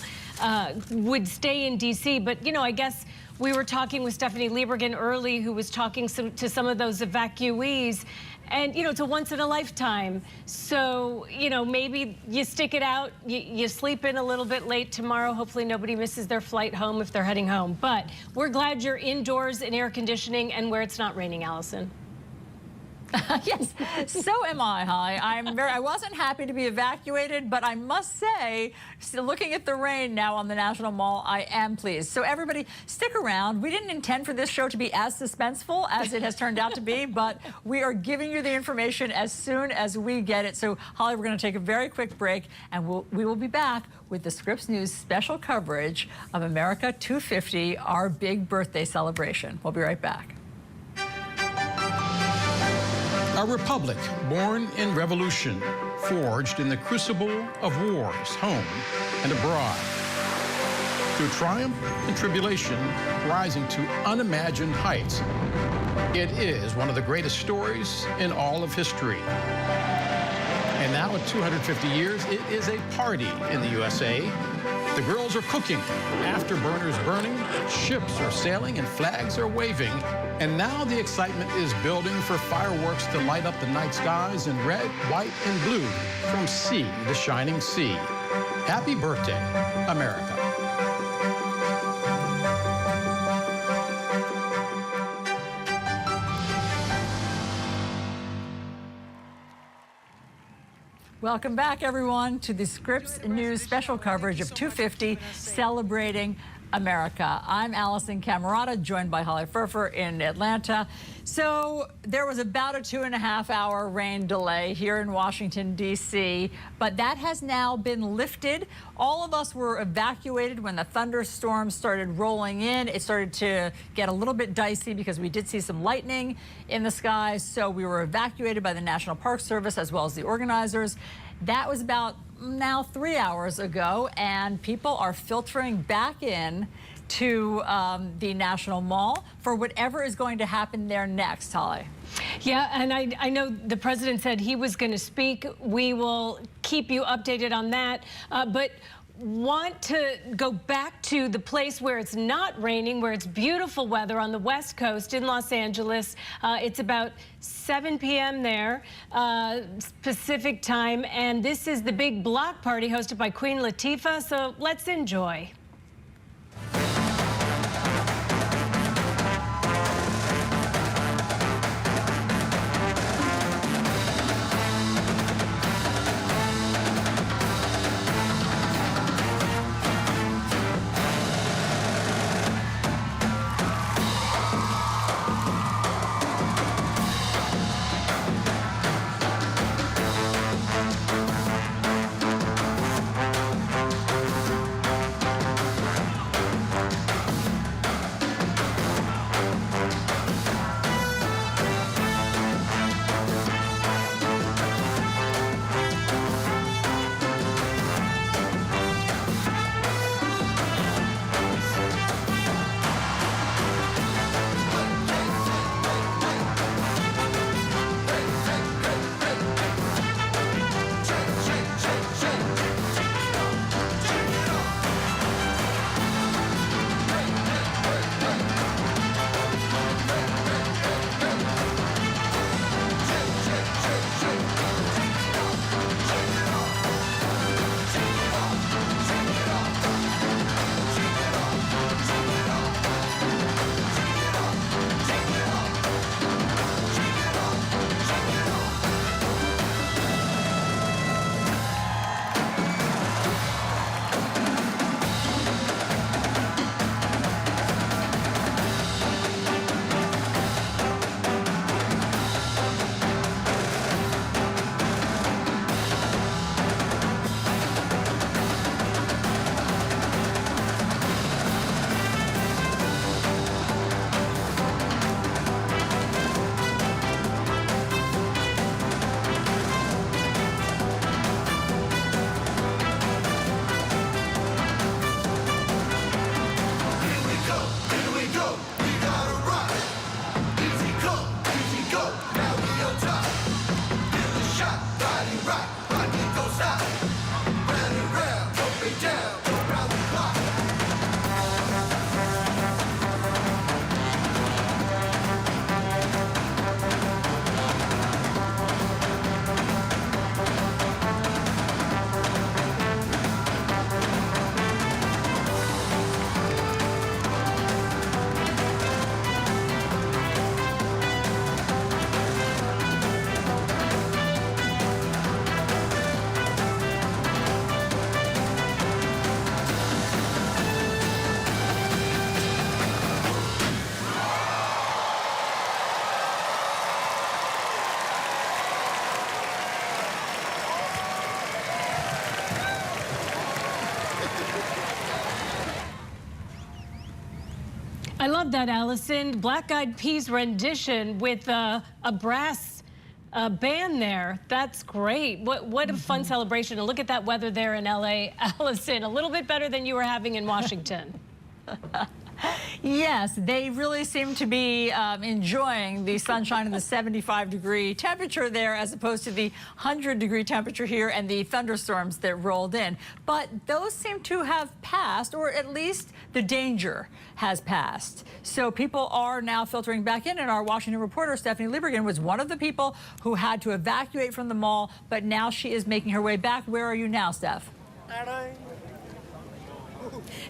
would stay in D.C., but, you know, I guess we were talking with Stephanie Liebergen early, who was talking to some of those evacuees. And, you know, it's a once in a lifetime. So, you know, maybe you stick it out, you sleep in a little bit late tomorrow. Hopefully nobody misses their flight home if they're heading home. But we're glad you're indoors in air conditioning and where it's not raining, Alisyn.
Yes, so am I, Holly. I wasn't happy to be evacuated, but I must say, looking at the rain now on the National Mall, I am pleased. So everybody, stick around. We didn't intend for this show to be as suspenseful as it has turned out to be, but we are giving you the information as soon as we get it. So, Holly, we're going to take a very quick break, and we will be back with the Scripps News special coverage of America 250, our big birthday celebration. We'll be right back.
A republic born in revolution, forged in the crucible of wars, home and abroad. Through triumph and tribulation, rising to unimagined heights, it is one of the greatest stories in all of history. And now at 250 years, it is a party in the USA. The girls are cooking, afterburners burning, ships are sailing, and flags are waving. And now the excitement is building for fireworks to light up the night skies in red, white, and blue from sea to shining sea. Happy birthday, America.
Welcome back, everyone, to the Scripps News special coverage of 250 celebrating America. I'm Alisyn Camerota, joined by Holly Furfer in Atlanta. So there was about a 2.5-hour rain delay here in Washington, D.C., but that has now been lifted. All of us were evacuated when the thunderstorms started rolling in. It started to get a little bit dicey because we did see some lightning in the sky, so we were evacuated by the National Park Service as well as the organizers. That was about now 3 hours ago, and people are filtering back in to the National Mall for whatever is going to happen there next, Holly.
Yeah, and I know the president said he was going to speak. We will keep you updated on that. But want to go back to the place where it's not raining, where it's beautiful weather on the West Coast in Los Angeles. It's about 7 p.m. there, Pacific time, and this is the big block party hosted by Queen Latifah, so let's enjoy. I love that, Alisyn. Black Eyed Peas rendition with a brass band there. That's great. What a fun celebration. And look at that weather there in LA, Alisyn. A little bit better than you were having in Washington.
Yes, they really seem to be enjoying the sunshine and the 75-degree temperature there as opposed to the 100-degree temperature here and the thunderstorms that rolled in. But those seem to have passed, or at least the danger has passed. So people are now filtering back in, and our Washington reporter, Stephanie Liebergen, was one of the people who had to evacuate from the mall, but now she is making her way back. Where are you now, Steph?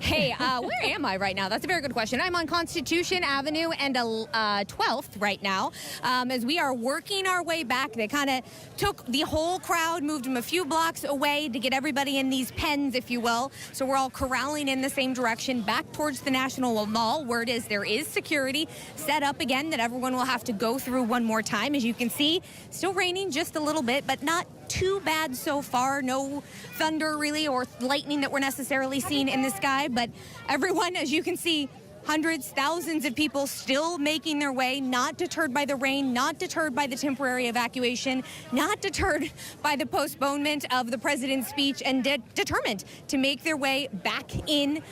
Hey, where am I right now? That's a very good question. I'm on Constitution Avenue and 12th right now. As we are working our way back, they kind of took the whole crowd, moved them a few blocks away to get everybody in these pens, if you will. So we're all corralling in the same direction back towards the National Mall, where there is security set up again that everyone will have to go through one more time. As you can see, still raining just a little bit, but not too bad so far. No thunder really or lightning that we're necessarily seeing in the sky, but everyone, as you can see, hundreds, thousands of people still making their way, not deterred by the rain, not deterred by the temporary evacuation, not deterred by the postponement of the president's speech, and determined to make their way back in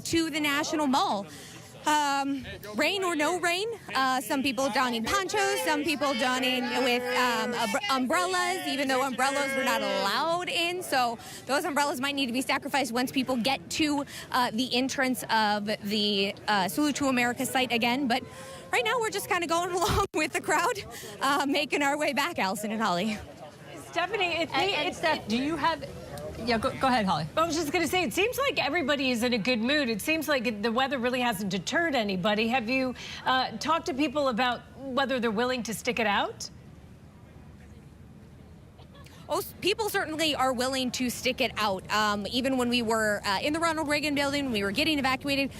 to the National Mall. Rain or no rain, some people donning ponchos, some people donning with umbrellas, even though umbrellas were not allowed in. So those umbrellas might need to be sacrificed once people get to the entrance of the Salute to America site again. But right now we're just kind of going along with the crowd, making our way back, Alisyn and Holly.
Stephanie,
Steph, do you have... Yeah, go ahead, Holly.
I was just going to say, it seems like everybody is in a good mood. It seems like the weather really hasn't deterred anybody. Have you talked to people about whether they're willing to stick it out?
Oh, people certainly are willing to stick it out. Even when we were in the Ronald Reagan building, when we were getting evacuated,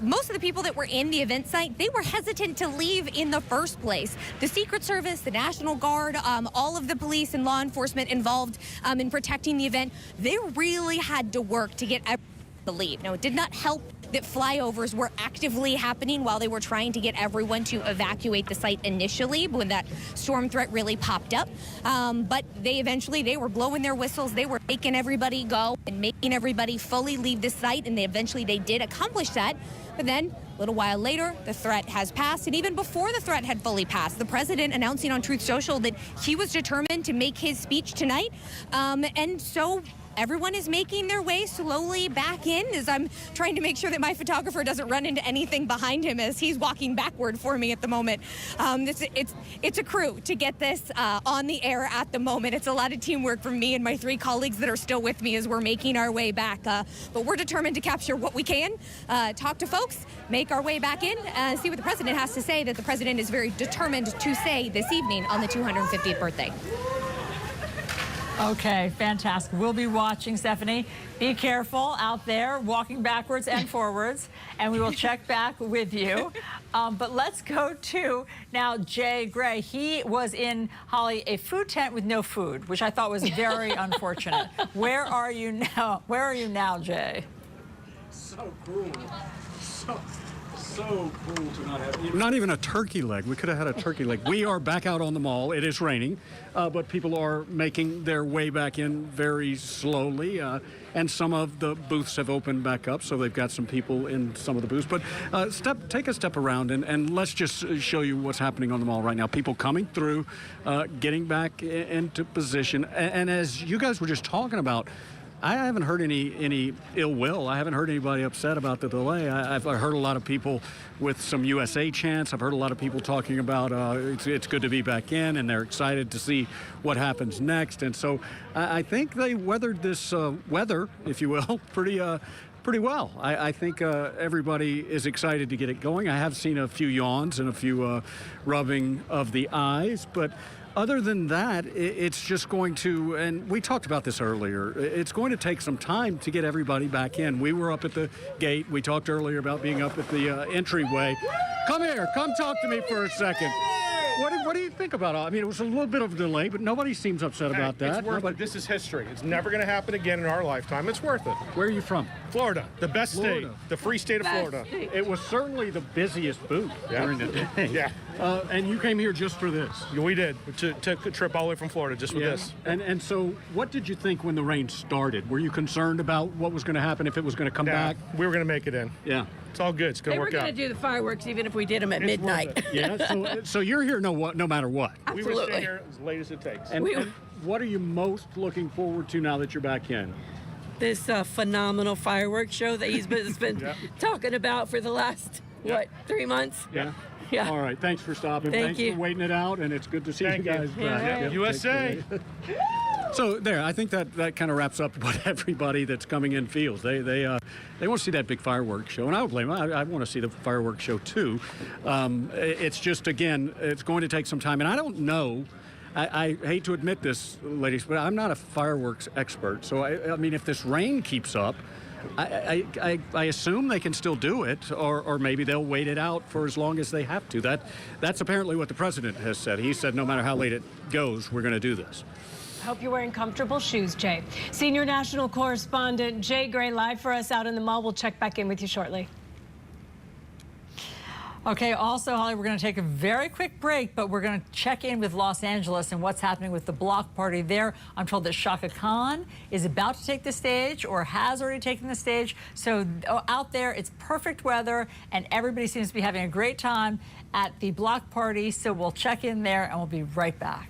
most of the people that were in the event site, they were hesitant to leave in the first place. The Secret Service, the National Guard, all of the police and law enforcement involved in protecting the event, they really had to work to get everyone to leave. Now, it did not help that flyovers were actively happening while they were trying to get everyone to evacuate the site initially when that storm threat really popped up. But they were blowing their whistles. They were making everybody go and making everybody fully leave the site. And they did accomplish that. But then a little while later, the threat has passed. And even before the threat had fully passed, the president announcing on Truth Social that he was determined to make his speech tonight. And so everyone is making their way slowly back in as I'm trying to make sure that my photographer doesn't run into anything behind him as he's walking backward for me at the moment. It's a crew to get this on the air at the moment. It's a lot of teamwork from me and my 3 colleagues that are still with me as we're making our way back. But we're determined to capture what we can, talk to folks, make our way back in, see what the president has to say, that the president is very determined to say this evening on the 250th birthday.
Okay, fantastic. We'll be watching, Stephanie. Be careful out there, walking backwards and forwards, and we will check back with you. But let's go to now Jay Gray. He was in, Holly, a food tent with no food, which I thought was very unfortunate. Where are you now? Where are you now, Jay?
So cool. So cool to not have not even a turkey leg. We could have had a turkey leg. We are back out on the mall. It is raining, but people are making their way back in very slowly. And some of the booths have opened back up, so they've got some people in some of the booths. But take a step around and let's just show you what's happening on the mall right now. People coming through, getting back into position. And as you guys were just talking about, I haven't heard any ill will. I haven't heard anybody upset about the delay. I've heard a lot of people with some USA chants. I've heard a lot of people talking about it's good to be back in, and they're excited to see what happens next. And so I think they weathered this weather, if you will, pretty well. I think everybody is excited to get it going. I have seen a few yawns and a few rubbing of the eyes, but other than that, it's just going to, and we talked about this earlier, it's going to take some time to get everybody back in. We were up at the gate. We talked earlier about being up at the entryway. Come here. Come talk to me for a second. What do you think about it? I mean, it was a little bit of a delay, but nobody seems upset about that.
It's worth it. This is history. It's never going to happen again in our lifetime. It's worth it.
Where are you from?
Florida, the best state, the free state of Florida.
It was certainly the busiest booth during the day.
Yeah.
And you came here just for this?
We did. Took a trip all the way from Florida just for this.
And so what did you think when the rain started? Were you concerned about what was going to happen, if it was going to come back?
We were going to make it in.
Yeah.
It's all good. It's going to work out.
They were going to do the fireworks even if we did them at midnight.
Yeah, so you're here no matter what.
Absolutely.
We will stay here as late as it takes.
And what are you most looking forward to now that you're back in?
This phenomenal fireworks show that he's been talking about for the last, 3 months?
Yeah.
Yeah.
All right. Thanks for stopping.
Thanks
for waiting it out, and it's good to see you guys back.
Yep. USA.
So there, I think that kind of wraps up what everybody that's coming in feels. They want to see that big fireworks show, and I don't blame them. I want to see the fireworks show too. It's just, again, it's going to take some time, and I don't know. I hate to admit this, ladies, but I'm not a fireworks expert. So I mean, if this rain keeps up, I assume they can still do it, or maybe they'll wait it out for as long as they have to. That's apparently what the president has said. He said no matter how late it goes, we're going to do this.
Hope you're wearing comfortable shoes, Jay. Senior national correspondent Jay Gray live for us out in the mall. We'll check back in with you shortly.
Okay, also, Holly, we're going to take a very quick break, but we're going to check in with Los Angeles and what's happening with the block party there. I'm told that Shaka Khan is about to take the stage or has already taken the stage. So out there, it's perfect weather, and everybody seems to be having a great time at the block party. So we'll check in there, and we'll be right back.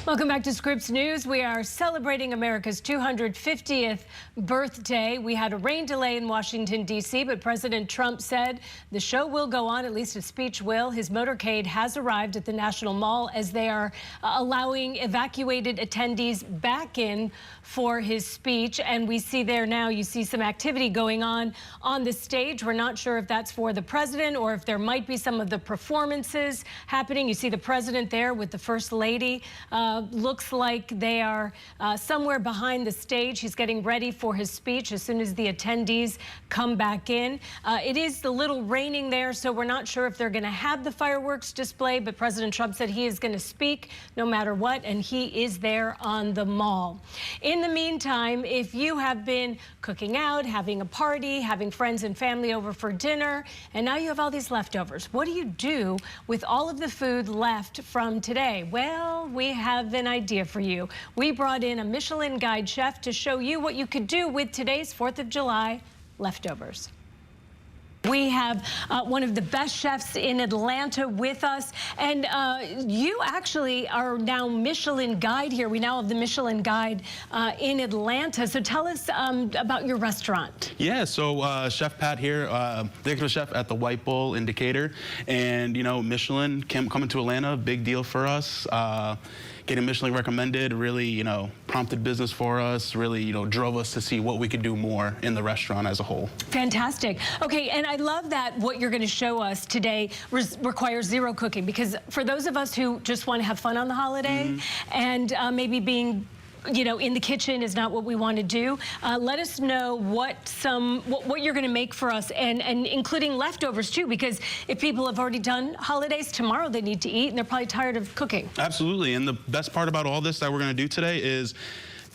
Welcome back to Scripps News. We are celebrating America's 250th birthday. We had a rain delay in Washington, D.C., but President Trump said the show will go on, at least his speech will. His motorcade has arrived at the National Mall as they are allowing evacuated attendees back in for his speech. And we see there now, you see some activity going on the stage. We're not sure if that's for the president or if there might be some of the performances happening. You see the president there with the First Lady. Looks like they are somewhere behind the stage. He's getting ready for his speech as soon as the attendees come back in. It is a little raining there, so we're not sure if they're going to have the fireworks display, but President Trump said he is going to speak no matter what, and he is there on the mall. In the meantime, if you have been cooking out, having a party, having friends and family over for dinner, and now you have all these leftovers, what do you do with all of the food left from today? Well, we have an idea for you. We brought in a Michelin Guide chef to show you what you could do with today's 4th of July leftovers. We have one of the best chefs in Atlanta with us, and you actually are now Michelin Guide here. We now have the Michelin Guide in Atlanta. So tell us about your restaurant.
Yeah, so Chef Pat here, executive chef at the White Bull in Decatur, and you know, Michelin coming to Atlanta, big deal for us. Getting Michelin recommended really, you know, prompted business for us, really, you know, drove us to see what we could do more in the restaurant as a whole.
Fantastic. Okay, and I love that what you're going to show us today requires zero cooking, because for those of us who just want to have fun on the holiday and maybe being, you know, in the kitchen is not what we want to do. Let us know what you're going to make for us, and including leftovers too, because if people have already done holidays, tomorrow they need to eat and they're probably tired of cooking.
Absolutely, and the best part about all this that we're going to do today is,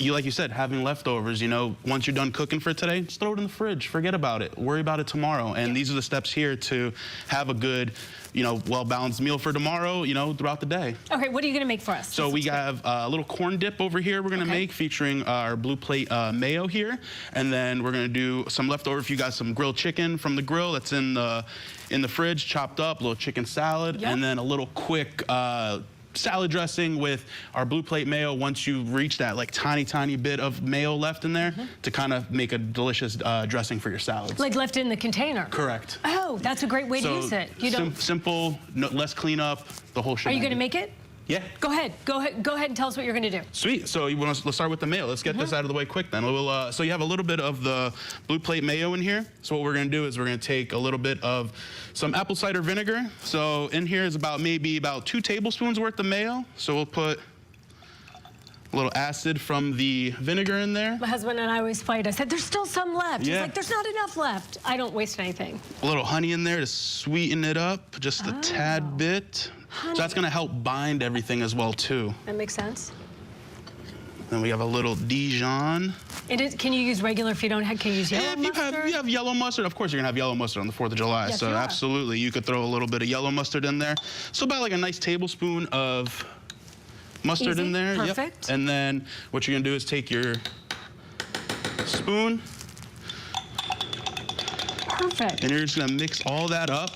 like you said, having leftovers. You know, once you're done cooking for today, just throw it in the fridge. Forget about it. Worry about it tomorrow. And these are the steps here to have a good, you know, well-balanced meal for tomorrow, you know, throughout the day.
Okay, what are you going to make for us?
So we have a little corn dip over here we're going to make, featuring our blue plate mayo here. And then we're going to do some leftover. If you got some grilled chicken from the grill that's in the fridge, chopped up, a little chicken salad, and then a little quick salad dressing with our blue plate mayo once you reach that like tiny bit of mayo left in there to kind of make a delicious dressing for your salads.
Like left in the container?
Correct.
Oh, that's a great way to use it. You don't...
Simple, less cleanup, the whole shebang.
Are you going to make it?
Yeah.
Go ahead and tell us what you're going to do.
Sweet. So let's start with the mayo. Let's get this out of the way quick then. So you have a little bit of the blue plate mayo in here. So what we're going to do is we're going to take a little bit of some apple cider vinegar. So in here is maybe about 2 tablespoons worth of mayo. So we'll put a little acid from the vinegar in there.
My husband and I always fight. I said, there's still some left. He's like, there's not enough left. I don't waste anything.
A little honey in there to sweeten it up, just a tad bit.
Honey.
So that's going to help bind everything as well, too.
That makes sense.
Then we have a little Dijon.
Can you use regular if you don't have, can you use yellow mustard?
If you have yellow mustard, of course you're going to have yellow mustard on the 4th of July.
Yes,
so
you are.
absolutely, you could throw a little bit of yellow mustard in there. So about like a nice tablespoon of mustard in there.
Perfect.
Yep. And then what you're going to do is take your spoon.
Perfect.
And you're just going to mix all that up.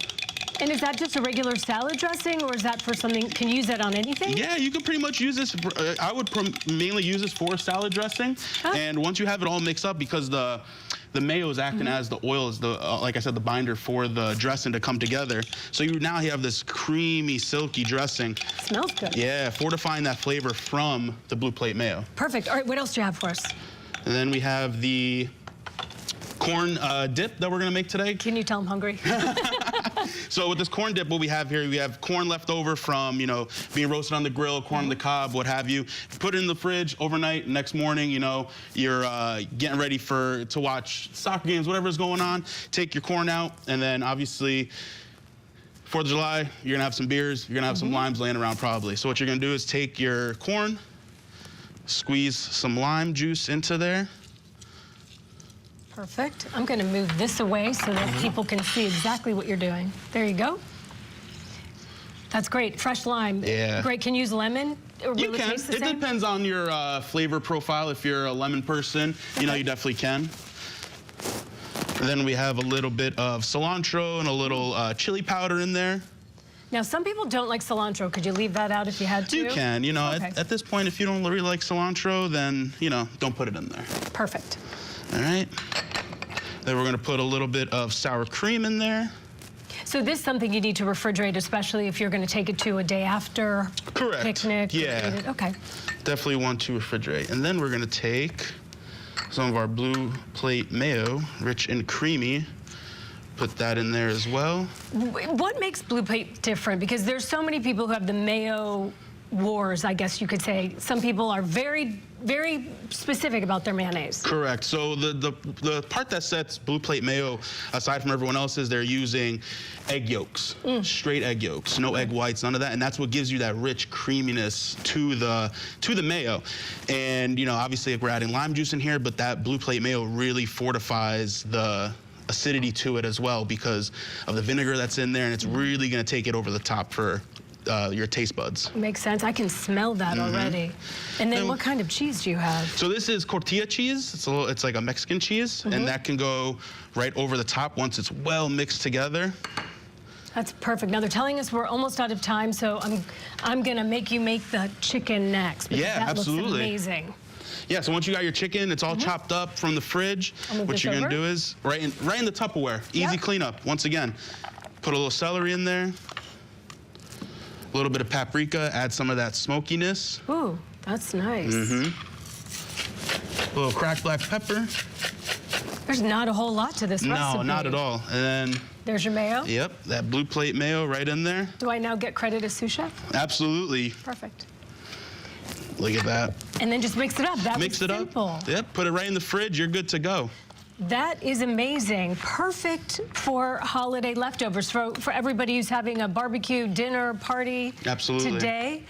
And is that just a regular salad dressing, or is that for something, can you use that on anything?
Yeah, you could pretty much use this, I would mainly use this for salad dressing. And once you have it all mixed up, because the mayo is acting as the oil, is like I said, the binder for the dressing to come together. So you have this creamy, silky dressing.
Smells good.
Yeah, fortifying that flavor from the blue plate mayo.
Perfect. All right, what else do you have for us?
And then we have the corn dip that we're gonna make today.
Can you tell I'm hungry?
So with this corn dip, what we have here, we have corn left over from, you know, being roasted on the grill, corn on the cob, what have you. Put it in the fridge overnight. Next morning, you know, you're getting ready to watch soccer games, whatever's going on. Take your corn out, and then obviously 4th of July, you're gonna have some beers, you're gonna have some limes laying around probably. So what you're gonna do is take your corn, squeeze some lime juice into there.
Perfect. I'm going to move this away so that people can see exactly what you're doing. There you go. That's great. Fresh lime.
Yeah.
Great. Can you use lemon?
You can. It depends on your flavor profile. If you're a lemon person, you know, you definitely can. And then we have a little bit of cilantro and a little chili powder in there.
Now, some people don't like cilantro. Could you leave that out if you had to?
You can. You know,
Okay.
at this point, if you don't really like cilantro, then, you know, don't put it in there.
Perfect.
All right. Then we're going to put a little bit of sour cream in there.
So this is something you need to refrigerate, especially if you're going to take it to a day after
Correct.
picnic.
Yeah.
Eat it. Okay.
Definitely want to refrigerate. And then we're going to take some of our blue plate mayo, rich and creamy. Put that in there as well.
What makes Blue Plate different? Because there's so many people who have the mayo wars, I guess you could say. Some people are very, very specific about their mayonnaise.
Correct. So the part that sets Blue Plate mayo aside from everyone else is they're using egg yolks, straight egg yolks, no egg whites, none of that, and that's what gives you that rich creaminess to the mayo. And you know, obviously we're adding lime juice in here, but that Blue Plate mayo really fortifies the acidity to it as well because of the vinegar that's in there, and it's really going to take it over the top for your taste buds.
Makes sense. I can smell that already. And then what kind of cheese do you have?
So this is tortilla cheese. It's like a Mexican cheese, and that can go right over the top once it's well mixed together.
That's perfect. Now they're telling us we're almost out of time, so I'm going to make you make the chicken next because
Yeah,
that
absolutely.
looks amazing.
Yeah, so once you got your chicken, it's all chopped up from the fridge. What you're gonna do is right in the Tupperware. Easy cleanup. Once again, put a little celery in there, a little bit of paprika, add some of that smokiness.
Ooh, that's nice.
A little cracked black pepper.
There's not a whole lot to this recipe.
No, not at all. And then
there's your mayo.
Yep, that Blue Plate mayo right in there.
Do I now get credit as sous chef?
Absolutely.
Perfect.
Look at that.
And then just mix it up. That
Mix
was
it
simple.
up. Yep, put it right in the fridge. You're good to go.
That is amazing. Perfect for holiday leftovers, for everybody who's having a barbecue dinner party
Absolutely.
today.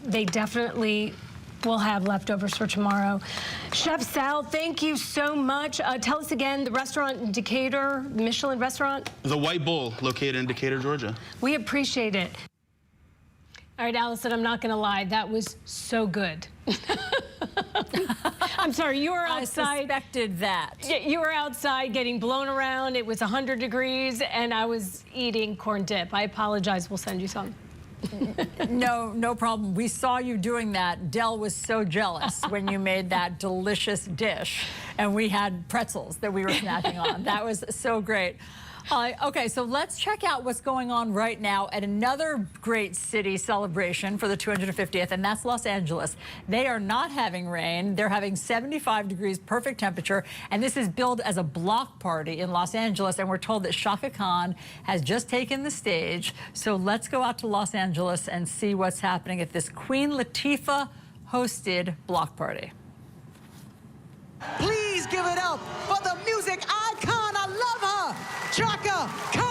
They definitely will have leftovers for tomorrow. Chef Sal, thank you so much. Tell us again, the restaurant in Decatur, Michelin restaurant?
The White Bull, located in Decatur, Georgia.
We appreciate it. All right, Alisyn, I'm not going to lie. That was so good. I'm sorry, you were outside.
I suspected that.
You were outside getting blown around. It was 100 degrees, and I was eating corn dip. I apologize. We'll send you some.
No problem. We saw you doing that. Del was so jealous when you made that delicious dish, and we had pretzels that we were snacking on. That was so great. Okay, so let's check out what's going on right now at another great city celebration for the 250th, and that's Los Angeles. They are not having rain. They're having 75 degrees, perfect temperature, and this is billed as a block party in Los Angeles, and we're told that Shaka Khan has just taken the stage. So let's go out to Los Angeles and see what's happening at this Queen Latifah-hosted block party.
Please give it up for the music icon. I love her, Chaka Khan.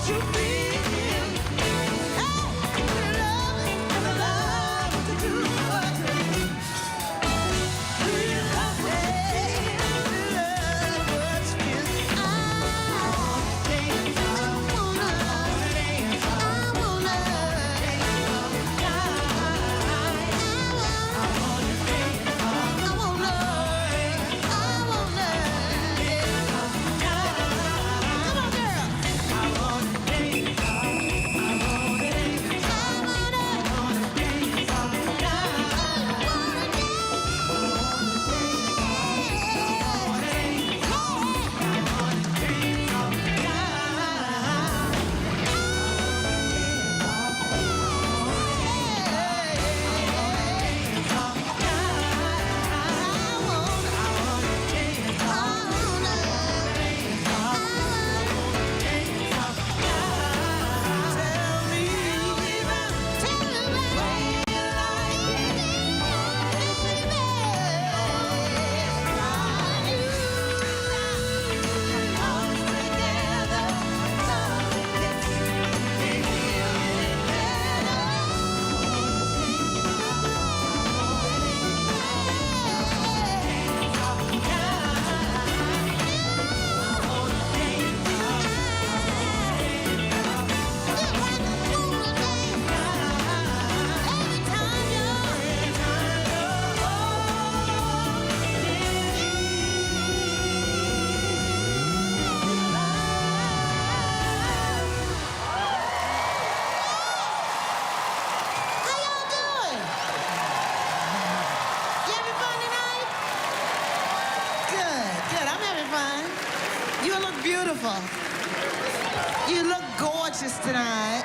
what you feel. Hey, the love what you do. Do you love me? The love what you feel. I wanna dance. I wanna dance. I wanna beautiful. You look gorgeous tonight.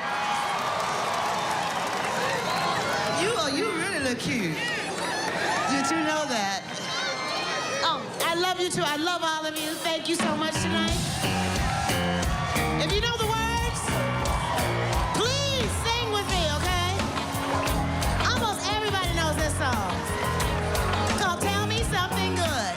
You really look cute. Did you know that? Oh, I love you too. I love all of you. Thank you so much tonight. If you know the words, please sing with me, okay? Almost everybody knows this song. It's called Tell Me Something Good.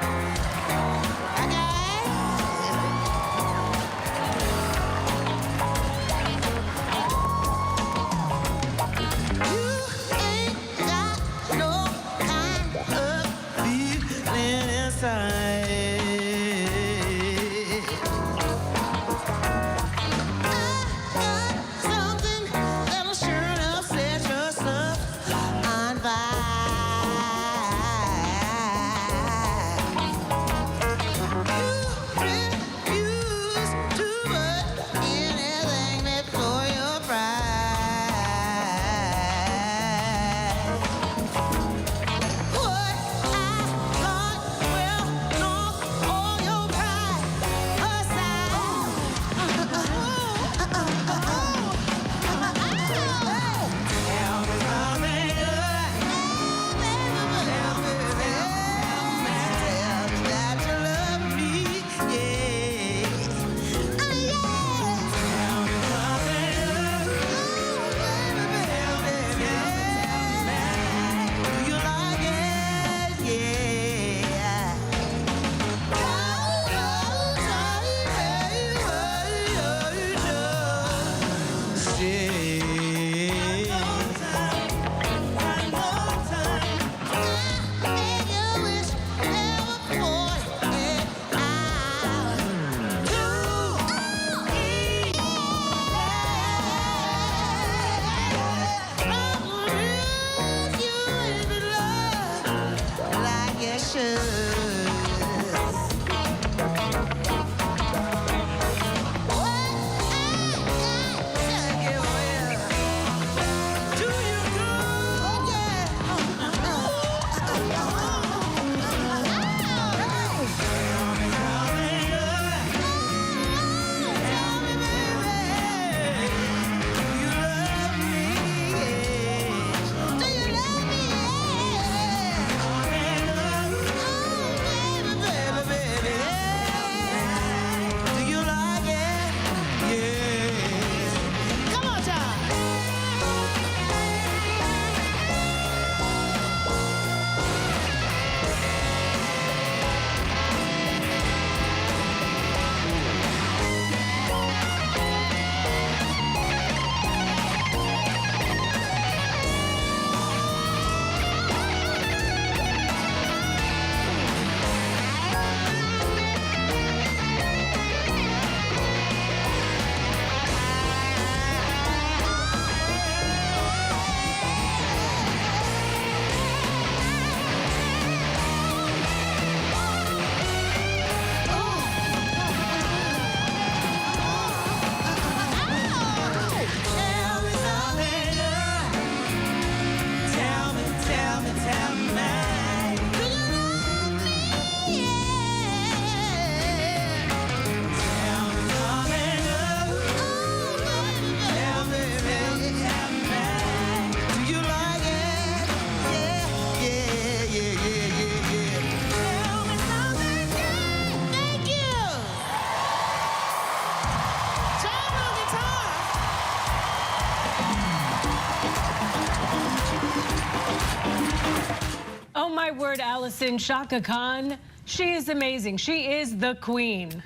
Alisyn, Shaka Khan, she is amazing. She is the queen.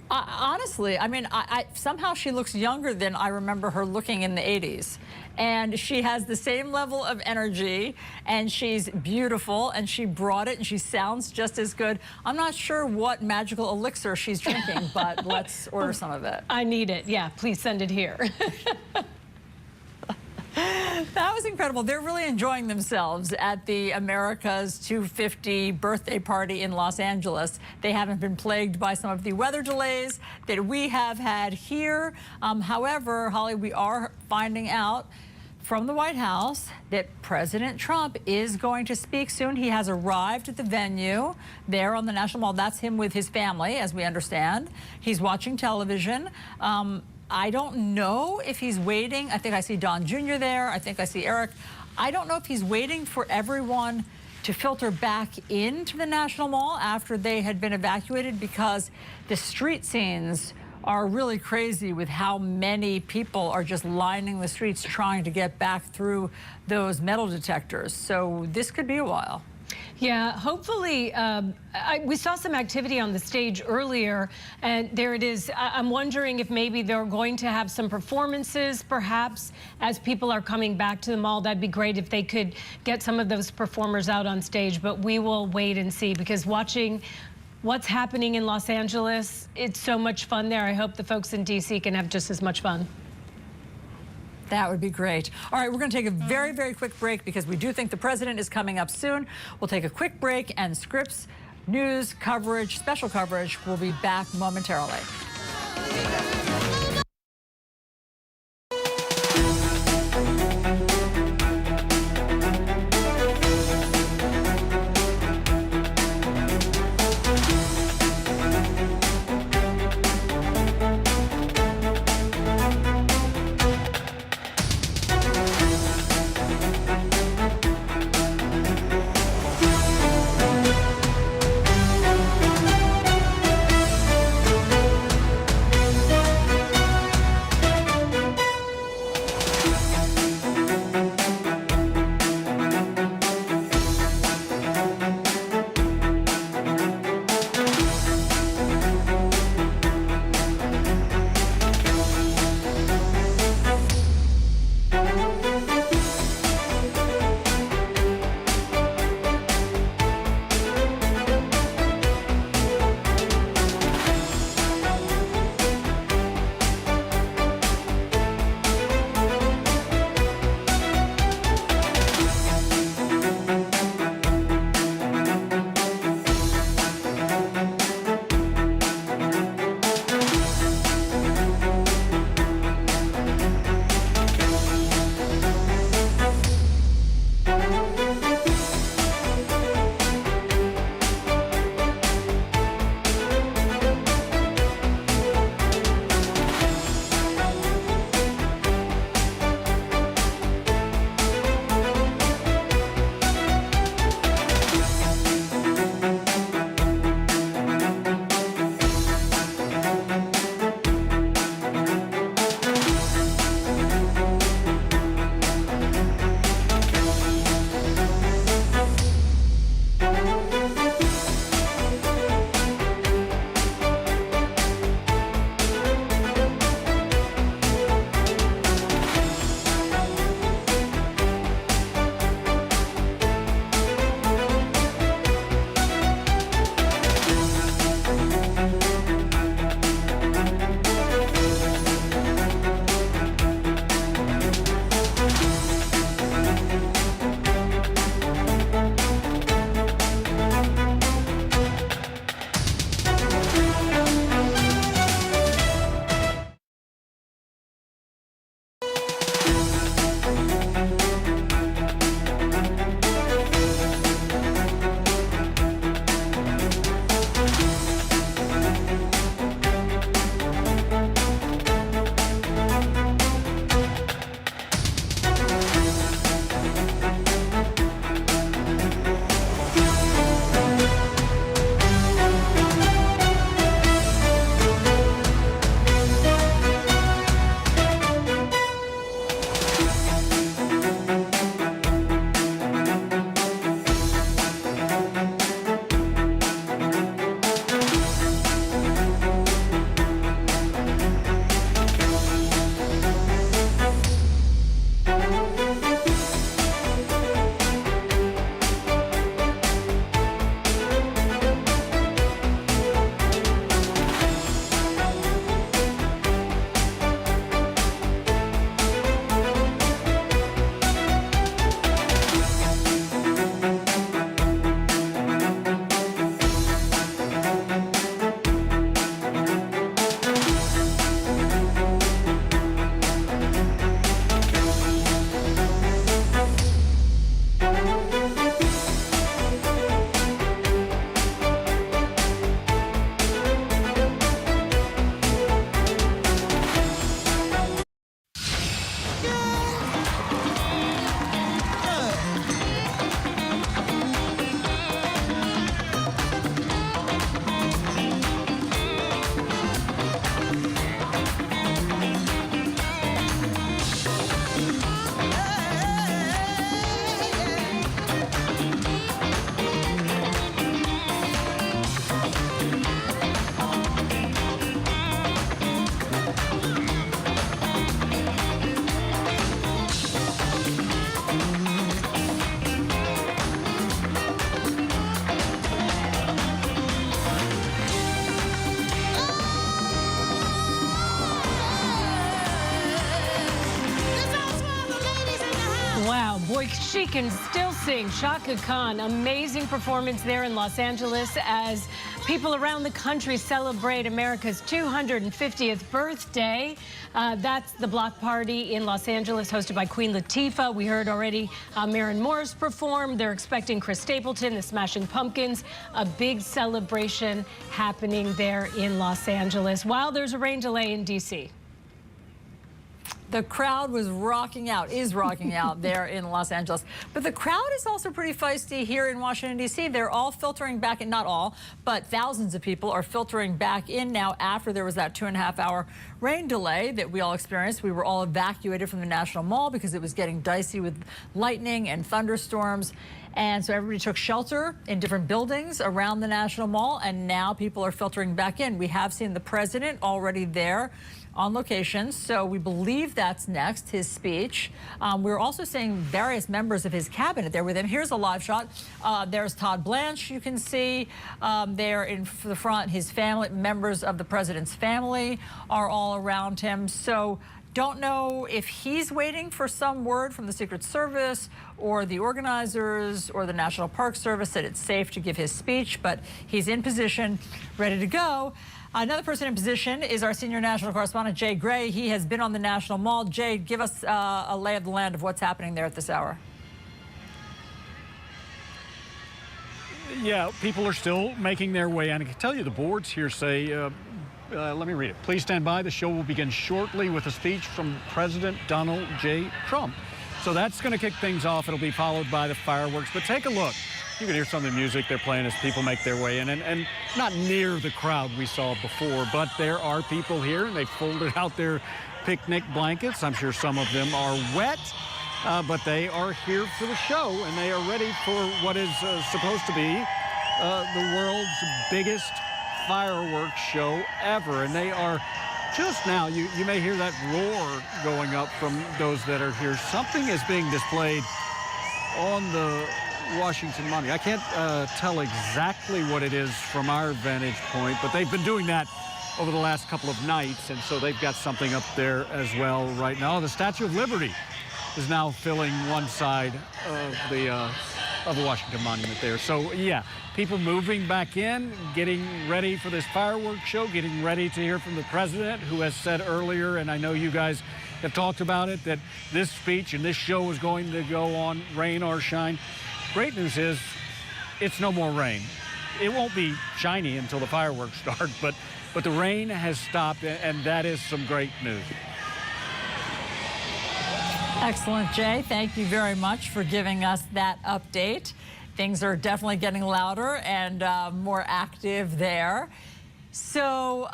Honestly, I mean, somehow she looks younger than I remember her looking in the 80s. And she has the same level of energy, and she's beautiful, and she brought it, and she sounds just as good. I'm not sure what magical elixir she's drinking, but let's order some of it.
I need it. Yeah, please send it here.
That was incredible. They're really enjoying themselves at the America's 250 birthday party in Los Angeles. They haven't been plagued by some of the weather delays that we have had here. However, Holly, we are finding out from the White House that President Trump is going to speak soon. He has arrived at the venue there on the National Mall. That's him with his family, as we understand. He's watching television. I don't know if he's waiting. I think I see Don Jr. there. I think I see Eric. I don't know if he's waiting for everyone to filter back into the National Mall after they had been evacuated, because the street scenes are really crazy with how many people are just lining the streets trying to get back through those metal detectors. So this could be a while.
Yeah, hopefully, we saw some activity on the stage earlier, and there it is. I'm wondering if maybe they're going to have some performances, perhaps, as people are coming back to the mall. That'd be great if they could get some of those performers out on stage, but we will wait and see, because watching what's happening in Los Angeles, it's so much fun there. I hope the folks in D.C. can have just as much fun.
That would be great. All right, we're going to take a very, very quick break because we do think the president is coming up soon. We'll take a quick break, and Scripps news coverage, special coverage, will be back momentarily.
she can still sing. Chaka Khan, amazing performance there in Los Angeles as people around the country celebrate America's 250th birthday. That's the block party in Los Angeles hosted by Queen Latifah. We heard already Maren Morris perform. They're expecting Chris Stapleton, the Smashing Pumpkins. A big celebration happening there in Los Angeles while there's a rain delay in D.C.
The crowd was rocking out, is rocking out there in Los Angeles. But the crowd is also pretty feisty here in Washington, D.C. They're all filtering back in, not all, but thousands of people are filtering back in now after there was that 2.5-hour rain delay that we all experienced. We were all evacuated from the National Mall because it was getting dicey with lightning and thunderstorms. And so everybody took shelter in different buildings around the National Mall, and now people are filtering back in. We have seen the president already there on location, so we believe that's next, his speech. We're also seeing various members of his cabinet there with him. Here's a live shot. There's Todd Blanche, you can see there in the front. His family, members of the president's family are all around him. So don't know if he's waiting for some word from the Secret Service or the organizers or the National Park Service that it's safe to give his speech, but he's in position, ready to go. Another person in position is our senior national correspondent, Jay Gray. He has been on the National Mall. Jay, give us a lay of the land of what's happening there at this hour.
Yeah, people are still making their way, and I can tell you the boards here say, let me read it. Please stand by. The show will begin shortly with a speech from President Donald J. Trump. So that's going to kick things off. It'll be followed by the fireworks. But take a look. You can hear some of the music they're playing as people make their way in, and not near the crowd we saw before, but there are people here, and they've folded out their picnic blankets. I'm sure some of them are wet, but they are here for the show, and they are ready for what is supposed to be the world's biggest fireworks show ever. And they are just now, you may hear that roar going up from those that are here. Something is being displayed on the Washington Monument. I can't tell exactly what it is from our vantage point, but they've been doing that over the last couple of nights, and so they've got something up there as well right now. The Statue of Liberty is now filling one side of the Washington Monument there. So yeah, people moving back in, getting ready for this fireworks show, getting ready to hear from the president, who has said earlier, and I know you guys have talked about it, that this speech and this show is going to go on, rain or shine. Great news is it's no more rain. It won't be shiny until the fireworks start, but the rain has stopped, and that is some great news.
Excellent, Jay. Thank you very much for giving us that update. Things are definitely getting louder and more active there. So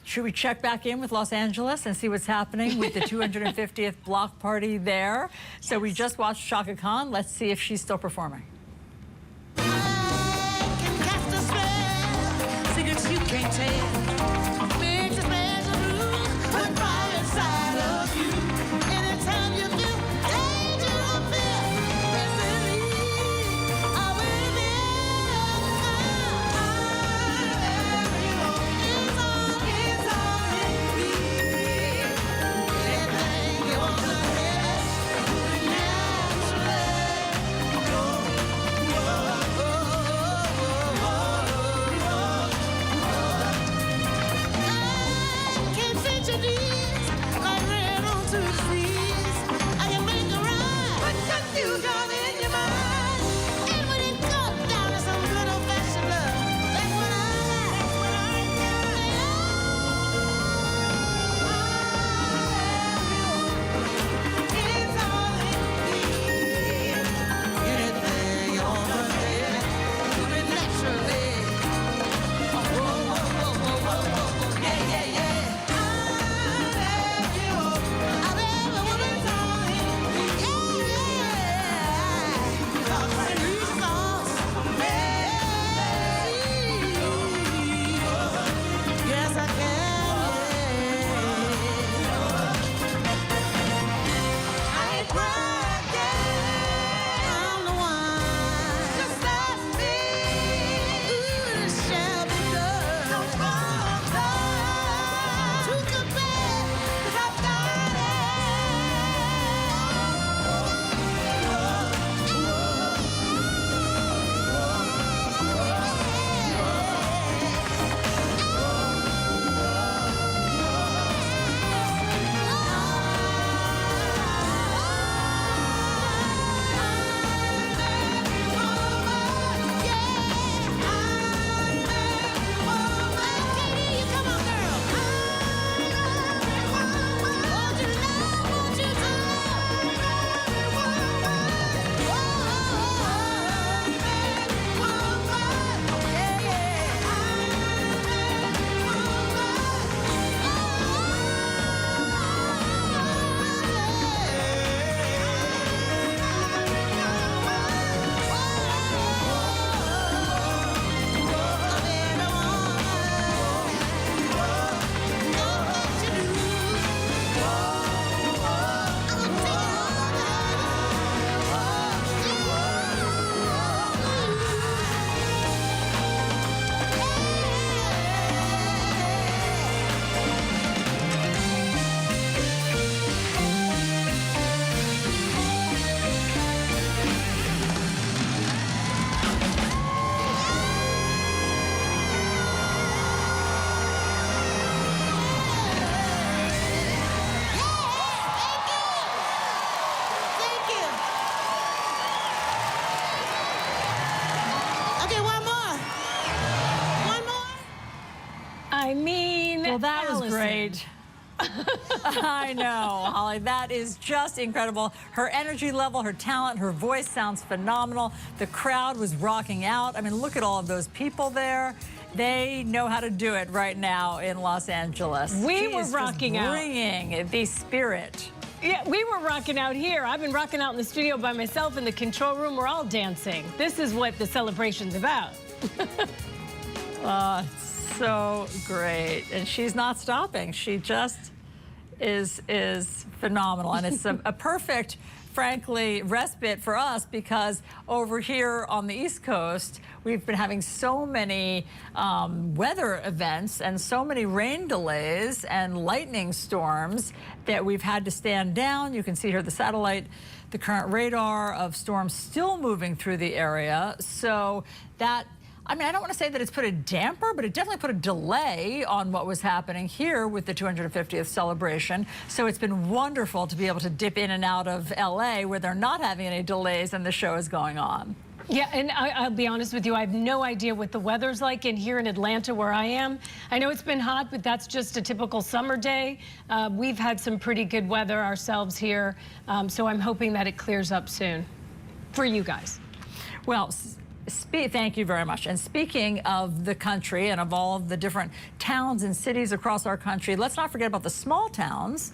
should we check back in with Los Angeles and see what's happening with the 250th block party there? Yes. So we just watched Chaka Khan. Let's see if she's still performing.
Secrets you can't tell.
That was
Alisyn.
great. I know, Holly. That is just incredible. Her energy level, her talent, her voice sounds phenomenal. The crowd was rocking out. I mean, look at all of those people there. They know how to do it right now in Los Angeles.
We were rocking out.
Bringing the spirit.
Yeah, we were rocking out here. I've been rocking out in the studio by myself in the control room. We're all dancing. This is what the celebration's about.
So great. And she's not stopping. She just is phenomenal. And it's a perfect, frankly, respite for us because over here on the East Coast, we've been having so many weather events and so many rain delays and lightning storms that we've had to stand down. You can see here the satellite, the current radar of storms still moving through the area. So that, I mean, I don't want to say that it's put a damper, but it definitely put a delay on what was happening here with the 250th celebration. So it's been wonderful to be able to dip in and out of LA where they're not having any delays and the show is going on.
Yeah, and I'll be honest with you, I have no idea what the weather's like in here in Atlanta where I am. I know it's been hot, but that's just a typical summer day. We've had some pretty good weather ourselves here, so I'm hoping that it clears up soon for you guys.
Well, thank you very much. And speaking of the country and of all of the different towns and cities across our country, let's not forget about the small towns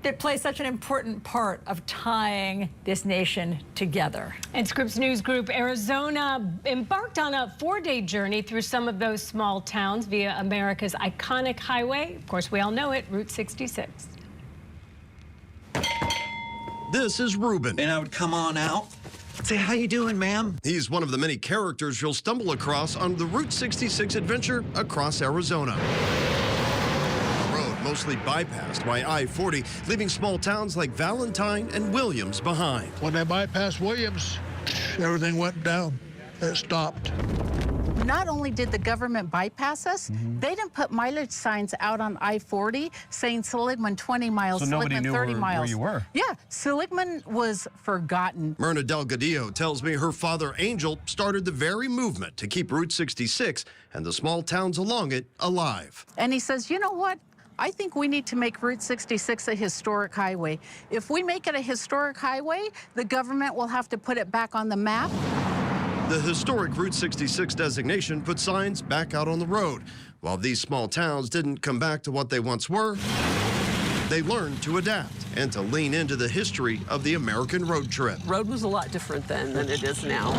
that play such an important part of tying this nation together.
And Scripps News Group Arizona embarked on a 4-day journey through some of those small towns via America's iconic highway. Of course, we all know it, Route 66.
This is Ruben. And I would come on out. Say, how you doing, ma'am? He's one of the many characters you'll stumble across on the Route 66 adventure across Arizona. A road mostly bypassed by I-40, leaving small towns like Valentine and Williams behind.
When they bypassed Williams, everything went down. It stopped.
Not only did the government bypass us, they didn't put mileage signs out on I-40 saying Seligman 20 miles,
So nobody
Seligman
knew
30 miles.
where you were.
Yeah, Seligman was forgotten.
Myrna Delgadillo tells me her father, Angel, started the very movement to keep Route 66 and the small towns along it alive.
And he says, you know what? I think we need to make Route 66 a historic highway. If we make it a historic highway, the government will have to put it back on the map.
The historic Route 66 designation put signs back out on the road. While these small towns didn't come back to what they once were, they learned to adapt and to lean into the history of the American road trip.
Road was a lot different then than it is now.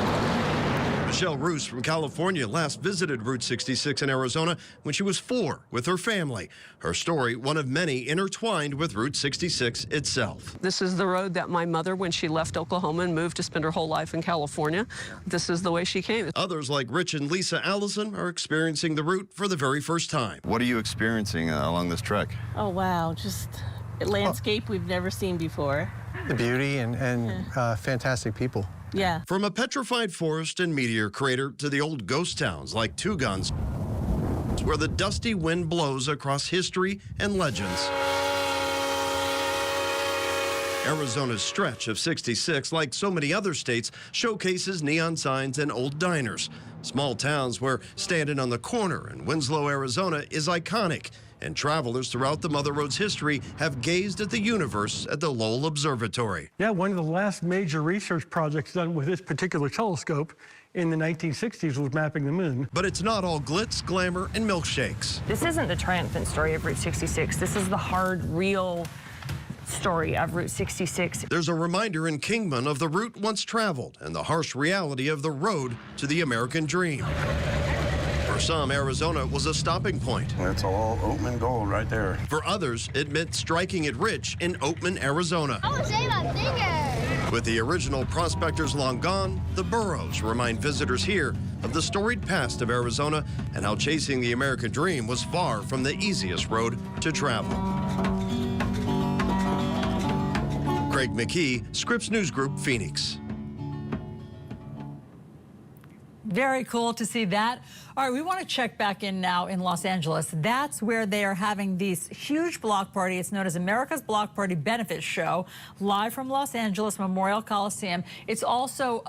Michelle Roos from California last visited Route 66 in Arizona when she was 4 with her family. Her story, one of many intertwined with Route 66 itself.
This is the road that my mother, when she left Oklahoma and moved to spend her whole life in California, this is the way she came.
Others like Rich and Lisa Allison are experiencing the route for the very first time.
What are you experiencing along this trek?
Oh, wow. Just a landscape we've never seen before.
The beauty and fantastic people.
Yeah.
From a petrified forest and meteor crater to the old ghost towns like Two Guns, where the dusty wind blows across history and legends. Arizona's stretch of 66, like so many other states, showcases neon signs and old diners. Small towns where standing on the corner in Winslow, Arizona is iconic, and travelers throughout the Mother Road's history have gazed at the universe at the Lowell Observatory.
Yeah, one of the last major research projects done with this particular telescope in the 1960s was mapping the moon.
But it's not all glitz, glamour, and milkshakes.
This isn't the triumphant story of Route 66. This is the hard, real story of Route 66.
There's a reminder in Kingman of the route once traveled and the harsh reality of the road to the American dream. For some, Arizona was a stopping point.
That's all Oatman gold right there.
For others, it meant striking it rich in Oatman, Arizona.
Oh, save my finger!
With the original prospectors long gone, the burros remind visitors here of the storied past of Arizona and how chasing the American dream was far from the easiest road to travel. Craig McKee, Scripps News Group, Phoenix.
Very cool to see that. All right, we want to check back in now in Los Angeles. That's where they are having these huge block party. It's known as America's Block Party Benefit Show, live from Los Angeles Memorial Coliseum. It's also,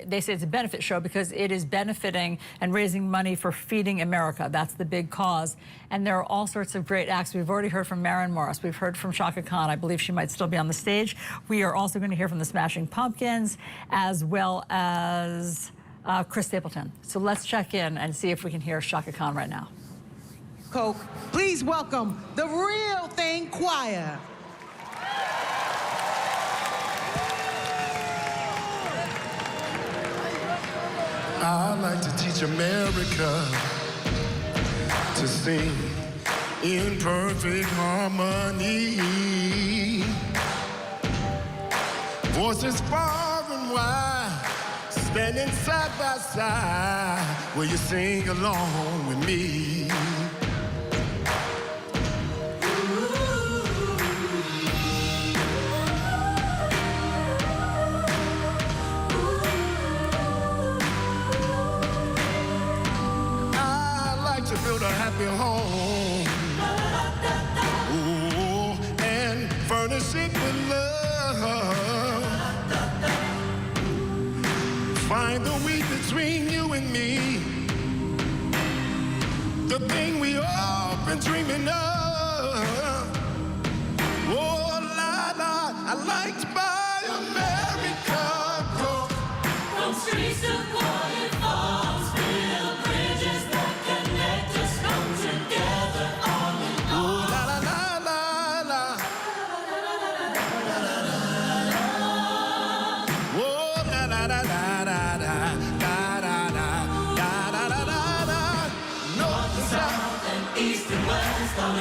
they say it's a benefit show because it is benefiting and raising money for Feeding America. That's the big cause. And there are all sorts of great acts. We've already heard from Maren Morris. We've heard from Chaka Khan. I believe she might still be on the stage. We are also going to hear from the Smashing Pumpkins as well as Chris Stapleton. So let's check in and see if we can hear Chaka Khan right now.
Coke, please welcome the Real Thing Choir.
I like to teach America to sing in perfect harmony. Voices far and wide, standing side by side. Will you sing along with me? I like to build a happy home. Ooh, and furnish it with love. Find the weed between you and me, the thing we all been dreaming of. Oh, la, la, I like to buy America.
From streets to quiet farms, build bridges that connect us, come together all in all.
Oh, la, la, la, la, la. Oh, la, la, la, la.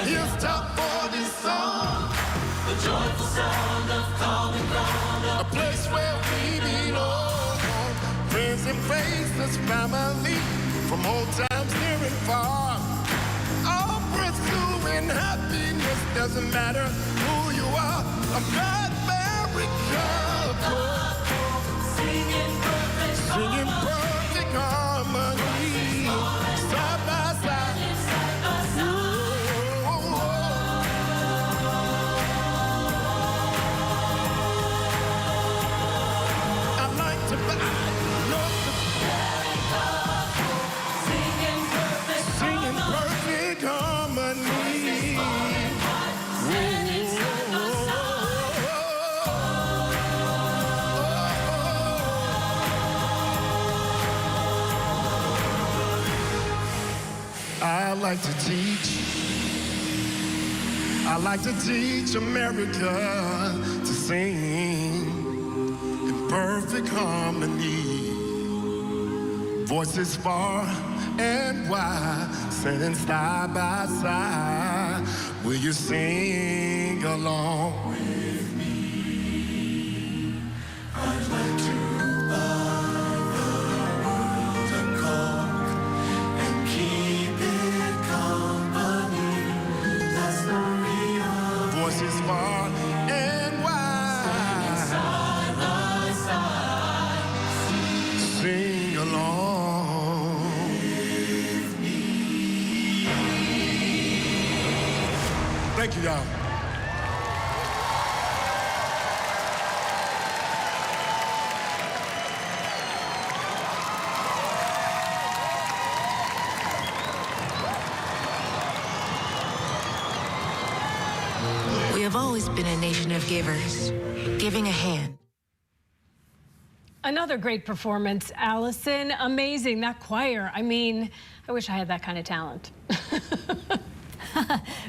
Here's top for this song,
the joyful sound of common ground,
a place where we belong. Friends and faces, family, from old times near and far. All pursuing happiness, doesn't matter who you are. America,
singing perfect
harmony, side by side. I like to teach America to sing in perfect harmony. Voices far and wide, standing side by side. Will you sing along with me? I'd like to buy the world a Coke and keep it company. That's the real. Voices far and wide, side by side. Sing along with me. Thank you, y'all.
We have always been a nation of givers, giving a hand.
Another great performance, Alisyn. Amazing, that choir. I mean, I wish I had that kind of talent.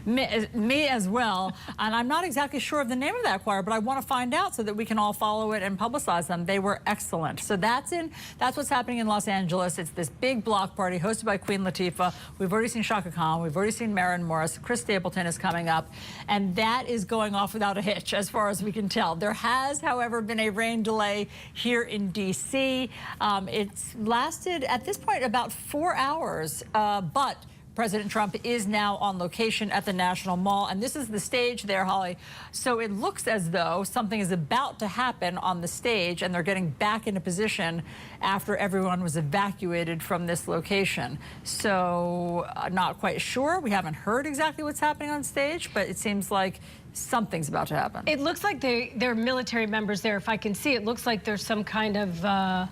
Me as well. And I'm not exactly sure of the name of that choir, but I want to find out so that we can all follow it and publicize them. They were excellent. So that's what's happening in Los Angeles. It's this big block party hosted by Queen Latifah. We've already seen Chaka Khan. We've already seen Maren Morris. Chris Stapleton is coming up. And that is going off without a hitch, as far as we can tell. There has, however, been a rain delay here in D.C. It's lasted, at this point, about 4 hours, but President Trump is now on location at the National Mall, and this is the stage there, Holly. So it looks as though something is about to happen on the stage, and they're getting back into position after everyone was evacuated from this location. So not quite sure. We haven't heard exactly what's happening on stage, but it seems like something's about to happen.
It looks like there are military members there. If I can see, it looks like there's some kind of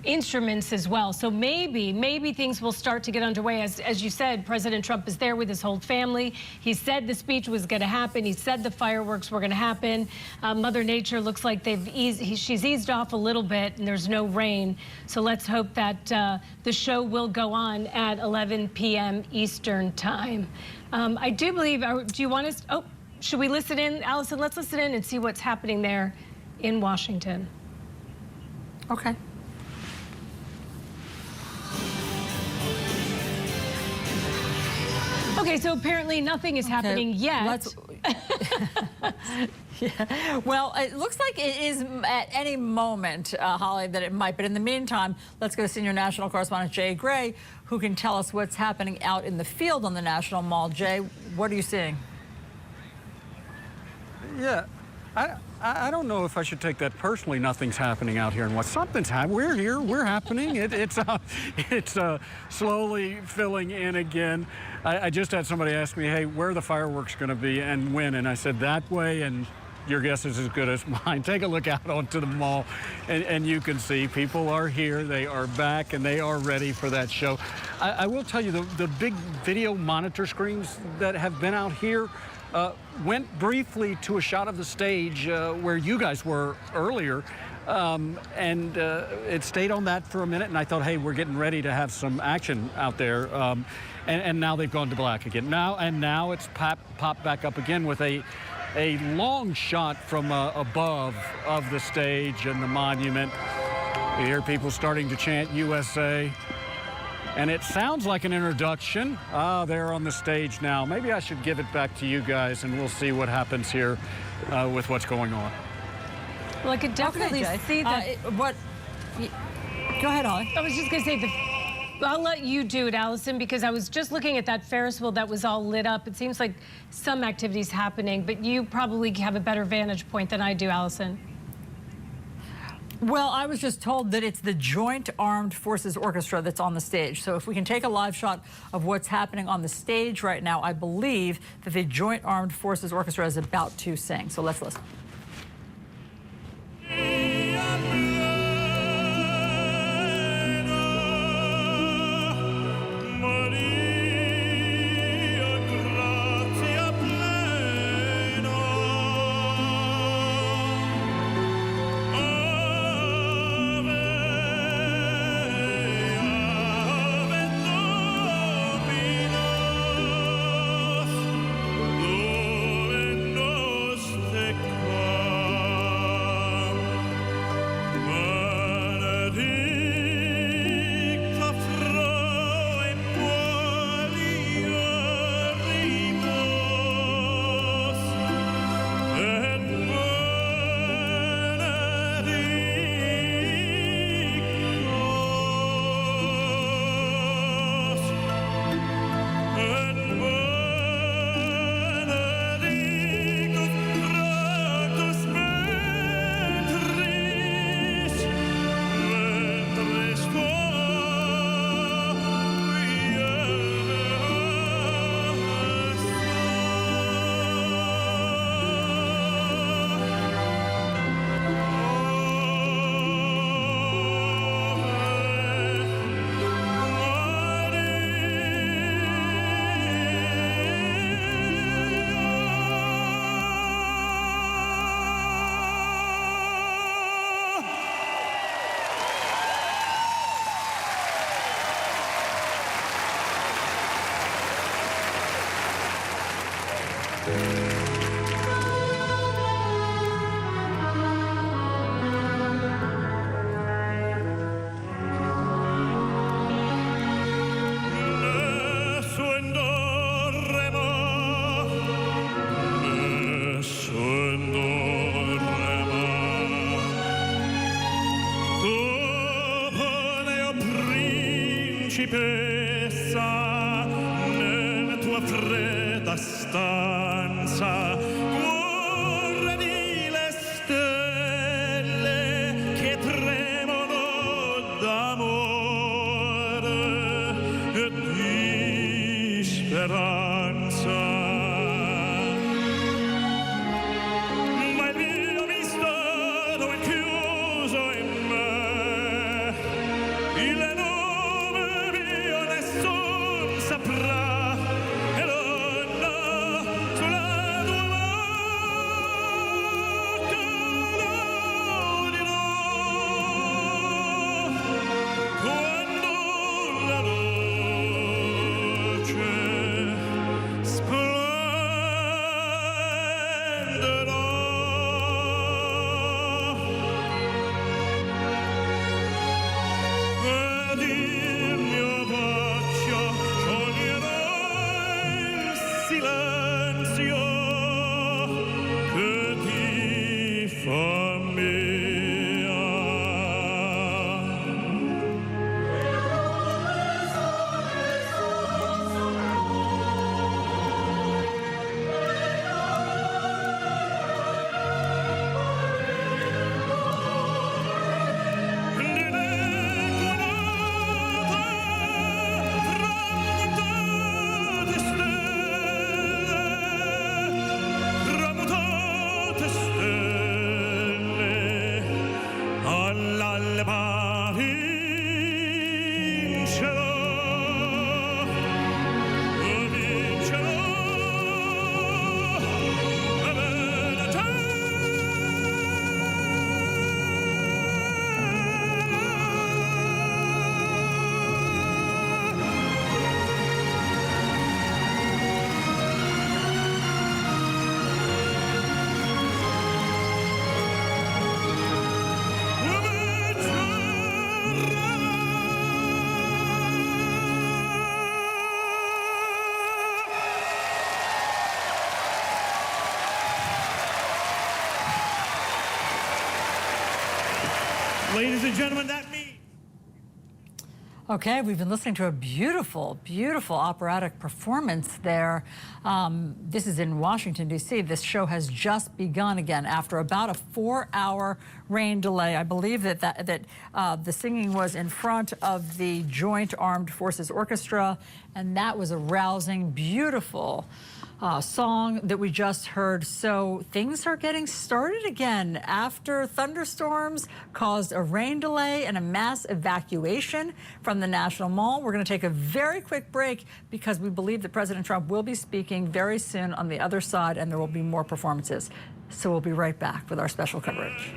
instruments as well. So maybe things will start to get underway. As you said, President Trump is there with his whole family. He said the speech was going to happen. He said the fireworks were going to happen. Mother Nature looks like she's eased off a little bit, and there's no rain. So let's hope that the show will go on at 11 p.m. Eastern time. I do believe, do you want us, should we listen in? Alisyn, let's listen in and see what's happening there in Washington.
Okay.
Okay, so apparently nothing is happening yet.
Yeah. Well, it looks like it is at any moment, Holly, that it might. But in the meantime, let's go to senior national correspondent Jay Gray, who can tell us what's happening out in the field on the National Mall. Jay, what are you seeing?
Yeah, I don't know if I should take that personally. Nothing's happening out here, and what something's happening. We're here. We're happening. It's slowly filling in again. I just had somebody ask me, "Hey, where are the fireworks going to be and when?" And I said that way, and your guess is as good as mine. Take a look out onto the mall, and you can see people are here. They are back, and they are ready for that show. I will tell you, the big video monitor screens that have been out here went briefly to a shot of the stage where you guys were earlier, and it stayed on that for a minute, and I thought, hey, we're getting ready to have some action out there, and now they've gone to black again. Now it's popped back up again with a long shot from above of the stage and the monument. You hear people starting to chant USA. And it sounds like an introduction. They're on the stage now. Maybe I should give it back to you guys, and we'll see what happens here with what's going on.
Well, I could definitely see that.
Go ahead, Holly.
I was just going to say, I'll let you do it, Alisyn, because I was just looking at that Ferris wheel that was all lit up. It seems like some activity's happening, but you probably have a better vantage point than I do, Alisyn.
Well, I was just told that it's the Joint Armed Forces Orchestra that's on the stage. So if we can take a live shot of what's happening on the stage right now, I believe that the Joint Armed Forces Orchestra is about to sing. So let's listen.
Principessa
Ladies and gentlemen, that means...
Okay, we've been listening to a beautiful, beautiful operatic performance there. This is in Washington, D.C. This show has just begun again after about a 4-hour rain delay. I believe that the singing was in front of the Joint Armed Forces Orchestra, and that was a rousing, beautiful song that we just heard. So things are getting started again after thunderstorms caused a rain delay and a mass evacuation from the National Mall. We're going to take a very quick break because we believe that President Trump will be speaking very soon on the other side, and there will be more performances. So we'll be right back with our special coverage.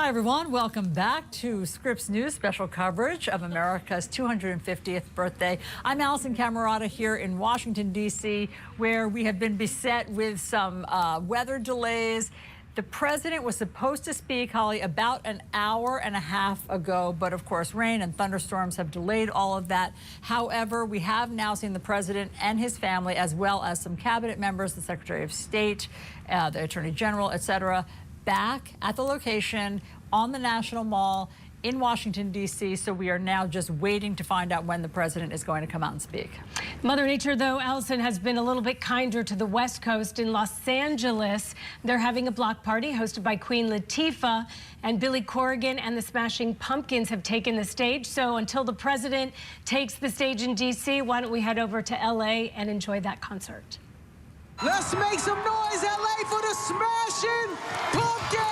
Hi, everyone. Welcome back to Scripps News special coverage of America's 250th birthday. I'm Alisyn Camerota here in Washington, D.C., where we have been beset with some weather delays. The president was supposed to speak, Holly, about an hour and a half ago, but of course, rain and thunderstorms have delayed all of that. However, we have now seen the president and his family, as well as some cabinet members, the Secretary of State, the Attorney General, etc., back at the location on the National Mall in Washington, D.C., so we are now just waiting to find out when the president is going to come out and speak.
Mother Nature, though, Alisyn, has been a little bit kinder to the West Coast. In Los Angeles, they're having a block party hosted by Queen Latifah, and Billy Corrigan and the Smashing Pumpkins have taken the stage. So until the president takes the stage in D.C., why don't we head over to L.A. and enjoy that concert?
Let's make some noise, LA, for the Smashing Pumpkins!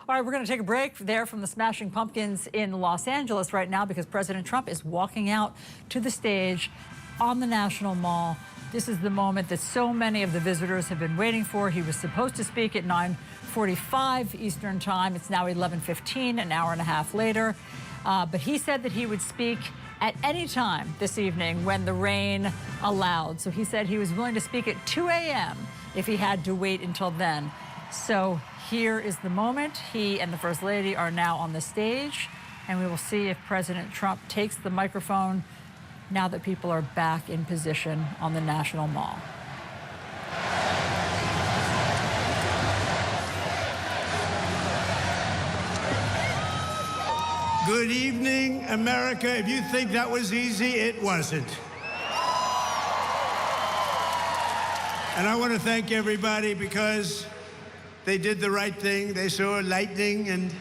All right, we're going to take a break there from the Smashing Pumpkins in Los Angeles right now because President Trump is walking out to the stage on the National Mall. This is the moment that so many of the visitors have been waiting for. He was supposed to speak at 9:45 Eastern Time. It's now 11:15, an hour and a half later. But he said that he would speak at any time this evening when the rain allowed. So he said he was willing to speak at 2 a.m. if he had to wait until then. So here is the moment. He and the First Lady are now on the stage, and we will see if President Trump takes the microphone now that people are back in position on the National Mall.
Good evening, America. If you think that was easy, it wasn't. And I want to thank everybody because they did the right thing. They saw lightning, and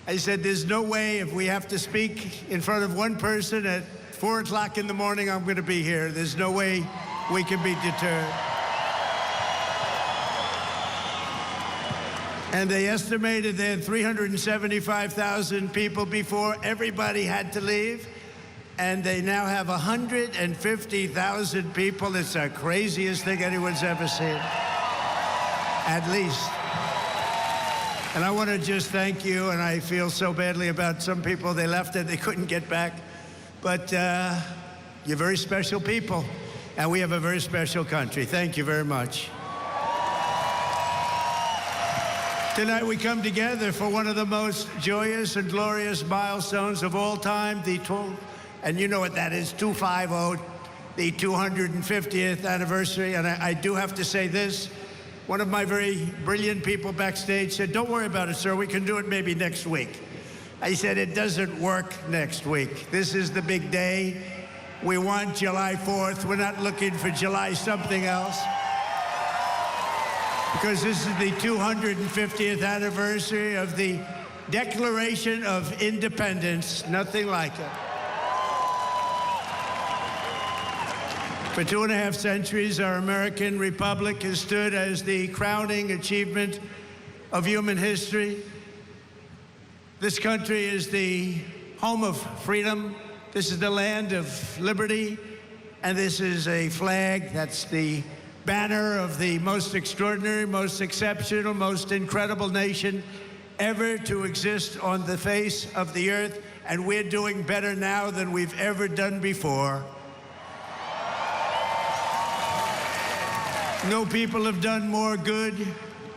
I said, there's no way if we have to speak in front of one person at 4 o'clock in the morning, I'm going to be here. There's no way we can be deterred. And they estimated they had 375,000 people before everybody had to leave. And they now have 150,000 people. It's the craziest thing anyone's ever seen. At least. And I want to just thank you, and I feel so badly about some people. They left and they couldn't get back. But you're very special people, and we have a very special country. Thank you very much. Tonight we come together for one of the most joyous and glorious milestones of all time, and you know what that is, 250, the 250th anniversary. And I do have to say this. One of my very brilliant people backstage said, don't worry about it, sir. We can do it maybe next week. I said, it doesn't work next week. This is the big day. We want July 4th. We're not looking for July something else. Because this is the 250th anniversary of the Declaration of Independence. Nothing like it. For 2.5 centuries, our American republic has stood as the crowning achievement of human history. This country is the home of freedom. This is the land of liberty. And this is a flag that's the banner of the most extraordinary, most exceptional, most incredible nation ever to exist on the face of the earth. And we're doing better now than we've ever done before. No people have done more good,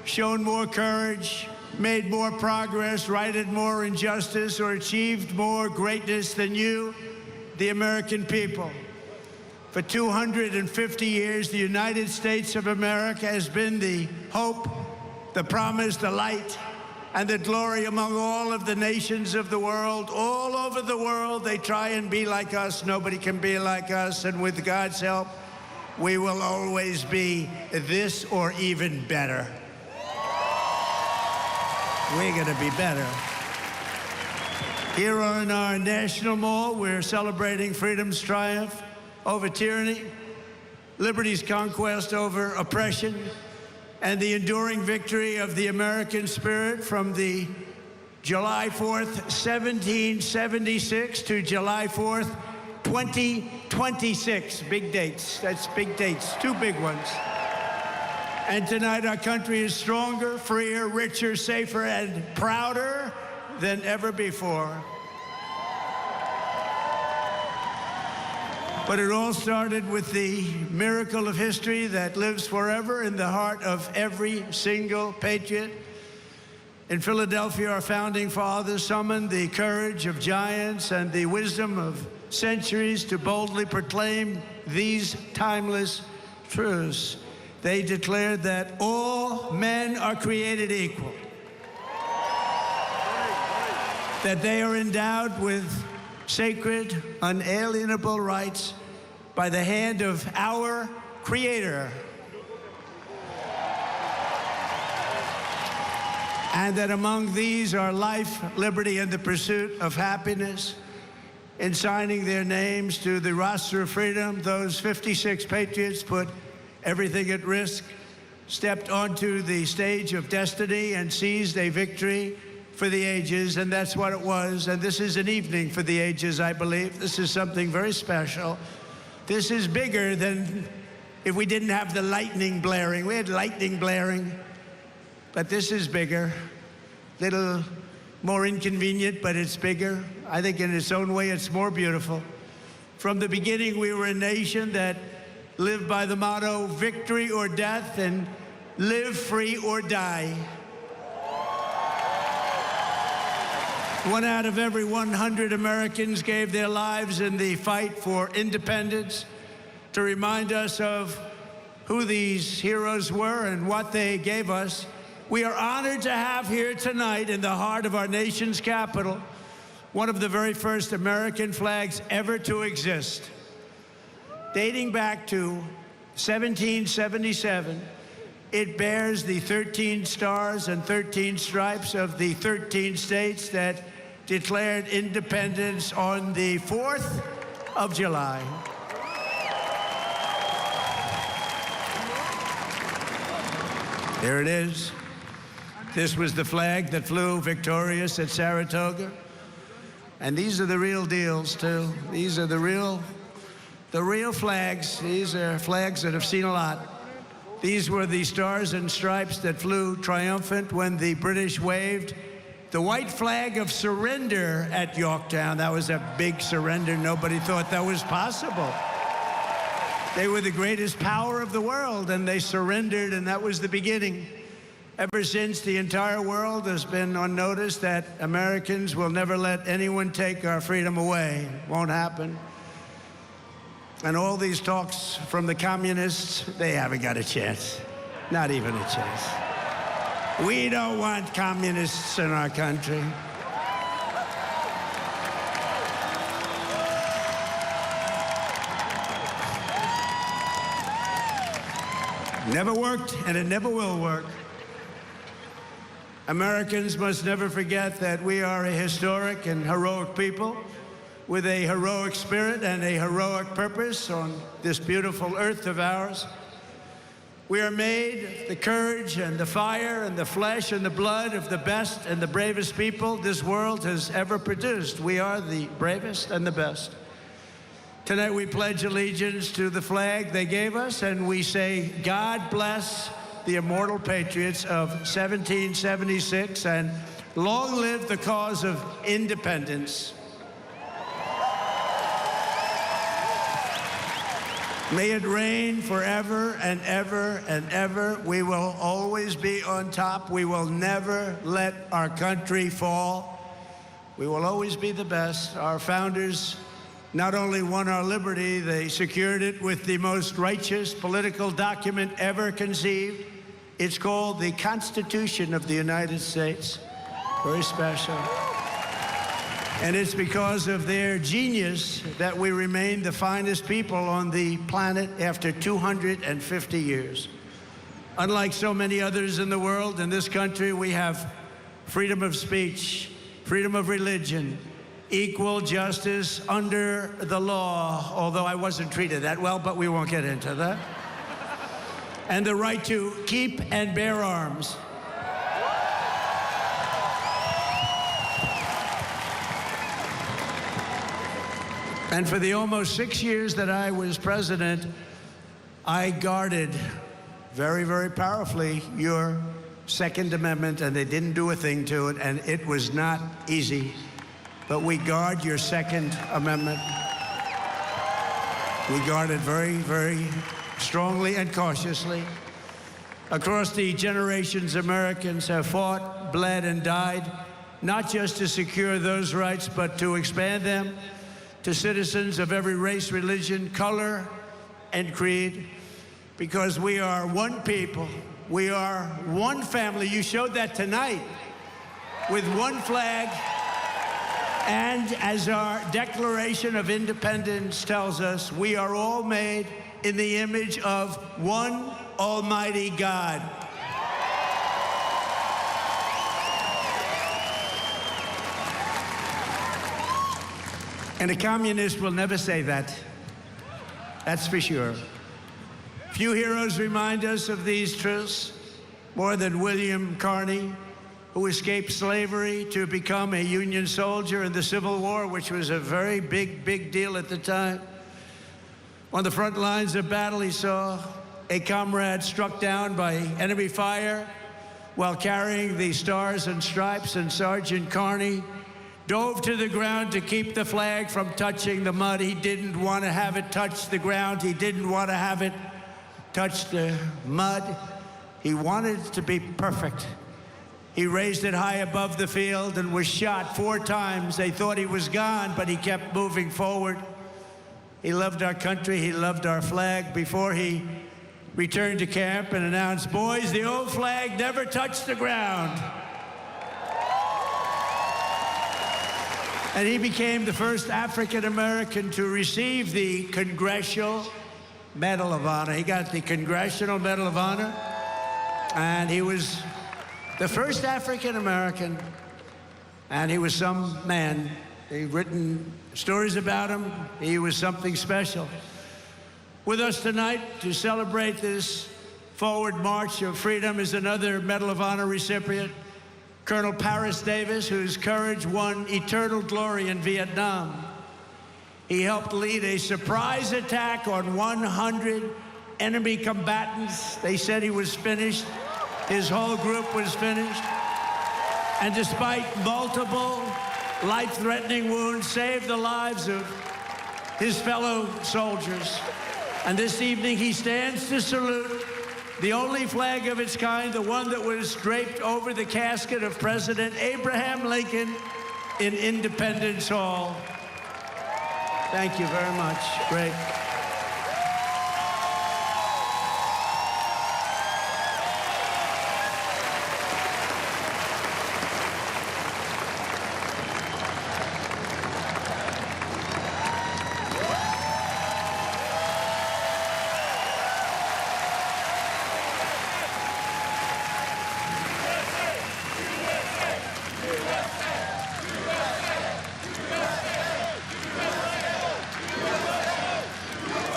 shown more courage, made more progress, righted more injustice, or achieved more greatness than you, the American people. For 250 years, the United States of America has been the hope, the promise, the light, and the glory among all of the nations of the world. All over the world, they try and be like us. Nobody can be like us, and with God's help, we will always be this or even better. We're gonna be better. Here on our National Mall, we're celebrating freedom's triumph over tyranny, liberty's conquest over oppression, and the enduring victory of the American spirit from the July 4th, 1776 to July 4th, 2026. Big dates. That's big dates. Two big ones. And tonight our country is stronger, freer, richer, safer, and prouder than ever before. But it all started with the miracle of history that lives forever in the heart of every single patriot. In Philadelphia, our founding fathers summoned the courage of giants and the wisdom of centuries to boldly proclaim these timeless truths. They declared that all men are created equal, that they are endowed with sacred, unalienable rights by the hand of our Creator, and that among these are life, liberty, and the pursuit of happiness. In signing their names to the roster of freedom, those 56 patriots put everything at risk, stepped onto the stage of destiny, and seized a victory for the ages, and that's what it was. And this is an evening for the ages, I believe. This is something very special. This is bigger than if we didn't have the lightning blaring. We had lightning blaring, but this is bigger. Little more inconvenient, but it's bigger. I think in its own way, it's more beautiful. From the beginning, we were a nation that lived by the motto, victory or death, and live free or die. 1 out of every 100 Americans gave their lives in the fight for independence to remind us of who these heroes were and what they gave us. We are honored to have here tonight in the heart of our nation's capital one of the very first American flags ever to exist. Dating back to 1777, it bears the 13 stars and 13 stripes of the 13 states that declared independence on the 4th of July. There it is. This was the flag that flew victorious at Saratoga. And these are the real deals, too. These are the real flags. These are flags that have seen a lot. These were the stars and stripes that flew triumphant when the British waved the white flag of surrender at Yorktown. That was a big surrender. Nobody thought that was possible. They were the greatest power of the world, and they surrendered, and that was the beginning. Ever since, the entire world has been on notice that Americans will never let anyone take our freedom away. Won't happen. And all these talks from the communists, they haven't got a chance. Not even a chance. We don't want communists in our country. Never worked, and it never will work. Americans must never forget that we are a historic and heroic people with a heroic spirit and a heroic purpose on this beautiful earth of ours. We are made the courage and the fire and the flesh and the blood of the best and the bravest people this world has ever produced. We are the bravest and the best. Tonight we pledge allegiance to the flag they gave us, and we say, God bless the immortal patriots of 1776, and long live the cause of independence. May it reign forever and ever and ever. We will always be on top. We will never let our country fall. We will always be the best. Our founders not only won our liberty, they secured it with the most righteous political document ever conceived. It's called the Constitution of the United States. Very special. And it's because of their genius that we remain the finest people on the planet after 250 years. Unlike so many others in the world, in this country, we have freedom of speech, freedom of religion, equal justice under the law, although I wasn't treated that well, but we won't get into that. And the right to keep and bear arms. And for the almost 6 years that I was president, I guarded very, very powerfully your Second Amendment, and they didn't do a thing to it, and it was not easy. But we guard your Second Amendment. We guard it very, very strongly and cautiously. Across the generations, Americans have fought, bled, and died, not just to secure those rights, but to expand them to citizens of every race, religion, color, and creed, because we are one people. We are one family. You showed that tonight with one flag. And as our Declaration of Independence tells us, we are all made in the image of one Almighty God. And a communist will never say that. That's for sure. Few heroes remind us of these truths more than William Carney, who escaped slavery to become a Union soldier in the Civil War, which was a very big deal at the time. On the front lines of battle, he saw a comrade struck down by enemy fire while carrying the Stars and Stripes, and Sergeant Carney dove to the ground to keep the flag from touching the mud. He didn't want to have it touch the ground. He didn't want to have it touch the mud. He wanted it to be perfect. He raised it high above the field and was shot 4 times. They thought he was gone, but he kept moving forward. He loved our country. He loved our flag. Before he returned to camp and announced, "Boys, the old flag never touched the ground." And he became the first African American to receive the Congressional Medal of Honor. He got the Congressional Medal of Honor, and he was the first African American, and he was some man. They've written stories about him. He was something special. With us tonight to celebrate this forward march of freedom is another Medal of Honor recipient, Colonel Paris Davis, whose courage won eternal glory in Vietnam. He helped lead a surprise attack on 100 enemy combatants. They said he was finished. His whole group was finished. And despite multiple life-threatening wounds, saved the lives of his fellow soldiers. And this evening he stands to salute the only flag of its kind, the one that was draped over the casket of President Abraham Lincoln in Independence Hall. Thank you very much. Great.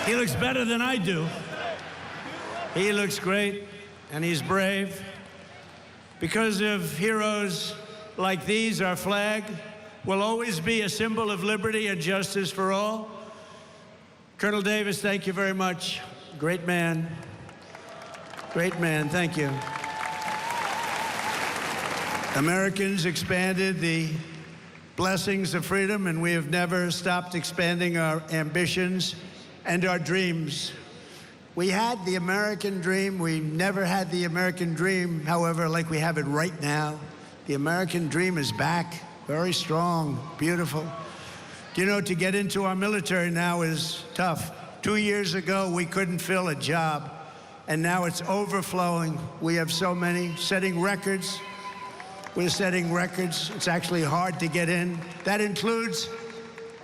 He looks better than I do. He looks great, and he's brave. Because of heroes like these, our flag will always be a symbol of liberty and justice for all. Colonel Davis, thank you very much. Great man. Great man, thank you. Americans expanded the blessings of freedom, and we have never stopped expanding our ambitions and our dreams. We had the American dream. We never had the American dream, however, like we have it right now. The American dream is back, very strong, beautiful. You know, to get into our military now is tough. 2 years ago, we couldn't fill a job, and now it's overflowing. We have so many, setting records. We're setting records. It's actually hard to get in. That includes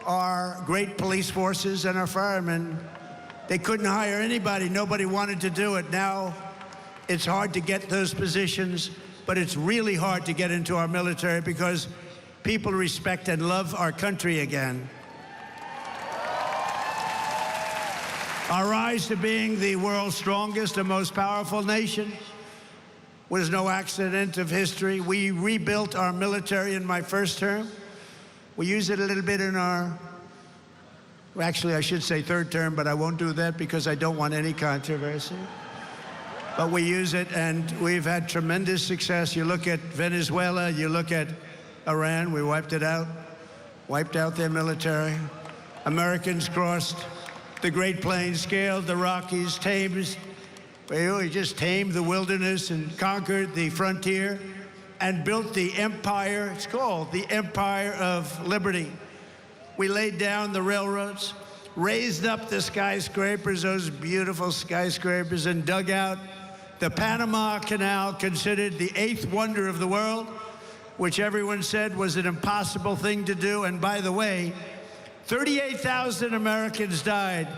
our great police forces and our firemen. They couldn't hire anybody. Nobody wanted to do it. Now it's hard to get those positions, but it's really hard to get into our military because people respect and love our country again. Our rise to being the world's strongest and most powerful nation was no accident of history. We rebuilt our military in my first term. We use it a little bit in our, well, actually I should say third term, but I won't do that because I don't want any controversy. But we use it, and we've had tremendous success. You look at Venezuela, you look at Iran, we wiped it out, wiped out their military. Americans crossed the Great Plains, scaled the Rockies, we just tamed the wilderness and conquered the frontier and built the empire. It's called the Empire of Liberty. We laid down the railroads, raised up the skyscrapers, those beautiful skyscrapers, and dug out the Panama Canal, considered the 8th wonder of the world, which everyone said was an impossible thing to do. And by the way, 38,000 Americans died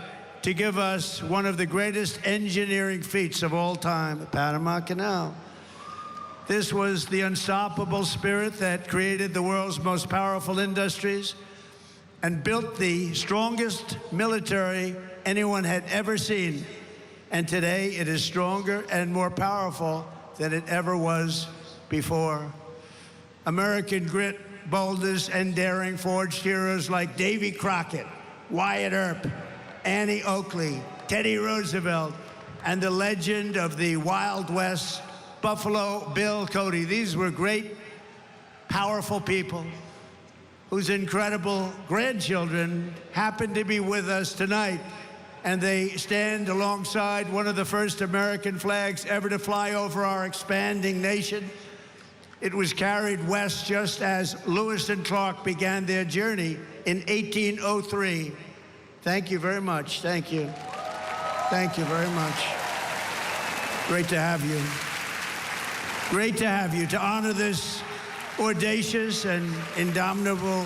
to give us one of the greatest engineering feats of all time, the Panama Canal. This was the unstoppable spirit that created the world's most powerful industries and built the strongest military anyone had ever seen. And today it is stronger and more powerful than it ever was before. American grit, boldness, and daring forged heroes like Davy Crockett, Wyatt Earp, Annie Oakley, Teddy Roosevelt, and the legend of the Wild West, Buffalo Bill Cody. These were great, powerful people whose incredible grandchildren happen to be with us tonight. And they stand alongside one of the first American flags ever to fly over our expanding nation. It was carried west just as Lewis and Clark began their journey in 1803. Thank you very much. Thank you. Thank you very much. Great to have you. Great to have you, to honor this audacious and indomitable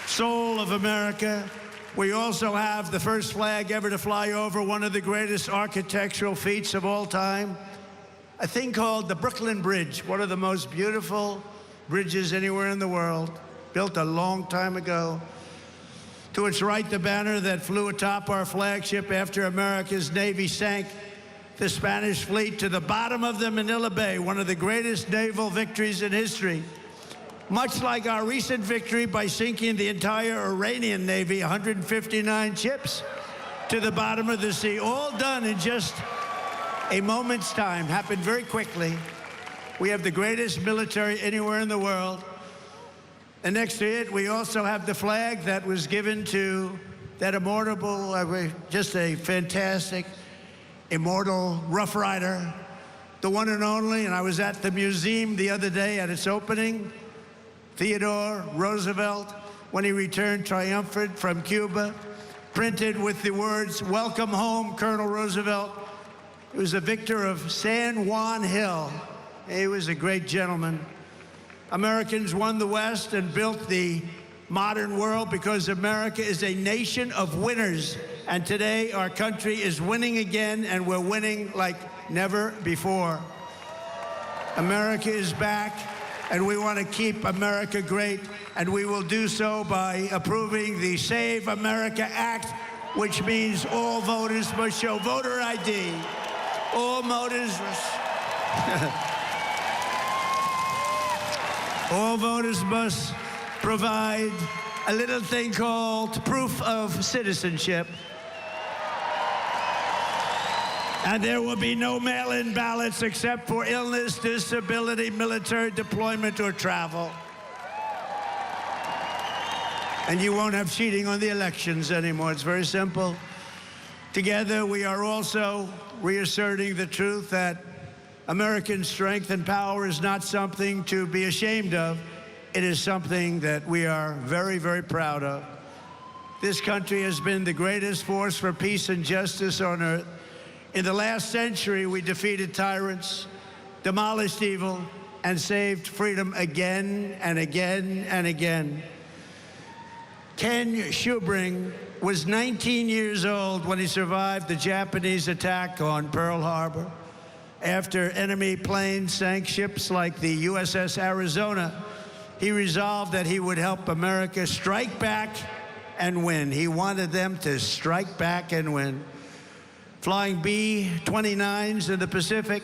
soul of America. We also have the first flag ever to fly over one of the greatest architectural feats of all time, a thing called the Brooklyn Bridge, one of the most beautiful bridges anywhere in the world, built a long time ago. To its right, the banner that flew atop our flagship after America's Navy sank the Spanish fleet to the bottom of the Manila Bay, one of the greatest naval victories in history. Much like our recent victory by sinking the entire Iranian Navy, 159 ships, to the bottom of the sea, all done in just a moment's time, happened very quickly. We have the greatest military anywhere in the world. And next to it, we also have the flag that was given to that immortal, just a fantastic, immortal Rough Rider, the one and only. And I was at the museum the other day at its opening. Theodore Roosevelt, when he returned triumphant from Cuba, printed with the words, "Welcome home, Colonel Roosevelt." He was a victor of San Juan Hill. He was a great gentleman. Americans won the West and built the modern world because America is a nation of winners. And today our country is winning again, and we're winning like never before. America is back, and we want to keep America great, and we will do so by approving the Save America Act, which means all voters must show voter ID. All voters must provide a little thing called proof of citizenship. And there will be no mail-in ballots except for illness, disability, military deployment, or travel. And you won't have cheating on the elections anymore. It's very simple. Together, we are also reasserting the truth that American strength and power is not something to be ashamed of. It is something that we are very, very proud of. This country has been the greatest force for peace and justice on earth. In the last century, we defeated tyrants, demolished evil, and saved freedom again and again and again. Ken Schubring was 19 years old when he survived the Japanese attack on Pearl Harbor. After enemy planes sank ships like the USS Arizona, he resolved that he would help America strike back and win. He wanted them to strike back and win. Flying B-29s in the Pacific,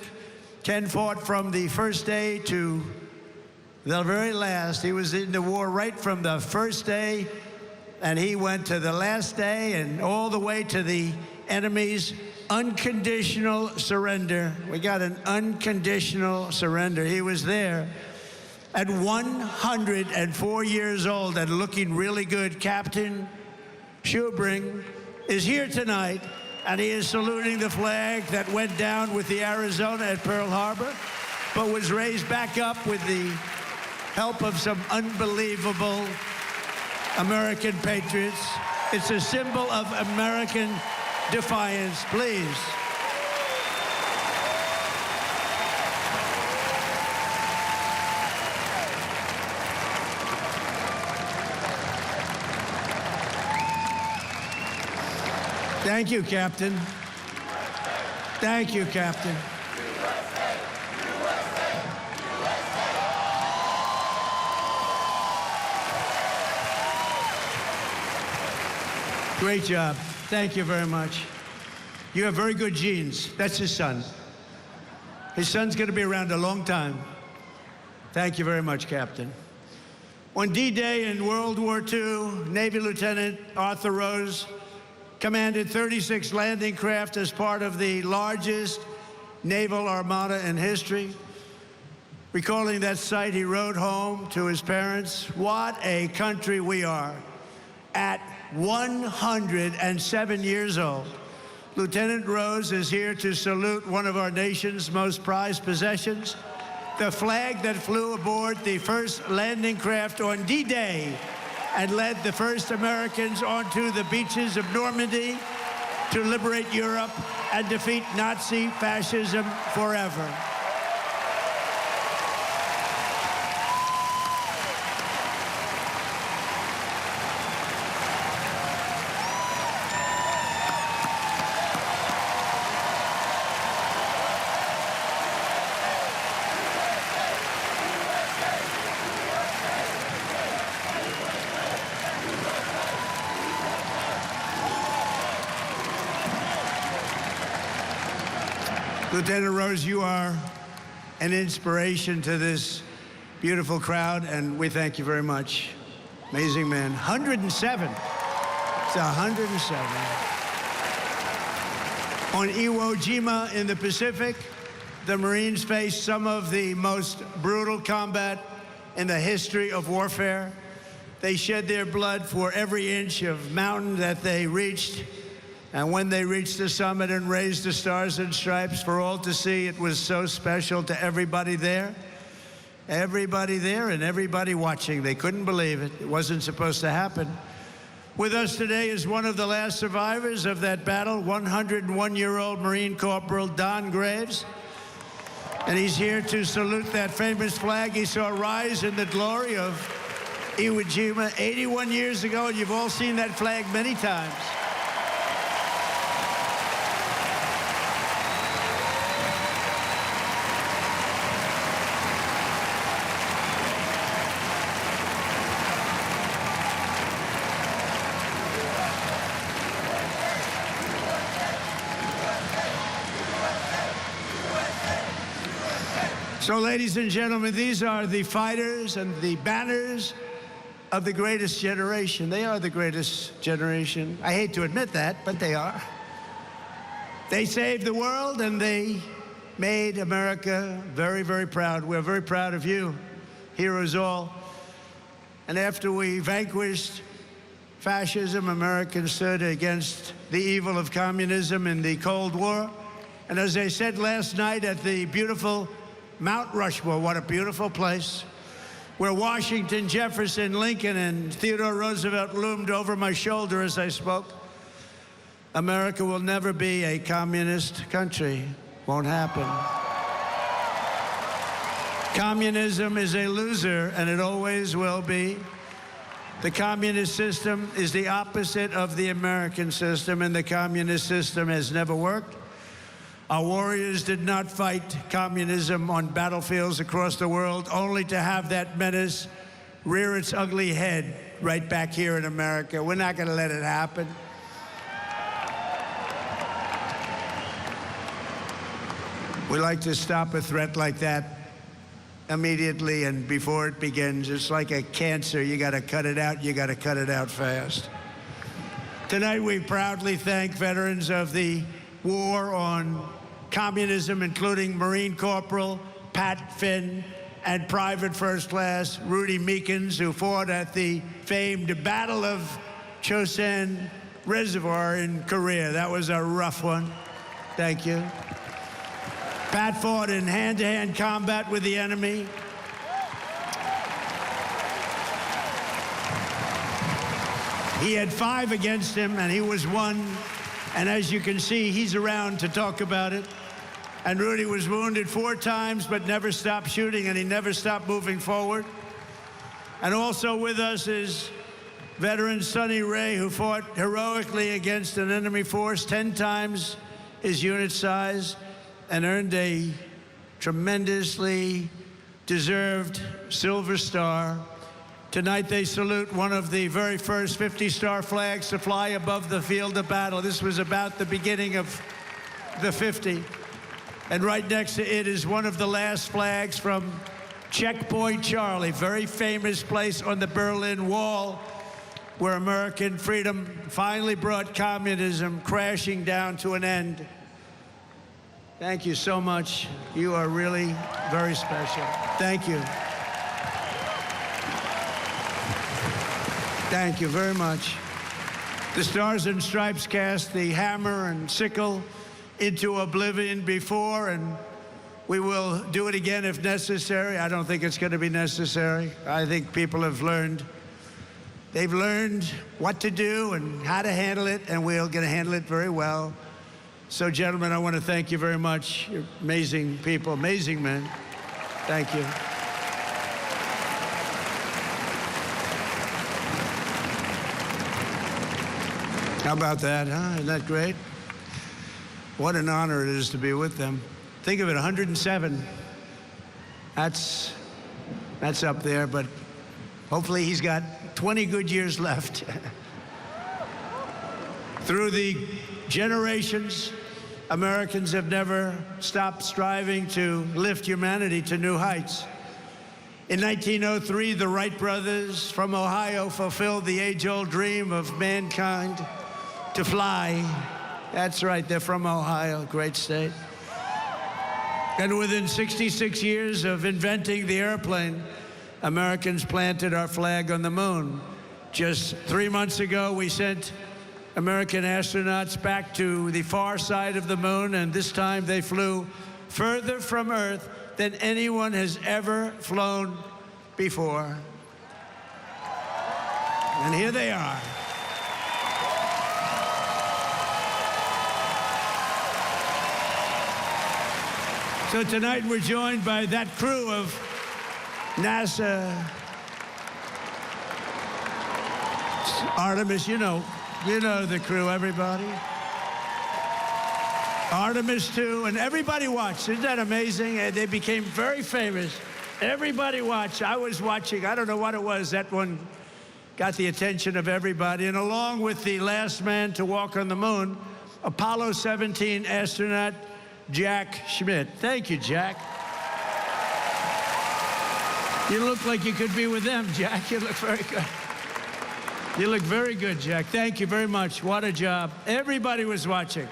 Ken fought from the first day to the very last. He was in the war right from the first day, and he went to the last day and all the way to the enemy's unconditional surrender. We got an unconditional surrender. He was there. At 104 years old and looking really good, Captain Schubring is here tonight, and he is saluting the flag that went down with the Arizona at Pearl Harbor, but was raised back up with the help of some unbelievable American patriots. It's a symbol of American defiance. Please. Thank you, Captain. Thank you, Captain. Great job. Thank you very much. You have very good genes. That's his son. His son's going to be around a long time. Thank you very much, Captain. On D-Day in World War II, Navy Lieutenant Arthur Rose commanded 36 landing craft as part of the largest naval armada in history. Recalling that sight, he wrote home to his parents, "What a country we are." At 107 years old, Lieutenant Rose is here to salute one of our nation's most prized possessions, the flag that flew aboard the first landing craft on D-Day and led the first Americans onto the beaches of Normandy to liberate Europe and defeat Nazi fascism forever. Lieutenant Rose, you are an inspiration to this beautiful crowd, and we thank you very much. Amazing man. 107. It's 107. On Iwo Jima in the Pacific, the Marines faced some of the most brutal combat in the history of warfare. They shed their blood for every inch of mountain that they reached. And when they reached the summit and raised the stars and stripes for all to see, it was so special to everybody there. Everybody there and everybody watching. They couldn't believe it. It wasn't supposed to happen. With us today is one of the last survivors of that battle, 101-year-old Marine Corporal Don Graves. And he's here to salute that famous flag he saw rise in the glory of Iwo Jima 81 years ago, and you've all seen that flag many times. So, ladies and gentlemen, these are the fighters and the banners of the greatest generation. They are the greatest generation. I hate to admit that, but they are. They saved the world, and they made America very, very proud. We're very proud of you, heroes all. And after we vanquished fascism, Americans stood against the evil of communism in the Cold War. And as I said last night at the beautiful Mount Rushmore, what a beautiful place, where Washington, Jefferson, Lincoln, and Theodore Roosevelt loomed over my shoulder as I spoke. America will never be a communist country. Won't happen. Communism is a loser, and it always will be. The communist system is the opposite of the American system, and the communist system has never worked. Our warriors did not fight communism on battlefields across the world, only to have that menace rear its ugly head right back here in America. We're not going to let it happen. We like to stop a threat like that immediately and before it begins. It's like a cancer. You got to cut it out. You got to cut it out fast. Tonight, we proudly thank veterans of the war on communism, including Marine Corporal Pat Finn and Private First Class Rudy Meekins, who fought at the famed Battle of Chosin Reservoir in Korea. That was a rough one. Thank you. Pat fought in hand-to-hand combat with the enemy. He had 5 against him, and he was 1. And as you can see, he's around to talk about it. And Rudy was wounded 4 times, but never stopped shooting, and he never stopped moving forward. And also with us is veteran Sonny Ray, who fought heroically against an enemy force 10 times his unit size and earned a tremendously deserved Silver Star. Tonight, they salute one of the very first 50-star flags to fly above the field of battle. This was about the beginning of the 50. And right next to it is one of the last flags from Checkpoint Charlie, very famous place on the Berlin Wall, where American freedom finally brought communism crashing down to an end. Thank you so much. You are really very special. Thank you. Thank you very much. The Stars and Stripes cast the hammer and sickle into oblivion before, and we will do it again if necessary. I don't think it's going to be necessary. I think people have learned. They've learned what to do and how to handle it, and we're going to handle it very well. So, gentlemen, I want to thank you very much. You're amazing people, amazing men. Thank you. How about that, huh? Isn't that great? What an honor it is to be with them. Think of it, 107. That's up there, but hopefully he's got 20 good years left. Through the generations, Americans have never stopped striving to lift humanity to new heights. In 1903, the Wright brothers from Ohio fulfilled the age-old dream of mankind to fly. That's right, they're from Ohio, great state. And within 66 years of inventing the airplane, Americans planted our flag on the moon. Just 3 months ago, we sent American astronauts back to the far side of the moon, and this time they flew further from Earth than anyone has ever flown before. And here they are. So tonight we're joined by that crew of NASA Artemis, you know the crew, everybody. Artemis 2, and everybody watched. Isn't that amazing? And they became very famous. Everybody watched. I was watching. I don't know what it was. That one got the attention of everybody. And along with the last man to walk on the moon, Apollo 17 astronaut Jack Schmitt. Thank you, Jack. You look like you could be with them, Jack. You look very good. You look very good, Jack. Thank you very much. What a job. Everybody was watching.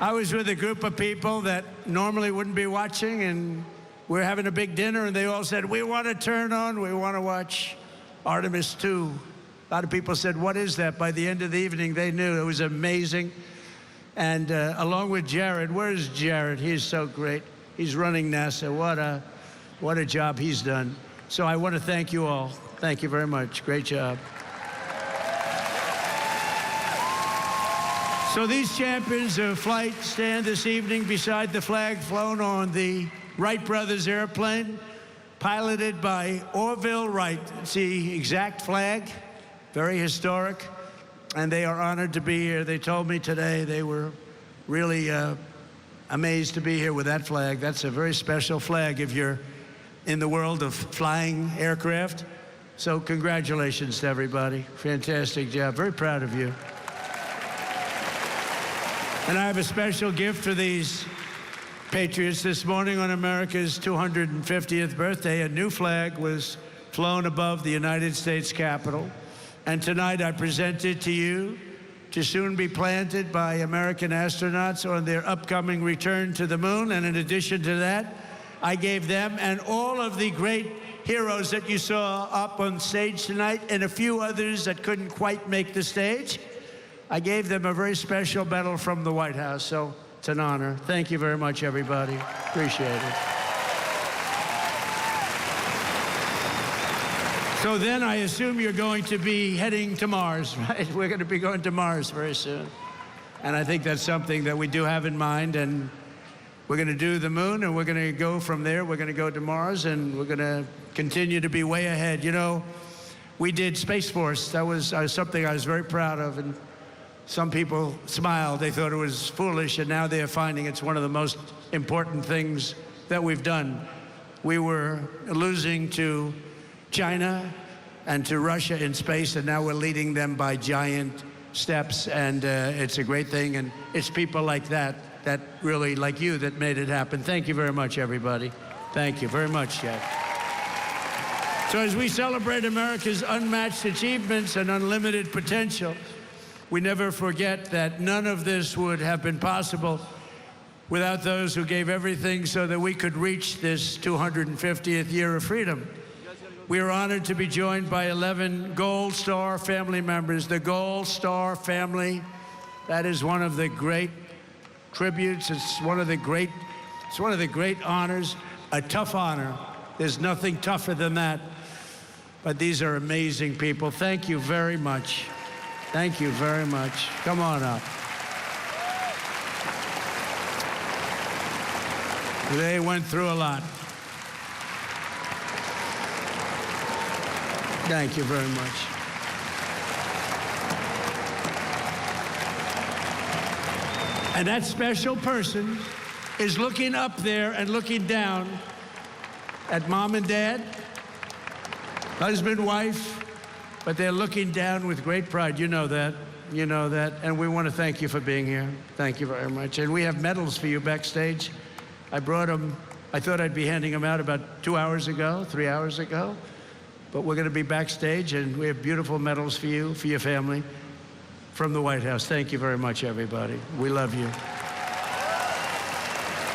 I was with a group of people that normally wouldn't be watching, and we're having a big dinner, and they all said, we want to turn on, we want to watch Artemis 2. A lot of people said, what is that? By the end of the evening, they knew. It was amazing. And along with Jared, where's Jared? He's so great. He's running NASA. What a job he's done. So I want to thank you all. Thank you very much. Great job. So these champions of flight stand this evening beside the flag flown on the Wright brothers airplane, piloted by Orville Wright. It's the exact flag, very historic, and they are honored to be here. They told me today they were really amazed to be here with that flag. That's a very special flag if you're in the world of flying aircraft. So congratulations to everybody. Fantastic job. Very proud of you. And I have a special gift for these patriots. This morning on America's 250th birthday, a new flag was flown above the United States Capitol. And tonight I present it to you to soon be planted by American astronauts on their upcoming return to the moon. And in addition to that, I gave them and all of the great heroes that you saw up on stage tonight and a few others that couldn't quite make the stage, I gave them a very special medal from the White House. So it's an honor. Thank you very much, everybody. Appreciate it. So then I assume you're going to be heading to Mars, right? We're going to be going to Mars very soon. And I think that's something that we do have in mind. And we're going to do the moon, and we're going to go from there. We're going to go to Mars, and we're going to continue to be way ahead. You know, we did Space Force. That was something I was very proud of. And some people smiled. They thought it was foolish, and now they're finding it's one of the most important things that we've done. We were losing to China and to Russia in space, and now we're leading them by giant steps, and it's a great thing, and it's people like that really, like you, that made it happen. Thank you very much, everybody. Thank you very much, Jack. So as we celebrate America's unmatched achievements and unlimited potential, we never forget that none of this would have been possible without those who gave everything so that we could reach this 250th year of freedom. We are honored to be joined by 11 Gold Star family members. The Gold Star family, that is one of the great tributes. It's one of the great honors, a tough honor. There's nothing tougher than that. But these are amazing people. Thank you very much. Thank you very much. Come on up. They went through a lot. Thank you very much. And that special person is looking up there and looking down at mom and dad, husband, wife, but they're looking down with great pride. You know that. You know that. And we want to thank you for being here. Thank you very much. And we have medals for you backstage. I brought them. I thought I'd be handing them out about 2 hours ago, 3 hours ago. But we're going to be backstage, and we have beautiful medals for you, for your family, from the White House. Thank you very much, everybody. We love you.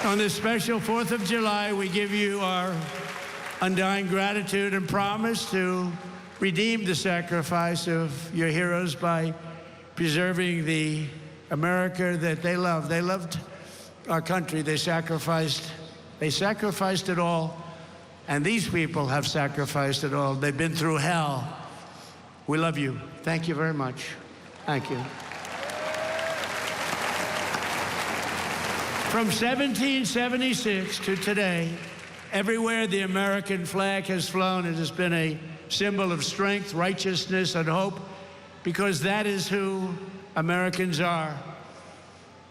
On this special 4th of July, we give you our undying gratitude and promise to redeem the sacrifice of your heroes by preserving the America that they love. They loved our country. They sacrificed it all. And these people have sacrificed it all. They've been through hell. We love you. Thank you very much. Thank you. From 1776 to today, everywhere the American flag has flown, it has been a symbol of strength, righteousness, and hope, because that is who Americans are.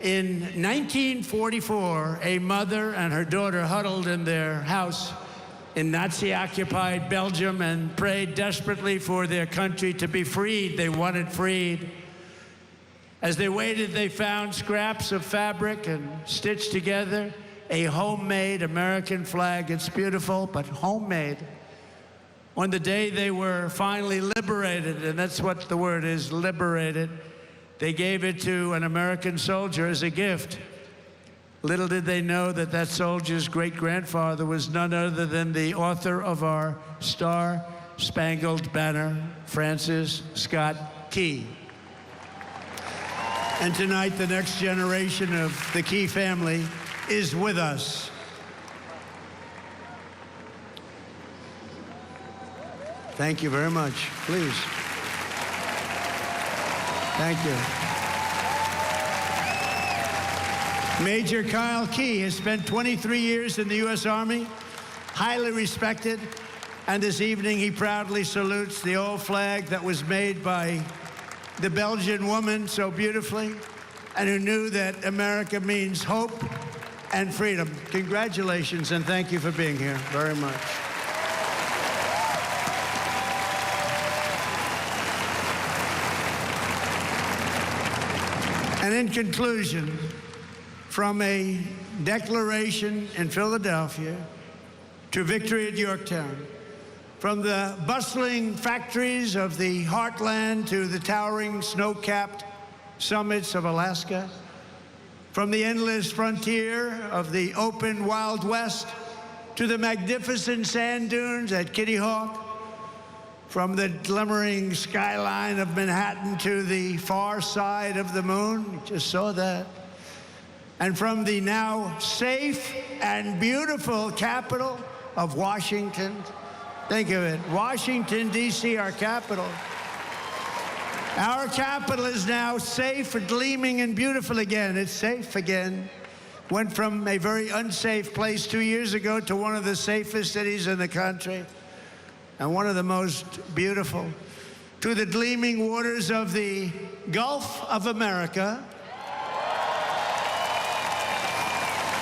In 1944, a mother and her daughter huddled in their house in Nazi-occupied Belgium and prayed desperately for their country to be freed. They wanted freed. As they waited, they found scraps of fabric and stitched together a homemade American flag. It's beautiful, but homemade. On the day they were finally liberated, and that's what the word is, liberated, they gave it to an American soldier as a gift. Little did they know that that soldier's great-grandfather was none other than the author of our Star-Spangled Banner, Francis Scott Key. And tonight, the next generation of the Key family is with us. Thank you very much. Please. Thank you. Major Kyle Key has spent 23 years in the U.S. Army, highly respected, and this evening he proudly salutes the old flag that was made by the Belgian woman so beautifully, and who knew that America means hope and freedom. Congratulations, and thank you for being here very much. And in conclusion, from a declaration in Philadelphia to victory at Yorktown, from the bustling factories of the heartland to the towering snow-capped summits of Alaska, from the endless frontier of the open Wild West to the magnificent sand dunes at Kitty Hawk, from the glimmering skyline of Manhattan to the far side of the moon, you just saw that, and from the now safe and beautiful capital of Washington. Think of it, Washington, D.C., our capital. Our capital is now safe and gleaming and beautiful again. It's safe again. Went from a very unsafe place 2 years ago to one of the safest cities in the country and one of the most beautiful. To the gleaming waters of the Gulf of America.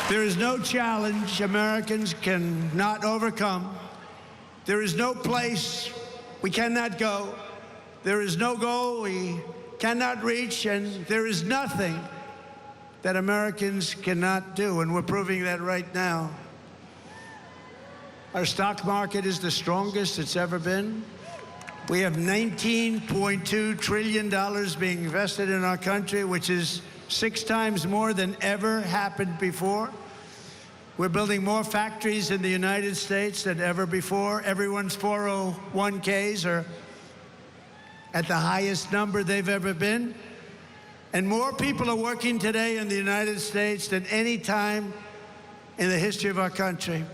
There is no challenge Americans cannot overcome. There is no place we cannot go. There is no goal we cannot reach, and there is nothing that Americans cannot do, and we're proving that right now. Our stock market is the strongest it's ever been. We have $19.2 trillion being invested in our country, which is 6 times more than ever happened before. We're building more factories in the United States than ever before. Everyone's 401ks are at the highest number they've ever been. And more people are working today in the United States than any time in the history of our country.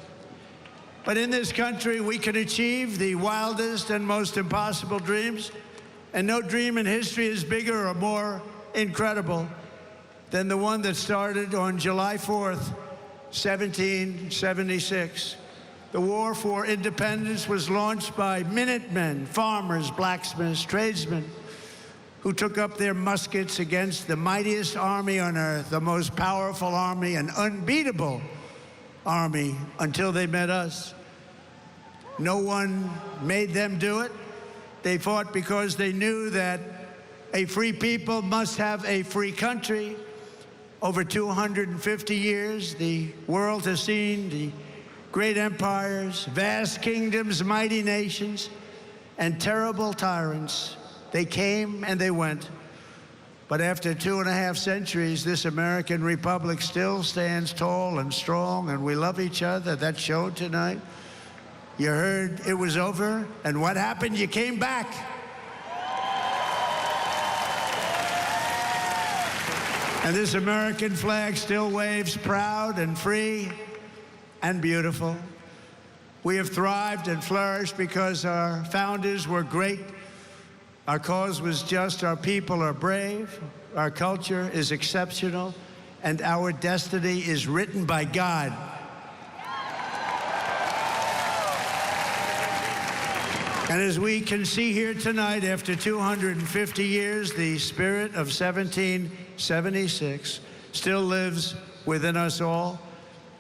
But in this country, we can achieve the wildest and most impossible dreams, and no dream in history is bigger or more incredible than the one that started on July 4th, 1776. The war for independence was launched by Minutemen, farmers, blacksmiths, tradesmen, who took up their muskets against the mightiest army on earth, the most powerful army, an unbeatable army, until they met us. No one made them do it. They fought because they knew that a free people must have a free country. Over 250 years, the world has seen the great empires, vast kingdoms, mighty nations, and terrible tyrants. They came and they went. But after 2.5 centuries, this American republic still stands tall and strong, and we love each other. That showed tonight. You heard it was over, and what happened? You came back. And this American flag still waves proud and free and beautiful. We have thrived and flourished because our founders were great. Our cause was just, our people are brave, our culture is exceptional, and our destiny is written by God. And as we can see here tonight, after 250 years, the spirit of 1776 still lives within us all.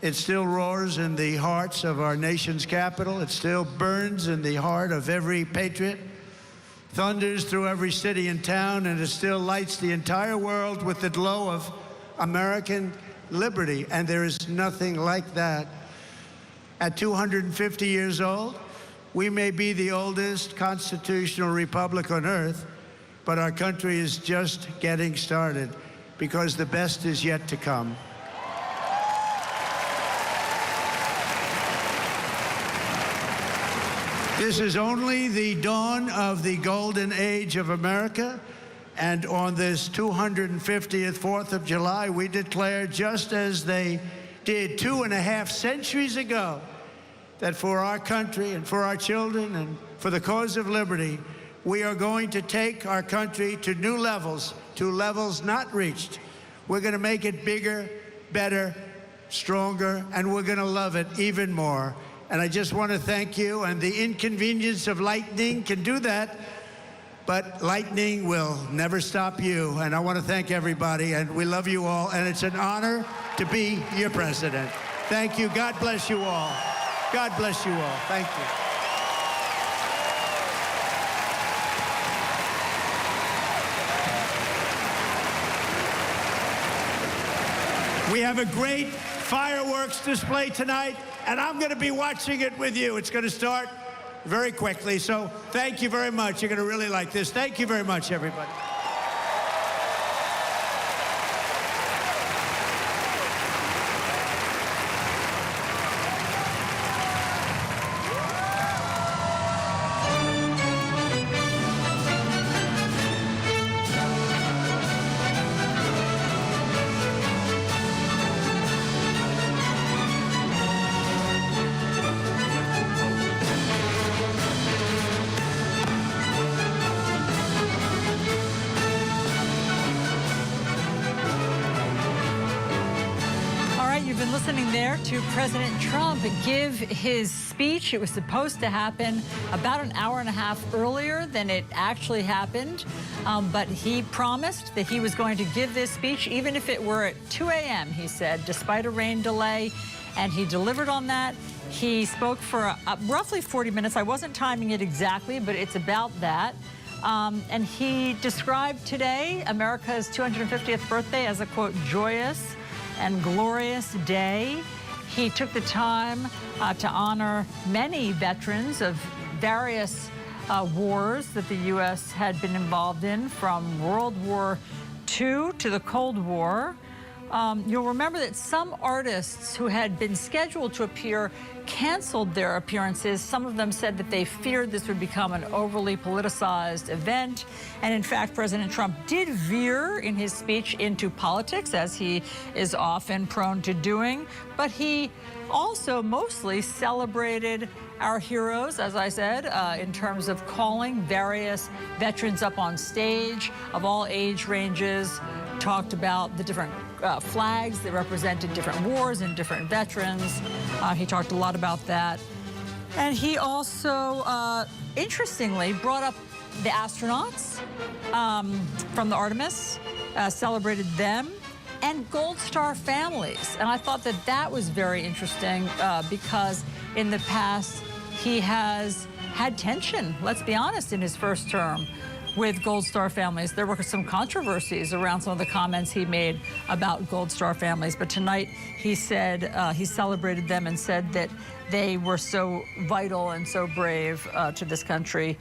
It still roars in the hearts of our nation's capital. It still burns in the heart of every patriot, thunders through every city and town, and it still lights the entire world with the glow of American liberty, and there is nothing like that. At 250 years old, we may be the oldest constitutional republic on earth, but our country is just getting started because the best is yet to come. This is only the dawn of the golden age of America, and on this 250th 4th of July, we declare, just as they did 2.5 centuries ago, that for our country and for our children and for the cause of liberty, we are going to take our country to new levels, to levels not reached. We're going to make it bigger, better, stronger, and we're going to love it even more. And I just want to thank you, and the inconvenience of lightning can do that, but lightning will never stop you. And I want to thank everybody, and we love you all, and it's an honor to be your president. Thank you. God bless you all. God bless you all. Thank you. We have a great fireworks display tonight, and I'm going to be watching it with you. It's going to start very quickly, so thank you very much. You're going to really like this. Thank you very much, everybody.
Listening there to President Trump give his speech. It was supposed to happen about an hour and a half earlier than it actually happened, but he promised that he was going to give this speech even if it were at 2 a.m., he said, despite a rain delay, and he delivered on that. He spoke for roughly 40 minutes. I wasn't timing it exactly, but it's about that. And he described today, America's 250th birthday, as a, quote, joyous and glorious day. He took the time to honor many veterans of various wars that the U.S. had been involved in, from World War II to the Cold War. You'll remember that some artists who had been scheduled to appear canceled their appearances. Some of them said that they feared this would become an overly politicized event. And in fact, President Trump did veer in his speech into politics, as he is often prone to doing. But he also mostly celebrated our heroes, as I said, in terms of calling various veterans up on stage of all age ranges, talked about the different flags that represented different wars and different veterans. He talked a lot about that. And he also, interestingly, brought up the astronauts from the Artemis, celebrated them, and Gold Star families. And I thought that that was very interesting because in the past, he has had tension, let's be honest, in his first term with Gold Star families. There were some controversies around some of the comments he made about Gold Star families, but tonight he said he celebrated them and said that they were so vital and so brave to this country.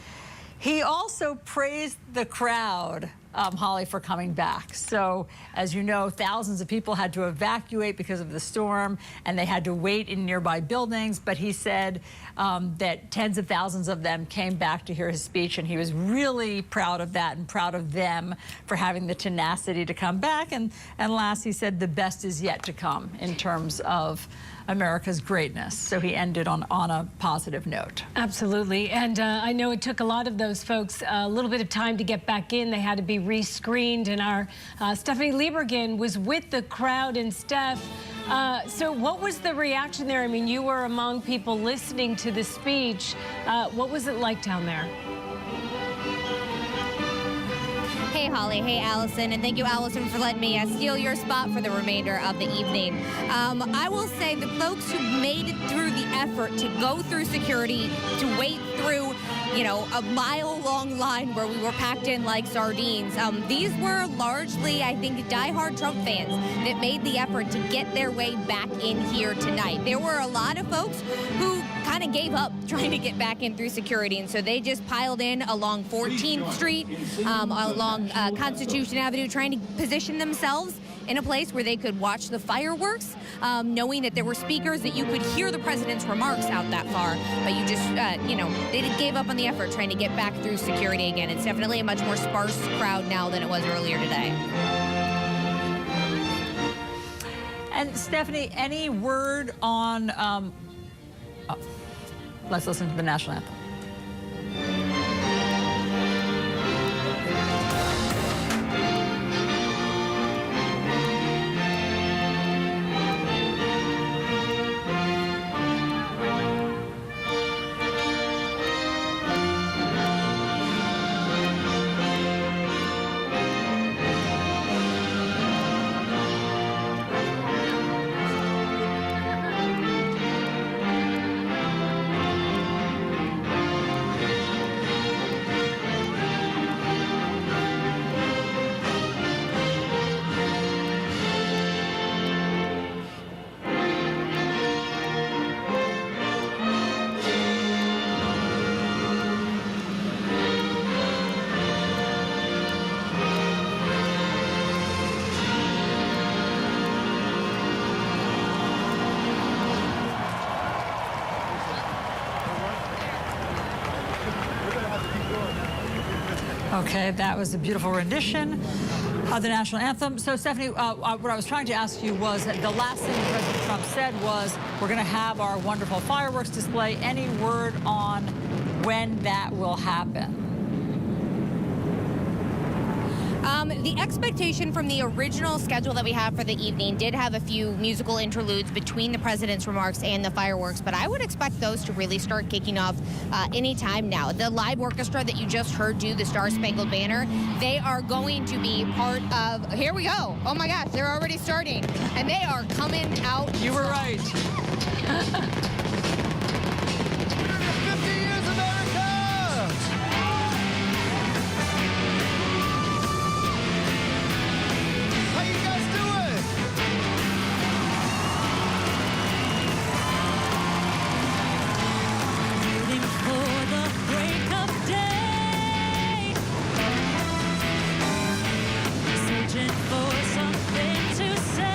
He also praised the crowd, Holly, for coming back. So, as you know, thousands of people had to evacuate because of the storm, and they had to wait in nearby buildings. But he said that tens of thousands of them came back to hear his speech, and he was really proud of that and proud of them for having the tenacity to come back. And last, he said the best is yet to come in terms of America's greatness. So he ended on a positive note.
Absolutely. And I know it took a lot of those folks a little bit of time to get back in. They had to be rescreened. And our Stephanie Liebergen was with the crowd. And Steph, so what was the reaction there? I mean, you were among people listening to the speech. What was it like down there?
Hey, Holly. Hey, Alisyn. And thank you, Alisyn, for letting me steal your spot for the remainder of the evening. I will say the folks who made it through the effort to go through security, to wait through a mile-long line where we were packed in like sardines. These were largely, I think, diehard Trump fans that made the effort to get their way back in here tonight. There were a lot of folks who kind of gave up trying to get back in through security, and so they just piled in along 14th Street, along Constitution Avenue, trying to position themselves in a place where they could watch the fireworks, knowing that there were speakers that you could hear the president's remarks out that far, but you just, they gave up on the effort trying to get back through security again. It's definitely a much more sparse crowd now than it was earlier today.
And Stephanie, any word on, let's listen to the national anthem. Okay, that was a beautiful rendition of the national anthem. So, Stephanie, what I was trying to ask you was that the last thing President Trump said was, we're going to have our wonderful fireworks display. Any word on when that will happen?
The expectation from the original schedule that we have for the evening did have a few musical interludes between the president's remarks and the fireworks, but I would expect those to really start kicking off anytime now. The live orchestra that you just heard do the Star Spangled Banner, they are going to be part of, here we go. Oh my gosh, they're already starting, and they are coming out.
You were right.
50 years America! How you guys doing?
Waiting for the break of day, searching for something to say.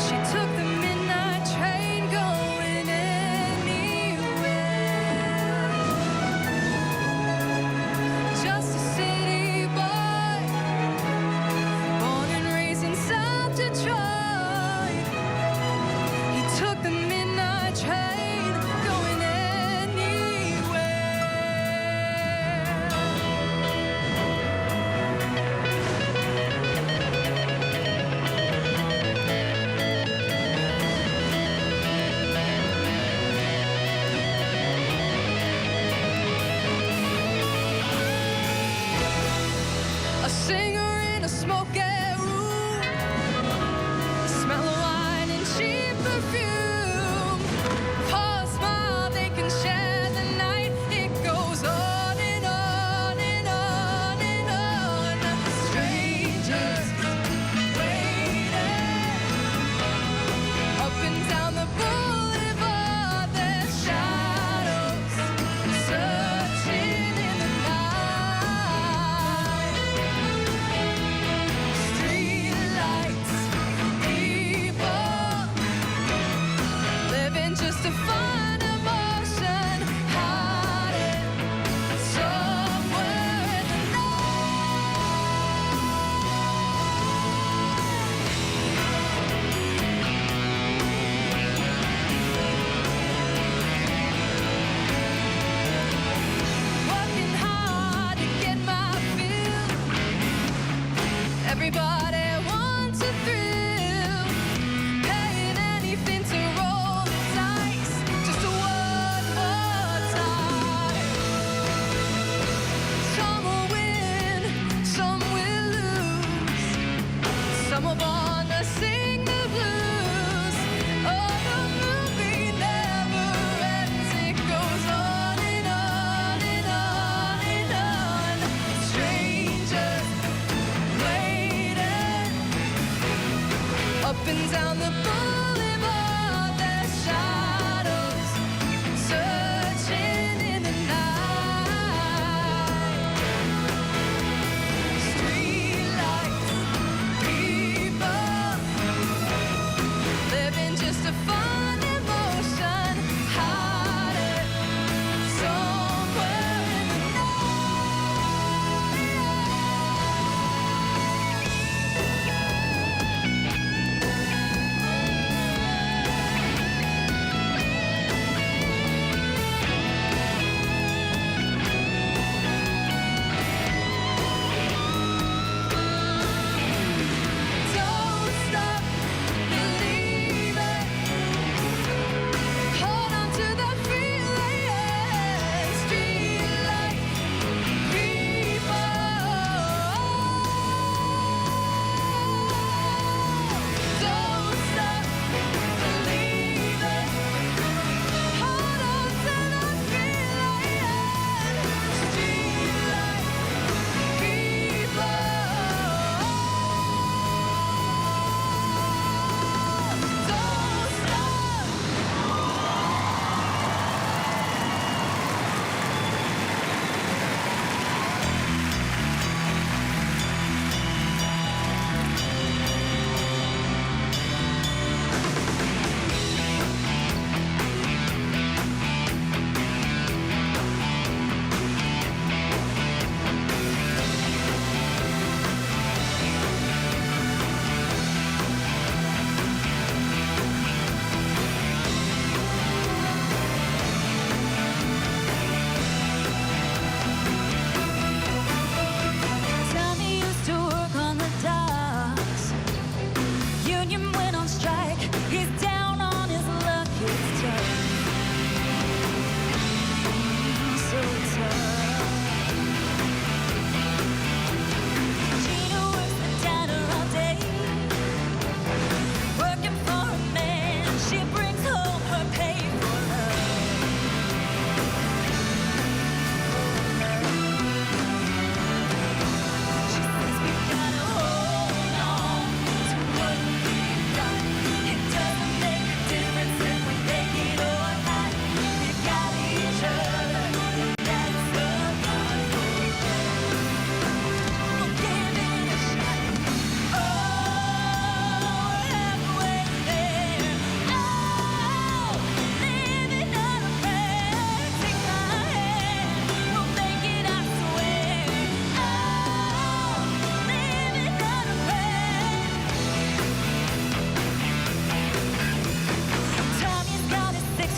She took the midnight train going anywhere. Just a city boy, born and raised in South Detroit. He took the midnight train going anywhere. A singer in a smoky room, smell of wine and cheap perfume. For a smile they can share the night. It goes on and on and on and on. Strangers waiting up and down the boulevard. Their shadows searching in the night. Streetlights, people living just to find emotion, hiding somewhere in the working hard to get my fill. Everybody wants a thrill, paying anything to roll the dice, just one more time. Some will win, some will lose. Some are born to sing the blues. Oh, the movie never ends. It goes on and on and on and on. Strangers waiting up and down the boulevard. Their shadows searching in the night. Streetlights, people living just to find emotion, hiding somewhere in the night.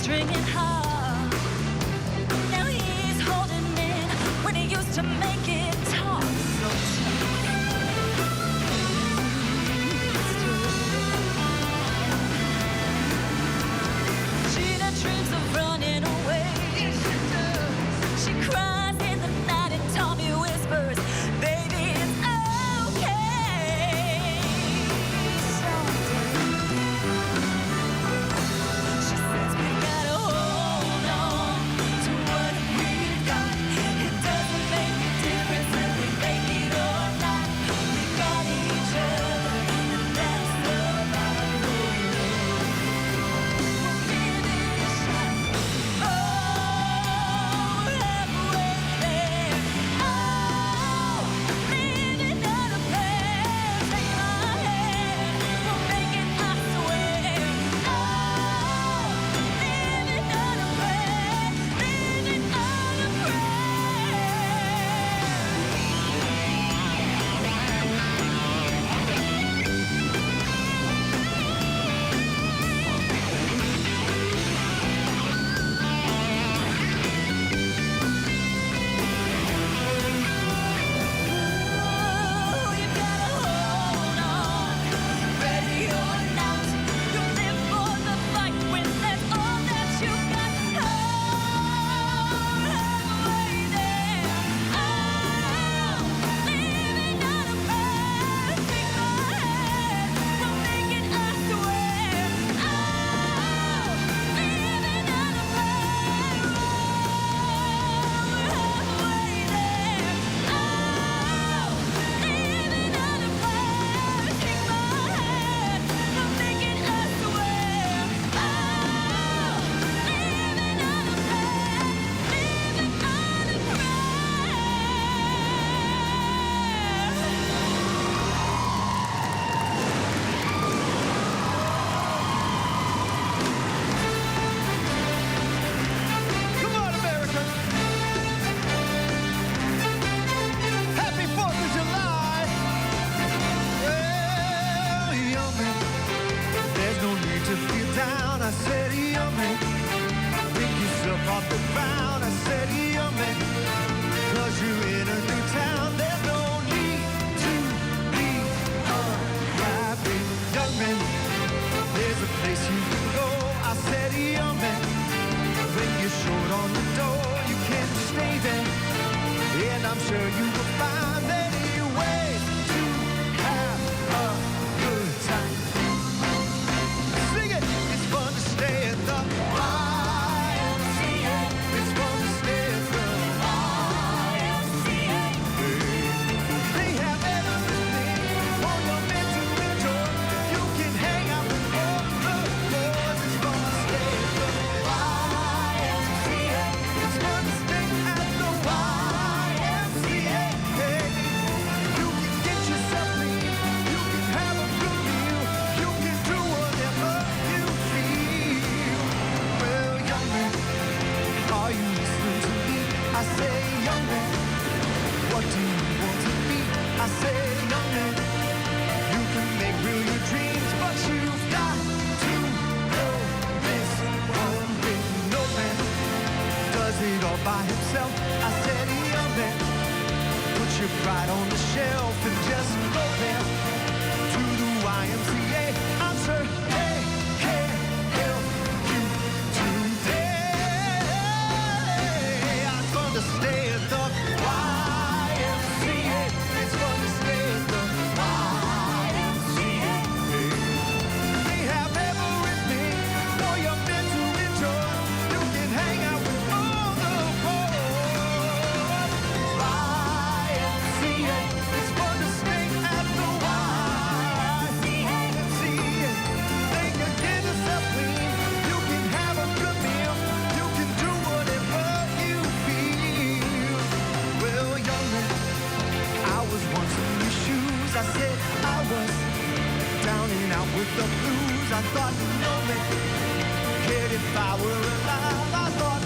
stringing hard. Now he's holding in when he used to make it talk so tough. Gina dreams of running away. She cries in the night and Tommy whispers, baby, it's okay. She says we gotta hold on to what we've got. It doesn't make a difference if we make it or not. We got each other, and that's the bottom line. We'll give it a shot. Oh, halfway there. Oh, living on a prayer. Take my hand, we'll make it, I swear. Oh, living on a prayer. Living on a ready or not, you live for the fight when that's all that you got. Oh, halfway there. Oh, living on a prayer. Take my hand, we'll make it, I swear. Oh, living on a prayer. Oh, halfway there. Oh, living on a prayer. Take my hand, we'll make it, I swear. Oh, living on a prayer. Living on a
Come on, America! Happy 4th of July! Well, young man, there's no need to feel down. I said, young man, pick yourself off the ground. I said, young man, 'cause you're in a new town. There's no need to be unhappy. Young man, there's a place you can go. I said, young man, when you're short on the door, you can stay there. And I'm sure you will find many ways to have a good time. Sing it! It's fun to stay at the YMCA. It's fun to stay at the YMCA. They have everything for your men to enjoy. You can hang out with all the boys. It's fun to stay at the YMCA. It's fun to stay at the YMCA. You can get yourself clean. You can have a good meal. You can do whatever you feel. Well, young man, are you listening to me? I say, young man, what do you want to be? I say, young man, you can make real your dreams, but you've got to know this one thing. No man does it all by himself. I said, young man, put your pride on the shelf and just go there to the YMCA. I'm sure they can help you today. It's fun to stay at the YMCA. It's fun to stay at the YMCA. They have everything for your men to enjoy. You can hang out with all the boys. YMCA. It's fun to stay at the YMCA. They can get yourself clean. You can have a good meal. You can do whatever you feel. Well, young man, I was once in your shoes. I said I was down and out with the blues. I thought, no man cared if I were alive. I thought,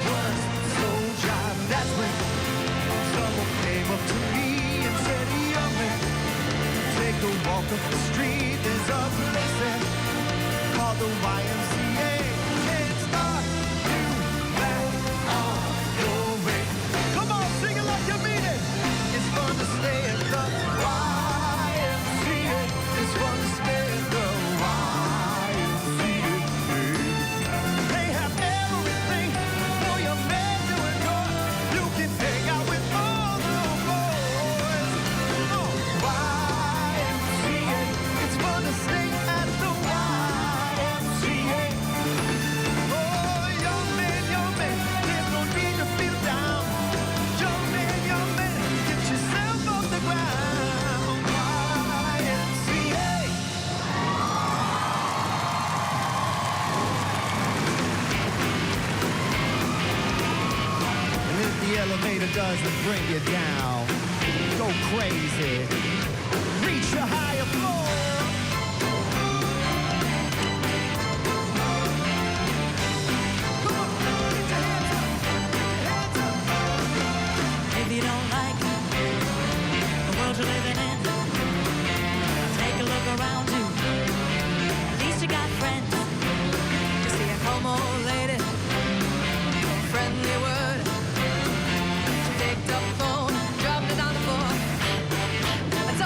was so jive. That's when someone came up to me and said, young man, take a walk up the street. There's a place there called the YMCA.
elevator doesn't bring you down. Go crazy. Reach a higher floor.
If you don't like the world you're living in, take a look around you. At least you got friends.
You see a calm old lady, a friendly word. She picked up the phone, dropped it on the floor. I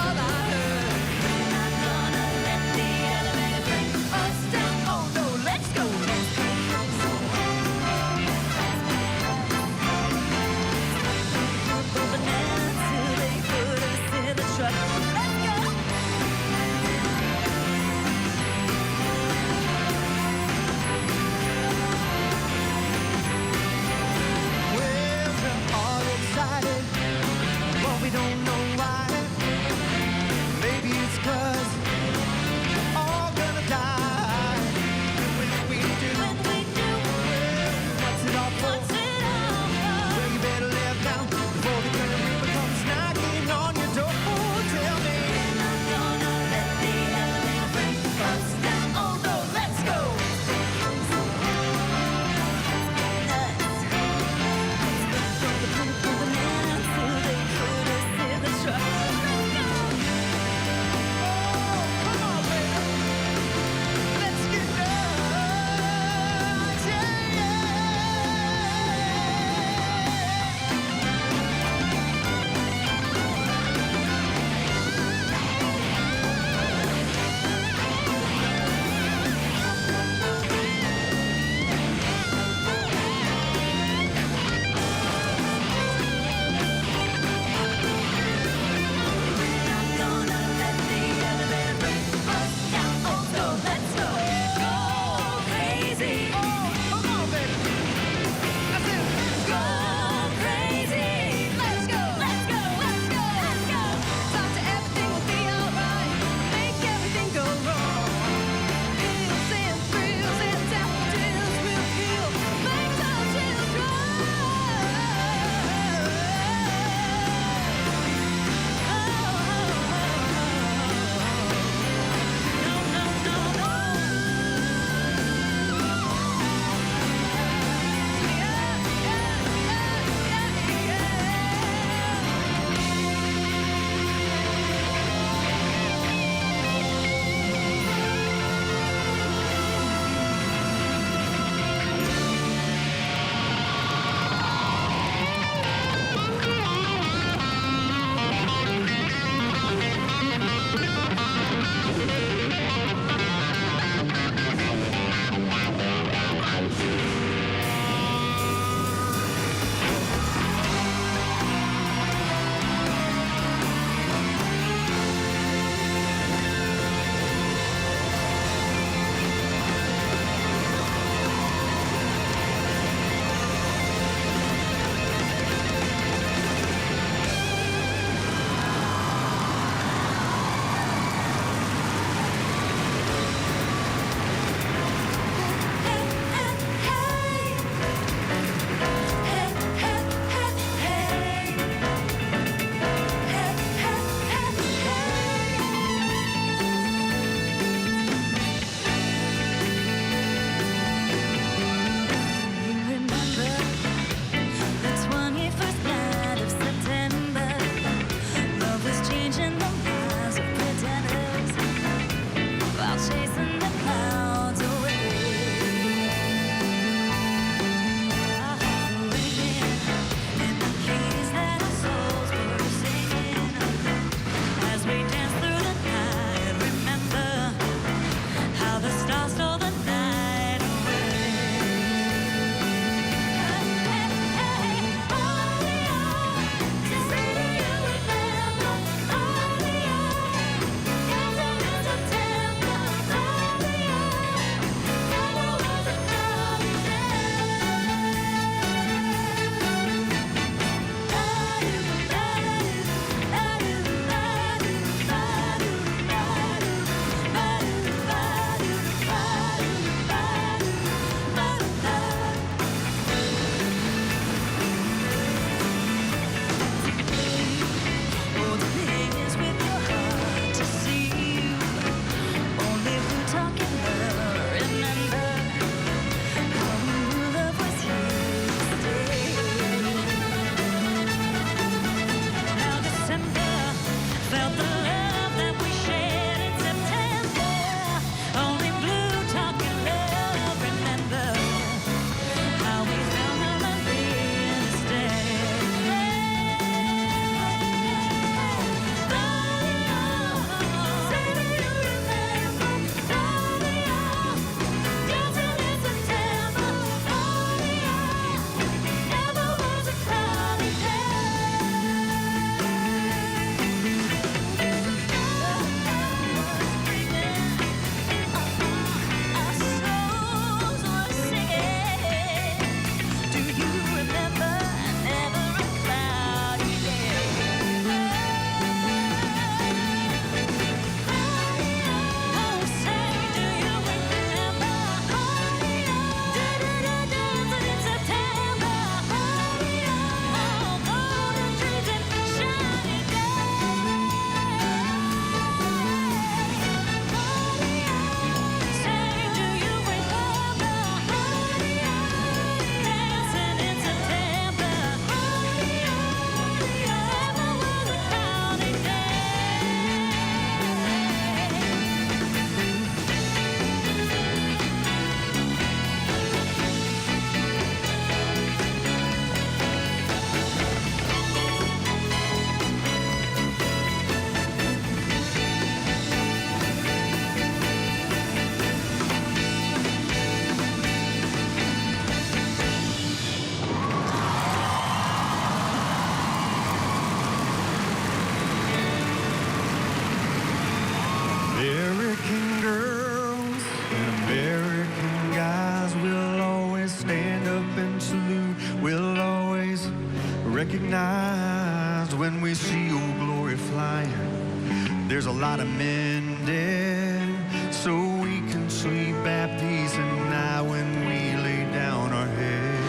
lot of men dead, so we can sleep at peace at night when we lay down our head.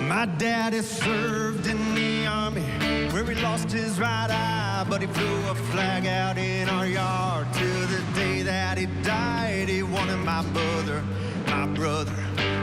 My daddy served in the army where he lost his right eye, but he flew a flag out in our yard till the day that he died. He wanted my brother,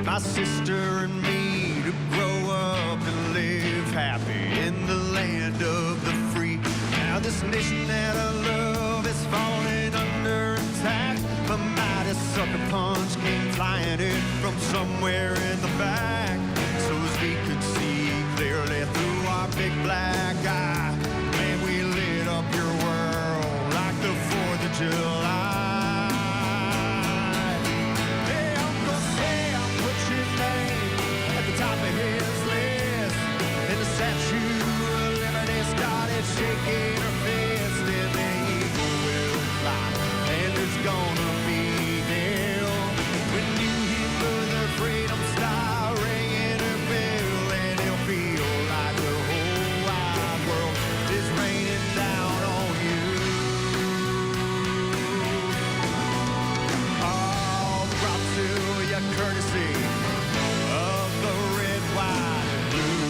my sister and me to grow up and live happy in the land of the free. Now this nation that I love is falling under attack. A mighty sucker punch came flying in from somewhere in the back. So as we could see clearly through our big black eye, man, we lit up your world like the 4th of July. Hey, Uncle Sam, put your name at the top of his list, and the Statue of Liberty started shaking her fist, and the eagle will fly, and there's gonna be hell when you hear Mother Freedom start ringing her bell, and it'll feel like the whole wide world is raining down on you. All brought to your courtesy of the red, white, and blue.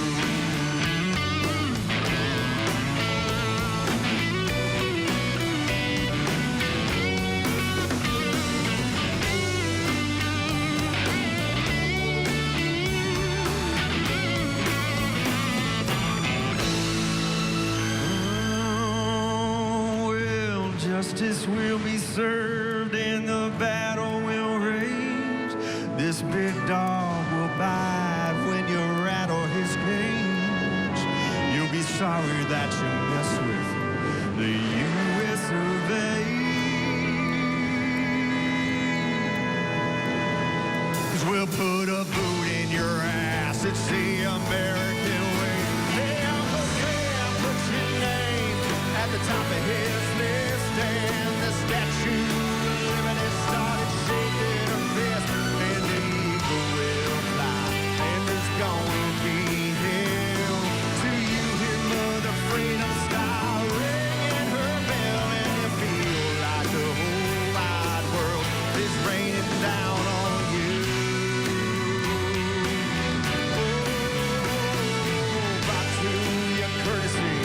Well, justice will be served and the battle will rage. This big dog will bite when you rattle his cage. You'll be sorry that you messed with the U.S. of A. 'Cause we'll put a boot in your ass. It's the American way. Hey, Uncle Sam, put your name at the top of his list, and the Statue of Liberty started shaking her fist, and the eagle will fly, and there's gonna be hell till you hear Mother Freedom start ringing her bell, and you feel like the whole wide world is raining down on you. Brought to your courtesy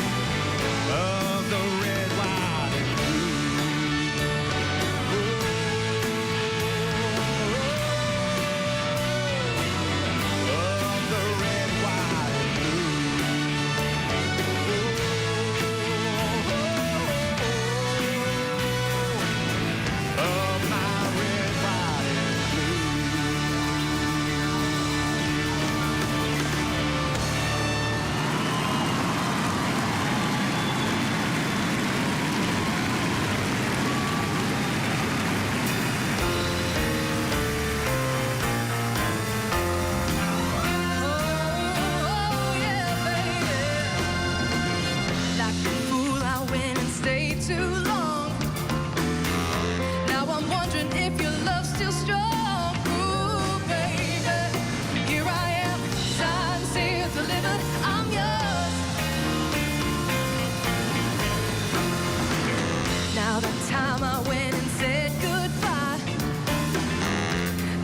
of the red, white, and blue. Of the red, white, and blue. Of my red, white, and blue.
Like a fool, I went and stayed too long. Now I'm wondering if your love's still strong. Ooh, baby, here I am, signed, sealed, delivered. I'm yours. Now the time I went and said goodbye.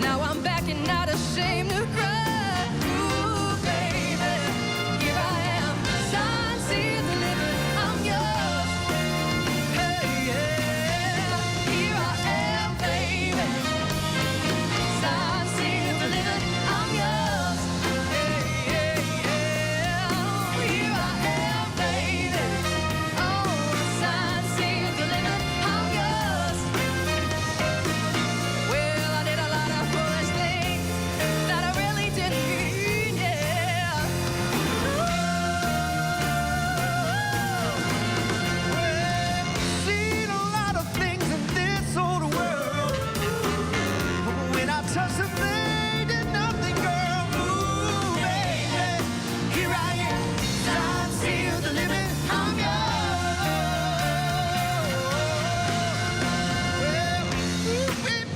Now I'm back and not ashamed to cry. Ooh, baby, here I am, signed, sealed, delivered. I'm yours. Hey, yeah, here I am, baby, signed, sealed, delivered. I'm yours. Hey, yeah, yeah, here I am, baby. Oh, signed, sealed, delivered. I'm yours. Well, I did a lot of foolish things that I really didn't mean, yeah.
Seen a lot of things in this old world. When I touch them, they did nothing, girl. Ooh, baby, here I am, signed, sealed, delivered. I'm yours. Well, ooh,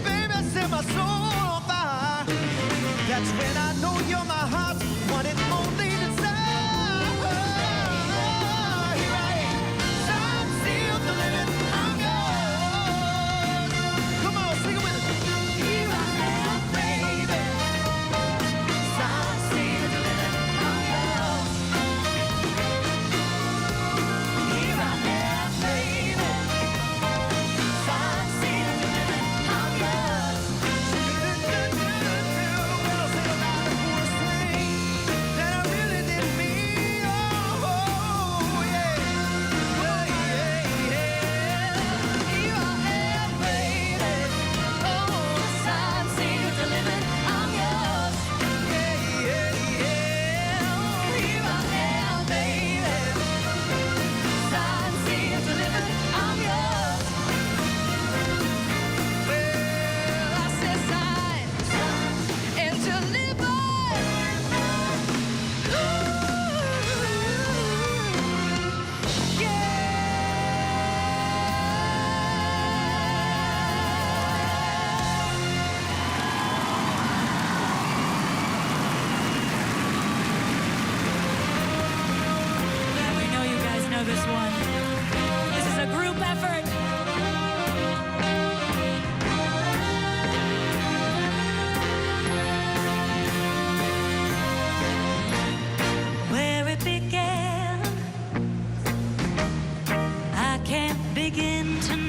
baby, set my soul on fire. That's when I know you're my heart's one and only desire. Here I am,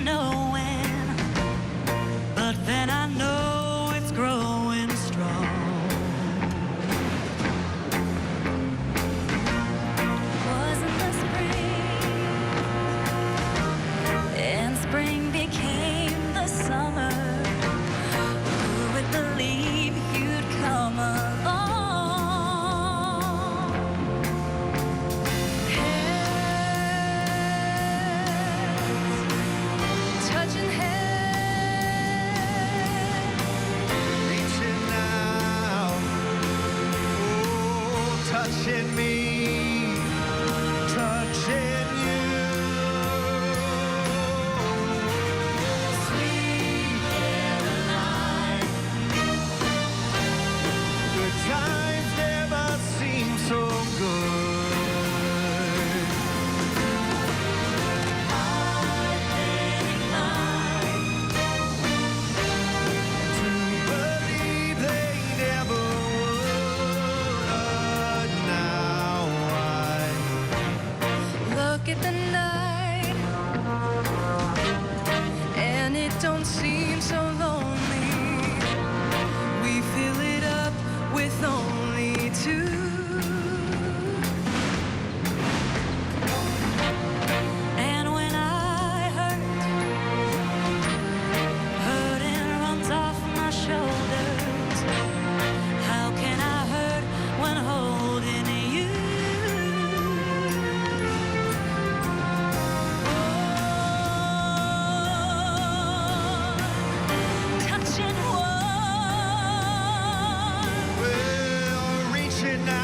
knowing, but then I know it's growing strong. Wasn't the spring, and spring became the summer. Who would believe you'd come along?
Touching
Reaching out, oh, touching me, touching you. Sweet Caroline, good times never seem so good.
Look at the night, and it don't seem so lonely. We fill it up with only two.
And when I hurting runs off my shoulders. How can I hurt when holding you? Touching
Well, reaching out,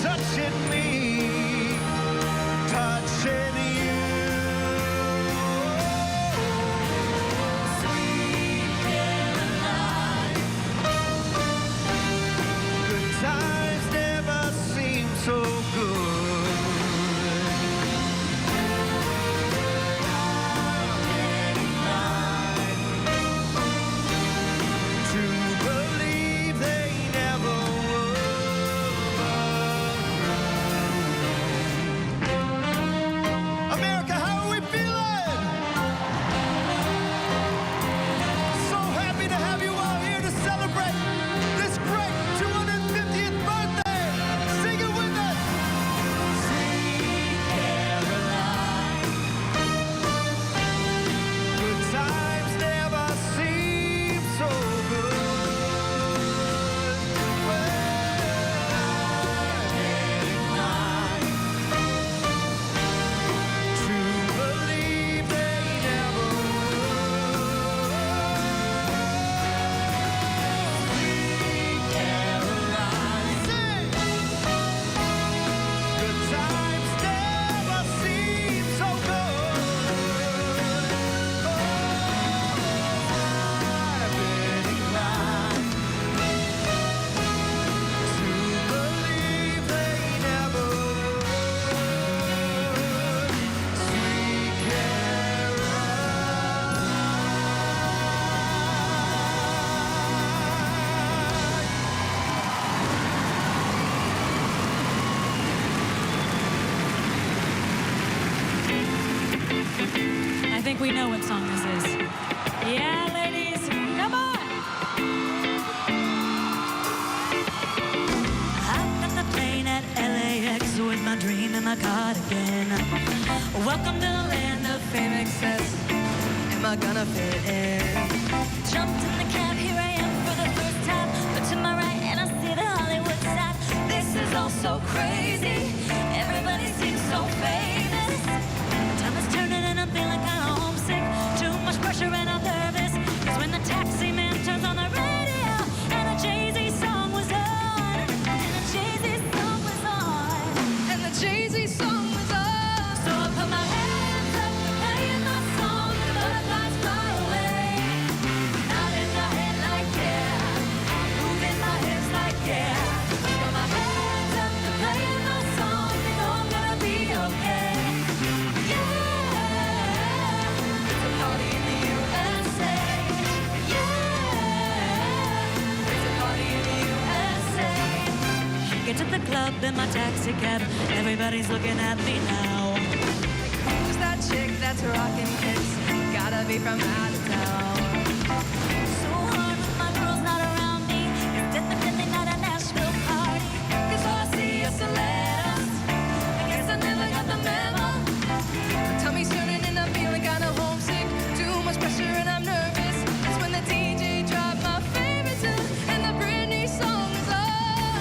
touching me, touching you. Sweet Caroline, good times never seem so good. To believe they never would. America, how are we feeling? So happy to have you all here to celebrate this great 250th birthday. Sing it with us. Sweet Caroline, good times never seem so good. To believe they never would. Sweet Caroline, sing. Good times never seem so good. I've been inclined to believe they never would. Sweet
I think we know what song this is. Yeah, ladies, come on! I got the plane at LAX with my dream in my cardigan. Welcome to the land of fame excess. Am I gonna fit in? Jumped in the cab, here I am for the first time. Look to my right and I see the Hollywood sign. This is all so crazy. Everybody seems so famous. Time is turning and I'm feeling kinda homesick. Too much pressure and I'm nervous. 'Cause when the taxi man turns on the radio and a Jay-Z song was on, and a Jay-Z song was on,
and the Jay-Z song was on.
so I put my hands up, playing my song, the butterflies fly away. Nodding my head like yeah, moving my hips like yeah. Put my hands up, playing my song, you know I'm gonna be okay. Yeah, it's a party in the USA. Yeah, it's a party in the USA. Get to the club in my taxi cab, everybody's looking at me now.
Who's that chick? me from out of town.
So hard with my girls not around me. It's definitely not a Nashville party.
'Cause all I see is the letters. I guess I never got the memo. My tummy's turning and I'm feeling kinda homesick. Too much pressure and I'm nervous. It's when the DJ dropped my favorite tune and the Britney song was on.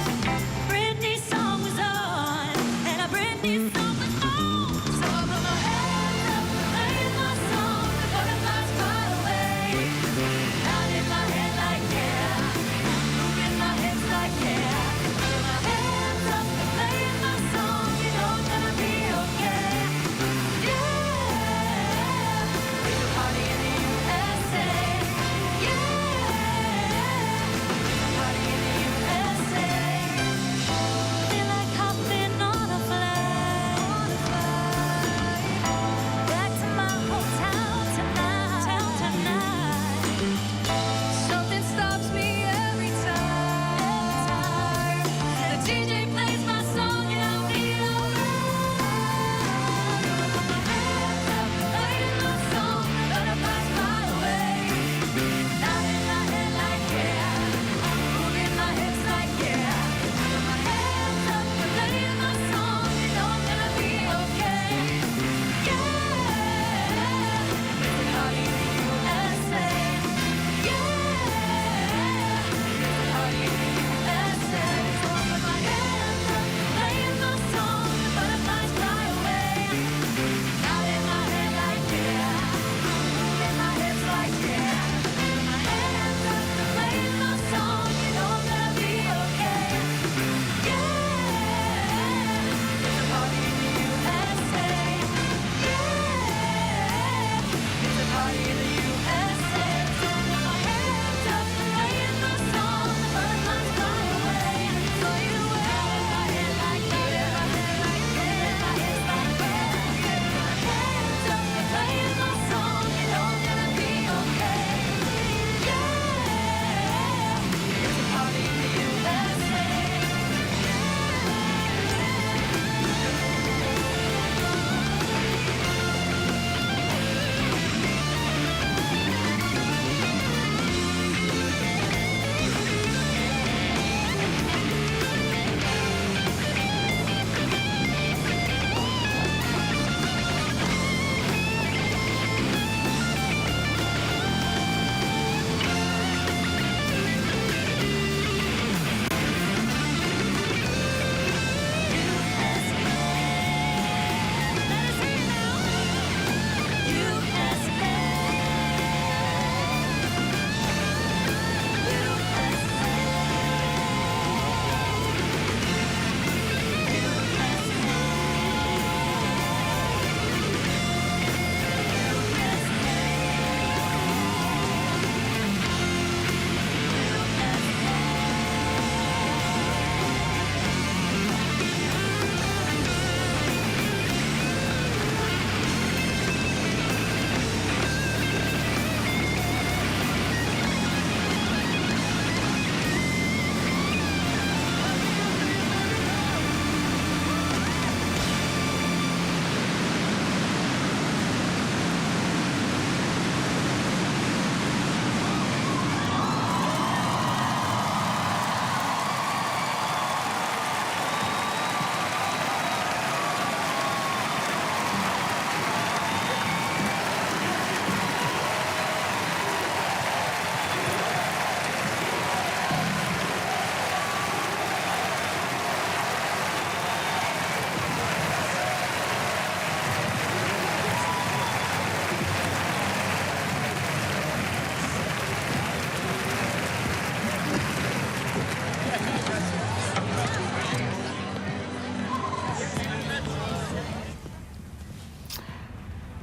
Britney song was on, and a Britney song was on.
So I put my hands up, playing my song, the butterflies fly away. Nodding my head like yeah, moving my hips like yeah. Put my hands up, playing my song, you know I'm gonna be okay. Yeah, it's a party in the USA. Yeah, it's a party in the USA.
Feel like hopping on a flight back to my hometown tonight.
Something stops me every time. The DJ plays my song and I'll be alright. Put my hands up, playing my song, butterflies fly away. Nodding my head like yeah, moving my hips like yeah. Put my hands up, playing my song, you know I'm gonna be okay. Yeah, it's a party in the USA.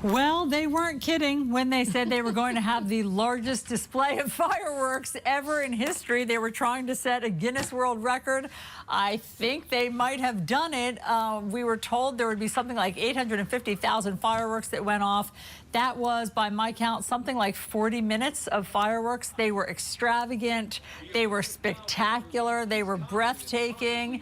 Well, they weren't kidding when they said they were going to have the largest display of fireworks ever in history. They were trying to set a Guinness World Record. I think they might have done it. We were told there would be something like 850,000 fireworks that went off. That was, by my count, something like 40 minutes of fireworks. They were extravagant. They were spectacular. They were breathtaking.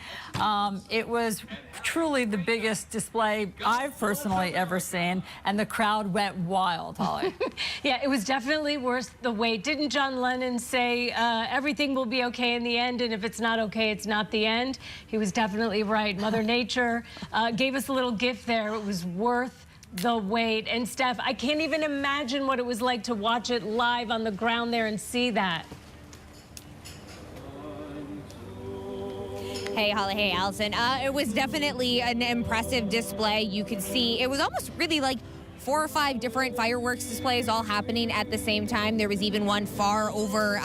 It was truly the biggest display I've personally ever seen, and the crowd went wild, Holly.
Yeah, it was definitely worth the wait. Didn't John Lennon say everything will be okay in the end, and if it's not okay, it's not the end? He was definitely right. Mother Nature gave us a little gift there. It was worth the wait. And Steph, I can't even imagine what it was like to watch it live on the ground there and see that.
Hey, Holly. Hey, Alisyn. It was definitely an impressive display. You could see it was almost really like 4 or 5 different fireworks displays all happening at the same time. There was even one far over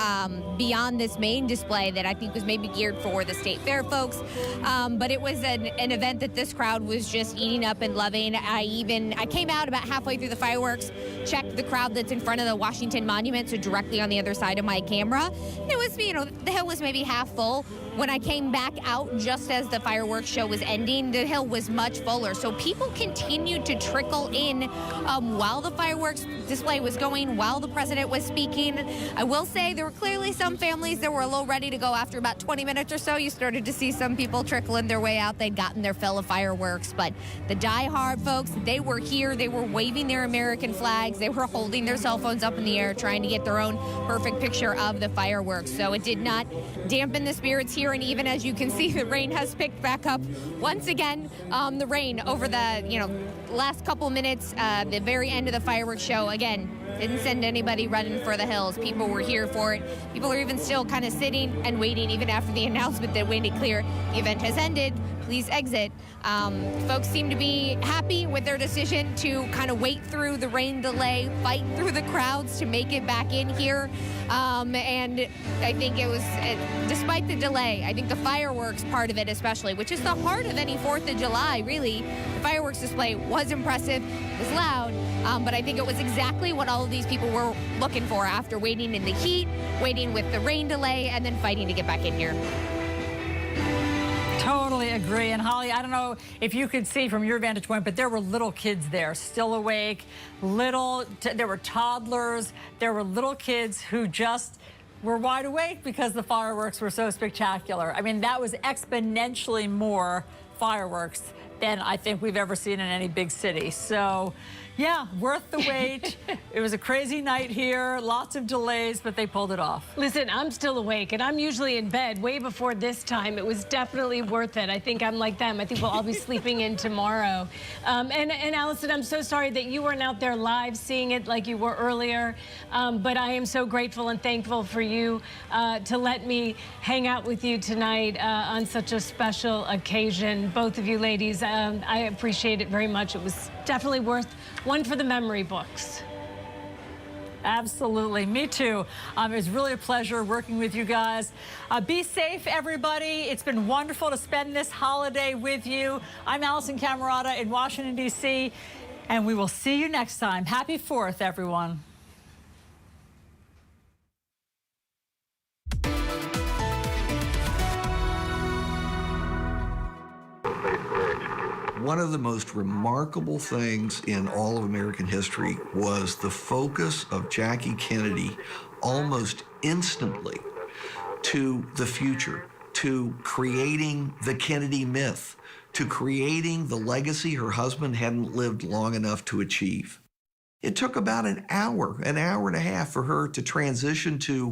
beyond this main display that I think was maybe geared for the state fair folks. But it was an event that this crowd was just eating up and loving. I came out about halfway through the fireworks, checked the crowd that's in front of the Washington Monument, so directly on the other side of my camera. It was, the hill was maybe half full. When I came back out just as the fireworks show was ending, the hill was much fuller. So people continued to trickle in while the fireworks display was going, while the president was speaking. I will say there were clearly some families that were a little ready to go after about 20 minutes or so. You started to see some people trickling their way out. They'd gotten their fill of fireworks. But the die-hard folks, they were here. They were waving their American flags. They were holding their cell phones up in the air, trying to get their own perfect picture of the fireworks. So it did not dampen the spirits here. And even as you can see, the rain has picked back up once again. The rain over the last couple minutes, the very end of the fireworks show, again, didn't send anybody running for the hills. People were here for it. People are even still kind of sitting and waiting, even after the announcement that wind it clear, the event has ended, please exit. Folks seem to be happy with their decision to kind of wait through the rain delay, fight through the crowds to make it back in here. And I think it was, despite the delay, I think the fireworks part of it especially, which is the heart of any 4th of July, really, the fireworks display was impressive, it was loud, but I think it was exactly what all of these people were looking for after waiting in the heat, waiting with the rain delay, and then fighting to get back in here.
Totally agree. And Holly, I don't know if you could see from your vantage point, but there were little kids there, still awake, there were toddlers, there were little kids who just were wide awake because the fireworks were so spectacular. I mean, that was exponentially more fireworks than I think we've ever seen in any big city. So, yeah, worth the wait. It was a crazy night here, lots of delays, but they pulled it off.
Listen, I'm still awake, and I'm usually in bed way before this time. It was definitely worth it. I think I'm like them. I think we'll all be sleeping in tomorrow. And Alisyn, I'm so sorry that you weren't out there live seeing it like you were earlier, but I am so grateful and thankful for you to let me hang out with you tonight on such a special occasion. Both of you ladies, I appreciate it very much. It was definitely worth one for the memory books.
Absolutely. Me too. It was really a pleasure working with you guys. Be safe, everybody. It's been wonderful to spend this holiday with you. I'm Alisyn Camerota in Washington, D.C., and we will see you next time. Happy 4th, everyone.
One of the most remarkable things in all of American history was the focus of Jackie Kennedy almost instantly to the future, to creating the Kennedy myth, to creating the legacy her husband hadn't lived long enough to achieve. It took about an hour and a half for her to transition to